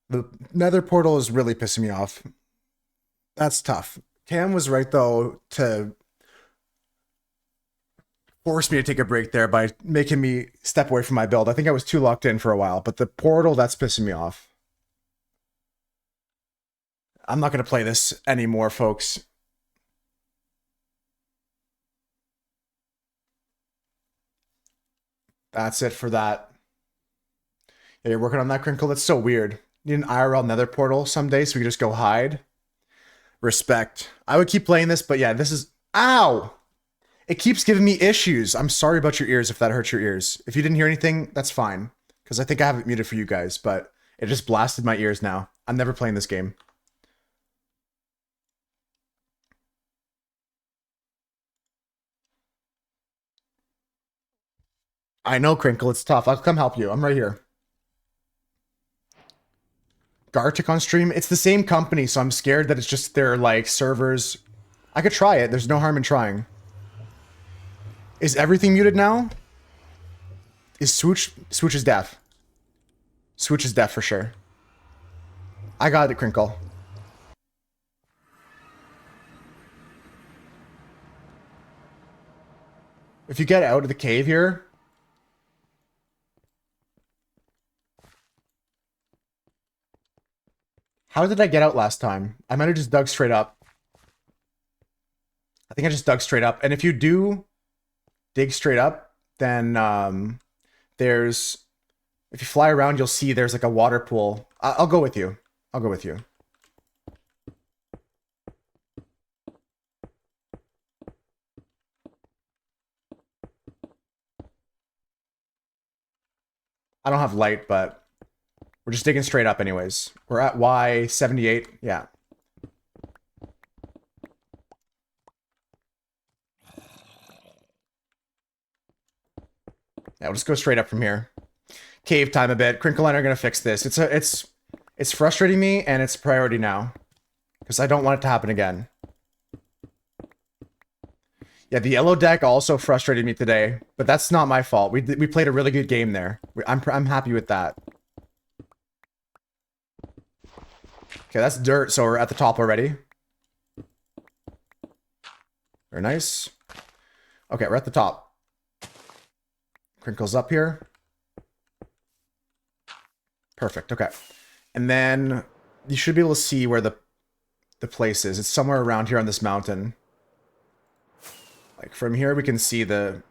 The Nether portal is really pissing me off. That's tough. Cam was right though to force me to take a break there by making me step away from my build. I think I was too locked in for a while, but the portal, that's pissing me off. I'm not going to play this anymore, folks. That's it for that. Yeah, you're working on that, Crinkle? That's so weird. Need an IRL Nether portal someday so we can just go hide. Respect. I would keep playing this, but yeah, this is... Ow! It keeps giving me issues. I'm sorry about your ears if that hurts your ears. If you didn't hear anything, that's fine. Because I think I have it muted for you guys, but it just blasted my ears now. I'm never playing this game. I know, Crinkle, it's tough. I'll come help you. I'm right here. Gartic on stream? It's the same company, so I'm scared that it's just their, like, servers. I could try it. There's no harm in trying. Is everything muted now? Is Swooch... Swooch is deaf. Swooch is deaf for sure. I got it, Crinkle. If you get out of the cave here... How did I get out last time? I might have just dug straight up. I think I just dug straight up. And if you do dig straight up, then there's... If you fly around, you'll see there's like a water pool. I'll go with you. I'll go with you. I don't have light, but we're just digging straight up anyways. We're at Y78. Yeah. Yeah, we'll just go straight up from here. Cave time a bit. Crinkle and I are gonna fix this. It's frustrating me, and it's a priority now. Because I don't want it to happen again. Yeah, the yellow deck also frustrated me today, but that's not my fault. We played a really good game there. I'm happy with that. Okay, that's dirt, so we're at the top already. Very nice. Okay, we're at the top. Crinkle's up here. Perfect, okay. And then you should be able to see where the place is. It's somewhere around here on this mountain. Like, from here we can see the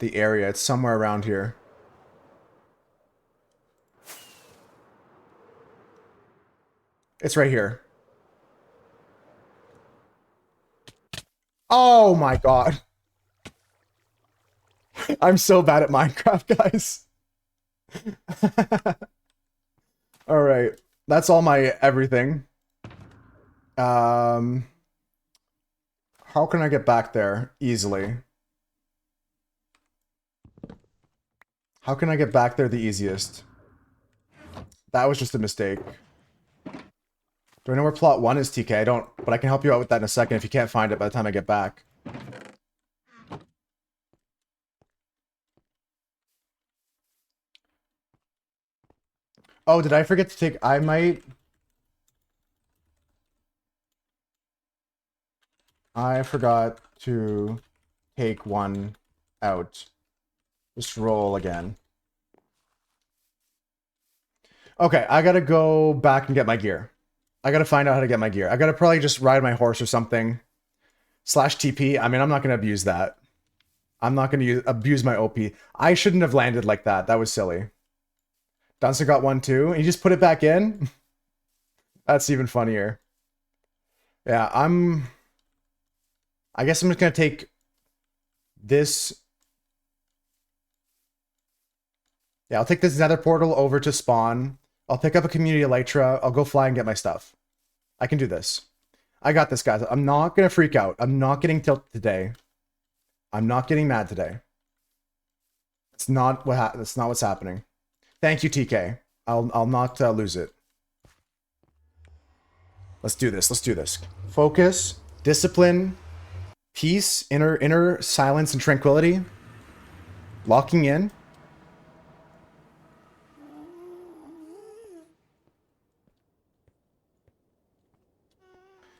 area. It's somewhere around here. It's right here. Oh my god. I'm so bad at Minecraft, guys. Alright. That's all my everything. How can I get back there easily? How can I get back there the easiest? That was just a mistake. Do I know where plot 1 is, TK? I don't, but I can help you out with that in a second if you can't find it by the time I get back. Oh, did I forget to take... I forgot to take one out. Just roll again. Okay, I gotta go back and get my gear. I gotta find out how to get my gear. I gotta probably just ride my horse or something. Slash TP. I mean, I'm not gonna abuse that. I'm not gonna abuse my OP. I shouldn't have landed like that. That was silly. Dunster got one too. And you just put it back in? That's even funnier. Yeah, I guess I'm just gonna take this. Yeah, I'll take this nether portal over to spawn. I'll pick up a community elytra. I'll go fly and get my stuff. I can do this. I got this, guys. I'm not gonna freak out. I'm not getting tilted today. I'm not getting mad today. That's not what's happening. Thank you, TK. I'll not lose it. Let's do this. Let's do this. Focus, discipline, peace, inner silence and tranquility. Locking in.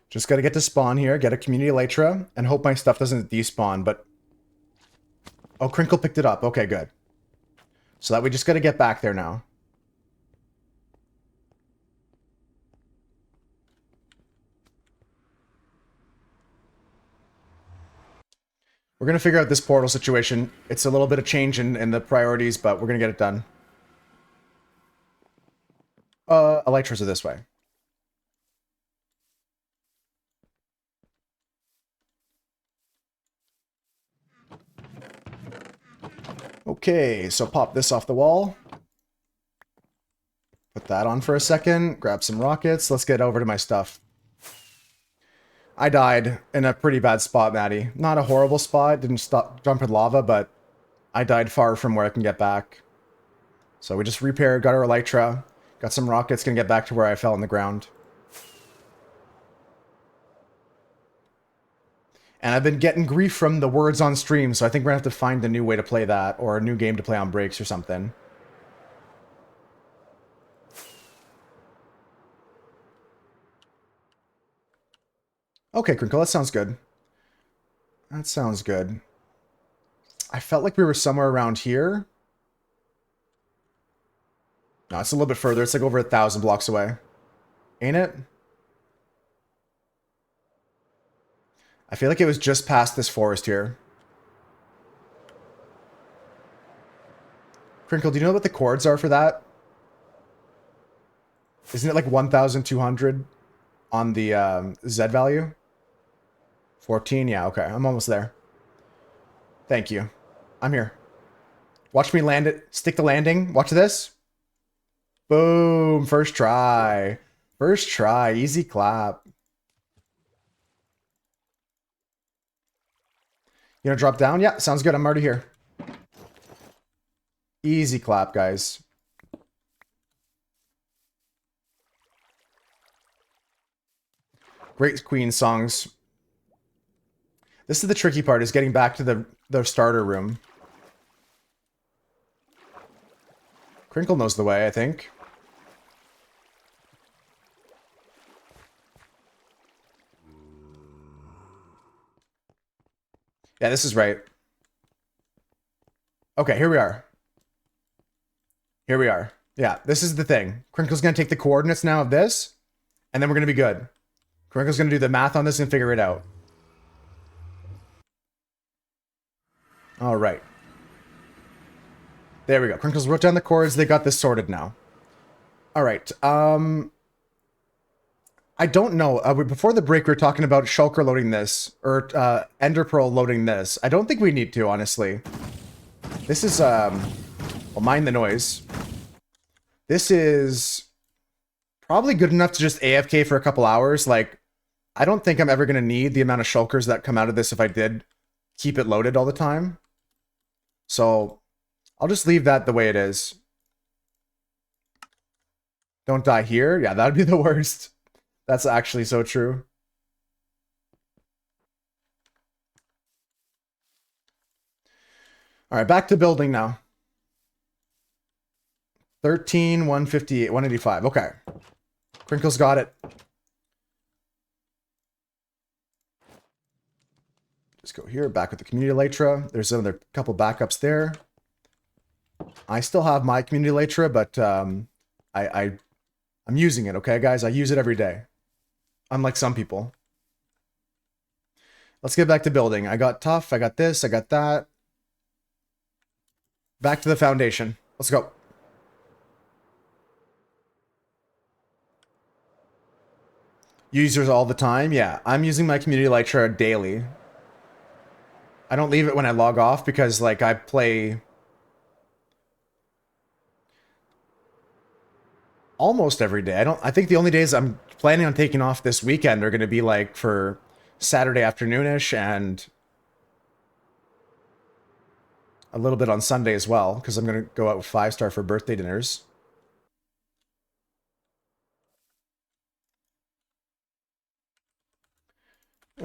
Just gotta get to spawn here, get a community elytra, and hope my stuff doesn't despawn, but... Oh, Crinkle picked it up. Okay, good. So that we just gotta get back there now. We're gonna figure out this portal situation. It's a little bit of change in the priorities, but we're gonna get it done. Elytras are this way. Okay, so pop this off the wall. Put that on for a second. Grab some rockets. Let's get over to my stuff. I died in a pretty bad spot, Maddie. Not a horrible spot. Didn't stop jump in lava, but I died far from where I can get back. So we just repaired, got our elytra, got some rockets, gonna get back to where I fell on the ground. And I've been getting grief from the words on stream, so I think we're gonna have to find a new way to play that, or a new game to play on breaks or something. Okay, Crinkle, that sounds good. That sounds good. I felt like we were somewhere around here. No, it's a little bit further. It's like over 1,000 blocks away. Ain't it? I feel like it was just past this forest here. Crinkle, do you know what the chords are for that? Isn't it like 1,200 on the Z value? 14? Yeah, okay. I'm almost there. Thank you. I'm here. Watch me land it. Stick the landing. Watch this. Boom. First try. First try. Easy clap. You gonna drop down? Yeah, sounds good. I'm already here. Easy clap, guys. Great Queen songs. This is the tricky part, is getting back to the starter room. Crinkle knows the way, I think. Yeah, this is right. Okay, here we are. Here we are. Yeah, this is the thing. Crinkle's gonna take the coordinates now of this, and then we're gonna be good. Crinkle's gonna do the math on this and figure it out. All right. There we go. Crinkles wrote down the chords. They got this sorted now. All right. I don't know. Before the break, we were talking about Shulker loading this, or Ender Pearl loading this. I don't think we need to, honestly. This is, well, mind the noise. This is probably good enough to just AFK for a couple hours. Like, I don't think I'm ever going to need the amount of Shulkers that come out of this if I did keep it loaded all the time. So, I'll just leave that the way it is. Don't die here? Yeah, that'd be the worst. That's actually so true. All right, back to building now. 13, 158, 185. Okay. Crinkle's got it. Just go here, back with the community elytra. There's another couple backups there. I still have my community elytra, but I'm using it, okay, guys? I use it every day. Unlike some people. Let's get back to building. I got tough, I got this, I got that. Back to the foundation. Let's go. Users all the time? Yeah, I'm using my community elytra daily. I don't leave it when I log off because, like, I play almost every day. I think the only days I'm planning on taking off this weekend are going to be like for Saturday afternoonish and a little bit on Sunday as well, because I'm going to go out with 5-star for birthday dinners.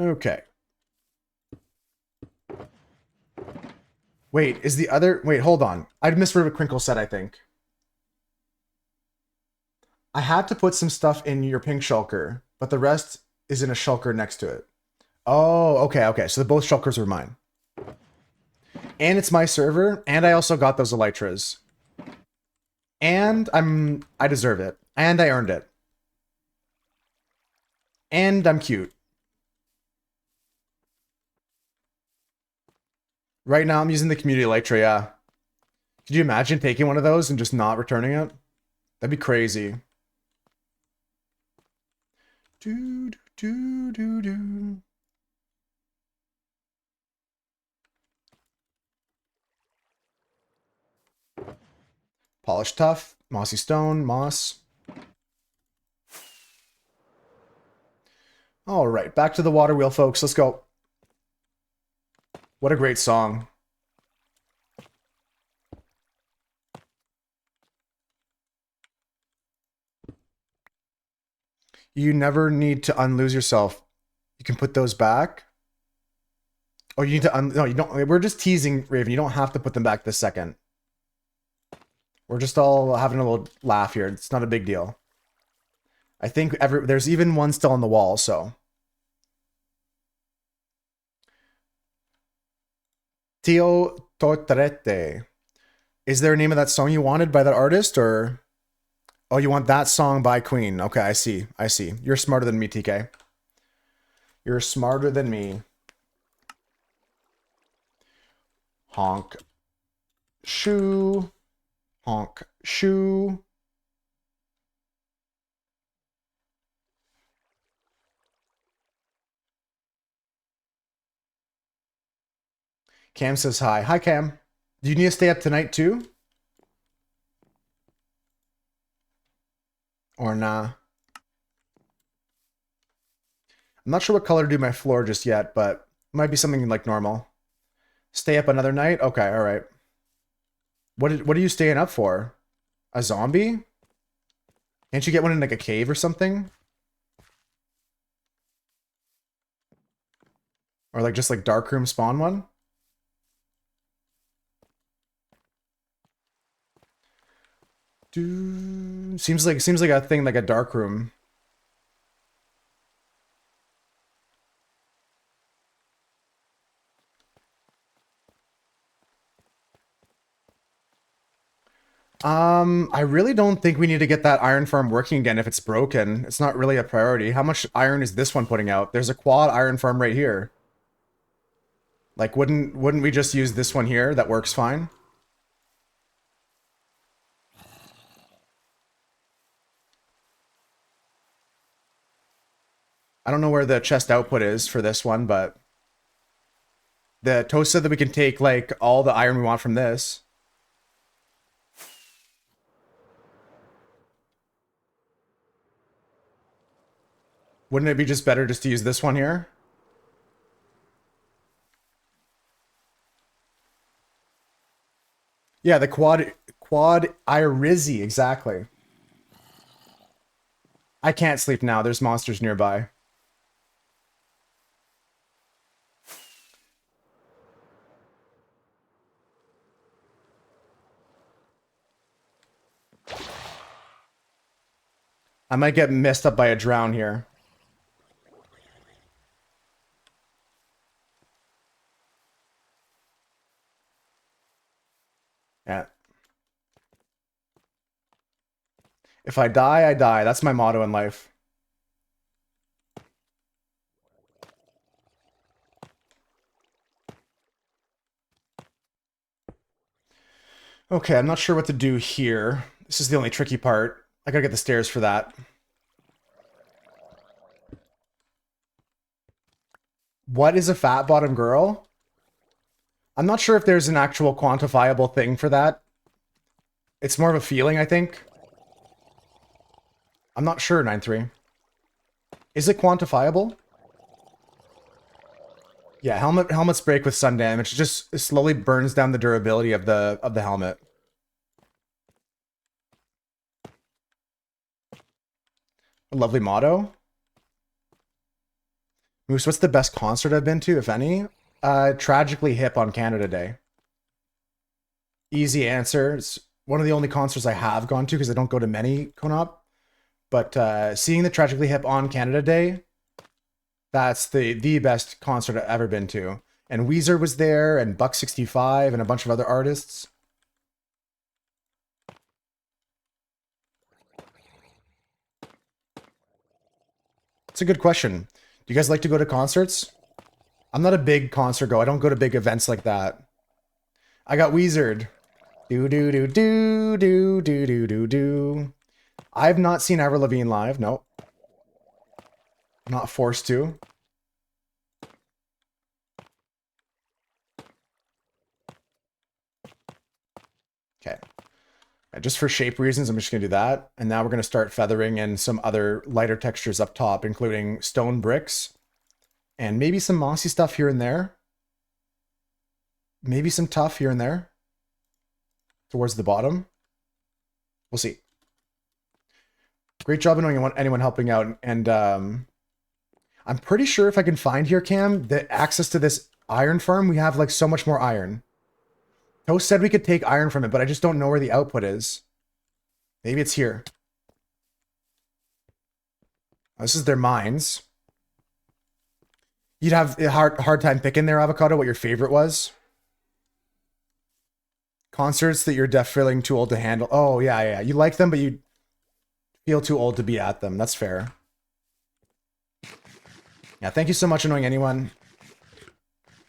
Okay. Wait, is the other... Wait, hold on. I misread what Crinkle said, I think. I had to put some stuff in your pink shulker, but the rest is in a shulker next to it. Oh, okay, okay. So both shulkers are mine. And it's my server, and I also got those elytras. And I deserve it. And I earned it. And I'm cute. Right now I'm using the community elytra, yeah. Could you imagine taking one of those and just not returning it? That'd be crazy. Do, do, do, do, do. Polished tough, mossy stone, moss. All right, back to the water wheel, folks. Let's go. What a great song. You never need to unlose yourself. You can put those back. Oh, you need to no, you don't. We're just teasing, Raven. You don't have to put them back this second. We're just all having a little laugh here. It's not a big deal. I think there's even one still on the wall, so. Tio Tortrete. Is there a name of that song you wanted by that artist, or... Oh, you want that song by Queen. Okay, I see. I see. You're smarter than me, TK. You're smarter than me. Honk. Shoe. Honk. Shoe. Cam says hi. Hi, Cam. Do you need to stay up tonight, too? Or nah? I'm not sure what color to do my floor just yet, but it might be something like normal. Stay up another night? Okay, alright. What are you staying up for? A zombie? Can't you get one in like a cave or something? Or like just like darkroom spawn one? Dude, seems like a thing like a darkroom. I really don't think we need to get that iron farm working again if it's broken. It's not really a priority. How much iron is this one putting out? There's a quad iron farm right here. Like, wouldn't we just use this one here? That works fine. I don't know where the chest output is for this one, but the toast said that we can take like all the iron we want from this. Wouldn't it be just better just to use this one here? Yeah, the quad Irizi, exactly. I can't sleep now. There's monsters nearby. I might get messed up by a drown here. Yeah. If I die, I die. That's my motto in life. Okay, I'm not sure what to do here. This is the only tricky part. I gotta get the stairs for that. What is a fat bottom girl? I'm not sure if there's an actual quantifiable thing for that. It's more of a feeling, I think. I'm not sure, 9-3. Is it quantifiable? Yeah, helmets break with sun damage. It just slowly burns down the durability of the helmet. A lovely motto. Moose, what's the best concert I've been to, if any? Tragically Hip on Canada Day. Easy answer. It's one of the only concerts I have gone to because I don't go to many, Konop. But seeing the Tragically Hip on Canada Day, that's the best concert I've ever been to. And Weezer was there, and Buck 65, and a bunch of other artists. It's a good question. Do you guys like to go to concerts? I'm not a big concert go. I don't go to big events like that. I got Weezered. Do do do do do do do do do. I've not seen Avril Lavigne live. No. I'm not forced to. Okay. Just for shape reasons, I'm just going to do that. And now we're going to start feathering in some other lighter textures up top, including stone bricks. And maybe some mossy stuff here and there. Maybe some tuff here and there. Towards the bottom. We'll see. Great job knowing anyone helping out. And I'm pretty sure if I can find here, Cam, the access to this iron farm, we have like so much more iron. Toast said we could take iron from it, but I just don't know where the output is. Maybe it's here. This is their mines. You'd have a hard time picking there, Avocado, what your favorite was. Concerts that you're feeling too old to handle. Oh, yeah. You like them, but you feel too old to be at them. That's fair. Yeah, thank you so much, Annoying Anyone.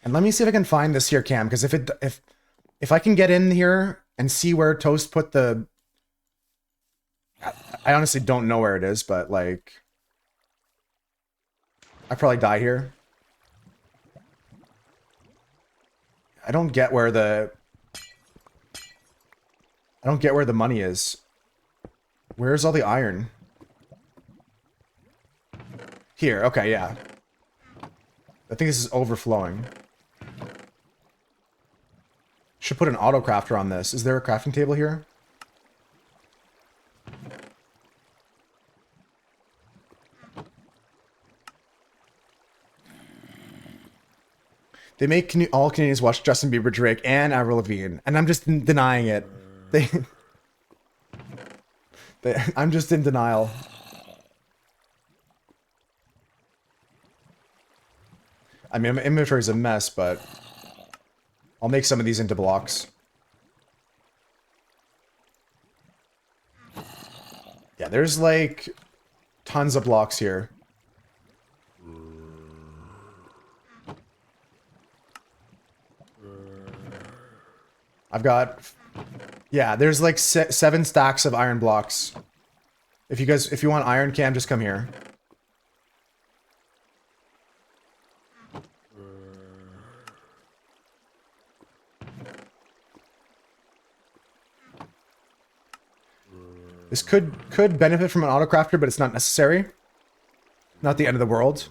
And let me see if I can find this here, Cam, because if I can get in here and see where Toast put the... I honestly don't know where it is, but, like... I probably die here. I don't get where the... I don't get where the money is. Where's all the iron? Here, okay, yeah. I think this is overflowing. Should put an auto crafter on this. Is there a crafting table here? They make all Canadians watch Justin Bieber, Drake, and Avril Lavigne, and I'm just denying it. I'm just in denial. I mean, my inventory is a mess, but I'll make some of these into blocks. Yeah, there's like tons of blocks here. I've got, yeah, there's like 7 stacks of iron blocks. If you want iron, Cam, just come here. This could benefit from an autocrafter, but it's not necessary. Not the end of the world.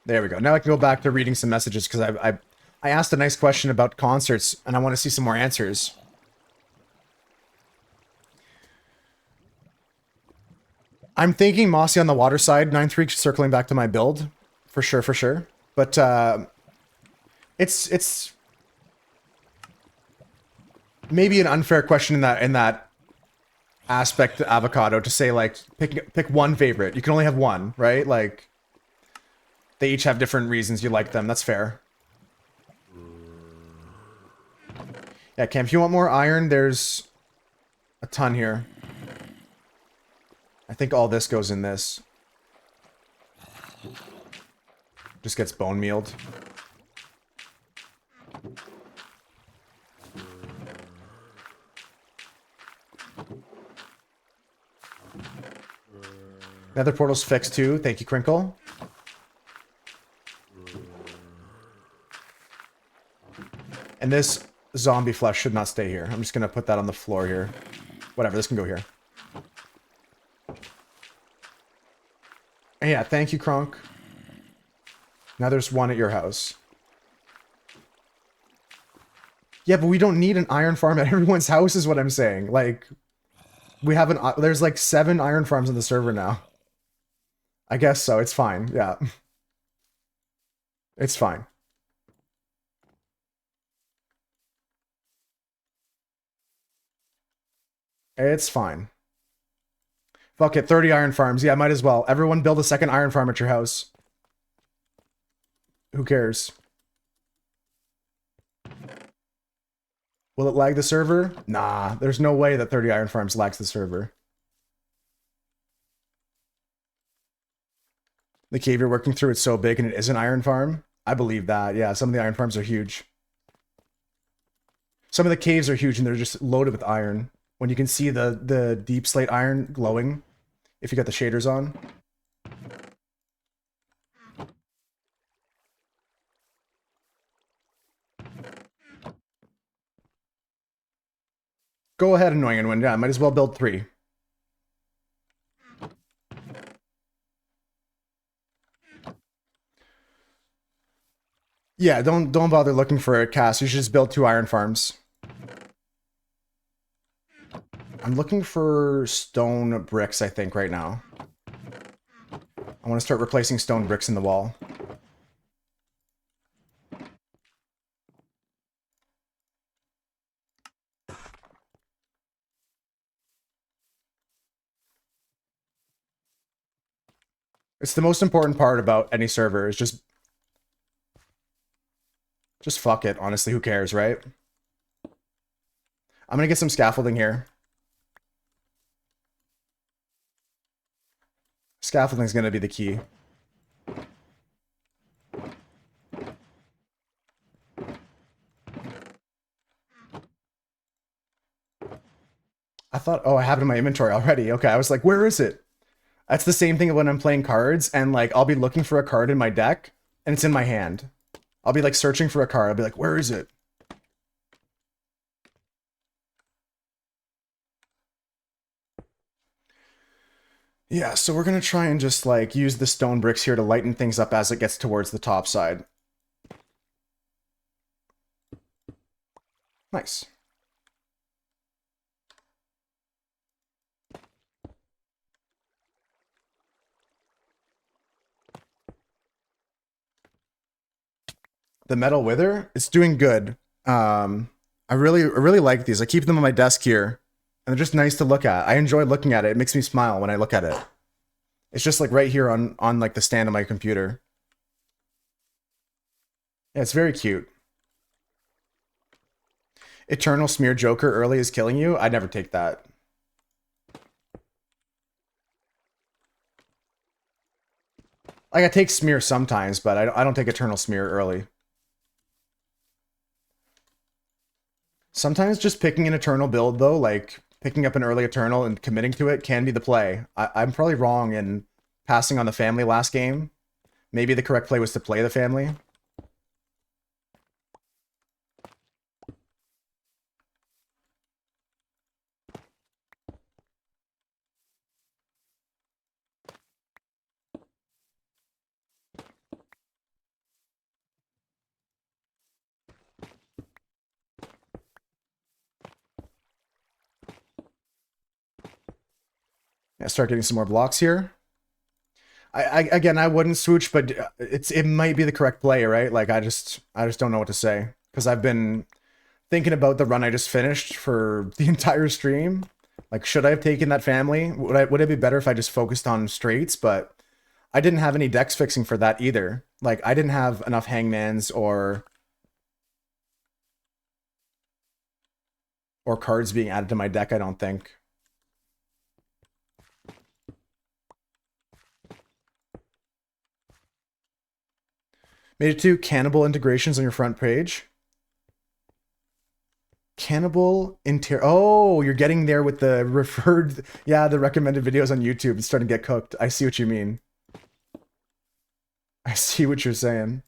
There we go. Now I can go back to reading some messages because I asked a nice question about concerts and I want to see some more answers. I'm thinking Mossy on the water side, 9-3 circling back to my build. For sure. But it's maybe an unfair question in that aspect, Avocado, to say like pick one favorite. You can only have one, right? Like they each have different reasons you like them. That's fair. Yeah, Cam, if you want more iron, there's a ton here. I think all this goes in this. Just gets bone mealed. Nether portal's fixed too. Thank you, Crinkle. And this zombie flesh should not stay here. I'm just going to put that on the floor here. Whatever, this can go here. And yeah, thank you, Kronk. Now there's one at your house. Yeah, but we don't need an iron farm at everyone's house is what I'm saying. Like, we have there's like 7 iron farms on the server now. I guess so. It's fine. Yeah. It's fine. It's fine. Fuck it, 30 iron farms. Yeah, might as well. Everyone build a second iron farm at your house. Who cares? Will it lag the server? Nah, there's no way that 30 iron farms lags the server. The cave you're working through, it's so big and it is an iron farm? I believe that. Yeah, some of the iron farms are huge. Some of the caves are huge and they're just loaded with iron. When you can see the deep slate iron glowing, if you got the shaders on. Go ahead, Annoying and win. Yeah, might as well build 3. Yeah, don't bother looking for a cast. You should just build 2 iron farms. I'm looking for stone bricks, I think, right now. I want to start replacing stone bricks in the wall. It's the most important part about any server is just fuck it. Honestly, who cares, right? I'm gonna get some scaffolding here. Scaffolding's gonna be the key. I thought, oh, I have it in my inventory already. Okay, I was like, where is it? That's the same thing when I'm playing cards and like I'll be looking for a card in my deck and it's in my hand. I'll be like searching for a card. I'll be like, where is it? Yeah, so we're gonna try and just like use the stone bricks here to lighten things up as it gets towards the top side. Nice. The metal wither, it's doing good. I really like these. I keep them on my desk here, and they're just nice to look at. I enjoy looking at it. It makes me smile when I look at it. It's just like right here on like the stand of my computer. Yeah, it's very cute. Eternal Smear Joker early is killing you? I'd never take that. Like, I take Smear sometimes, but I don't take Eternal Smear early. Sometimes just picking an Eternal build, though, like picking up an early Eternal and committing to it can be the play. I'm probably wrong in passing on the family last game. Maybe the correct play was to play the family. Yeah, start getting some more blocks here. Again, I wouldn't swoosh, but it might be the correct play, right? Like I just don't know what to say because I've been thinking about the run I just finished for the entire stream. Like, should I have taken that family? Would it be better if I just focused on straights? But I didn't have any dex fixing for that either. Like, I didn't have enough hangmans or cards being added to my deck, I don't think. Made it to cannibal integrations on your front page. Cannibal inter. Oh, you're getting there with the referred. Yeah, the recommended videos on YouTube. It's starting to get cooked. I see what you mean. I see what you're saying.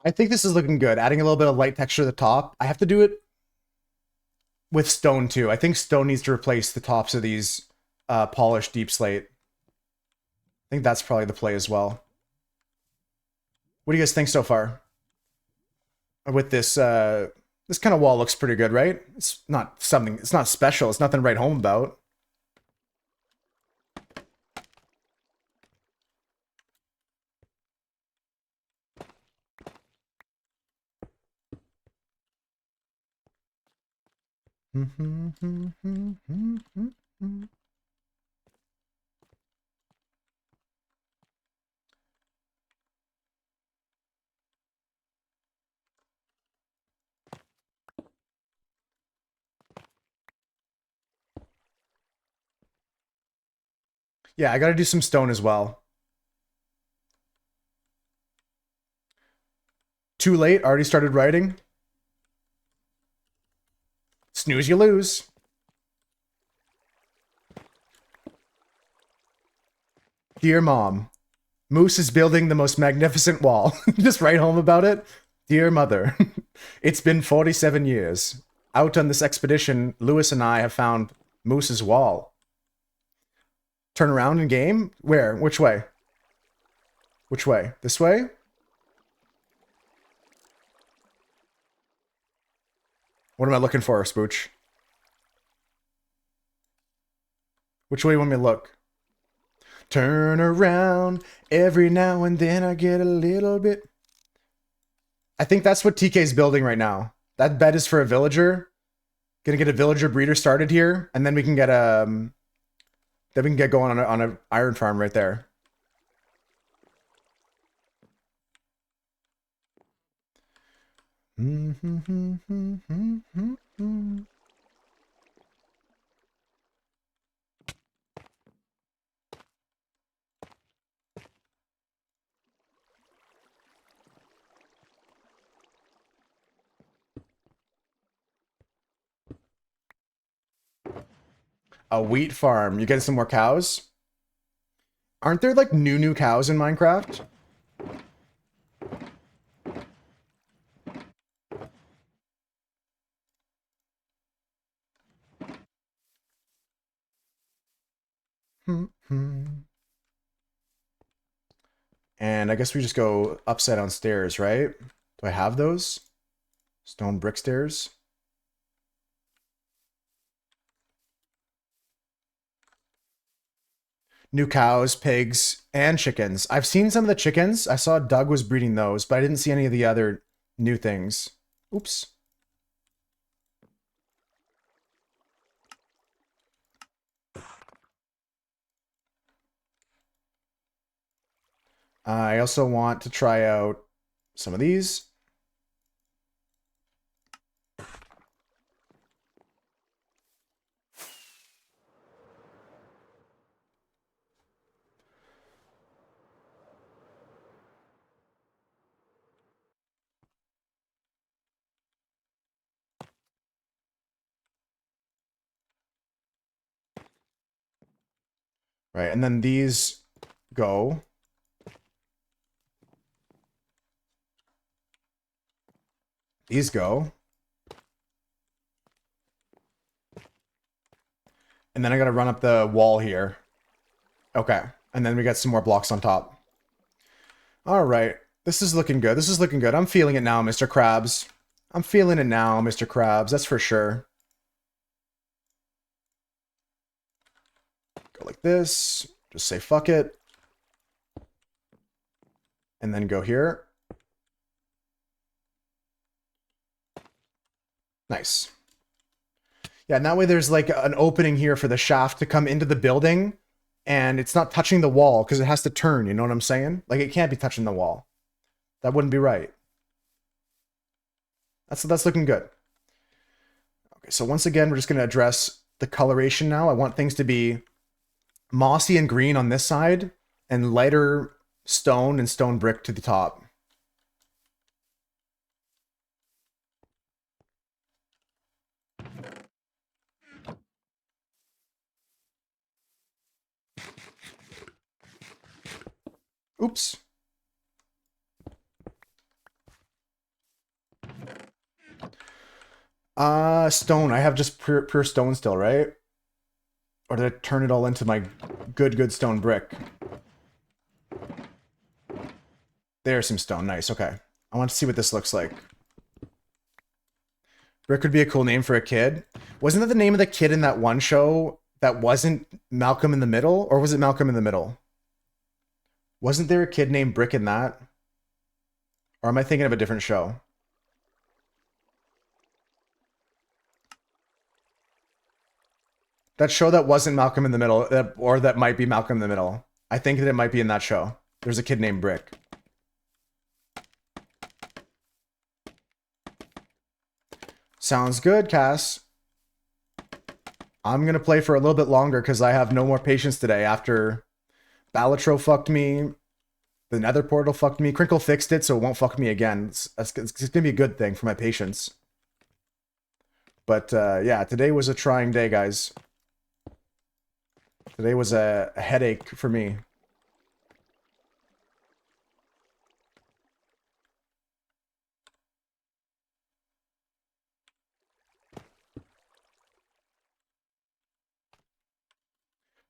I think this is looking good. Adding a little bit of light texture to the top. I have to do it with stone too. I think stone needs to replace the tops of these polished deep slate. I think that's probably the play as well. What do you guys think so far? With this, this kind of wall looks pretty good, right? It's not something, it's not special. It's nothing to write home about. Yeah, I gotta do some stone as well. Too late, already started writing. Snooze, you lose. Dear Mom, Moose is building the most magnificent wall. Just write home about it. Dear Mother, it's been 47 years. Out on this expedition, Lewis and I have found Moose's wall. Turn around in game? Where? Which way? Which way? This way? What am I looking for, Spooch? Which way do you want me to look? Turn around. Every now and then I get a little bit. I think that's what TK's building right now. That bed is for a villager. Gonna get a villager breeder started here, and then we can get then we can get going on a iron farm right there. A wheat farm. You getting some more cows? Aren't there like new cows in Minecraft? And I guess we just go upside down stairs, right? Do I have those? Stone brick stairs? New cows, pigs, and chickens. I've seen some of the chickens. I saw Doug was breeding those, but I didn't see any of the other new things. Oops. I also want to try out some of these. Right, and then these go. These go. And then I gotta run up the wall here. Okay, and then we got some more blocks on top. Alright, this is looking good. This is looking good. I'm feeling it now, Mr. Krabs. I'm feeling it now, Mr. Krabs. That's for sure. Go like this. Just say fuck it. And then go here. Nice. Yeah, and that way there's like an opening here for the shaft to come into the building, and it's not touching the wall because it has to turn, you know what I'm saying? Like it can't be touching the wall. That wouldn't be right. That's looking good. Okay, so once again, we're just gonna address the coloration now. I want things to be mossy and green on this side, and lighter stone and stone brick to the top. Oops. Stone. I have just pure stone still, right? Or did I turn it all into my good stone brick? There's some stone. Nice, okay. I want to see what this looks like. Brick would be a cool name for a kid. Wasn't that the name of the kid in that one show that wasn't Malcolm in the Middle? Or was it Malcolm in the Middle? Wasn't there a kid named Brick in that? Or am I thinking of a different show? That show that wasn't Malcolm in the Middle, or that might be Malcolm in the Middle. I think that it might be in that show. There's a kid named Brick. Sounds good, Cass. I'm gonna play for a little bit longer because I have no more patience today after Balatro fucked me, the Nether Portal fucked me, Crinkle fixed it so it won't fuck me again. It's gonna be a good thing for my patience. But yeah, today was a trying day, guys. Today was a headache for me.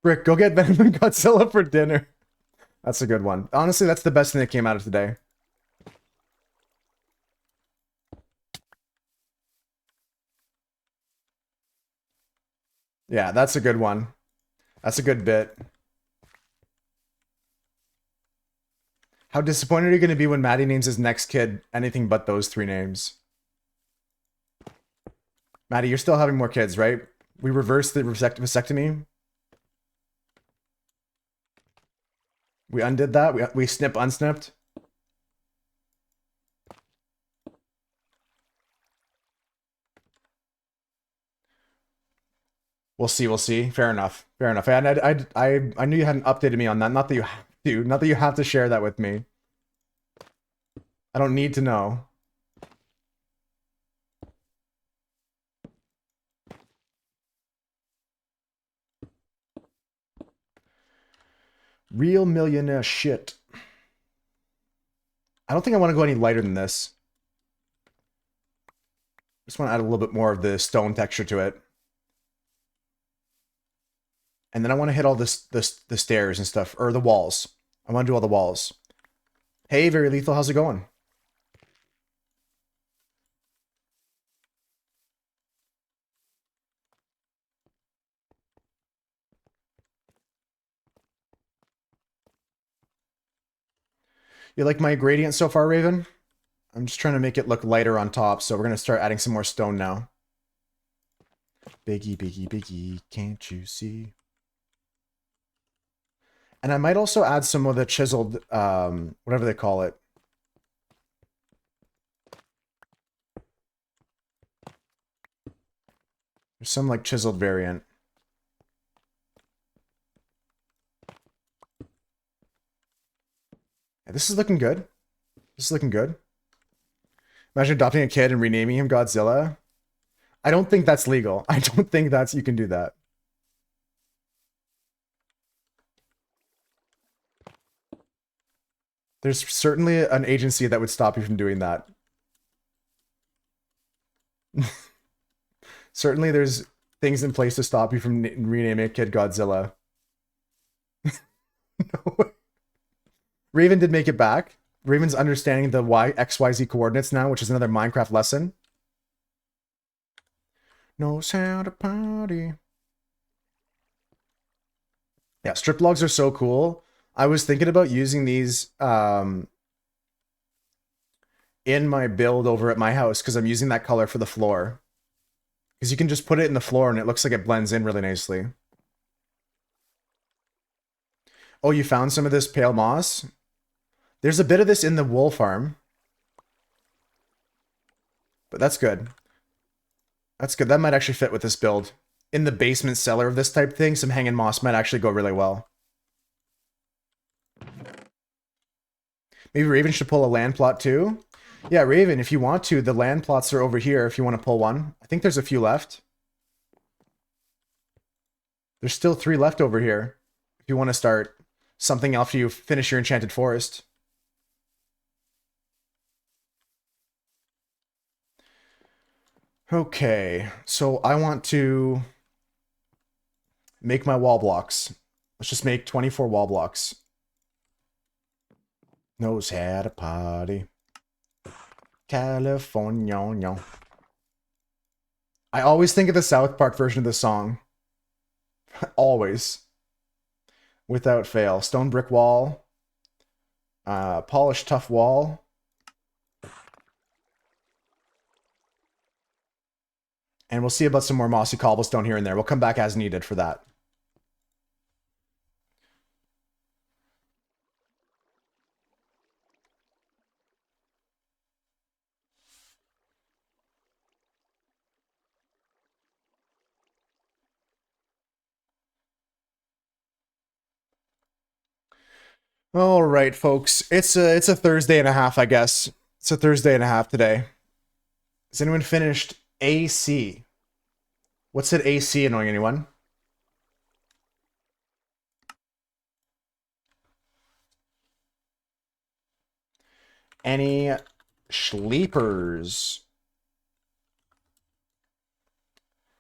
Brick, go get Venom and Godzilla for dinner. That's a good one. Honestly, that's the best thing that came out of today. Yeah, that's a good one. That's a good bit. How disappointed are you going to be when Maddie names his next kid anything but those 3 names? Maddie, you're still having more kids, right? We reversed the vasectomy. We undid that. We snip unsnipped. We'll see. We'll see. Fair enough. Fair enough. I knew you hadn't updated me on that. Not that you have to. Not that you have to share that with me. I don't need to know. Real millionaire shit. I don't think I want to go any lighter than this. Just want to add a little bit more of the stone texture to it. And then I want to hit all the stairs and stuff, or the walls. I want to do all the walls. Hey, Very Lethal, how's it going? You like my gradient so far, Raven? I'm just trying to make it look lighter on top, so we're going to start adding some more stone now. Biggie, biggie, biggie, can't you see? And I might also add some of the chiseled, whatever they call it. There's some, like, chiseled variant. Yeah, this is looking good. This is looking good. Imagine adopting a kid and renaming him Godzilla. I don't think that's legal. I don't think that's, you can do that. There's certainly an agency that would stop you from doing that. Certainly there's things in place to stop you from renaming a kid Godzilla. No. Raven did make it back. Raven's understanding the XYZ coordinates now, which is another Minecraft lesson. Knows how to party. Yeah, strip logs are so cool. I was thinking about using these in my build over at my house because I'm using that color for the floor. Because you can just put it in the floor and it looks like it blends in really nicely. Oh, you found some of this pale moss? There's a bit of this in the wool farm. But that's good. That's good. That might actually fit with this build. In the basement cellar of this type thing, some hanging moss might actually go really well. Maybe Raven should pull a land plot too? Yeah, Raven, if you want to, the land plots are over here if you want to pull one. I think there's a few left. There's still 3 left over here. If you want to start something after you finish your Enchanted Forest. Okay, so I want to make my wall blocks. Let's just make 24 wall blocks. Knows how to party. California. I always think of the South Park version of the song. Always. Without fail. Stone brick wall. Polished tough wall. And we'll see about some more mossy cobblestone here and there. We'll come back as needed for that. All right, folks. It's a Thursday and a half, I guess. It's a Thursday and a half today. Has anyone finished AC? What's at AC annoying anyone? Any sleepers?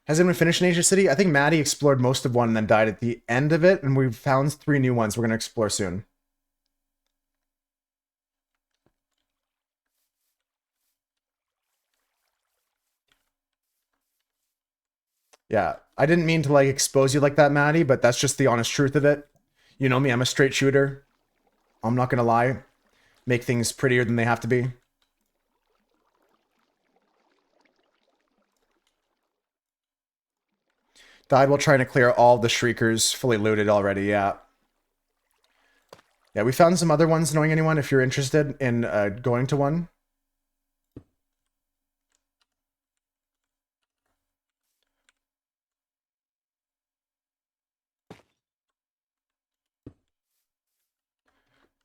Has anyone finished Nature City? I think Maddie explored most of one and then died at the end of it, and we've found 3 new ones we're going to explore soon. Yeah, I didn't mean to like expose you like that, Maddie, but that's just the honest truth of it. You know me, I'm a straight shooter. I'm not gonna lie. Make things prettier than they have to be. Died while trying to clear all the Shriekers, fully looted already, yeah. Yeah, we found some other ones, knowing anyone, if you're interested in going to one.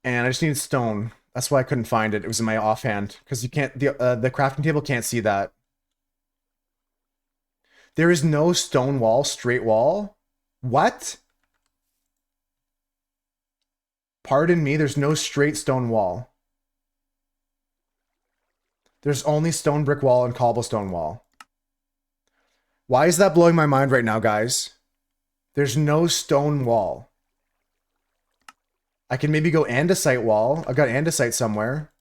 And I just needed stone. That's why I couldn't find it. It was in my offhand. Because you can't, the crafting table can't see that. There is no stone wall, straight wall? What? Pardon me, there's no straight stone wall. There's only stone brick wall and cobblestone wall. Why is that blowing my mind right now, guys? There's no stone wall. I can maybe go andesite wall. I've got andesite somewhere.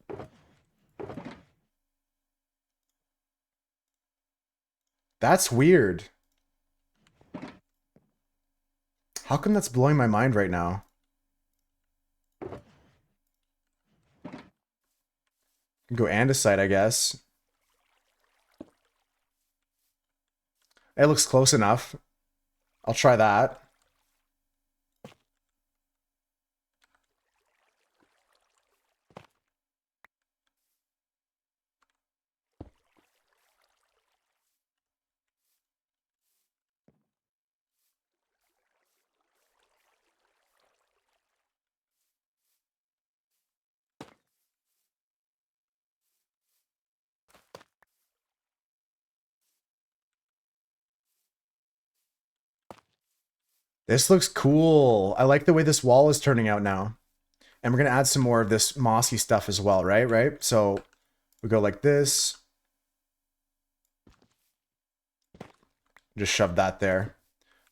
That's weird. How come that's blowing my mind right now? Go andesite, I guess. It looks close enough. I'll try that. This looks cool. I like the way this wall is turning out now. And we're going to add some more of this mossy stuff as well, right? Right? So we go like this. Just shove that there.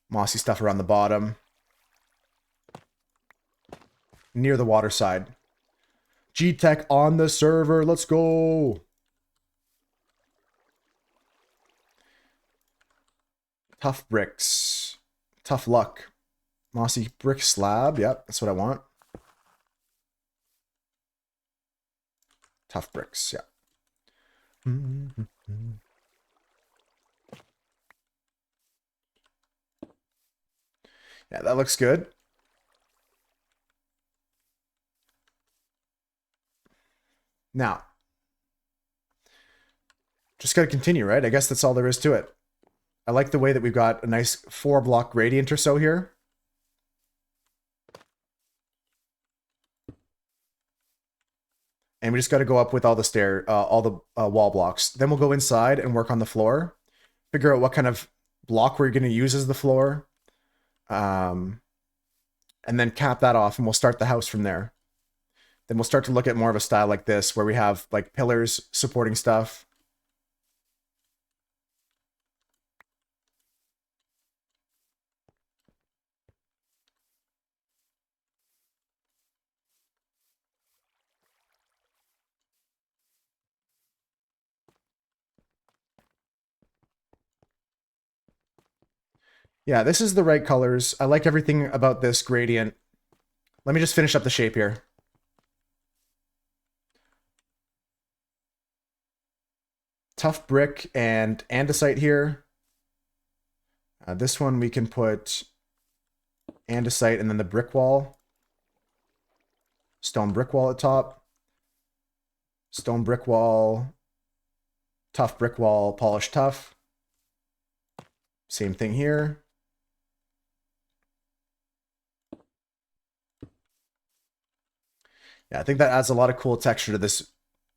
Mossy stuff around the bottom. Near the water side. G-Tech on the server. Let's go. Tough bricks. Tough luck. Mossy brick slab. Yep, that's what I want. Tough bricks, yeah. Yeah, that looks good. Now, just got to continue, right? I guess that's all there is to it. I like the way that we've got a nice 4-block gradient or so here. And we just got to go up with all the wall blocks. Then we'll go inside and work on the floor. Figure out what kind of block we're going to use as the floor. And then cap that off and we'll start the house from there. Then we'll start to look at more of a style like this where we have like pillars supporting stuff. Yeah, this is the right colors. I like everything about this gradient. Let me just finish up the shape here. Tough brick and andesite here. This one we can put andesite and then the brick wall. Stone brick wall at top. Stone brick wall. Tough brick wall, polished tough. Same thing here. Yeah, I think that adds a lot of cool texture to this,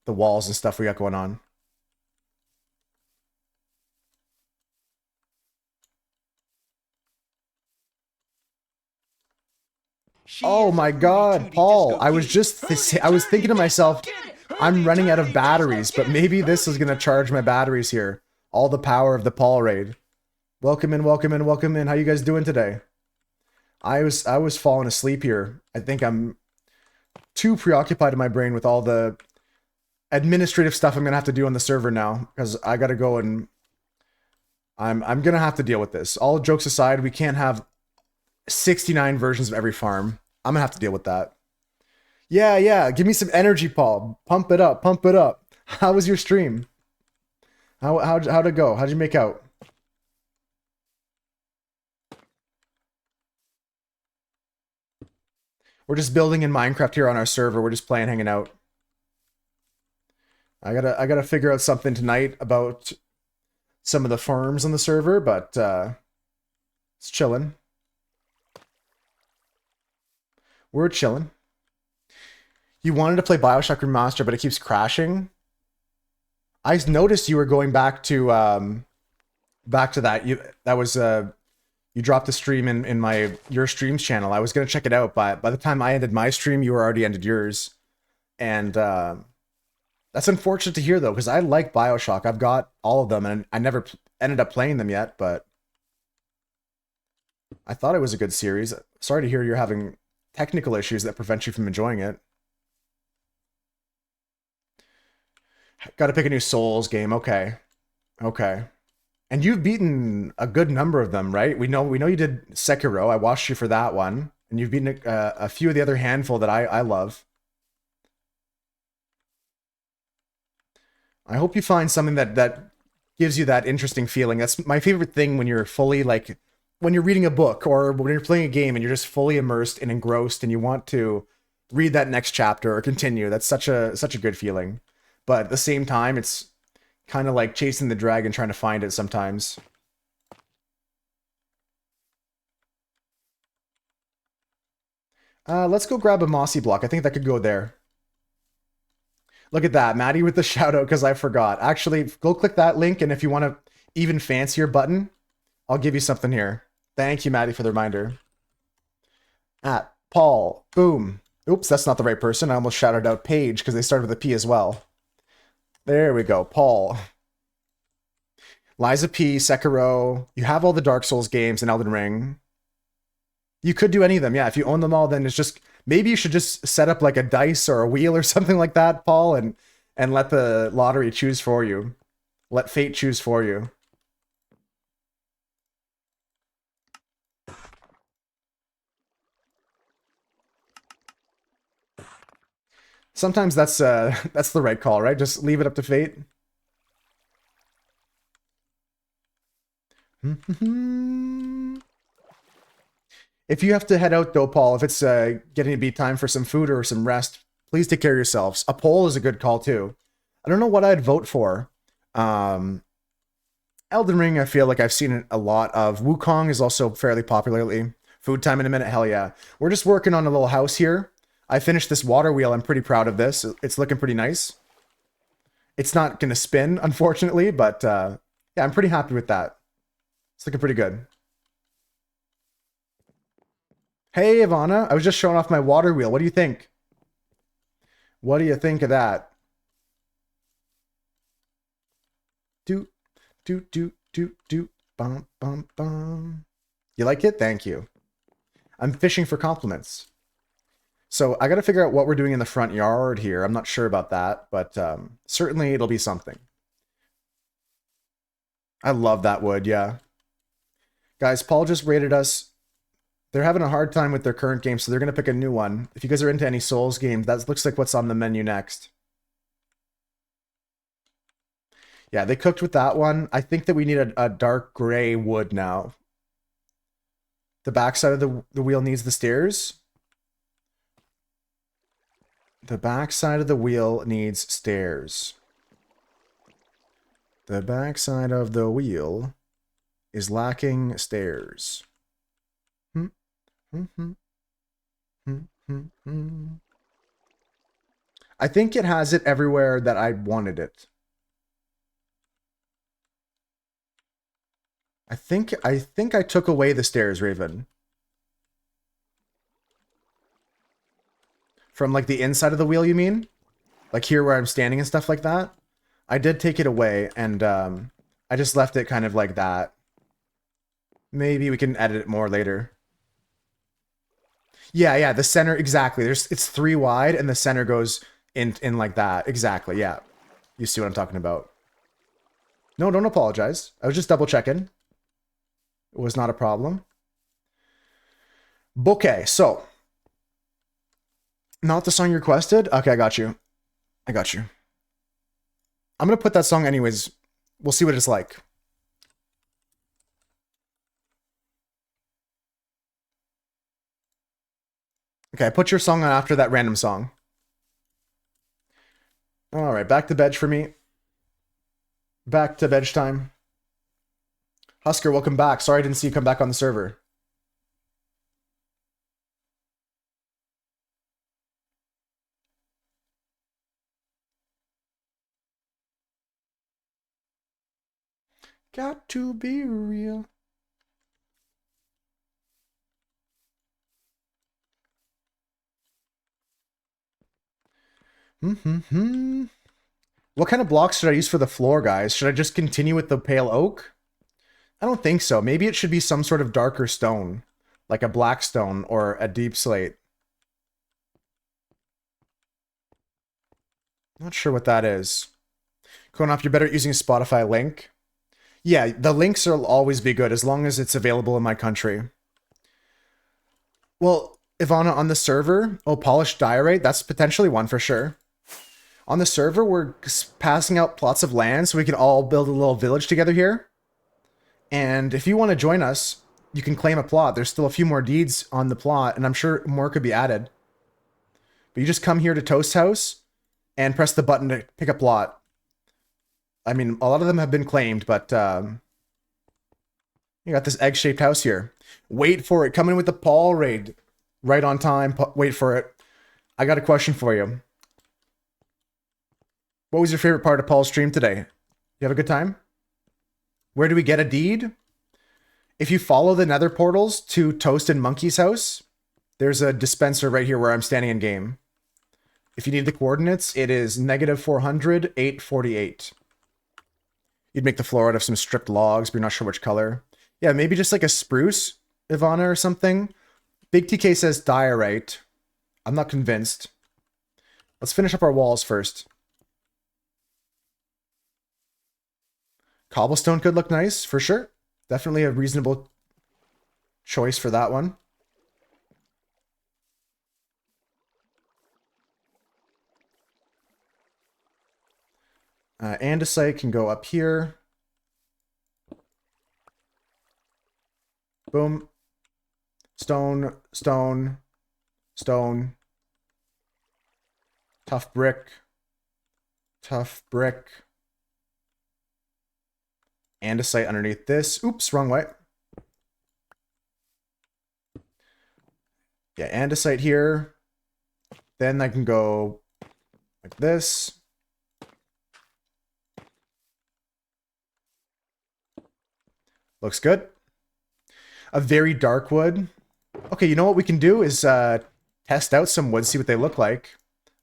the walls and stuff we got going on. Oh my god, Paul, I was thinking to myself, I'm running out of batteries, but maybe this is gonna charge my batteries here. All the power of the Paul raid. Welcome in, welcome in, welcome in. How you guys doing today? I was falling asleep here. I think I'm too preoccupied in my brain with all the administrative stuff I'm gonna have to do on the server now, because I gotta go and I'm gonna have to deal with this. All jokes aside, we can't have 69 versions of every farm. I'm gonna have to deal with that. Yeah, yeah. Give me some energy, Paul. Pump it up. Pump it up. How was your stream? How'd it go? How'd you make out? We're just building in Minecraft here on our server. We're just playing, hanging out. I gotta figure out something tonight about some of the farms on the server, but it's chilling. We're chilling. You wanted to play Bioshock Remastered, but it keeps crashing. I noticed you were going back to that. You dropped the stream in your streams channel. I was gonna check it out, but by the time I ended my stream, you were already ended yours. And that's unfortunate to hear though, because I like Bioshock. I've got all of them, and I never ended up playing them yet, but I thought it was a good series. Sorry to hear you're having technical issues that prevent you from enjoying it. Got to pick a new Souls game. Okay. Okay. And you've beaten a good number of them, right? We know you did Sekiro. I watched you for that one. And you've beaten a few of the other handful that I love. I hope you find something that gives you that interesting feeling. That's my favorite thing when you're fully like, when you're reading a book or when you're playing a game and you're just fully immersed and engrossed and you want to read that next chapter or continue. That's such a good feeling. But at the same time, it's kind of like chasing the dragon, trying to find it sometimes. Let's go grab a mossy block. I think that could go there. Look at that, Maddie with the shout out because I forgot. Actually, go click that link, and if you want a even fancier button, I'll give you something here. Thank you, Maddie, for the reminder. At Paul, boom. Oops, that's not the right person. I almost shouted out Paige because they started with a P as well. There we go, Paul. Liza P, Sekiro. You have all the Dark Souls games and Elden Ring. You could do any of them, yeah. If you own them all, then it's just... Maybe you should just set up like a dice or a wheel or something like that, Paul, and let the lottery choose for you. Let fate choose for you. Sometimes that's the right call, right? Just leave it up to fate. If you have to head out though, Paul, if it's getting to be time for some food or some rest, please take care of yourselves. A poll is a good call too. I don't know what I'd vote for. Elden Ring, I feel like I've seen it a lot of. Wukong is also fairly popular lately. Food time in a minute, hell yeah. We're just working on a little house here. I finished this water wheel. I'm pretty proud of this. It's looking pretty nice. It's not going to spin, unfortunately, but yeah, I'm pretty happy with that. It's looking pretty good. Hey, Ivana. I was just showing off my water wheel. What do you think? What do you think of that? Do, do, do, do, do, bum, bum, bum. You like it? Thank you. I'm fishing for compliments. So I got to figure out what we're doing in the front yard here. I'm not sure about that, but certainly it'll be something. I love that wood, yeah. Guys, Paul just rated us. They're having a hard time with their current game, so they're going to pick a new one. If you guys are into any Souls games, that looks like what's on the menu next. Yeah, they cooked with that one. I think that we need a dark gray wood now. The backside of the wheel needs the stairs. The backside of the wheel needs stairs. The backside of the wheel is lacking stairs. I think it has it everywhere that I wanted it. I think I took away the stairs, Raven. From like the inside of the wheel, you mean? Like here where I'm standing and stuff like that? I did take it away, and I just left it kind of like that. Maybe we can edit it more later. Yeah, the center, exactly. It's 3 wide, and the center goes in like that. Exactly, yeah. You see what I'm talking about. No, don't apologize. I was just double checking. It was not a problem. Bouquet, so. Not the song you requested? Okay, I got you. I got you. I'm going to put that song anyways. We'll see what it's like. Okay, put your song on after that random song. All right, back to bed for me. Back to bed time. Husker, welcome back. Sorry I didn't see you come back on the server. Got to be real. What kind of blocks should I use for the floor, guys? Should I just continue with the pale oak? I don't think so. Maybe it should be some sort of darker stone, like a black stone or a deep slate. Not sure what that is. Konoff, you're better at using a Spotify link. Yeah, the links will always be good as long as it's available in my country. Well, Ivana, on the server, polished diorite, that's potentially one for sure. On the server, we're passing out plots of land so we can all build a little village together here. And if you want to join us, you can claim a plot. There's still a few more deeds on the plot, and I'm sure more could be added. But you just come here to Toast House and press the button to pick a plot. I mean, a lot of them have been claimed, but you got this egg-shaped house here. Wait for it. Come in with the Paul raid. Right on time. Wait for it. I got a question for you. What was your favorite part of Paul's stream today? You have a good time? Where do we get a deed? If you follow the nether portals to Toast and Monkey's house, there's a dispenser right here where I'm standing in game. If you need the coordinates, it is -400, 848. You'd make the floor out of some stripped logs, but you're not sure which color. Yeah, maybe just like a spruce, Ivana, or something. Big TK says diorite. I'm not convinced. Let's finish up our walls first. Cobblestone could look nice, for sure. Definitely a reasonable choice for that one. Andesite can go up here. Boom. Stone, stone, stone. Tough brick. Tough brick. Andesite underneath this. Oops, wrong way. Yeah, andesite here. Then I can go like this. Looks good. A very dark wood. Okay, you know what we can do is test out some wood, see what they look like.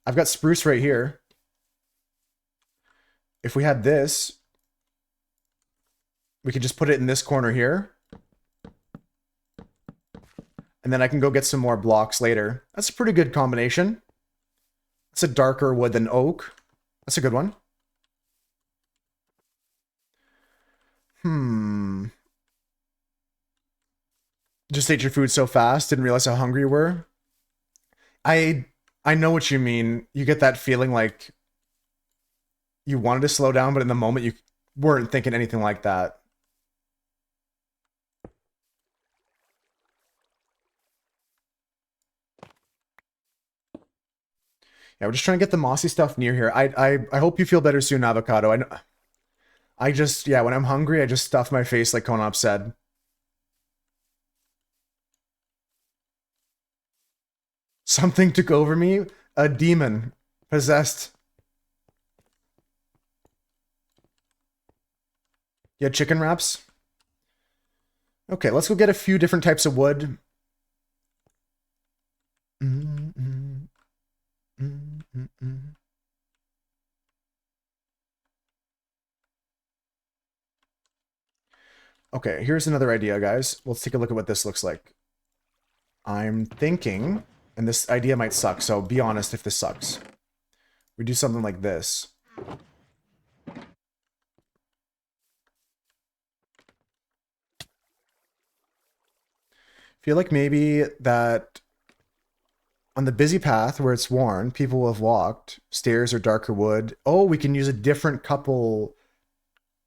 I've got spruce right here. If we had this, we could just put it in this corner here. And then I can go get some more blocks later. That's a pretty good combination. It's a darker wood than oak. That's a good one. Just ate your food so fast, didn't realize how hungry you were. I know what you mean. You get that feeling like you wanted to slow down, but in the moment you weren't thinking anything like that. Yeah, we're just trying to get the mossy stuff near here. I hope you feel better soon, Avocado. I just, yeah, when I'm hungry, I just stuff my face like Konop said. Something took over me. A demon. Possessed. Yeah, chicken wraps? Okay, let's go get a few different types of wood. Okay, here's another idea, guys. Let's take a look at what this looks like. I'm thinking, and this idea might suck, so be honest if this sucks. We do something like this. Feel like maybe that on the busy path where it's worn, people will have walked. Stairs or darker wood. Oh, we can use a different couple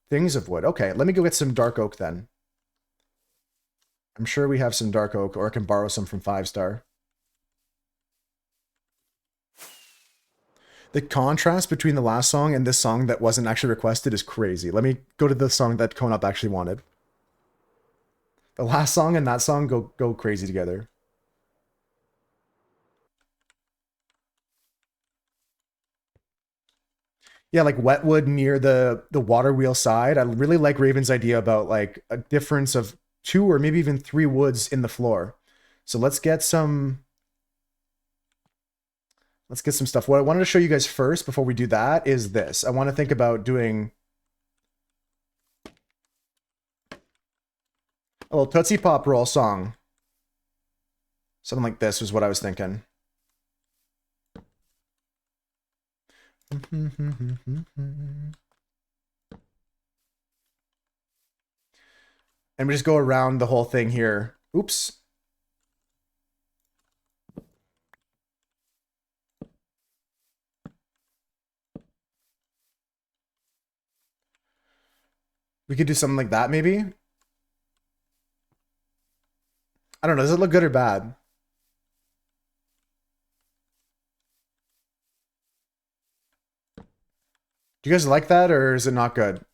things of wood. Okay, let me go get some dark oak then. I'm sure we have some dark oak, or I can borrow some from 5-star. The contrast between the last song and this song that wasn't actually requested is crazy. Let me go to the song that Konop actually wanted. The last song and that song go crazy together. Yeah, like wetwood near the water wheel side. I really like Raven's idea about like a difference of 2 or maybe even 3 woods in the floor. So let's get some stuff. What I wanted to show you guys first before we do that is this. I want to think about doing a little Tootsie Pop roll song. Something like this was what I was thinking. And we just go around the whole thing here. Oops. We could do something like that, maybe. I don't know. Does it look good or bad? Do you guys like that, or is it not good?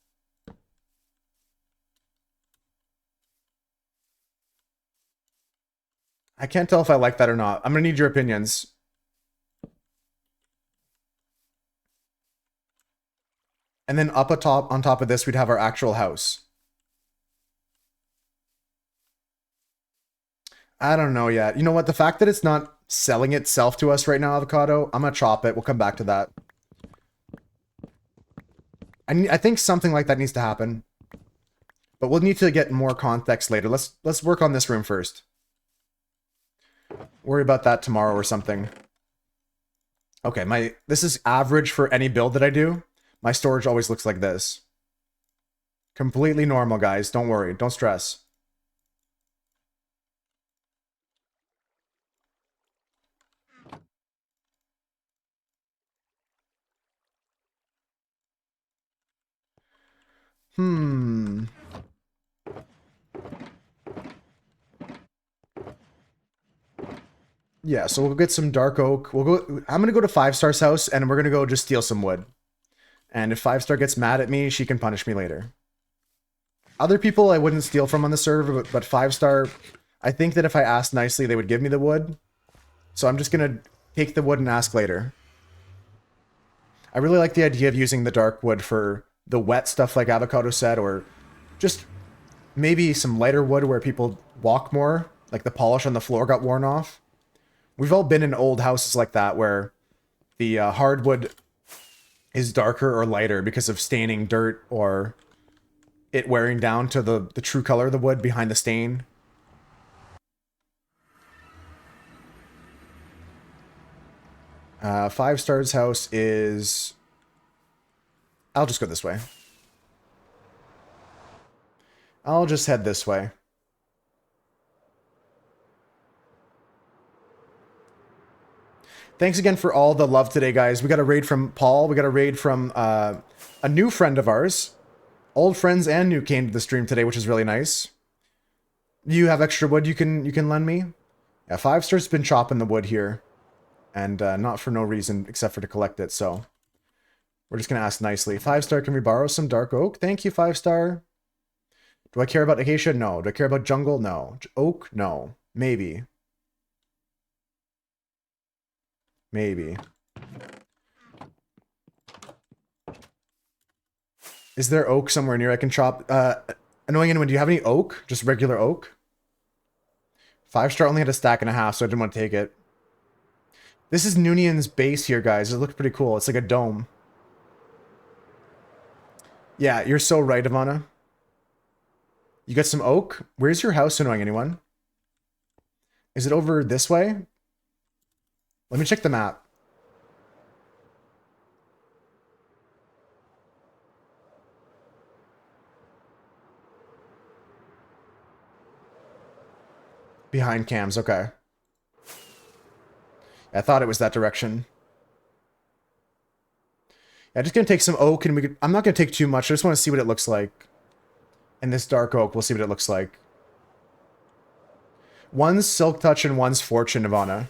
I can't tell if I like that or not. I'm gonna need your opinions. And then up atop, on top of this, we'd have our actual house. I don't know yet. You know what? The fact that it's not selling itself to us right now, Avocado, I'm gonna chop it. We'll come back to that. I think something like that needs to happen. But we'll need to get more context later. Let's work on this room first. Worry about that tomorrow or something. Okay, this is average for any build that I do. My storage always looks like this. Completely normal, guys. Don't worry. Don't stress. Yeah, so we'll get some dark oak. I'm gonna go to 5-star's house and we're gonna go just steal some wood. And if 5-star gets mad at me, she can punish me later. Other people I wouldn't steal from on the server, but 5-star, I think that if I asked nicely, they would give me the wood. So I'm just gonna take the wood and ask later. I really like the idea of using the dark wood for the wet stuff like Avocado said, or just maybe some lighter wood where people walk more, like the polish on the floor got worn off. We've all been in old houses like that where the hardwood is darker or lighter because of staining dirt or it wearing down to the true color of the wood behind the stain. Five Stars house is... I'll just go this way. I'll just head this way. Thanks again for all the love today, guys. We got a raid from Paul. We got a raid from a new friend of ours. Old friends and new came to the stream today, which is really nice. You have extra wood you can lend me? Yeah, 5-star's been chopping the wood here. And not for no reason except for to collect it, so we're just gonna ask nicely. 5-star, can we borrow some dark oak? Thank you, 5-star. Do I care about acacia? No. Do I care about jungle? No. Oak? No. Maybe. Maybe. Is there oak somewhere near I can chop? Annoying anyone, do you have any oak? Just regular oak? 5-star only had a stack and a half, so I didn't want to take it. This is Noonion's base here, guys. It looks pretty cool. It's like a dome. Yeah, you're so right, Ivana. You got some oak? Where's your house, annoying anyone? Is it over this way? Let me check the map. Behind cams, okay. I thought it was that direction. Yeah, just gonna take some oak and I'm not gonna take too much. I just want to see what it looks like. And this dark oak, we'll see what it looks like. One's Silk Touch and one's Fortune, Ivana.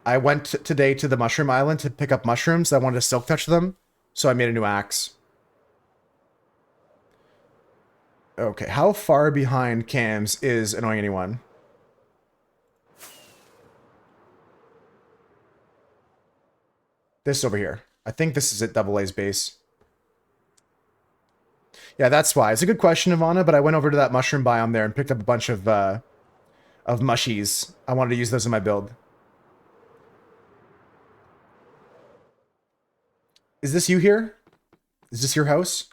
I went today to the Mushroom Island to pick up mushrooms. I wanted to Silk Touch them, so I made a new axe. Okay, how far behind cams is Annoying Anyone? This over here. I think this is at Double A's base. Yeah, that's why. It's a good question, Ivana, but I went over to that mushroom biome there and picked up a bunch of mushies. I wanted to use those in my build. Is this you here? Is this your house?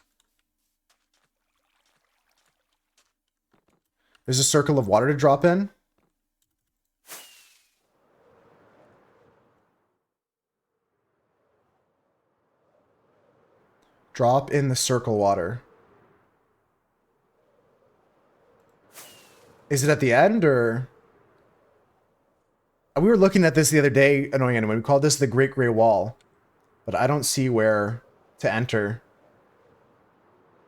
There's a circle of water to drop in. Drop in the circle water. Is it at the end, or... We were looking at this the other day, Annoying Anyone. We called this the Great Grey Wall. But I don't see where to enter.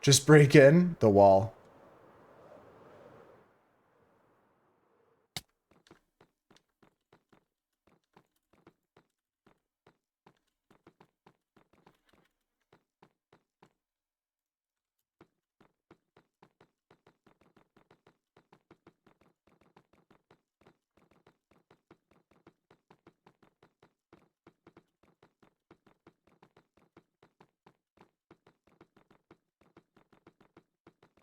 Just break in the wall.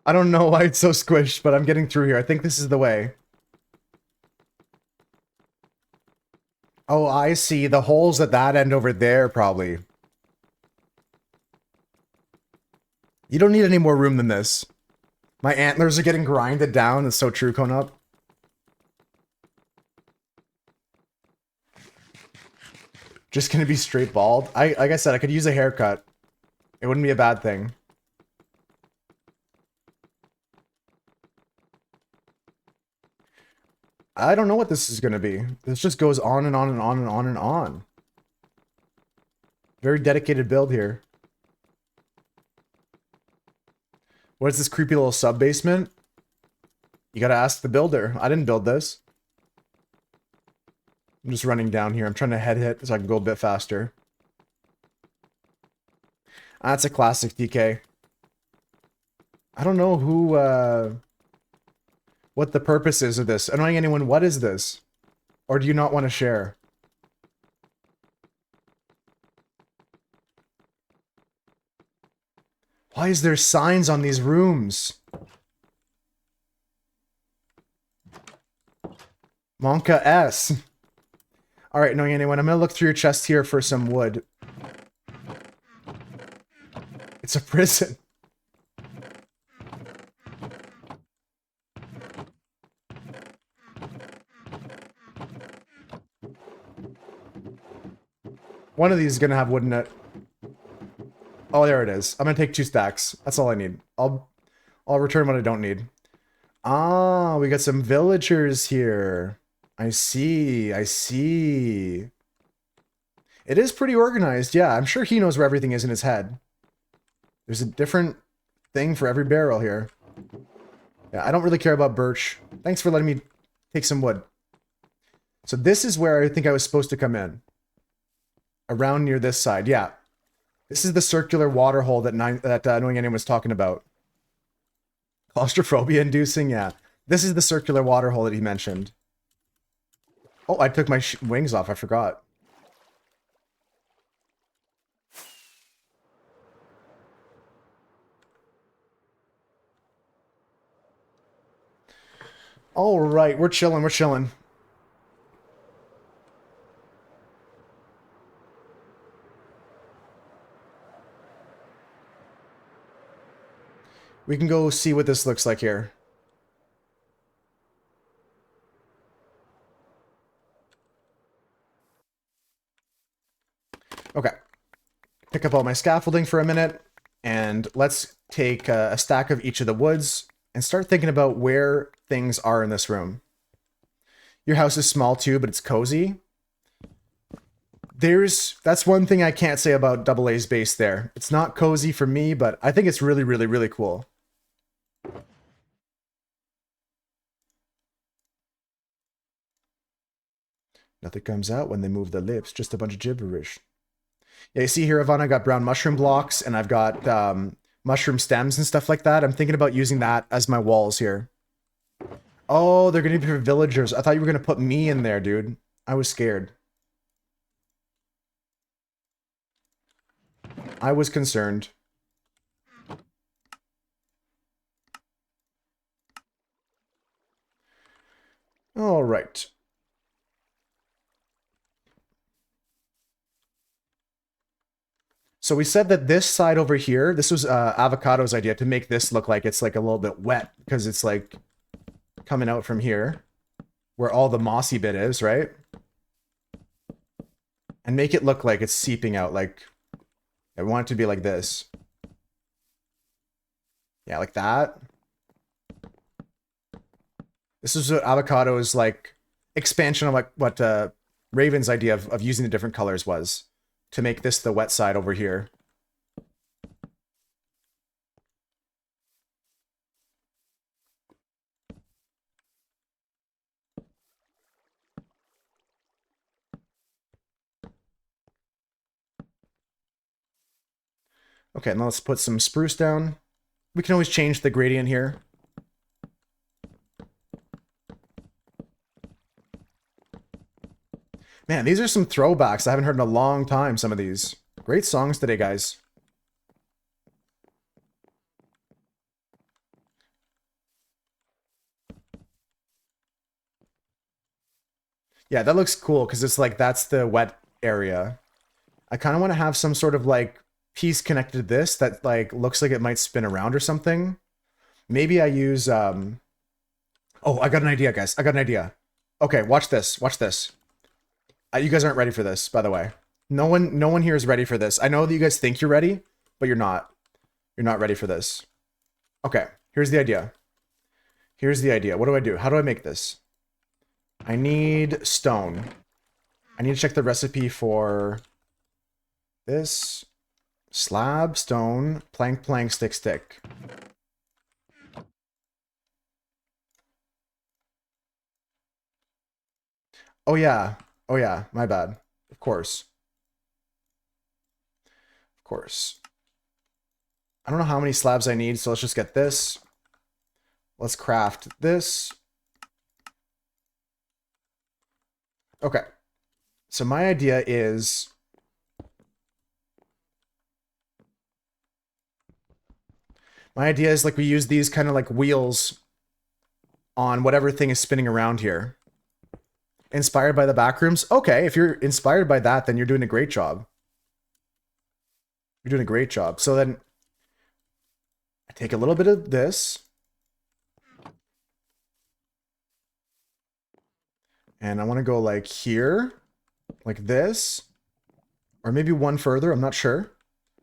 I don't know why it's so squished, but I'm getting through here. I think this is the way. Oh, I see. The holes at that end over there, probably. You don't need any more room than this. My antlers are getting grinded down. It's so true, Konup. Just gonna be straight bald. Like I said, I could use a haircut. It wouldn't be a bad thing. I don't know what this is going to be. This just goes on and on and on and on and on. Very dedicated build here. What is this creepy little sub-basement? You gotta ask the builder. I didn't build this. I'm just running down here. I'm trying to head hit so I can go a bit faster. That's a classic DK. I don't know who, what the purpose is of this. Annoying Anyone, what is this? Or do you not want to share? Why is there signs on these rooms? Monka S. Alright, Annoying Anyone, I'm gonna look through your chest here for some wood. It's a prison. One of these is gonna have wood in it. Oh, there it is. I'm gonna take 2 stacks. That's all I need. I'll return what I don't need. Ah, we got some villagers here. I see. I see. It is pretty organized. Yeah, I'm sure he knows where everything is in his head. There's a different thing for every barrel here. Yeah, I don't really care about birch. Thanks for letting me take some wood. So this is where I think I was supposed to come in. Around near this side, yeah. This is the circular water hole that Annoying Alien was talking about. Claustrophobia inducing, yeah. This is the circular water hole that he mentioned. Oh, I took my wings off, I forgot. All right, we're chilling, we're chilling. We can go see what this looks like here. Okay. Pick up all my scaffolding for a minute, and let's take a stack of each of the woods and start thinking about where things are in this room. Your house is small too, but it's cozy. That's one thing I can't say about Double A's base there. It's not cozy for me, but I think it's really, really, really cool. Nothing comes out when they move their lips, just a bunch of gibberish. Yeah, you see here, Yvonne, I got brown mushroom blocks, and I've got mushroom stems and stuff like that. I'm thinking about using that as my walls here. Oh, they're going to be for villagers. I thought you were going to put me in there, dude. I was scared. I was concerned. All right. So we said that this side over here, this was Avocado's idea to make this look like it's like a little bit wet because it's like coming out from here where all the mossy bit is, right? And make it look like it's seeping out. Like I want it to be like this. Yeah, like that. This is what Avocado's like expansion of like what Raven's idea of using the different colors was. To make this the wet side over here. Okay, now let's put some spruce down. We can always change the gradient here. Man, these are some throwbacks I haven't heard in a long time, some of these. Great songs today, guys. Yeah, that looks cool, because it's like, that's the wet area. I kind of want to have some sort of, like, piece connected to this that, like, looks like it might spin around or something. Maybe I use, Oh, I got an idea, guys. I got an idea. Okay, watch this. Watch this. You guys aren't ready for this, by the way. No one here is ready for this. I know that you guys think you're ready, but you're not. You're not ready for this. Okay, here's the idea. Here's the idea. What do I do? How do I make this? I need stone. I need to check the recipe for this. Slab, stone, plank, plank, stick, stick. Oh yeah. Oh yeah, my bad. Of course. Of course. I don't know how many slabs I need, so let's just get this. Let's craft this. Okay. So my idea is... My idea is like we use these kind of like wheels on whatever thing is spinning around here. Inspired by the backrooms? Okay, if you're inspired by that, then you're doing a great job. You're doing a great job. So then I take a little bit of this. And I want to go like here, like this, or maybe one further, I'm not sure.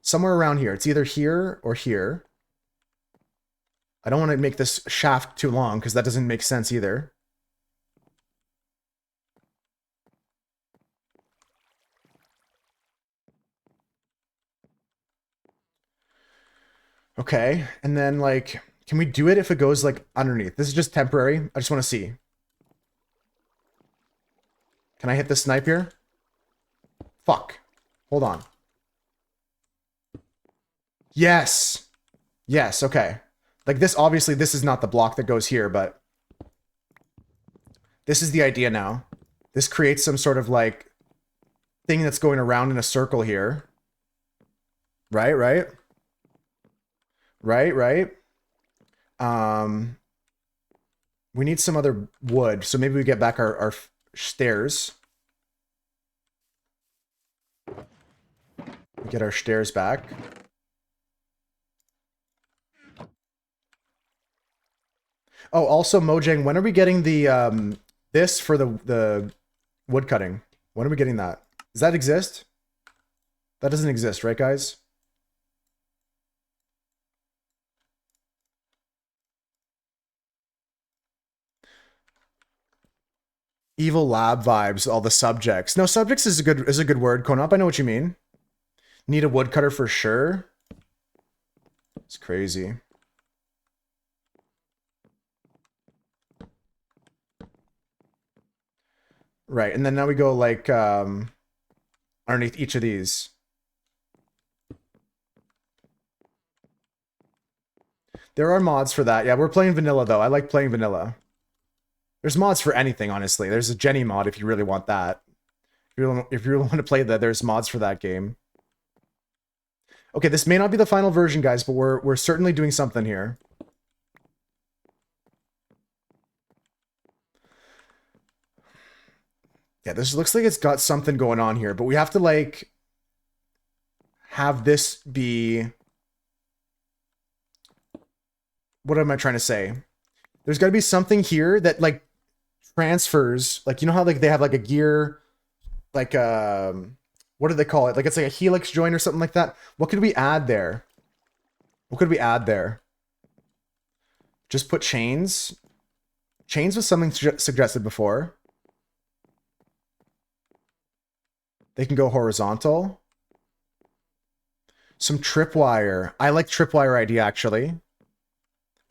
Somewhere around here. It's either here or here. I don't want to make this shaft too long because that doesn't make sense either. Okay, and then like, can we do it if it goes like underneath? This is just temporary. I just want to see. Can I hit the snipe here? Fuck. Hold on. Yes. Yes, okay. Like this, obviously this is not the block that goes here, but this is the idea now. This creates some sort of like thing that's going around in a circle here. Right, right. Right, right. We need some other wood, so maybe we get back our stairs. Get our stairs back. Oh, also Mojang, when are we getting the this for the wood cutting? When are we getting that? Does that exist? That doesn't exist, right, guys? Evil lab vibes, all the subjects. No, subjects is a good word. Konop, I know what you mean. Need a woodcutter for sure. It's crazy. Right, and then now we go like underneath each of these. There are mods for that. Yeah, we're playing vanilla though. I like playing vanilla. There's mods for anything, honestly. There's a Jenny mod if you really want that. If you really want to play that, there's mods for that game. Okay, this may not be the final version, guys, but we're certainly doing something here. Yeah, this looks like it's got something going on here, but we have to like have this be, what am I trying to say? There's got to be something here that like transfers, like, you know how like they have like a gear, like what do they call it? Like it's like a helix joint or something like that. What could we add there? What could we add there? Just put chains. Chains was something suggested before. They can go horizontal. Some tripwire. I like tripwire idea, actually.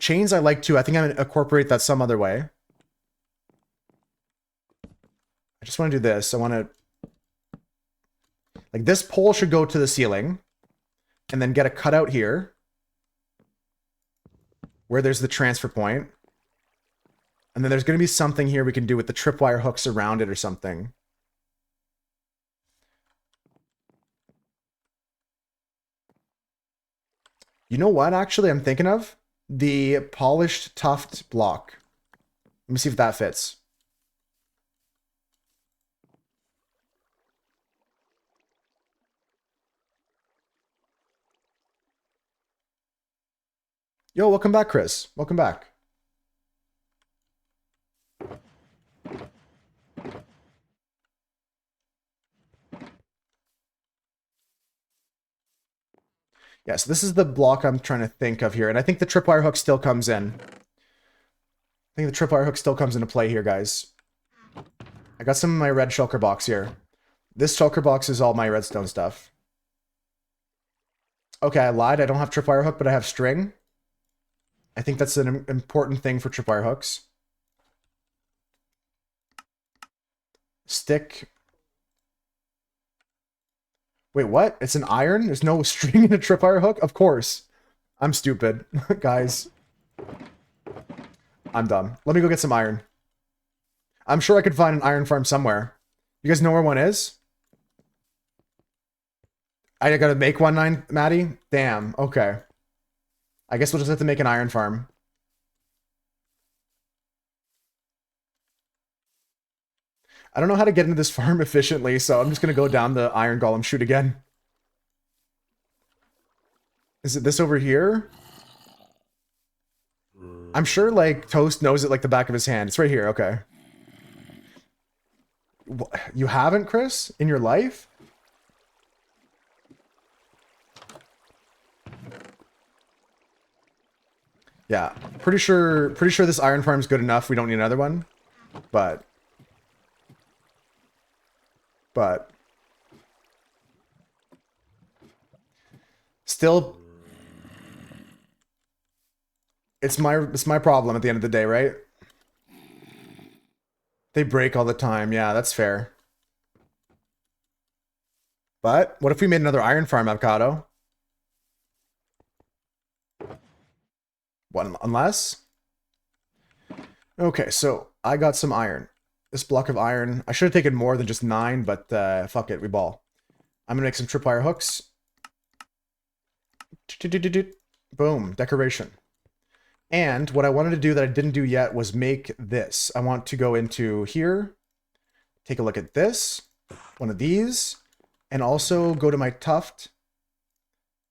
Chains I like too. I think I'm going to incorporate that some other way. I just want to do this. I want to... Like, this pole should go to the ceiling. And then get a cutout here. Where there's the transfer point. And then there's going to be something here we can do with the tripwire hooks around it or something. You know what, actually, I'm thinking of? The polished tuft block. Let me see if that fits. Yo, welcome back, Chris. Welcome back. Yeah, so this is the block I'm trying to think of here. And I think the tripwire hook still comes in. I think the tripwire hook still comes into play here, guys. I got some of my red shulker box here. This shulker box is all my redstone stuff. Okay, I lied. I don't have tripwire hook, but I have string. I think that's an important thing for tripwire hooks. Stick. Wait, what? It's an iron? There's no string in a tripwire hook? Of course. I'm stupid. Guys. I'm done. Let me go get some iron. I'm sure I could find an iron farm somewhere. You guys know where one is? I gotta make one, Maddie? Damn, okay. I guess we'll just have to make an iron farm. I don't know how to get into this farm efficiently, so I'm just gonna go down the iron golem chute again. Is it this over here? I'm sure, like, Toast knows it like the back of his hand. It's right here, okay. You haven't, Chris? In your life? Yeah, pretty sure this iron farm's good enough. We don't need another one. But still It's my problem at the end of the day, right? They break all the time. Yeah, that's fair. But what if we made another iron farm, Avocado? What, unless? Okay, so I got some iron. This block of iron. I should have taken more than just 9, but fuck it, we ball. I'm gonna make some tripwire hooks. Boom, decoration. And what I wanted to do that I didn't do yet was make this. I want to go into here, take a look at this, one of these, and also go to my tuft.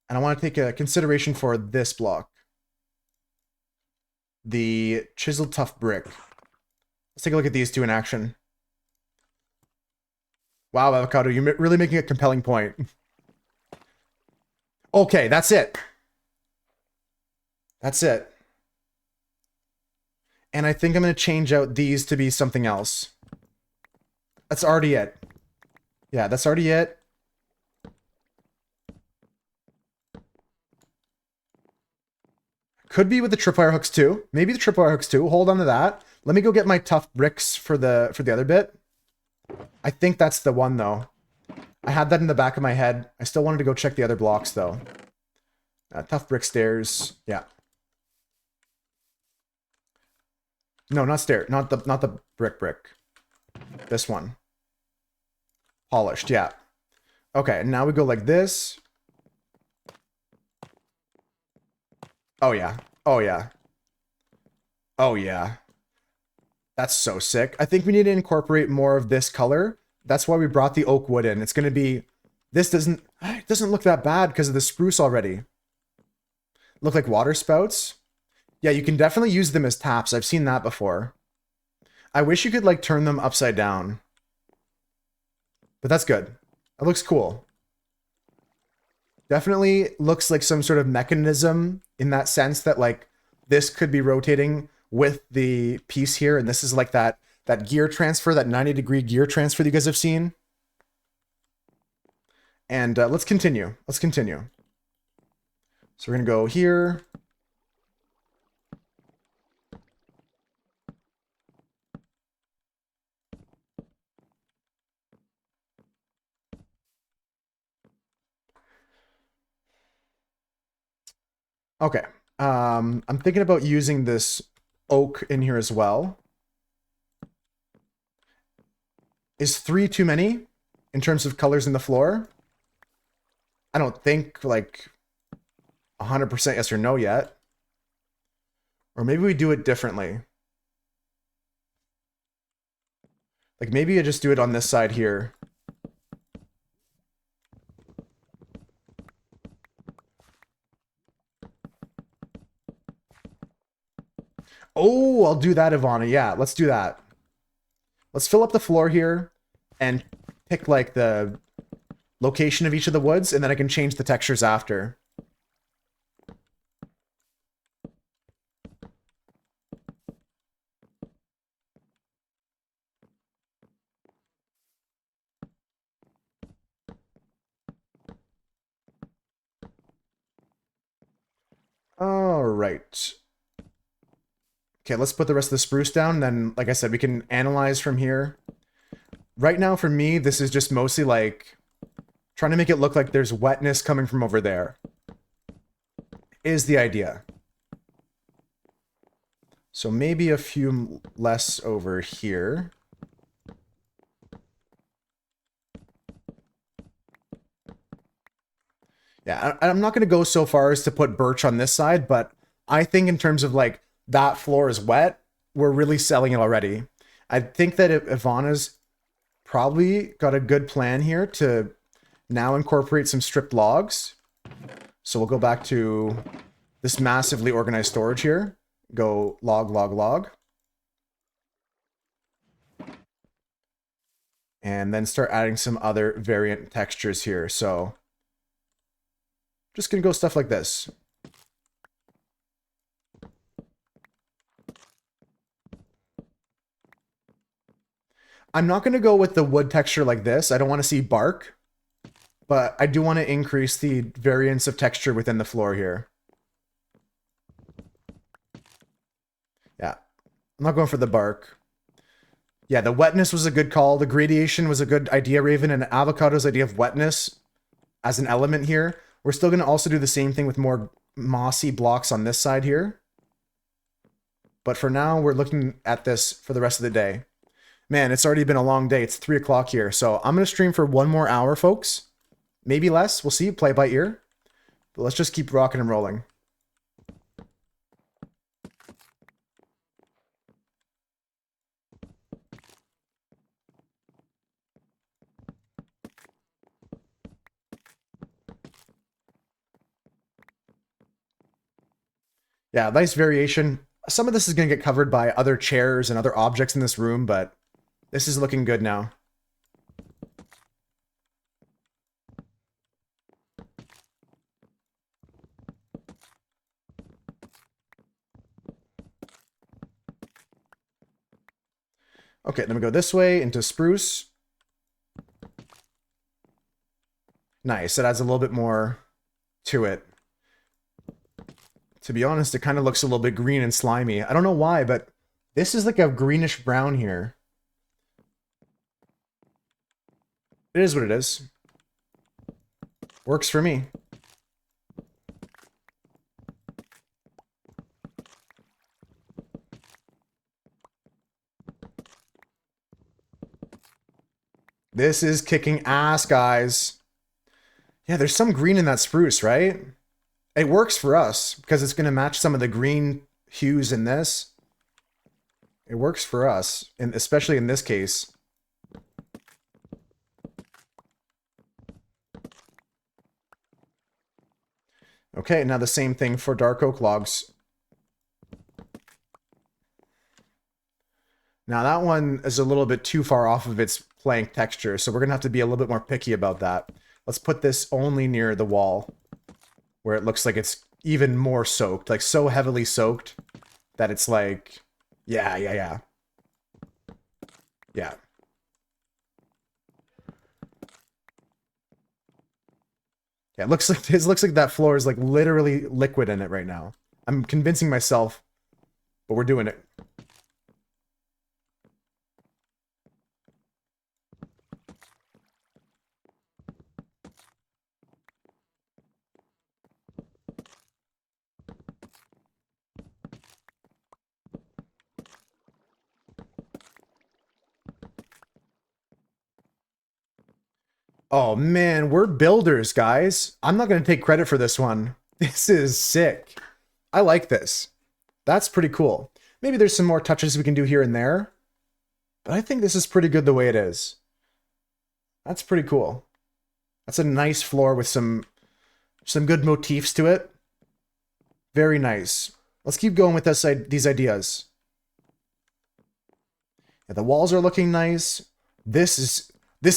And I want to take a consideration for this block. The chiseled tuft brick. Let's take a look at these two in action. Wow, Avocado, you're really making a compelling point. Okay, that's it. That's it. And I think I'm going to change out these to be something else. That's already it. Yeah, that's already it. Could be with the tripwire hooks too. Maybe the tripwire hooks too. Hold on to that. Let me go get my tough bricks for the other bit. I think that's the one though. I had that in the back of my head. I still wanted to go check the other blocks though. Tough brick stairs. Yeah. No, not stair. Not the brick. This one. Polished. Yeah. Okay. And now we go like this. Oh yeah. Oh yeah. Oh yeah. That's so sick. I think we need to incorporate more of this color. That's why we brought the oak wood in. It's going to be... This doesn't... It doesn't look that bad because of the spruce already. Look like water spouts. Yeah, you can definitely use them as taps. I've seen that before. I wish you could like turn them upside down. But that's good. It looks cool. Definitely looks like some sort of mechanism in that sense that like this could be rotating with the piece here. And this is like that gear transfer, that 90-degree gear transfer that you guys have seen. And let's continue. Let's continue. So we're going to go here. Okay. I'm thinking about using this oak in here as well. Is 3 too many in terms of colors in the floor? I don't think like 100% yes or no yet. Or maybe we do it differently. Like maybe I just do it on this side here. Oh, I'll do that, Ivana. Yeah, let's do that. Let's fill up the floor here and pick like the location of each of the woods, and then I can change the textures after. All right. Okay, let's put the rest of the spruce down. Then, like I said, we can analyze from here. Right now, for me, this is just mostly like trying to make it look like there's wetness coming from over there. Is the idea. So maybe a few less over here. Yeah, I'm not going to go so far as to put birch on this side, but I think in terms of like that floor is wet, we're really selling it already. I think that Ivana's probably got a good plan here to now incorporate some stripped logs. So we'll go back to this massively organized storage here. Go log, log, log. And then start adding some other variant textures here. So just gonna go stuff like this. I'm not going to go with the wood texture like this. I don't want to see bark, but I do want to increase the variance of texture within the floor here. I'm not going for the bark. Yeah, the wetness was a good call. The gradation was a good idea, Raven, and Avocado's idea of wetness as an element here. We're still going to also do the same thing with more mossy blocks on this side here. But for now, we're looking at this for the rest of the day. Man, it's already been a long day. It's 3 o'clock here. So I'm going to stream for 1 more hour, folks. Maybe less. We'll see. Play by ear. But let's just keep rocking and rolling. Yeah, nice variation. Some of this is going to get covered by other chairs and other objects in this room, but this is looking good now. Okay, then we go this way into spruce. Nice, it adds a little bit more to it. To be honest, it kind of looks a little bit green and slimy. I don't know why, but this is like a greenish brown here. It is what it is. Works for me. This is kicking ass, guys. Yeah, there's some green in that spruce, right? It works for us because it's going to match some of the green hues in this. It works for us, and especially in this case. Okay, now the same thing for dark oak logs. Now that one is a little bit too far off of its plank texture, so we're going to have to be a little bit more picky about that. Let's put this only near the wall, where it looks like it's even more soaked, like so heavily soaked that it's like, yeah. Yeah, it looks like that floor is like literally liquid in it right now. I'm convincing myself, but we're doing it. Oh man, we're builders, guys. I'm not going to take credit for this one. This is sick. I like this. That's pretty cool. Maybe there's some more touches we can do here and there, but I think this is pretty good the way it is. That's pretty cool. That's a nice floor with some good motifs to it. Very nice. Let's keep going with these ideas. Yeah, the walls are looking nice. This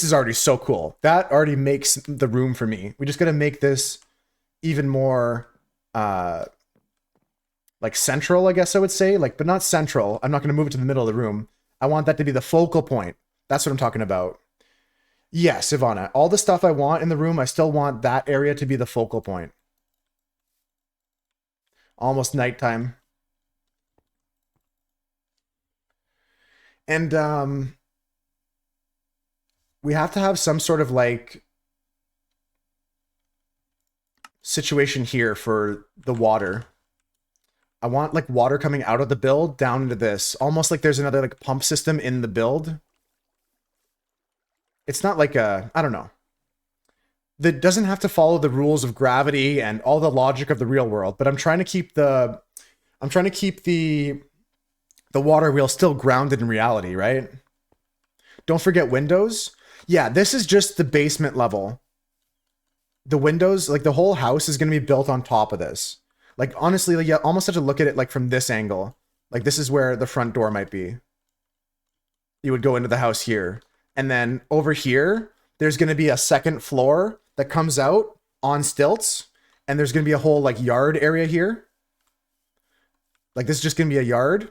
is already so cool. That already makes the room for me. We just got to make this even more like central, I guess I would say. Like, but not central. I'm not going to move it to the middle of the room. I want that to be the focal point. That's what I'm talking about. Yes, Ivana. All the stuff I want in the room, I still want that area to be the focal point. Almost nighttime. And we have to have some sort of like situation here for the water. I want like water coming out of the build down into this, almost like there's another like pump system in the build. It's not like I don't know. That doesn't have to follow the rules of gravity and all the logic of the real world, but I'm trying to keep the water wheel still grounded in reality, right? Don't forget windows. Yeah, this is just the basement level. The windows, like the whole house is going to be built on top of this. Like, honestly, like, you almost have to look at it like from this angle. Like, this is where the front door might be. You would go into the house here. And then over here, there's going to be a second floor that comes out on stilts. And there's going to be a whole, like, yard area here. Like, this is just going to be a yard.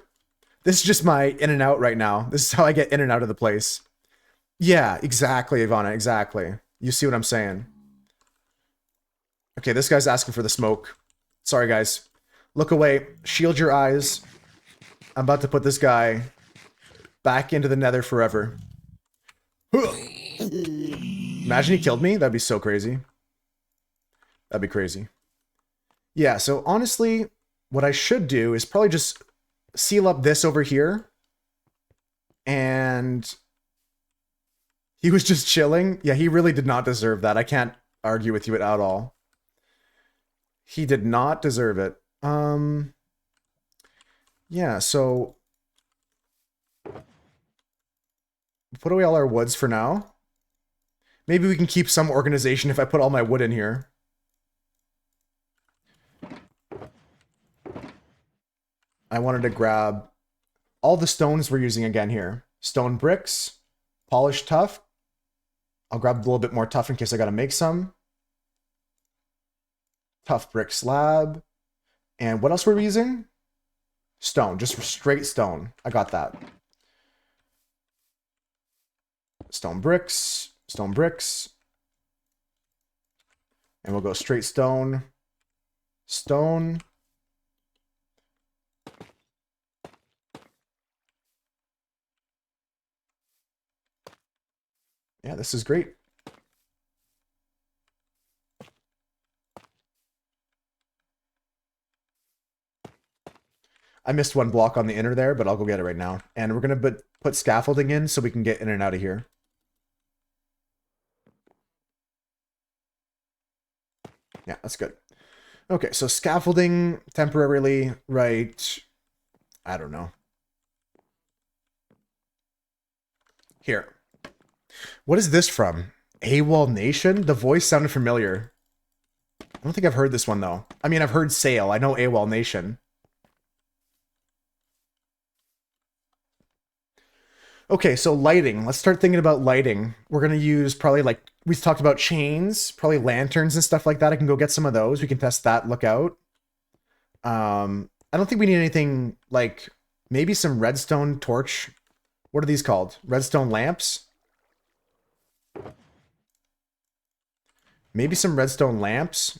This is just my in and out right now. This is how I get in and out of the place. Yeah, exactly, Ivana, exactly. You see what I'm saying? Okay, this guy's asking for the smoke. Sorry, guys. Look away. Shield your eyes. I'm about to put this guy back into the nether forever. Imagine he killed me. That'd be so crazy. That'd be crazy. Yeah, so honestly, what I should do is probably just seal up this over here. And he was just chilling. Yeah, he really did not deserve that. I can't argue with you at all. He did not deserve it. Yeah, so put away all our woods for now. Maybe we can keep some organization if I put all my wood in here. I wanted to grab all the stones we're using again here. Stone bricks, polished tuff. I'll grab a little bit more tuff in case I gotta make some. Tough brick slab. And what else were we using? Stone, just straight stone. I got that. Stone bricks, stone bricks. And we'll go straight stone. Stone. Yeah, this is great. I missed one block on the inner there, but I'll go get it right now. And we're going to put scaffolding in so we can get in and out of here. Yeah, that's good. Okay, so scaffolding temporarily, right? I don't know. Here. What is this from? AWOL Nation? The voice sounded familiar. I don't think I've heard this one, though. I mean, I've heard Sail. I know AWOL Nation. Okay, so lighting. Let's start thinking about lighting. We're going to use probably like, we talked about chains, probably lanterns and stuff like that. I can go get some of those. We can test that. Look out. I don't think we need anything like maybe some redstone torch. What are these called? Redstone lamps? Maybe some redstone lamps.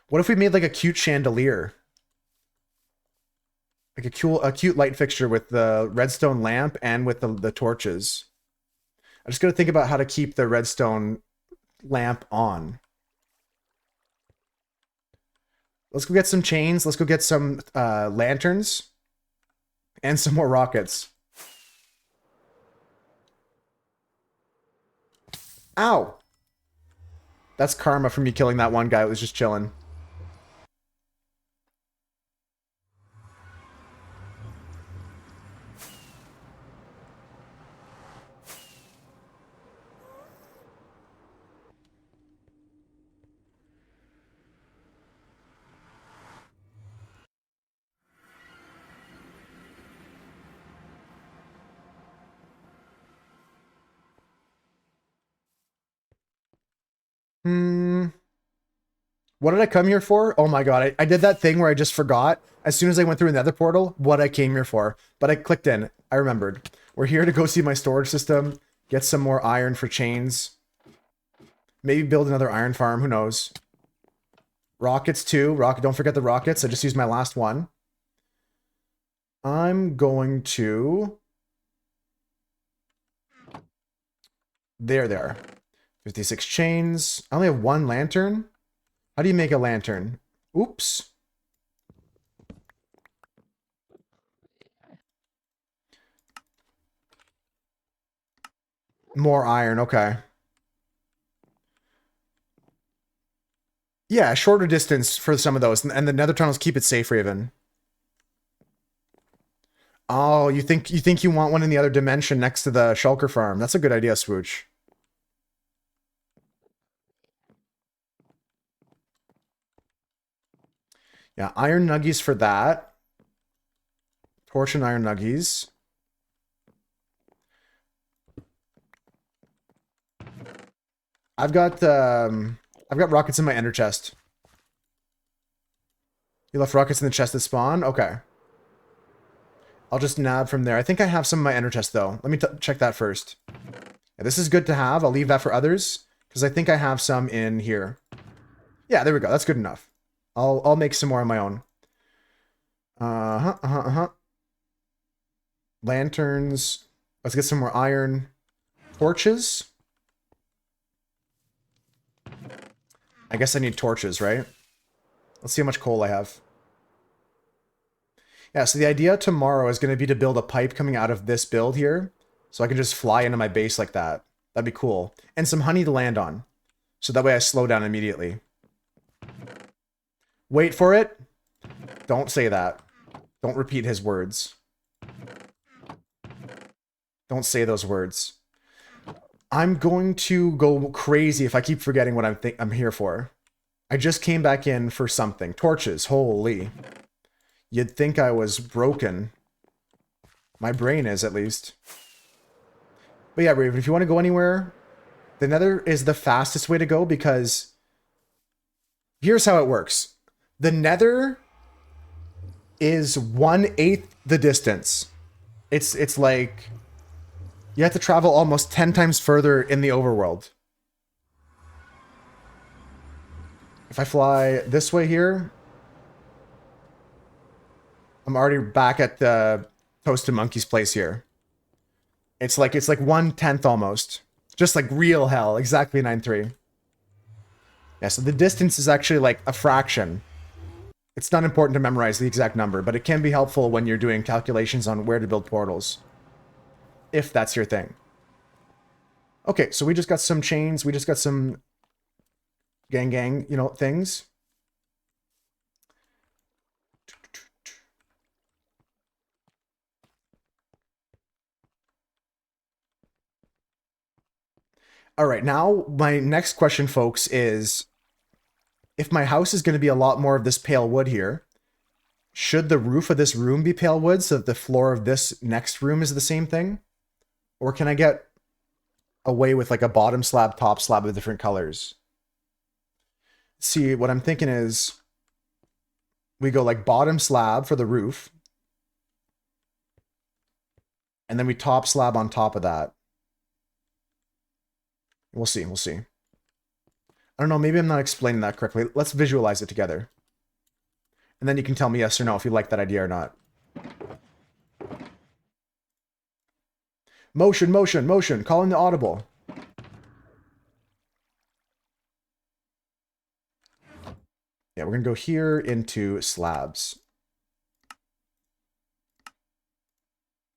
What if we made like a cute chandelier? Like a cute light fixture with the redstone lamp and with the torches. I just got to think about how to keep the redstone lamp on. Let's go get some chains. Let's go get some lanterns. And some more rockets. Ow! That's karma from me killing that one guy that was just chilling. What did I come here for? Oh my god, I did that thing where I just forgot as soon as I went through another portal what I came here for. But I clicked in. I remembered. We're here to go see my storage system, get some more iron for chains. Maybe build another iron farm, who knows. Rockets too. Don't forget the rockets. I just used my last one. I'm going to... There. 56 chains. I only have one lantern. How do you make a lantern? Oops. More iron, okay. Yeah, shorter distance for some of those. And the nether tunnels keep it safe, Raven. Oh, you think you want one in the other dimension next to the shulker farm. That's a good idea, Swooch. Yeah, iron nuggies for that. Torch and iron nuggies. I've got rockets in my ender chest. You left rockets in the chest that spawn? Okay. I'll just nab from there. I think I have some in my ender chest though. Let me check that first. Yeah, this is good to have. I'll leave that for others because I think I have some in here. Yeah, there we go. That's good enough. I'll make some more on my own. Lanterns. Let's get some more iron. Torches. I guess I need torches, right? Let's see how much coal I have. Yeah, so the idea tomorrow is going to be to build a pipe coming out of this build here. So I can just fly into my base like that. That'd be cool. And some honey to land on. So that way I slow down immediately. Wait for it. Don't say that. Don't repeat his words. Don't say those words. I'm going to go crazy if I keep forgetting what I'm here for. I just came back in for something. Torches. Holy. You'd think I was broken. My brain is, at least. But yeah, Raven, if you want to go anywhere, the Nether is the fastest way to go because here's how it works. The Nether is 1/8 the distance. It's like you have to travel almost 10 times further in the overworld. If I fly this way here, I'm already back at the Toasted Monkey's place here. It's like 1/10 almost. Just like real hell. Exactly 9.3. Yeah, so the distance is actually like a fraction. It's not important to memorize the exact number, but it can be helpful when you're doing calculations on where to build portals. If that's your thing. Okay, so we just got some chains. We just got some gang, you know, things. All right, now my next question, folks, is if my house is going to be a lot more of this pale wood here, should the roof of this room be pale wood so that the floor of this next room is the same thing? Or can I get away with like a bottom slab, top slab of different colors? See, what I'm thinking is we go like bottom slab for the roof. And then we top slab on top of that. We'll see, we'll see. I don't know, maybe I'm not explaining that correctly. Let's visualize it together. And then you can tell me yes or no if you like that idea or not. Motion, motion, motion. Calling the audible. Yeah, we're going to go here into slabs.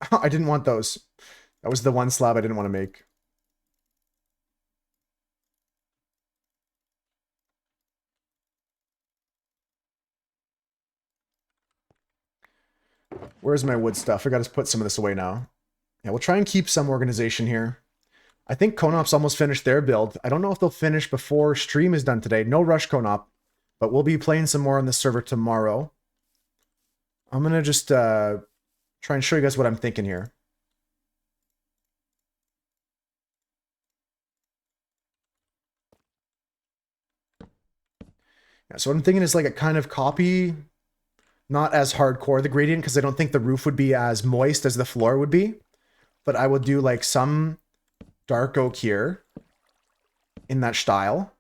I didn't want those. That was the one slab I didn't want to make. Where's my wood stuff? I got to put some of this away now. Yeah, we'll try and keep some organization here. I think Konop's almost finished their build. I don't know if they'll finish before stream is done today. No rush, Konop. But we'll be playing some more on the server tomorrow. I'm going to just try and show you guys what I'm thinking here. Yeah, so what I'm thinking is like a kind of copy, not as hardcore the gradient, because I don't think the roof would be as moist as the floor would be. But I will do like some dark oak here in that style.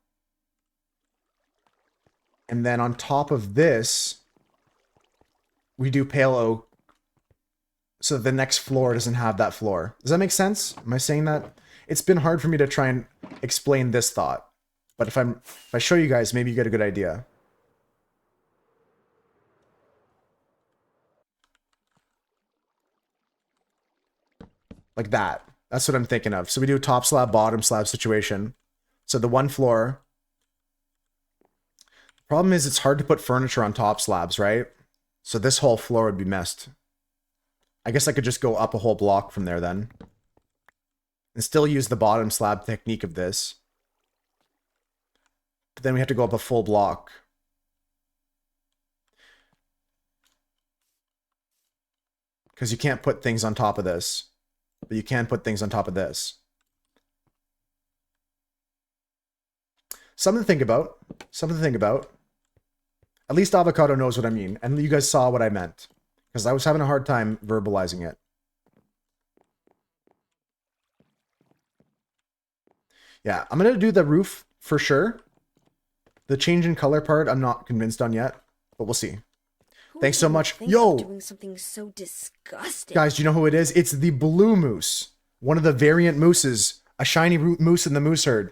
And then on top of this, we do pale oak so the next floor doesn't have that floor. Does that make sense? Am I saying that? It's been hard for me to try and explain this thought. But if I show you guys, maybe you get a good idea. Like that. That's what I'm thinking of. So we do a top slab, bottom slab situation. So the one floor. The problem is it's hard to put furniture on top slabs, right? So this whole floor would be messed. I guess I could just go up a whole block from there then. And still use the bottom slab technique of this. But then we have to go up a full block. Because you can't put things on top of this. But you can put things on top of this. Something to think about. Something to think about. At least Avocado knows what I mean. And you guys saw what I meant. Because I was having a hard time verbalizing it. Yeah, I'm going to do the roof for sure. The change in color part, I'm not convinced on yet, but we'll see. Who Thanks so would much. think Yo! of doing something so disgusting. Guys, do you know who it is? It's the blue moose. One of the variant mooses. A shiny moose in the moose herd.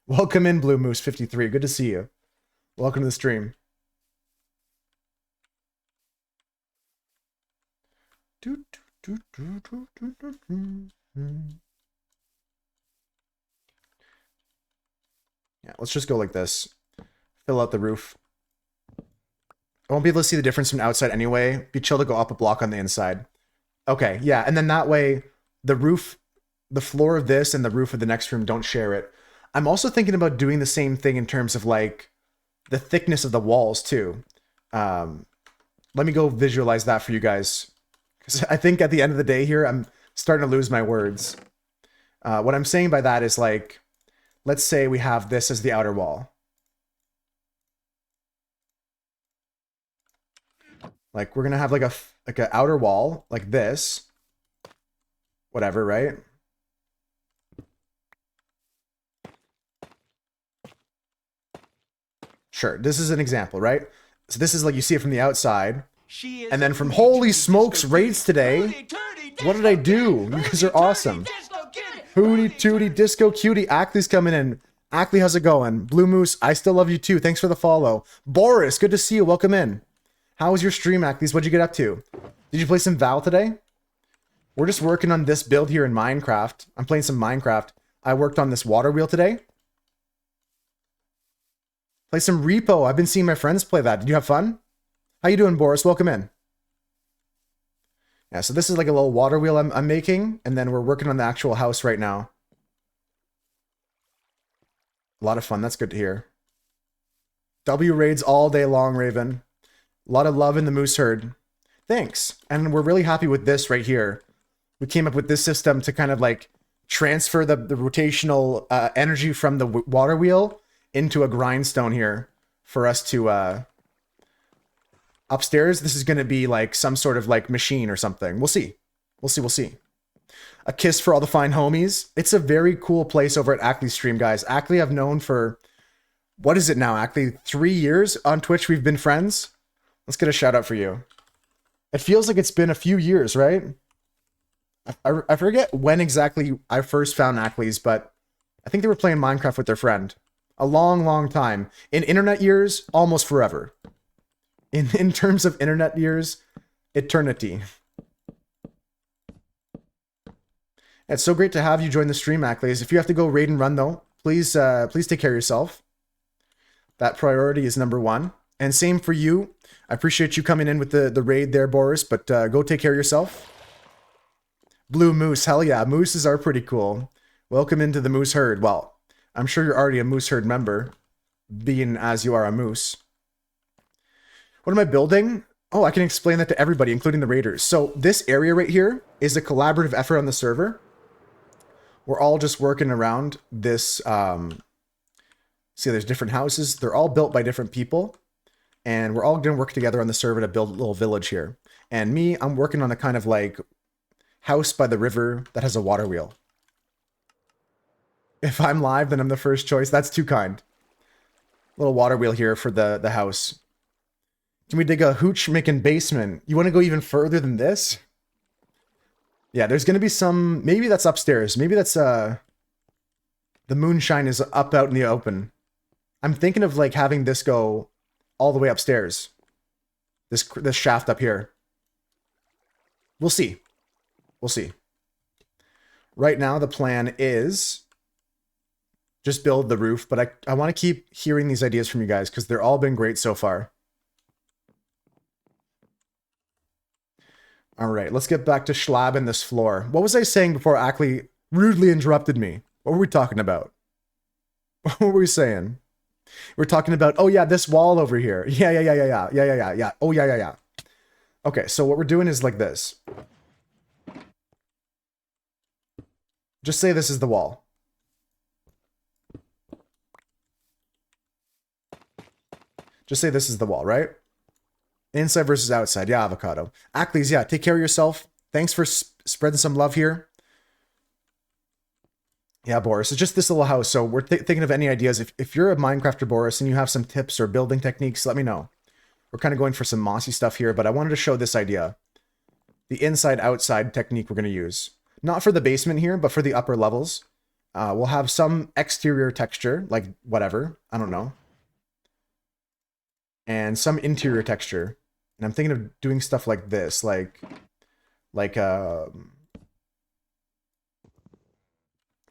Welcome in, Blue Moose 53. Good to see you. Welcome to the stream. Yeah, let's just go like this. Fill out the roof. I won't be able to see the difference from outside anyway. Be chill to go up a block on the inside. Okay, yeah, and then that way the roof, the floor of this and the roof of the next room don't share it. I'm also thinking about doing the same thing in terms of like the thickness of the walls too. Let me go visualize that for you guys. Because I think at the end of the day here, I'm starting to lose my words. What I'm saying by that is like, let's say we have this as the outer wall. Like we're gonna have like an outer wall like this. Whatever, right? Sure, this is an example, right? So this is like you see it from the outside. And then from holy smokes raids today, what did I do? You guys are awesome. Hootie tootie disco cutie. Ackley's coming in. Ackley, how's it going? Blue Moose, I still love you too. Thanks for the follow. Boris, good to see you. Welcome in. How was your stream, Ackley's? What'd you get up to? Did you play some Val today? We're just working on this build here in Minecraft. I'm playing some Minecraft. I worked on this water wheel today. Play some Repo. I've been seeing my friends play that. Did you have fun? How you doing, Boris? Welcome in. Yeah, so this is like a little water wheel I'm making, and then we're working on the actual house right now. A lot of fun. That's good to hear. W raids all day long, Raven. A lot of love in the moose herd. Thanks. And we're really happy with this right here. We came up with this system to kind of like transfer the rotational energy from the water wheel into a grindstone here for us to upstairs. This is going to be like some sort of like machine or something. We'll see. We'll see. A kiss for all the fine homies. It's a very cool place over at Ackley's stream, guys. Ackley I've known for, what is it now, Ackley? 3 years on Twitch we've been friends. Let's get a shout out for you. It feels like it's been a few years, right? I forget when exactly I first found Ackley's, but I think they were playing Minecraft with their friend. A long, long time. In internet years, almost forever. In terms of internet years, eternity. It's so great to have you join the stream, Ackley's. If you have to go raid and run though, please take care of yourself. That priority is number one. And same for you. I appreciate you coming in with the raid there, Boris, but go take care of yourself. Blue Moose, hell yeah, mooses are pretty cool. Welcome into the moose herd. Well, I'm sure you're already a moose herd member, being as you are a moose. What am I building? Oh, I can explain that to everybody, including the raiders. So this area right here is a collaborative effort on the server. We're all just working around this. See, there's different houses. They're all built by different people. And we're all going to work together on the server to build a little village here. And me, I'm working on a kind of like house by the river that has a water wheel. If I'm live, then I'm the first choice. That's too kind. Little water wheel here for the house. Can we dig a hooch making basement? You want to go even further than this? Yeah, there's going to be some... Maybe that's upstairs. Maybe that's... The moonshine is up out in the open. I'm thinking of like having this go all the way upstairs. This shaft up here. We'll see. We'll see. Right now, the plan is just build the roof, but I want to keep hearing these ideas from you guys because they're all been great so far. All right, let's get back to Schlab and this floor. What was I saying before Ackley rudely interrupted me? What were we talking about? What were we saying? We're talking about, oh yeah, this wall over here. Yeah. Oh yeah. Okay, so what we're doing is like this. Just say this is the wall. Just say this is the wall, right? Inside versus outside. Yeah, avocado. Ackley's, yeah, take care of yourself. Thanks for spreading some love here. Yeah, Boris, it's just this little house. So we're thinking of any ideas. If you're a Minecrafter, Boris, and you have some tips or building techniques, let me know. We're kind of going for some mossy stuff here, but I wanted to show this idea. The inside-outside technique we're going to use. Not for the basement here, but for the upper levels. We'll have some exterior texture, like whatever, I don't know. And some interior texture. And I'm thinking of doing stuff like this, like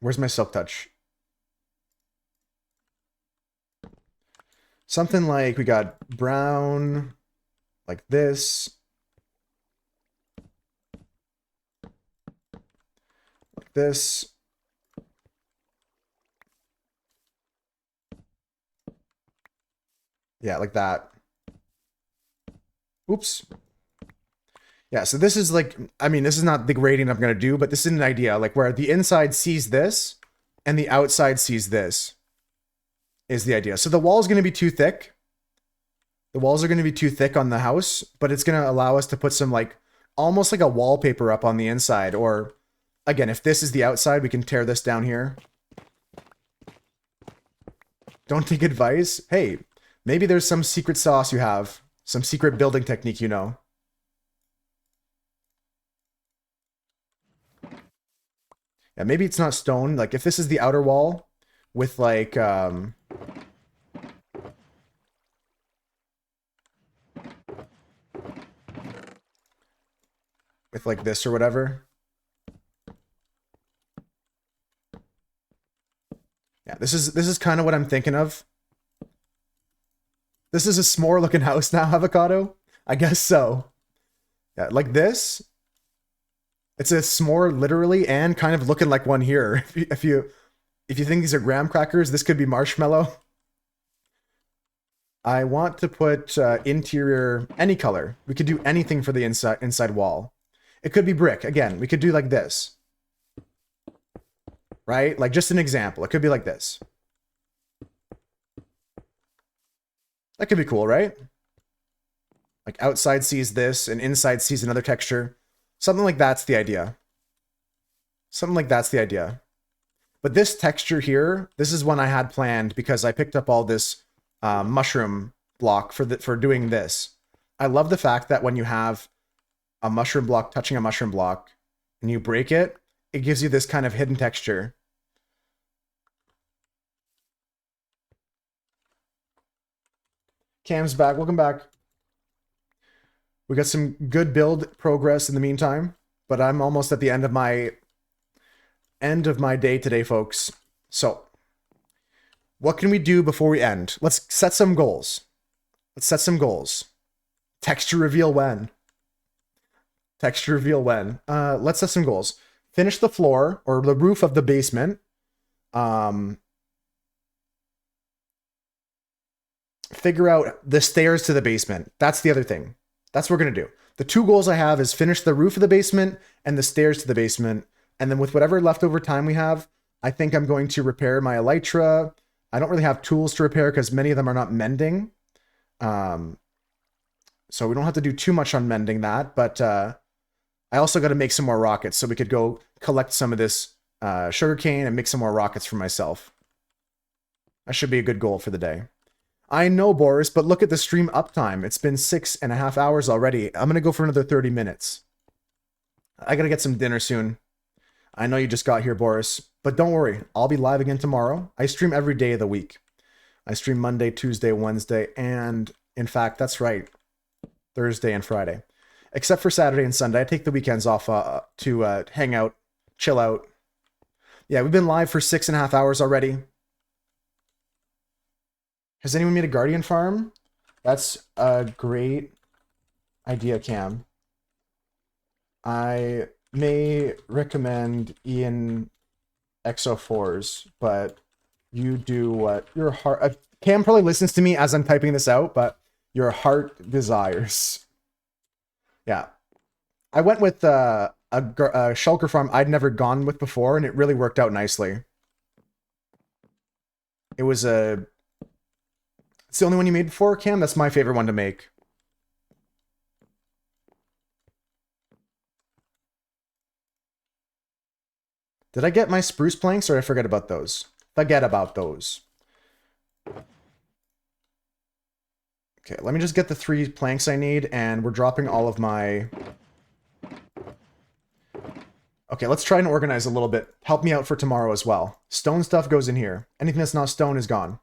where's my silk touch? Something like we got brown, like this. Like this. Yeah, like that. Oops. Yeah, so this is like, I mean, this is not the grading I'm going to do, but this is an idea, like where the inside sees this and the outside sees this is the idea. So the wall is going to be too thick. The walls are going to be too thick on the house, but it's going to allow us to put some like, almost like a wallpaper up on the inside. Or again, if this is the outside, we can tear this down here. Don't take advice. Hey, maybe there's some secret sauce you have, some secret building technique, you know. Yeah, maybe it's not stone. Like if this is the outer wall with like with like this or whatever. Yeah, this is kind of what I'm thinking of. This is a s'more looking house now, Avocado? I guess so. Yeah, like this. It's a s'more literally and kind of looking like one here. If you think these are graham crackers, this could be marshmallow. I want to put interior any color. We could do anything for the inside wall. It could be brick. Again, we could do like this. Right? Like just an example. It could be like this. That could be cool, right? Like outside sees this and inside sees another texture. Something like that's the idea. Something like that's the idea. But this texture here, this is one I had planned because I picked up all this mushroom block for doing this. I love the fact that when you have a mushroom block touching a mushroom block and you break it, it gives you this kind of hidden texture. Cam's back. Welcome back. We got some good build progress in the meantime, but I'm almost at the end of my day today, folks. So, what can we do before we end? Let's set some goals. Let's set some goals. Texture reveal when. Texture reveal when. Let's set some goals. Finish the floor or the roof of the basement. Figure out the stairs to the basement. That's the other thing. That's what we're going to do. The two goals I have is finish the roof of the basement and the stairs to the basement. And then with whatever leftover time we have, I think I'm going to repair my elytra. I don't really have tools to repair because many of them are not mending. So we don't have to do too much on mending that. But I also got to make some more rockets so we could go collect some of this sugarcane and make some more rockets for myself. That should be a good goal for the day. I know, Boris, but look at the stream uptime. It's been 6.5 hours already. I'm going to go for another 30 minutes. I got to get some dinner soon. I know you just got here, Boris, but don't worry. I'll be live again tomorrow. I stream every day of the week. I stream Monday, Tuesday, Wednesday, and in fact, that's right, Thursday and Friday. Except for Saturday and Sunday. I take the weekends off to hang out, chill out. Yeah, we've been live for 6.5 hours already. Has anyone made a Guardian farm? That's a great idea, Cam. I may recommend Ian XO4s, but you do what your heart... Cam probably listens to me as I'm typing this out, but your heart desires. Yeah. I went with a shulker farm I'd never gone with before, and it really worked out nicely. It was a... It's the only one you made before, Cam? That's my favorite one to make. Did I get my spruce planks or did I forget about those? Forget about those. Okay, let me just get the 3 planks I need, and we're dropping all of my... Okay, let's try and organize a little bit. Help me out for tomorrow as well. Stone stuff goes in here. Anything that's not stone is gone.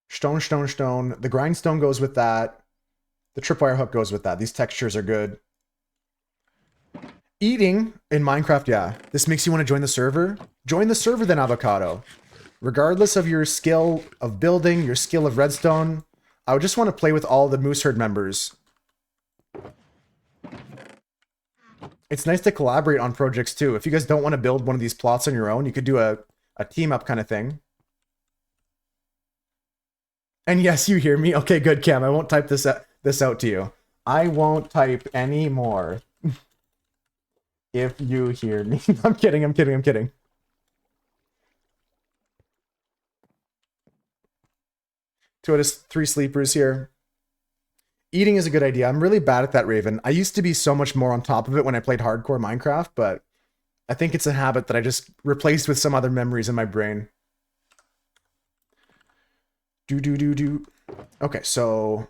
Stone, stone, stone. The grindstone goes with that. The tripwire hook goes with that. These textures are good. Eating in Minecraft, yeah. This makes you want to join the server? Join the server then, Avocado. Regardless of your skill of building, your skill of redstone, I would just want to play with all the Moose Herd members. It's nice to collaborate on projects too. If you guys don't want to build one of these plots on your own, you could do a team up kind of thing. And yes, you hear me. Okay, good, Cam. I won't type this out to you. I won't type any more. If you hear me. I'm kidding, I'm kidding, I'm kidding. Two out of 3 sleepers here. Eating is a good idea. I'm really bad at that, Raven. I used to be so much more on top of it when I played hardcore Minecraft, but I think it's a habit that I just replaced with some other memories in my brain. Okay, so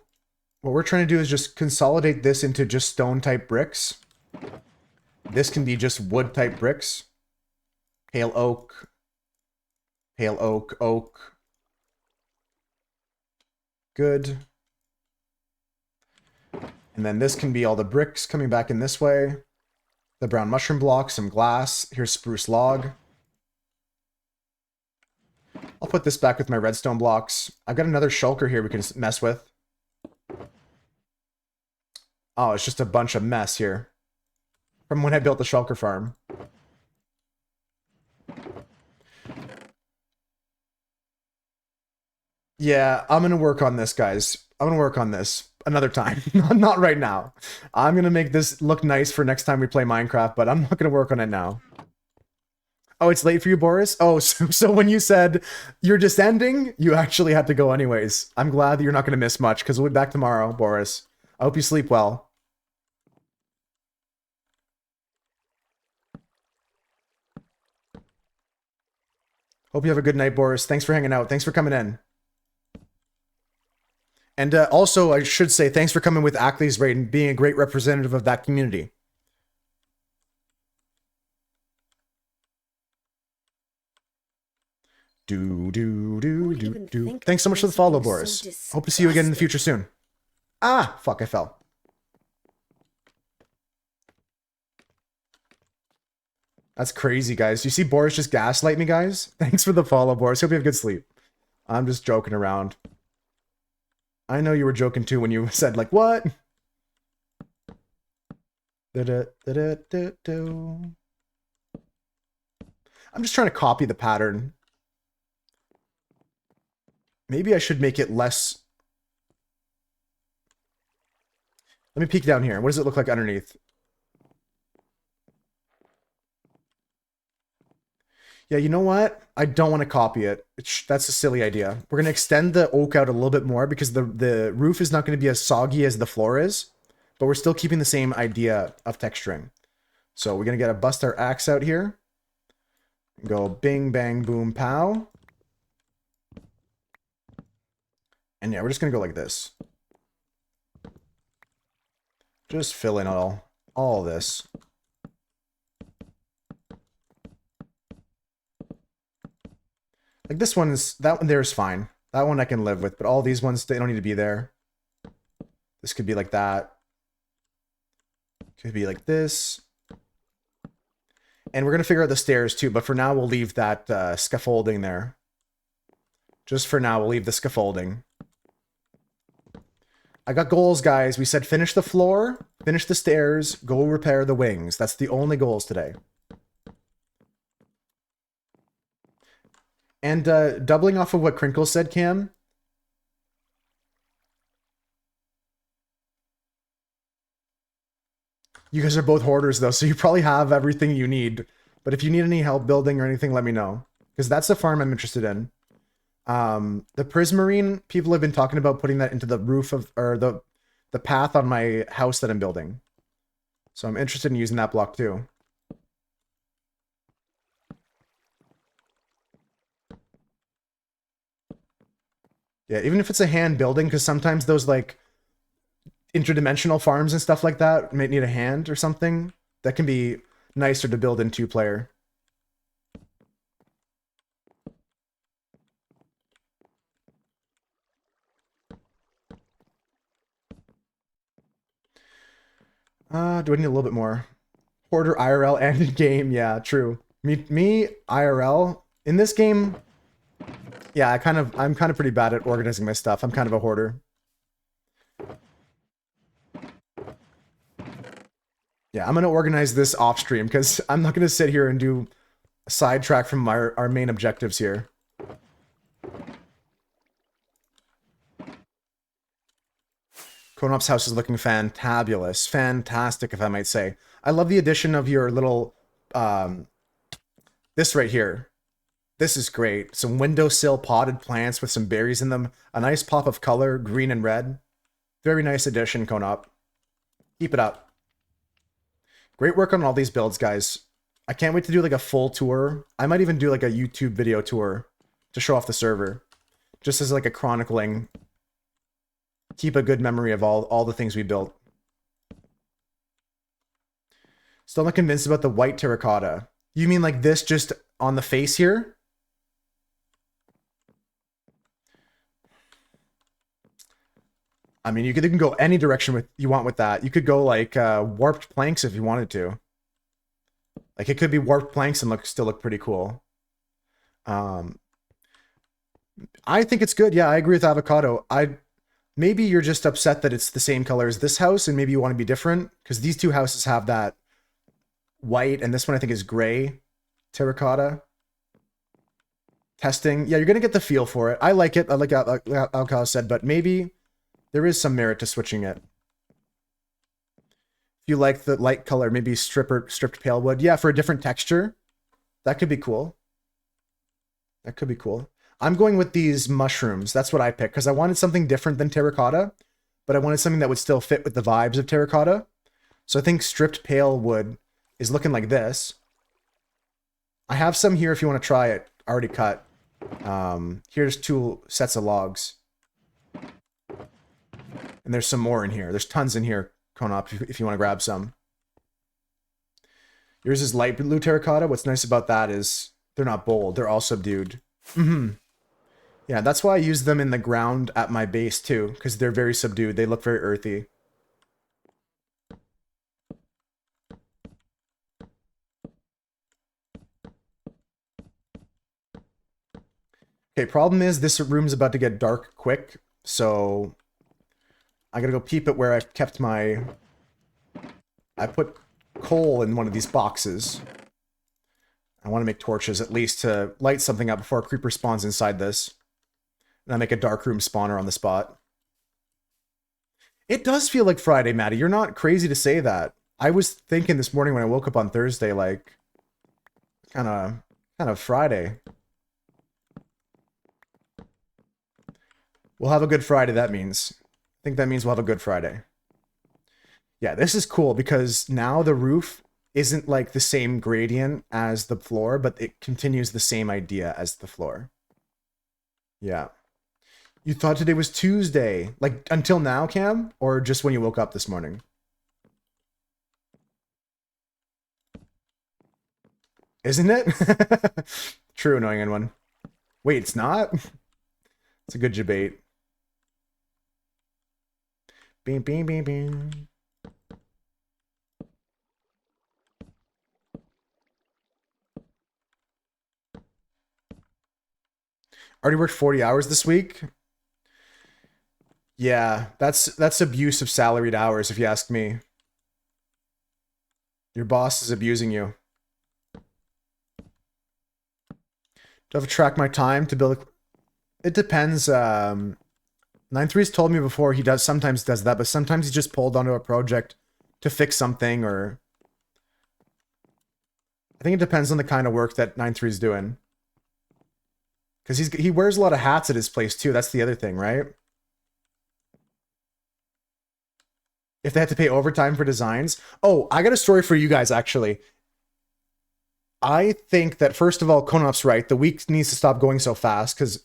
what we're trying to do is just consolidate this into just stone type bricks. This can be just wood type bricks. Pale oak, oak. Good. And then this can be all the bricks coming back in this way. The brown mushroom block, some glass. Here's spruce log. I'll put this back with my redstone blocks. I've got another shulker here we can mess with. Oh, it's just a bunch of mess here. From when I built the shulker farm. Yeah, I'm gonna work on this, guys. I'm gonna work on this another time. Not right now. I'm gonna make this look nice for next time we play Minecraft, but I'm not gonna work on it now. Oh, it's late for you, Boris? Oh, so when you said you're just ending, you actually had to go anyways. I'm glad that you're not gonna miss much, because we'll be back tomorrow, Boris. I hope you sleep well. Hope you have a good night, Boris. Thanks for hanging out. Thanks for coming in. And also, I should say, thanks for coming with Ackley's Raid and being a great representative of that community. Thanks so much for the follow, Boris. Hope to see you again in the future soon. Ah, fuck, I fell. That's crazy, guys. You see Boris just gaslight me, guys? Thanks for the follow, Boris. Hope you have good sleep. I'm just joking around. I know you were joking too when you said, like, what? I'm just trying to copy the pattern. Maybe I should make it less... Let me peek down here. What does it look like underneath? Yeah, you know what? I don't want to copy it. That's a silly idea. We're going to extend the oak out a little bit more because the roof is not going to be as soggy as the floor is, but we're still keeping the same idea of texturing. So we're going to bust our axe out here. Go bing, bang, boom, pow. And yeah, we're just going to go like this. Just fill in all this. Like this that one there is fine. That one I can live with, but all these ones, they don't need to be there. This could be like that. Could be like this. And we're going to figure out the stairs too, but for now we'll leave that scaffolding there. Just for now, we'll leave the scaffolding. I got goals, guys. We said finish the floor, finish the stairs, go repair the wings. That's the only goals today. And doubling off of what Crinkle said, Cam. You guys are both hoarders, though, so you probably have everything you need. But if you need any help building or anything, let me know. Because that's the farm I'm interested in. The Prismarine, people have been talking about putting that into the roof of, or the path on my house that I'm building. So I'm interested in using that block too. Yeah, even if it's a hand building, because sometimes those like interdimensional farms and stuff like that may need a hand or something. That can be nicer to build in 2-player. Do I need a little bit more? Hoarder IRL and in game, yeah, true. Me IRL in this game, yeah, I'm kind of pretty bad at organizing my stuff. I'm kind of a hoarder. Yeah, I'm gonna organize this off stream because I'm not gonna sit here and do a sidetrack from our main objectives here. Konop's house is looking fantabulous. Fantastic, if I might say. I love the addition of your little, this right here. This is great. Some windowsill potted plants with some berries in them. A nice pop of color, green and red. Very nice addition, Konop. Keep it up. Great work on all these builds, guys. I can't wait to do like a full tour. I might even do like a YouTube video tour to show off the server. Just as like a chronicling. Keep a good memory of all the things we built. Still not convinced about the white terracotta. You mean like this just on the face here? I mean, you can go any direction with you want with that. You could go like warped planks if you wanted to. Like it could be warped planks and still look pretty cool. I think it's good. Yeah, I agree with avocado. Maybe you're just upset that it's the same color as this house, and maybe you want to be different because these two houses have that white, and this one I think is gray terracotta. Testing. Yeah, you're gonna get the feel for it. I like it. I like Alcala said, but maybe there is some merit to switching it. If you like the light color, maybe stripped pale wood. Yeah, for a different texture. That could be cool. That could be cool. I'm going with these mushrooms. That's what I picked because I wanted something different than terracotta, but I wanted something that would still fit with the vibes of terracotta. So I think stripped pale wood is looking like this. I have some here if you want to try it. Already cut. Here's 2 sets of logs. And there's some more in here. There's tons in here, Konop, if you want to grab some. Yours is light blue terracotta. What's nice about that is they're not bold. They're all subdued. Yeah, that's why I use them in the ground at my base too, because they're very subdued. They look very earthy. Okay, problem is this room's about to get dark quick, so I gotta go peep at where I've kept my... I put coal in one of these boxes. I want to make torches at least to light something up before a creeper spawns inside this. And I make a dark room spawner on the spot. It does feel like Friday, Maddie. You're not crazy to say that. I was thinking this morning when I woke up on Thursday, like, kind of Friday. We'll have a good Friday, that means. I think that means we'll have a good Friday. Yeah, this is cool because now the roof isn't like the same gradient as the floor, but it continues the same idea as the floor. Yeah. You thought today was Tuesday, like until now, Cam? Or just when you woke up this morning? Isn't it? True, annoying one. Wait, it's not? It's a good debate. Bing, bing, bing, bing. Already worked 40 hours this week? Yeah, that's abuse of salaried hours, if you ask me. Your boss is abusing you. Do I have to track my time to build? It depends. 9-3's told me before he sometimes does that, but sometimes he's just pulled onto a project to fix something, or I think it depends on the kind of work that 9-3's doing. Because he wears a lot of hats at his place too. That's the other thing, right? If they had to pay overtime for designs. Oh, I got a story for you guys, actually. I think that, first of all, Konop's right. The week needs to stop going so fast, because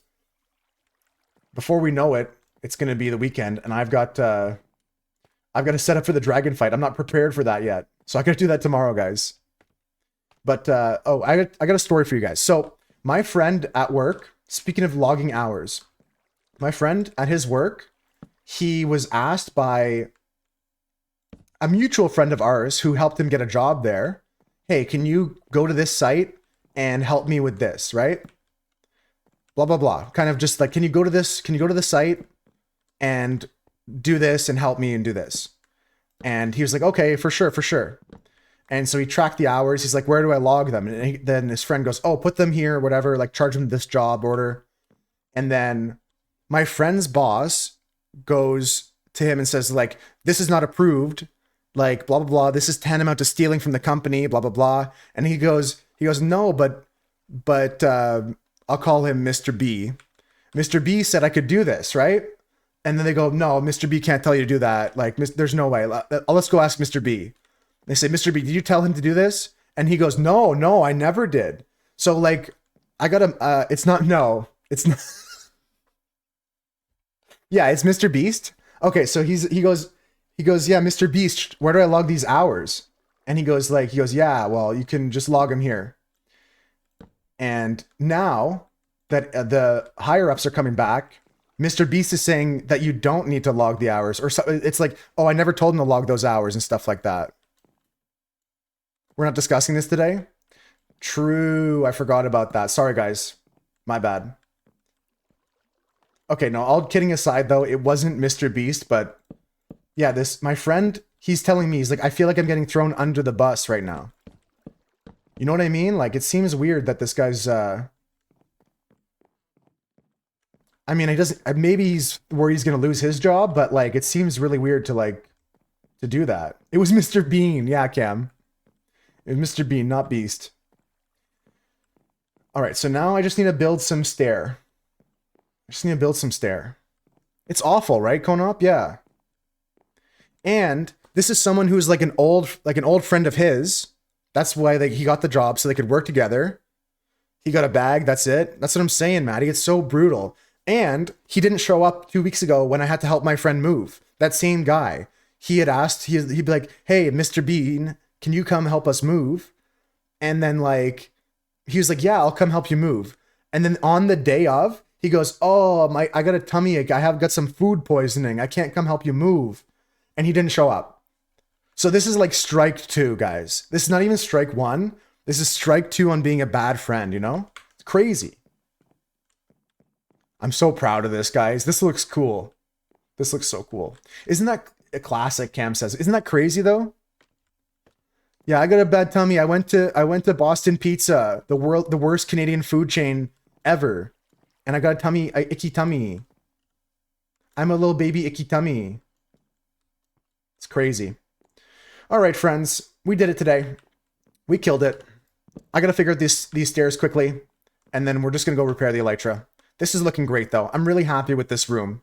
before we know it, it's going to be the weekend, and I've got to set up for the dragon fight. I'm not prepared for that yet, so I got to do that tomorrow, guys. But oh, I got a story for you guys. So my friend at work, speaking of logging hours, my friend at his work, he was asked by a mutual friend of ours who helped him get a job there. Hey, can you go to this site and help me with this, right? Blah, blah, blah. Kind of just like, can you go to this? Can you go to the site and do this and help me and do this? And he was like, okay, for sure, for sure. And so he tracked the hours. He's like, where do I log them? And then his friend goes, oh, put them here, whatever, like charge him this job order. And then my friend's boss goes to him and says, like, this is not approved. Like, blah, blah, blah. This is tantamount to stealing from the company, blah, blah, blah. And he goes, no, but I'll call him Mr. B. Mr. B said I could do this, right? And then they go, no, Mr. B can't tell you to do that. Like, there's no way. Let's go ask Mr. B. They say, Mr. B, did you tell him to do this? And he goes, no, I never did. So like, I gotta, it's not, no, it's not. Yeah, it's Mr. Beast. Okay, so he goes, yeah, Mr. Beast, where do I log these hours? And he goes, yeah, well, you can just log them here. And now that the higher ups are coming back, Mr. Beast is saying that you don't need to log the hours, or so, it's like, oh, I never told him to log those hours and stuff like that. We're not discussing this today? True, I forgot about that. Sorry, guys. My bad. Okay, no, all kidding aside, though, it wasn't Mr. Beast, but yeah, my friend, he's telling me, he's like, I feel like I'm getting thrown under the bus right now. You know what I mean? Like, it seems weird that this guy's, I mean, he doesn't, maybe he's worried he's going to lose his job, but like, it seems really weird to do that. It was Mr. Bean. Yeah, Cam. It was Mr. Bean, not Beast. All right, so now I just need to build some stair. It's awful, right, Konop? Yeah. And this is someone who's like an old friend of his. That's why he got the job, so they could work together. He got a bag, that's it. That's what I'm saying, Maddie. It's so brutal. And he didn't show up 2 weeks ago when I had to help my friend move. That same guy. He had asked, he'd be like, hey, Mr. Bean, can you come help us move? And then like, he was like, yeah, I'll come help you move. And then on the day of, he goes, oh, I got a tummy ache. I have got some food poisoning. I can't come help you move. And he didn't show up. So this is like strike 2, guys. This is not even strike 1. This is strike 2 on being a bad friend, you know? It's crazy. I'm so proud of this, guys. This looks cool. This looks so cool. Isn't that a classic, Cam says? Isn't that crazy, though? Yeah, I got a bad tummy. I went to Boston Pizza, the worst Canadian food chain ever. And I got a icky tummy. I'm a little baby icky tummy. It's crazy. All right, friends, we did it today. We killed it. I gotta figure out these stairs quickly, and then we're just gonna go repair the elytra. This is looking great, though. I'm really happy with this room.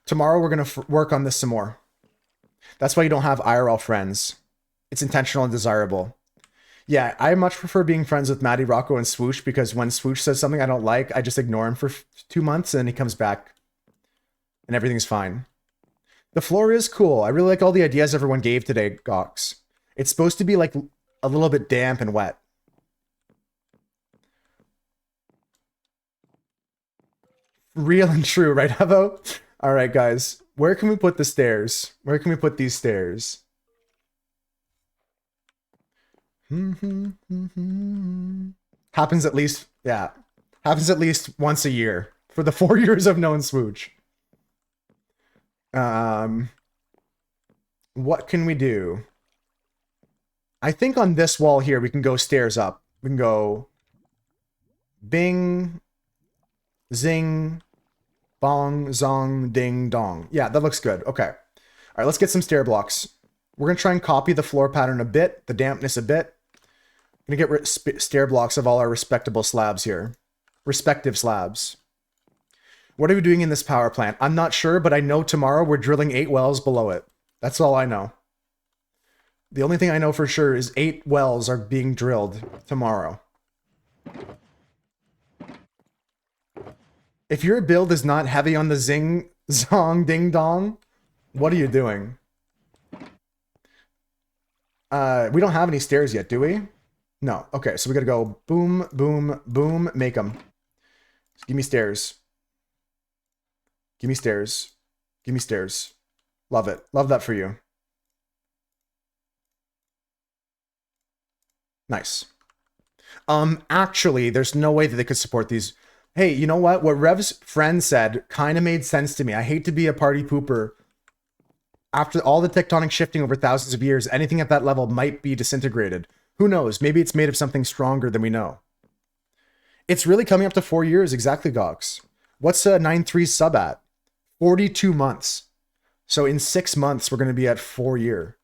Tomorrow we're gonna work on this some more. That's why you don't have IRL friends. It's intentional and desirable. Yeah, I much prefer being friends with Maddie, Rocco, and Swoosh, because when Swoosh says something I don't like, I just ignore him for 2 months, and then he comes back, and everything's fine. The floor is cool. I really like all the ideas everyone gave today, Gox. It's supposed to be like a little bit damp and wet. Real and true, right, Evo? All right, guys. Where can we put the stairs? Where can we put these stairs? Happens at least, yeah. Happens at least once a year for the 4 years I've known Swooch. What can we do? I think on this wall here, we can go stairs up. We can go bing, zing, bong, zong, ding, dong. Yeah, that looks good. Okay. All right, let's get some stair blocks. We're going to try and copy the floor pattern a bit, the dampness a bit. I'm going to get stair blocks of all our respectable slabs here. Respective slabs. What are we doing in this power plant? I'm not sure, but I know tomorrow we're drilling 8 wells below it. That's all I know. The only thing I know for sure is 8 wells are being drilled tomorrow. If your build is not heavy on the zing, zong, ding dong, what are you doing? We don't have any stairs yet, do we? No. Okay, so we gotta go boom, boom, boom, make them. Give me stairs. Give me stairs. Give me stairs. Love it. Love that for you. Nice. Actually, there's no way that they could support these. Hey, you know what? What Rev's friend said kind of made sense to me. I hate to be a party pooper. After all the tectonic shifting over thousands of years, anything at that level might be disintegrated. Who knows? Maybe it's made of something stronger than we know. It's really coming up to 4 years, exactly, Gox. What's 9.3 sub at? 42 months. So in 6 months, we're going to be at 4 year.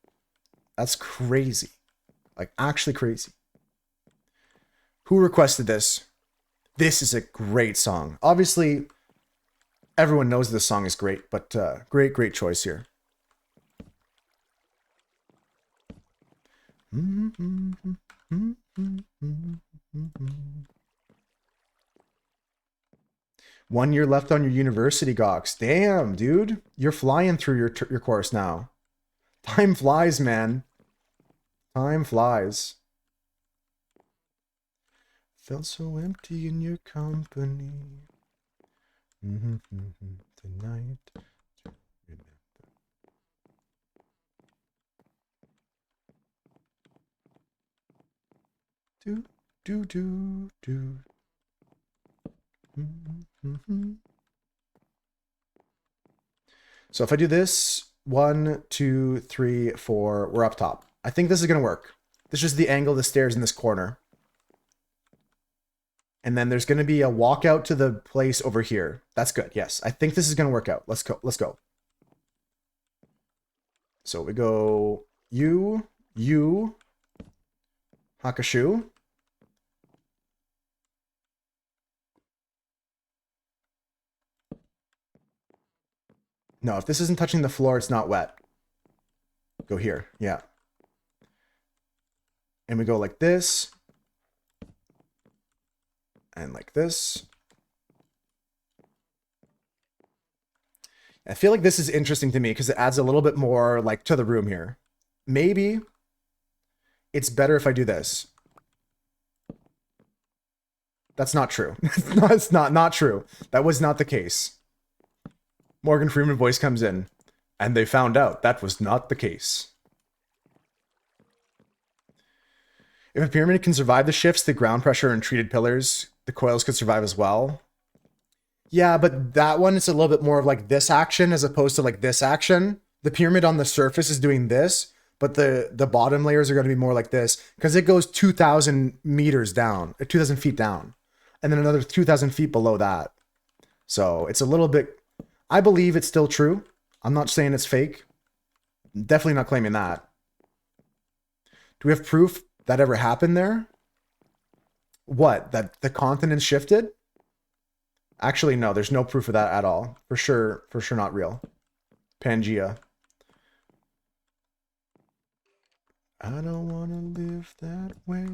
That's crazy. Like, actually crazy. Who requested this? This is a great song. Obviously, everyone knows this song is great, but great choice here. One year left on your university, Gox. Damn, dude. You're flying through your course now. Time flies, man. Time flies. Felt so empty in your company. Tonight. Do. So if I do this, 1, 2, 3, 4, we're up top. I think this is going to work. This is the angle of the stairs in this corner. And then there's going to be a walkout to the place over here. That's good. Yes, I think this is going to work out. Let's go. Let's go. So we go you, Hakashu. No, if this isn't touching the floor, it's not wet. Go here. Yeah. And we go like this. And like this. I feel like this is interesting to me because it adds a little bit more like to the room here. Maybe it's better if I do this. That's not true. It's not true. That was not the case. Morgan Freeman voice comes in, and they found out that was not the case. If a pyramid can survive the shifts, the ground pressure and treated pillars, the coils could survive as well. Yeah, but that one is a little bit more of like this action as opposed to like this action. The pyramid on the surface is doing this, but the bottom layers are going to be more like this because it goes 2,000 meters down, 2,000 feet down, and then another 2,000 feet below that. So it's a little bit... I believe it's still true. I'm not saying it's fake. Definitely not claiming that. Do we have proof that ever happened there? What? That the continent shifted? Actually, no. There's no proof of that at all. For sure not real. Pangea. I don't want to live that way.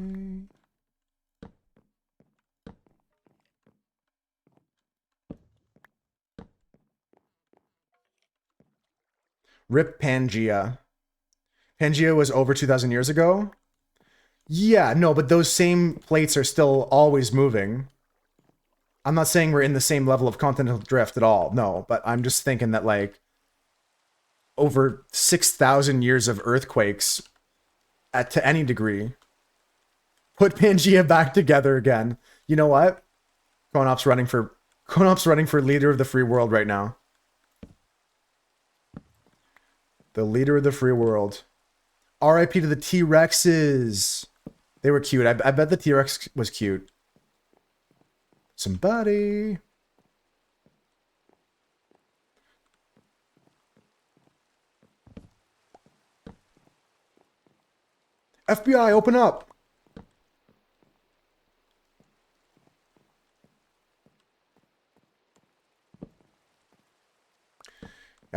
Rip Pangea. Pangea was over 2,000 years ago? Yeah, no, but those same plates are still always moving. I'm not saying we're in the same level of continental drift at all, no, but I'm just thinking that, like, over 6,000 years of earthquakes, to any degree, put Pangea back together again. You know what? Konop's running for leader of the free world right now. The leader of the free world. RIP to the T-Rexes. They were cute. I bet the T-Rex was cute. Somebody. FBI, open up.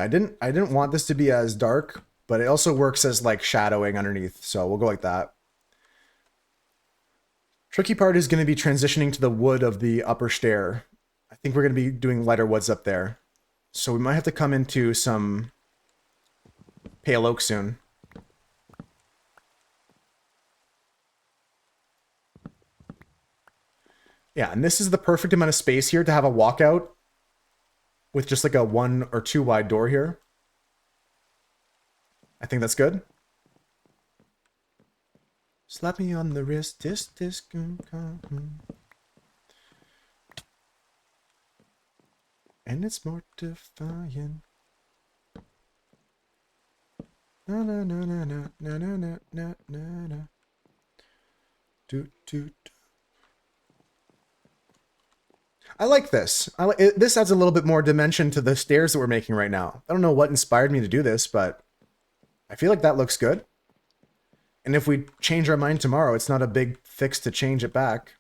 I didn't want this to be as dark, but it also works as like shadowing underneath, so we'll go like that. Tricky part is going to be transitioning to the wood of the upper stair. I think we're going to be doing lighter woods up there. So we might have to come into some pale oak soon. Yeah, and this is the perfect amount of space here to have a walkout with just like a 1 or 2 wide door here. I think that's good. Slap me on the wrist, this. And it's mortifying. Na na na na na na na na na na na. Do do do. I like this. This adds a little bit more dimension to the stairs that we're making right now. I don't know what inspired me to do this, but I feel like that looks good. And if we change our mind tomorrow, it's not a big fix to change it back.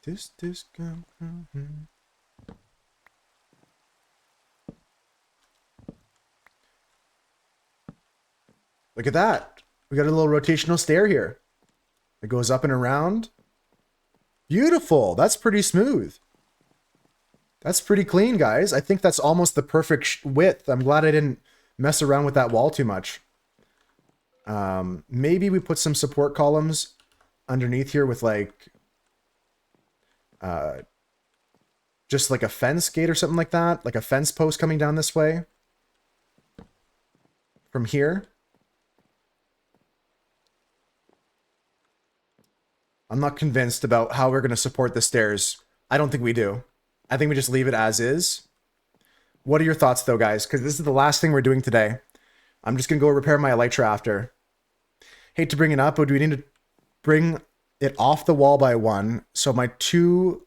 This come. Look at that. We got a little rotational stair here. It goes up and around. Beautiful. That's pretty smooth. That's pretty clean, guys. I think that's almost the perfect width. I'm glad I didn't mess around with that wall too much. Maybe we put some support columns underneath here with like just like a fence gate or something like that, like a fence post coming down this way from here. I'm not convinced about how we're going to support the stairs. I don't think we do. I think we just leave it as is. What are your thoughts though, guys? Because this is the last thing we're doing today. I'm just going to go repair my elytra after. Hate to bring it up, but do we need to bring it off the wall by 1? So my 2...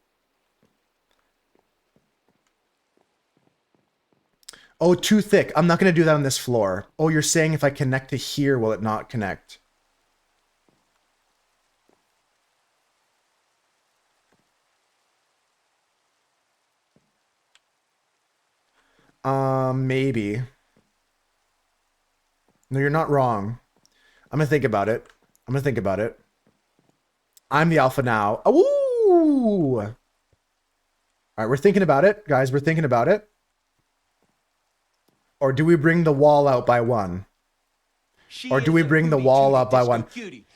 Oh, too thick. I'm not going to do that on this floor. Oh, you're saying if I connect to here, will it not connect? Maybe. No, you're not wrong. I'm gonna think about it. I'm the alpha now. Ooh! All right, we're thinking about it, guys. We're thinking about it. Or do we bring the wall out by 1? Or do we bring the wall up by 1?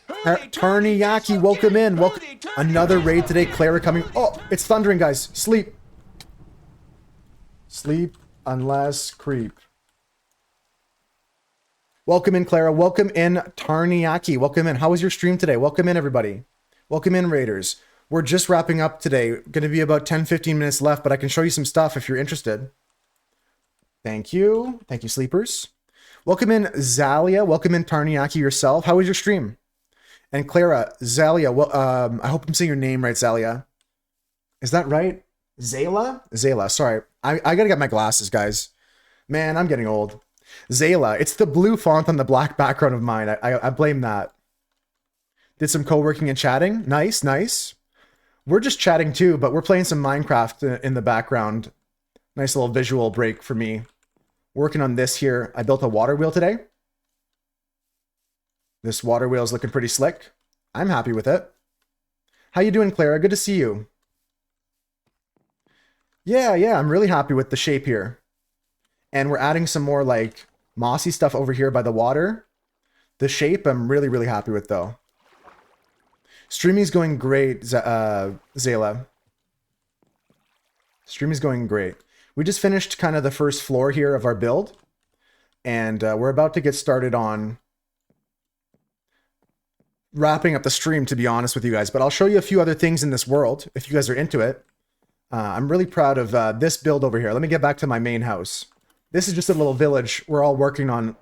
Tarniyaki, welcome in. Welcome. Another raid today. Clara coming. Oh, it's thundering, guys. Sleep. Sleep unless creep. Welcome in, Clara. Welcome in, Tarniyaki. Welcome in. How was your stream today? Welcome in, everybody. Welcome in, Raiders. We're just wrapping up today. Going to be about 10-15 minutes left, but I can show you some stuff if you're interested. Thank you. Thank you, sleepers. Welcome in, Zalia. Welcome in, Tarniyaki yourself. How was your stream? And Clara, Zalia, well, I hope I'm saying your name right, Zalia. Is that right? Zayla? Zayla, sorry. I gotta get my glasses, guys. Man, I'm getting old. Zayla. It's the blue font on the black background of mine. I blame that. Did some co-working and chatting. Nice, nice. We're just chatting too, but we're playing some Minecraft in the background. Nice little visual break for me. Working on this here. I built a water wheel today. This water wheel is looking pretty slick. I'm happy with it. How you doing, Clara? Good to see you. Yeah, I'm really happy with the shape here. And we're adding some more like mossy stuff over here by the water. The shape I'm really, really happy with though. Streaming's going great, Zayla. Streaming's going great. We just finished kind of the first floor here of our build. And we're about to get started on wrapping up the stream, to be honest with you guys. But I'll show you a few other things in this world if you guys are into it. I'm really proud of this build over here. Let me get back to my main house. This is just a little village we're all working on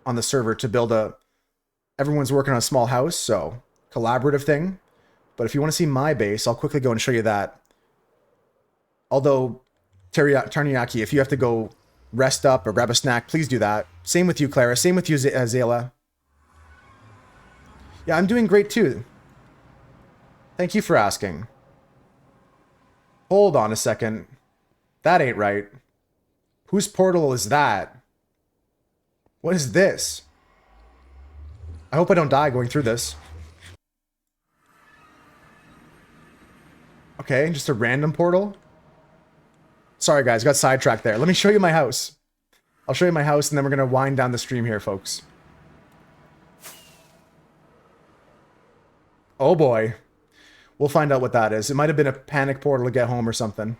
the server to build a... Everyone's working on a small house, so collaborative thing. But if you want to see my base, I'll quickly go and show you that. Although, Tarniyaki, if you have to go rest up or grab a snack, please do that. Same with you, Clara. Same with you, Zayla. Yeah, I'm doing great too. Thank you for asking. Hold on a second. That ain't right. Whose portal is that? What is this? I hope I don't die going through this. Okay, just a random portal. Sorry guys, got sidetracked there. Let me show you my house. I'll show you my house and then we're gonna wind down the stream here, folks. Oh boy. We'll find out what that is. It might have been a panic portal to get home or something.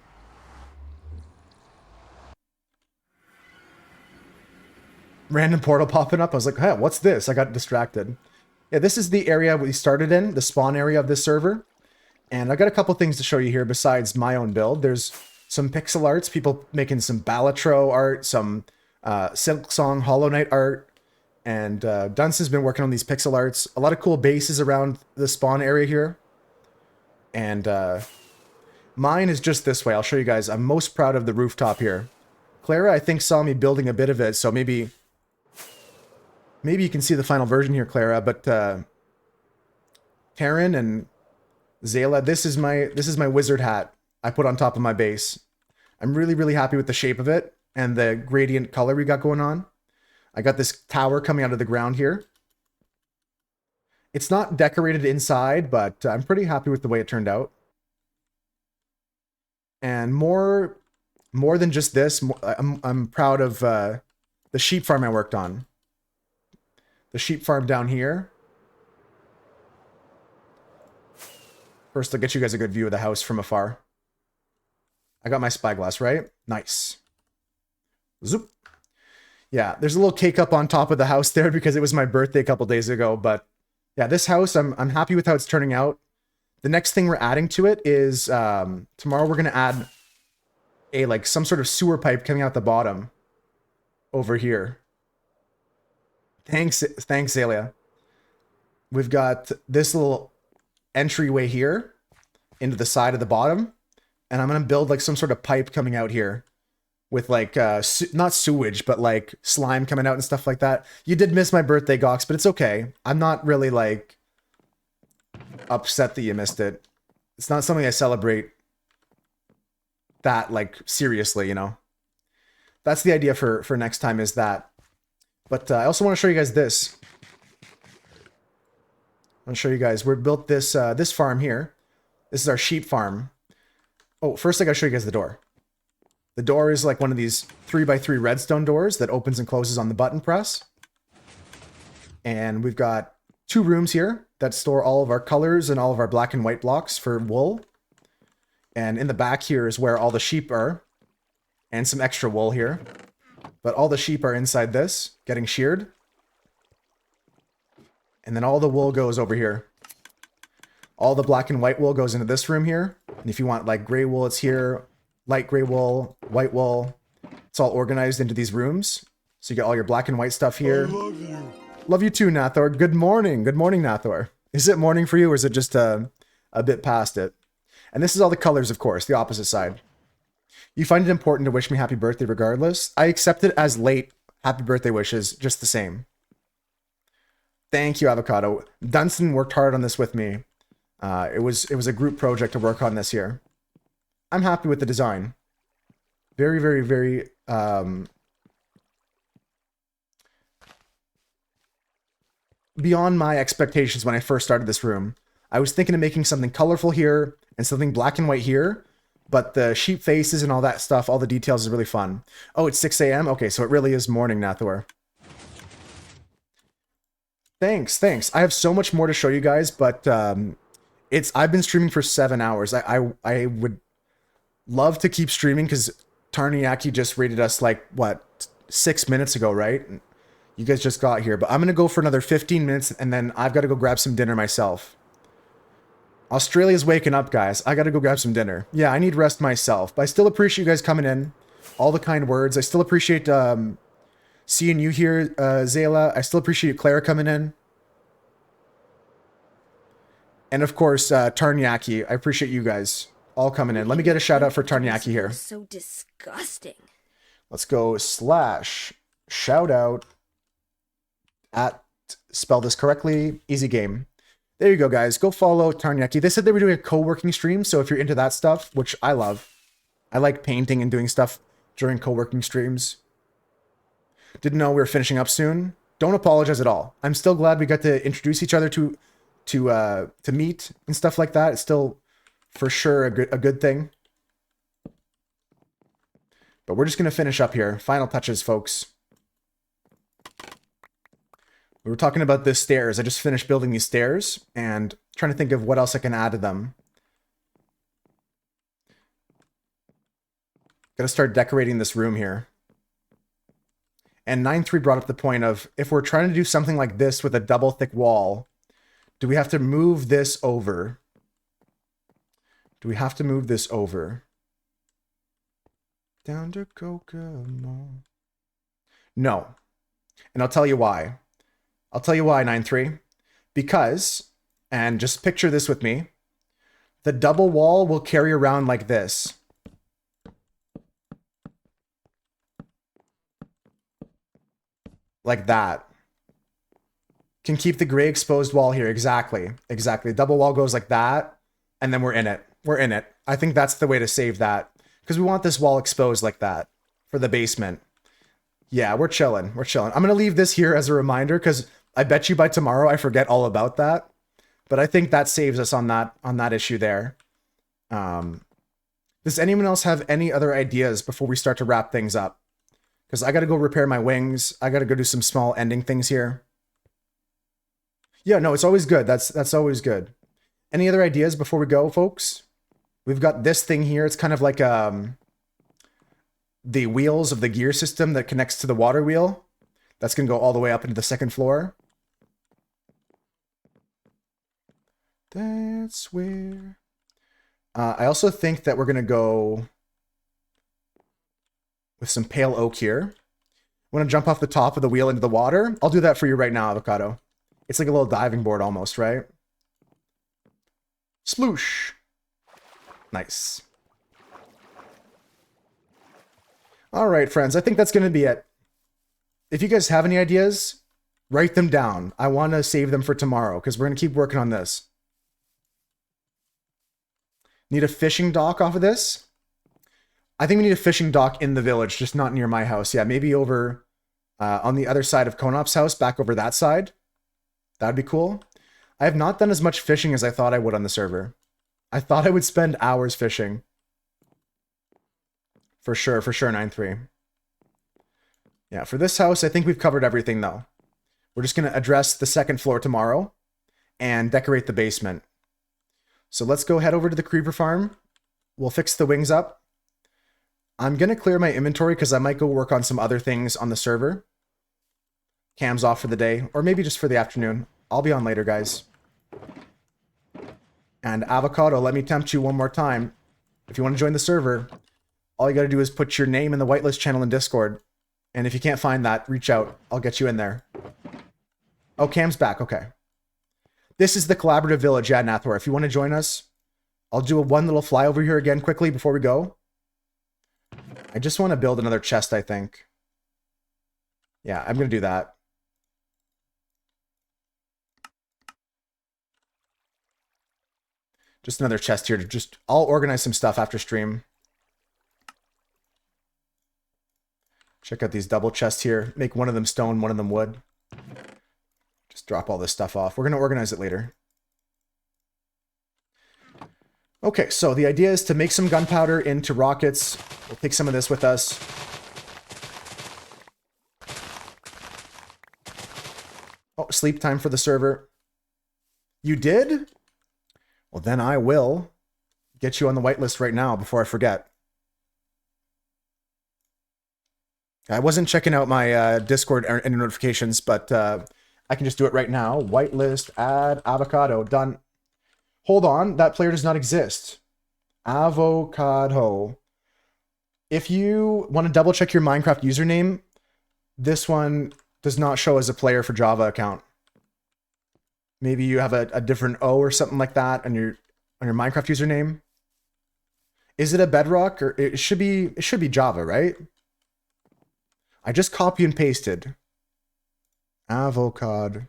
Random portal popping up. I was like, hey, what's this? I got distracted. Yeah, this is the area we started in, the spawn area of this server. And I got a couple things to show you here besides my own build. There's some pixel arts, people making some Balatro art, some Silksong Hollow Knight art. And Dunce has been working on these pixel arts. A lot of cool bases around the spawn area here. And mine is just this way. I'll show you guys. I'm most proud of the rooftop here. Clara, I think, saw me building a bit of it, so maybe you can see the final version here, Clara. But Taryn and Zayla, this is my wizard hat I put on top of my base. I'm really, really happy with the shape of it and the gradient color we got going on. I got this tower coming out of the ground here. It's not decorated inside, but I'm pretty happy with the way it turned out. And more than just this, I'm proud of the sheep farm I worked on. The sheep farm down here. First, I'll get you guys a good view of the house from afar. I got my spyglass, right? Nice. Zoop. Yeah, there's a little cake up on top of the house there because it was my birthday a couple days ago. But yeah, this house, I'm happy with how it's turning out. The next thing we're adding to it is tomorrow we're gonna add some sort of sewer pipe coming out the bottom over here. Thanks, Zalia. We've got this little entryway here into the side of the bottom, and I'm gonna build like some sort of pipe coming out here with like not sewage but like slime coming out and stuff like that. You did miss my birthday, Gox, but it's okay. I'm not really like upset that you missed it. It's not something I celebrate that like seriously, you know. That's the idea for next time, is that. But I also want to show you guys this. I want to show you guys, we built this this farm here. This is our sheep farm. Oh, first I gotta show you guys the door. The door is like one of these 3x3 redstone doors that opens and closes on the button press. And we've got 2 rooms here that store all of our colors and all of our black and white blocks for wool. And in the back here is where all the sheep are. And some extra wool here. But all the sheep are inside this, getting sheared. And then all the wool goes over here. All the black and white wool goes into this room here. And if you want like gray wool, it's here. Light gray wool, white wool. It's all organized into these rooms. So you get all your black and white stuff here. I love you. Love you too, Nathor. Good morning. Good morning, Nathor. Is it morning for you, or is it just a bit past it? And this is all the colors, of course, the opposite side. You find it important to wish me happy birthday regardless. I accept it as late happy birthday wishes just the same. Thank you, Avocado. Dunstan worked hard on this with me. It was a group project to work on this year. I'm happy with the design. Very, very, very beyond my expectations when I first started this room. I was thinking of making something colorful here and something black and white here, but the sheep faces and all that stuff, all the details is really fun. Oh, it's 6 a.m.? Okay, so it really is morning, Nathor. Thanks. I have so much more to show you guys, but I've been streaming for 7 hours. I would love to keep streaming because Tarniaki just rated us like, what, 6 minutes ago, right? You guys just got here, but I'm going to go for another 15 minutes and then I've got to go grab some dinner myself. Australia's waking up, guys. I got to go grab some dinner. Yeah, I need rest myself, but I still appreciate you guys coming in. All the kind words. I still appreciate seeing you here, Zayla. I still appreciate Clara coming in. And of course, Tarniaki. I appreciate you guys all coming in. Let me get a shout out for Tarniaki here. So disgusting. Let's go / shout out at, spell this correctly, easy game. There you go, guys. Go follow Tarniaki. They said they were doing a co-working stream, so if you're into that stuff, which I love I like painting and doing stuff during co-working streams. Didn't know we were finishing up soon. Don't apologize at all. I'm still glad we got to introduce each other to meet and stuff like that. It's still for sure a good thing. But we're just gonna finish up here. Final touches, folks. We were talking about the stairs. I just finished building these stairs and trying to think of what else I can add to them. Gotta start decorating this room here. And 9-3 brought up the point of, if we're trying to do something like this with a double thick wall, do we have to move this over? Do we have to move this over? Down to Kokomo. No. And I'll tell you why. I'll tell you why, 9-3. Because, and just picture this with me, the double wall will carry around like this. Like that. Can keep the gray exposed wall here. Exactly. Exactly. Double wall goes like that. And then we're in it. We're in it. I think that's the way to save that. Because we want this wall exposed like that. For the basement. Yeah, we're chilling. We're chilling. I'm going to leave this here as a reminder. Because I bet you by tomorrow I forget all about that. But I think that saves us on that issue there. Does anyone else have any other ideas before we start to wrap things up? Because I got to go repair my wings. I got to go do some small ending things here. Yeah, no, it's always good. That's always good. Any other ideas before we go, folks? We've got this thing here. It's kind of like the wheels of the gear system that connects to the water wheel. That's going to go all the way up into the second floor. That's where... I also think that we're going to go with some pale oak here. Want to jump off the top of the wheel into the water? I'll do that for you right now, Avocado. It's like a little diving board almost, right? Sploosh. Nice. All right, friends. I think that's going to be it. If you guys have any ideas, write them down. I want to save them for tomorrow because we're going to keep working on this. Need a fishing dock off of this? I think we need a fishing dock in the village, just not near my house. Yeah, maybe over on the other side of Konop's house, back over that side. That'd be cool. I have not done as much fishing as I thought I would on the server. I thought I would spend hours fishing. For sure, 9-3. Yeah, for this house, I think we've covered everything, though. We're just going to address the second floor tomorrow and decorate the basement. So let's go head over to the creeper farm. We'll fix the wings up. I'm going to clear my inventory because I might go work on some other things on the server. Cam's off for the day, or maybe just for the afternoon. I'll be on later, guys. And Avocado, let me tempt you one more time. If you want to join the server, all you got to do is put your name in the whitelist channel in Discord. And if you can't find that, reach out. I'll get you in there. Oh, Cam's back. Okay. This is the collaborative village, yeah, Nathor. If you want to join us, I'll do one little flyover here again quickly before we go. I just want to build another chest, I think. Yeah, I'm going to do that. Just another chest here to just... I'll organize some stuff after stream. Check out these double chests here. Make one of them stone, one of them wood. Just drop all this stuff off. We're going to organize it later. Okay, so the idea is to make some gunpowder into rockets. We'll take some of this with us. Oh, sleep time for the server. You did? Well, then I will get you on the whitelist right now before I forget. I wasn't checking out my Discord or any notifications, but I can just do it right now. Whitelist, add avocado, done. Hold on, that player does not exist. Avocado. If you want to double check your Minecraft username, this one does not show as a player for Java account. Maybe you have a different O or something like that on your Minecraft username. Is it a Bedrock or it should be Java, right? I just copy and pasted. Avocado.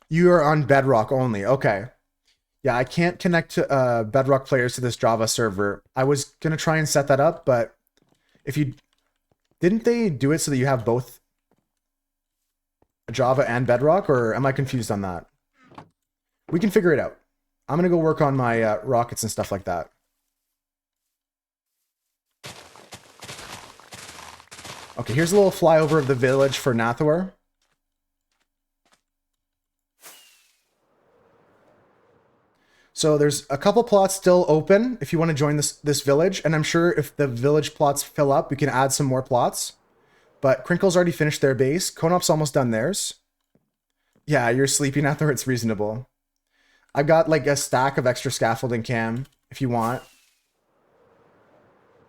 You are on Bedrock only. Okay. Yeah, I can't connect to Bedrock players to this Java server. I was gonna try and set that up, but if you didn't they do it so that you have both Java and Bedrock, or am I confused on that? We can figure it out. I'm gonna go work on my rockets and stuff like that. Okay, here's a little flyover of the village for Nathor. So there's a couple plots still open if you want to join this village, and I'm sure if the village plots fill up, we can add some more plots. But Crinkle's already finished their base. Konop's almost done theirs. Yeah, you're sleeping out there. It's reasonable. I've got like a stack of extra scaffolding, Cam, if you want.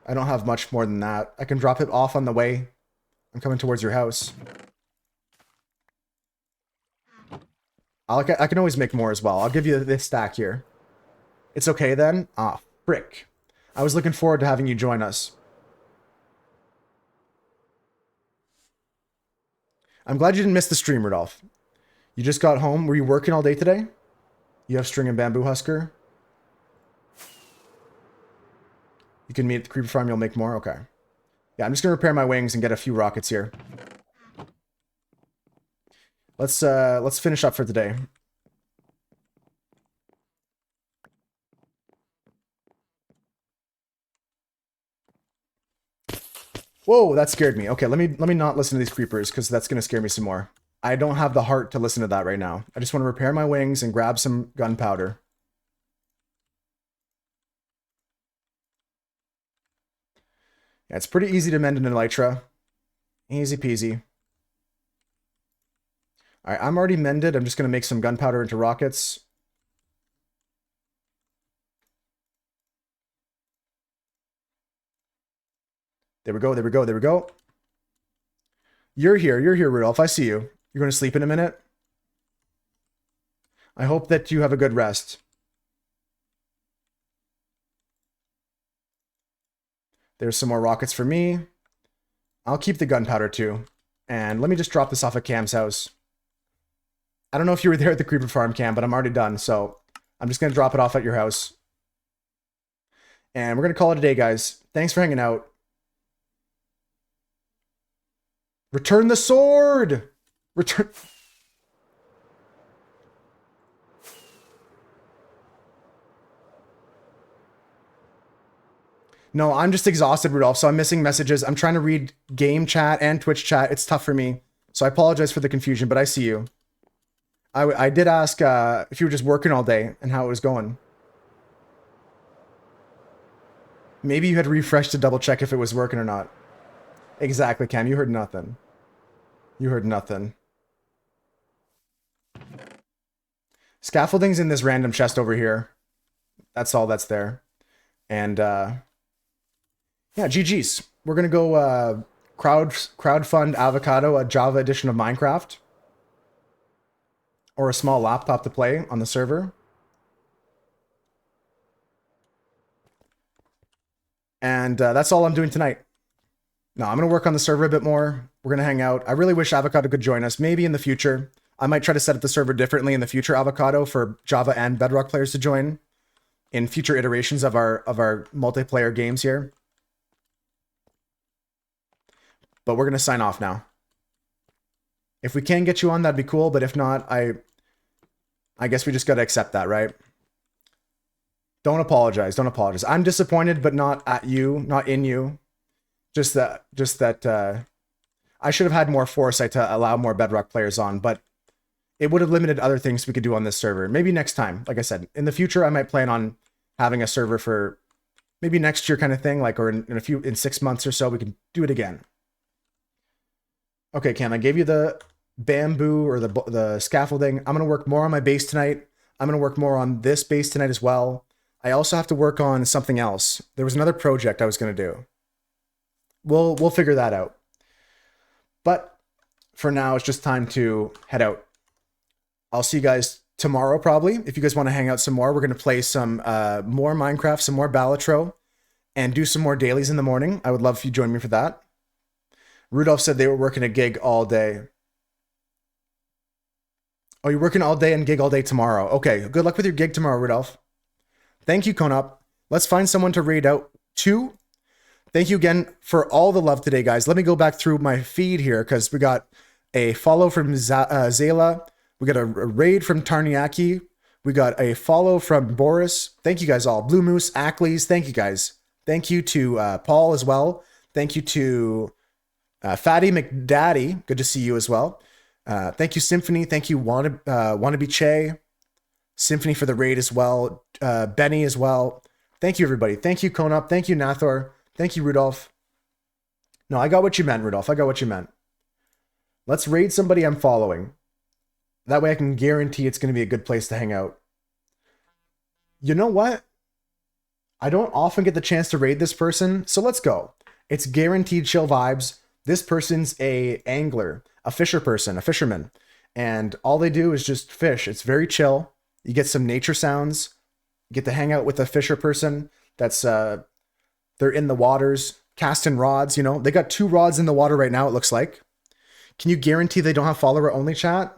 I don't have much more than that. I can drop it off on the way. I'm coming towards your house. I can always make more as well. I'll give you this stack here. It's okay then? Ah, frick. I was looking forward to having you join us. I'm glad you didn't miss the stream, Rudolph. You just got home. Were you working all day today? You have string and bamboo husker? You can meet at the creeper farm, you'll make more? Okay. Yeah, I'm just gonna repair my wings and get a few rockets here. Let's finish up for today. Whoa, that scared me. Okay, let me not listen to these creepers because that's gonna scare me some more. I don't have the heart to listen to that right now. I just want to repair my wings and grab some gunpowder. Yeah, it's pretty easy to mend an elytra. Easy peasy. Alright, I'm already mended. I'm just gonna make some gunpowder into rockets. There we go, there we go, there we go. You're here, Rudolph. I see you. You're going to sleep in a minute? I hope that you have a good rest. There's some more rockets for me. I'll keep the gunpowder too. And let me just drop this off at Cam's house. I don't know if you were there at the creeper farm, Cam, but I'm already done, so I'm just going to drop it off at your house. And we're going to call it a day, guys. Thanks for hanging out. Return the sword! Return... No, I'm just exhausted, Rudolph, so I'm missing messages. I'm trying to read game chat and Twitch chat. It's tough for me. So I apologize for the confusion, but I see you. I did ask if you were just working all day and how it was going. Maybe you had refreshed to double check if it was working or not. Exactly, Cam. You heard nothing. You heard nothing. Scaffolding's in this random chest over here. That's all that's there. And, yeah, GG's. We're gonna go, crowdfund Avocado, a Java edition of Minecraft. Or a small laptop to play on the server. And, that's all I'm doing tonight. No, I'm going to work on the server a bit more. We're going to hang out. I really wish Avocado could join us. Maybe in the future. I might try to set up the server differently in the future, Avocado, for Java and Bedrock players to join in future iterations of our multiplayer games here. But we're going to sign off now. If we can get you on, that'd be cool. But if not, I guess we just got to accept that, right? Don't apologize. Don't apologize. I'm disappointed, but not at you, not in you. Just that I should have had more foresight to allow more Bedrock players on, but it would have limited other things we could do on this server. Maybe next time, like I said, in the future, I might plan on having a server for maybe next year kind of thing, like, or in 6 months or so, we can do it again. Okay, Cam, I gave you the bamboo or the scaffolding. I'm going to work more on my base tonight. I'm going to work more on this base tonight as well. I also have to work on something else. There was another project I was going to do. We'll figure that out. But for now, it's just time to head out. I'll see you guys tomorrow, probably. If you guys want to hang out some more, we're going to play some more Minecraft, some more Balatro, and do some more dailies in the morning. I would love if you join me for that. Rudolph said they were working a gig all day. Oh, you're working all day and gig all day tomorrow. Okay, good luck with your gig tomorrow, Rudolph. Thank you, Conop. Let's find someone to raid out to. Thank you again for all the love today, guys. Let me go back through my feed here because we got a follow from Zayla. We got a raid from Tarniaki. We got a follow from Boris. Thank you guys all. Blue Moose, Ackleys. Thank you guys. Thank you to Paul as well. Thank you to Fatty McDaddy. Good to see you as well. Thank you, Symphony. Thank you, Wannabe Che. Symphony for the raid as well. Benny as well. Thank you, everybody. Thank you, Konop. Thank you, Nathor. Thank you, Rudolph. No, I got what you meant, Rudolph. I got what you meant. Let's raid somebody I'm following. That way I can guarantee it's going to be a good place to hang out. You know what? I don't often get the chance to raid this person, so let's go. It's guaranteed chill vibes. This person's a angler, a fisher person, a fisherman. And all they do is just fish. It's very chill. You get some nature sounds. You get to hang out with a fisher person that's they're in the waters, casting rods, you know. They got 2 rods in the water right now, it looks like. Can you guarantee they don't have follower only chat?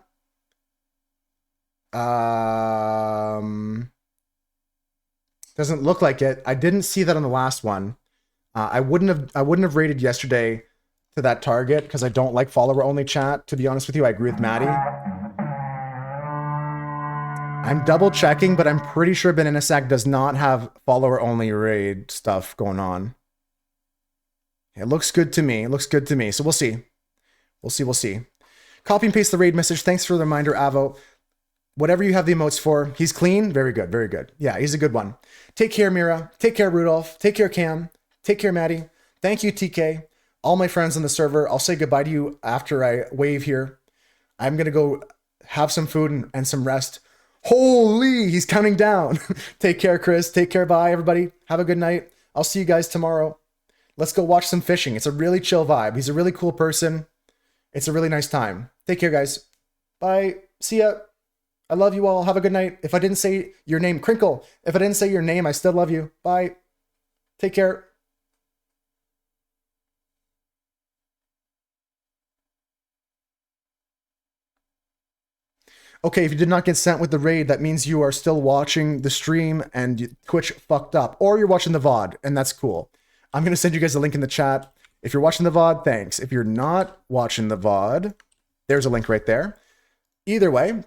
Doesn't look like it. I didn't see that on the last one. I wouldn't have rated yesterday to that target because I don't like follower only chat. To be honest with you, I agree with Maddie. I'm double checking, but I'm pretty sure Beninasak does not have follower only raid stuff going on. It looks good to me. It looks good to me. So we'll see. We'll see. Copy and paste the raid message. Thanks for the reminder, Avo. Whatever you have the emotes for, he's clean. Very good. Very good. Yeah, he's a good one. Take care, Mira. Take care, Rudolph. Take care, Cam. Take care, Maddie. Thank you, TK. All my friends on the server. I'll say goodbye to you after I wave here. I'm going to go have some food and some rest. Holy, he's counting down. Take care, Chris. Take care. Bye, everybody. Have a good night. I'll see you guys tomorrow. Let's go watch some fishing. It's a really chill vibe. He's a really cool person. It's a really nice time. Take care, guys. Bye. See ya. I love you all. Have a good night. If I didn't say your name, Crinkle. If I didn't say your name, I still love you. Bye. Take care. Okay, if you did not get sent with the raid, that means you are still watching the stream and Twitch fucked up. Or you're watching the VOD, and that's cool. I'm going to send you guys a link in the chat. If you're watching the VOD, thanks. If you're not watching the VOD, there's a link right there. Either way,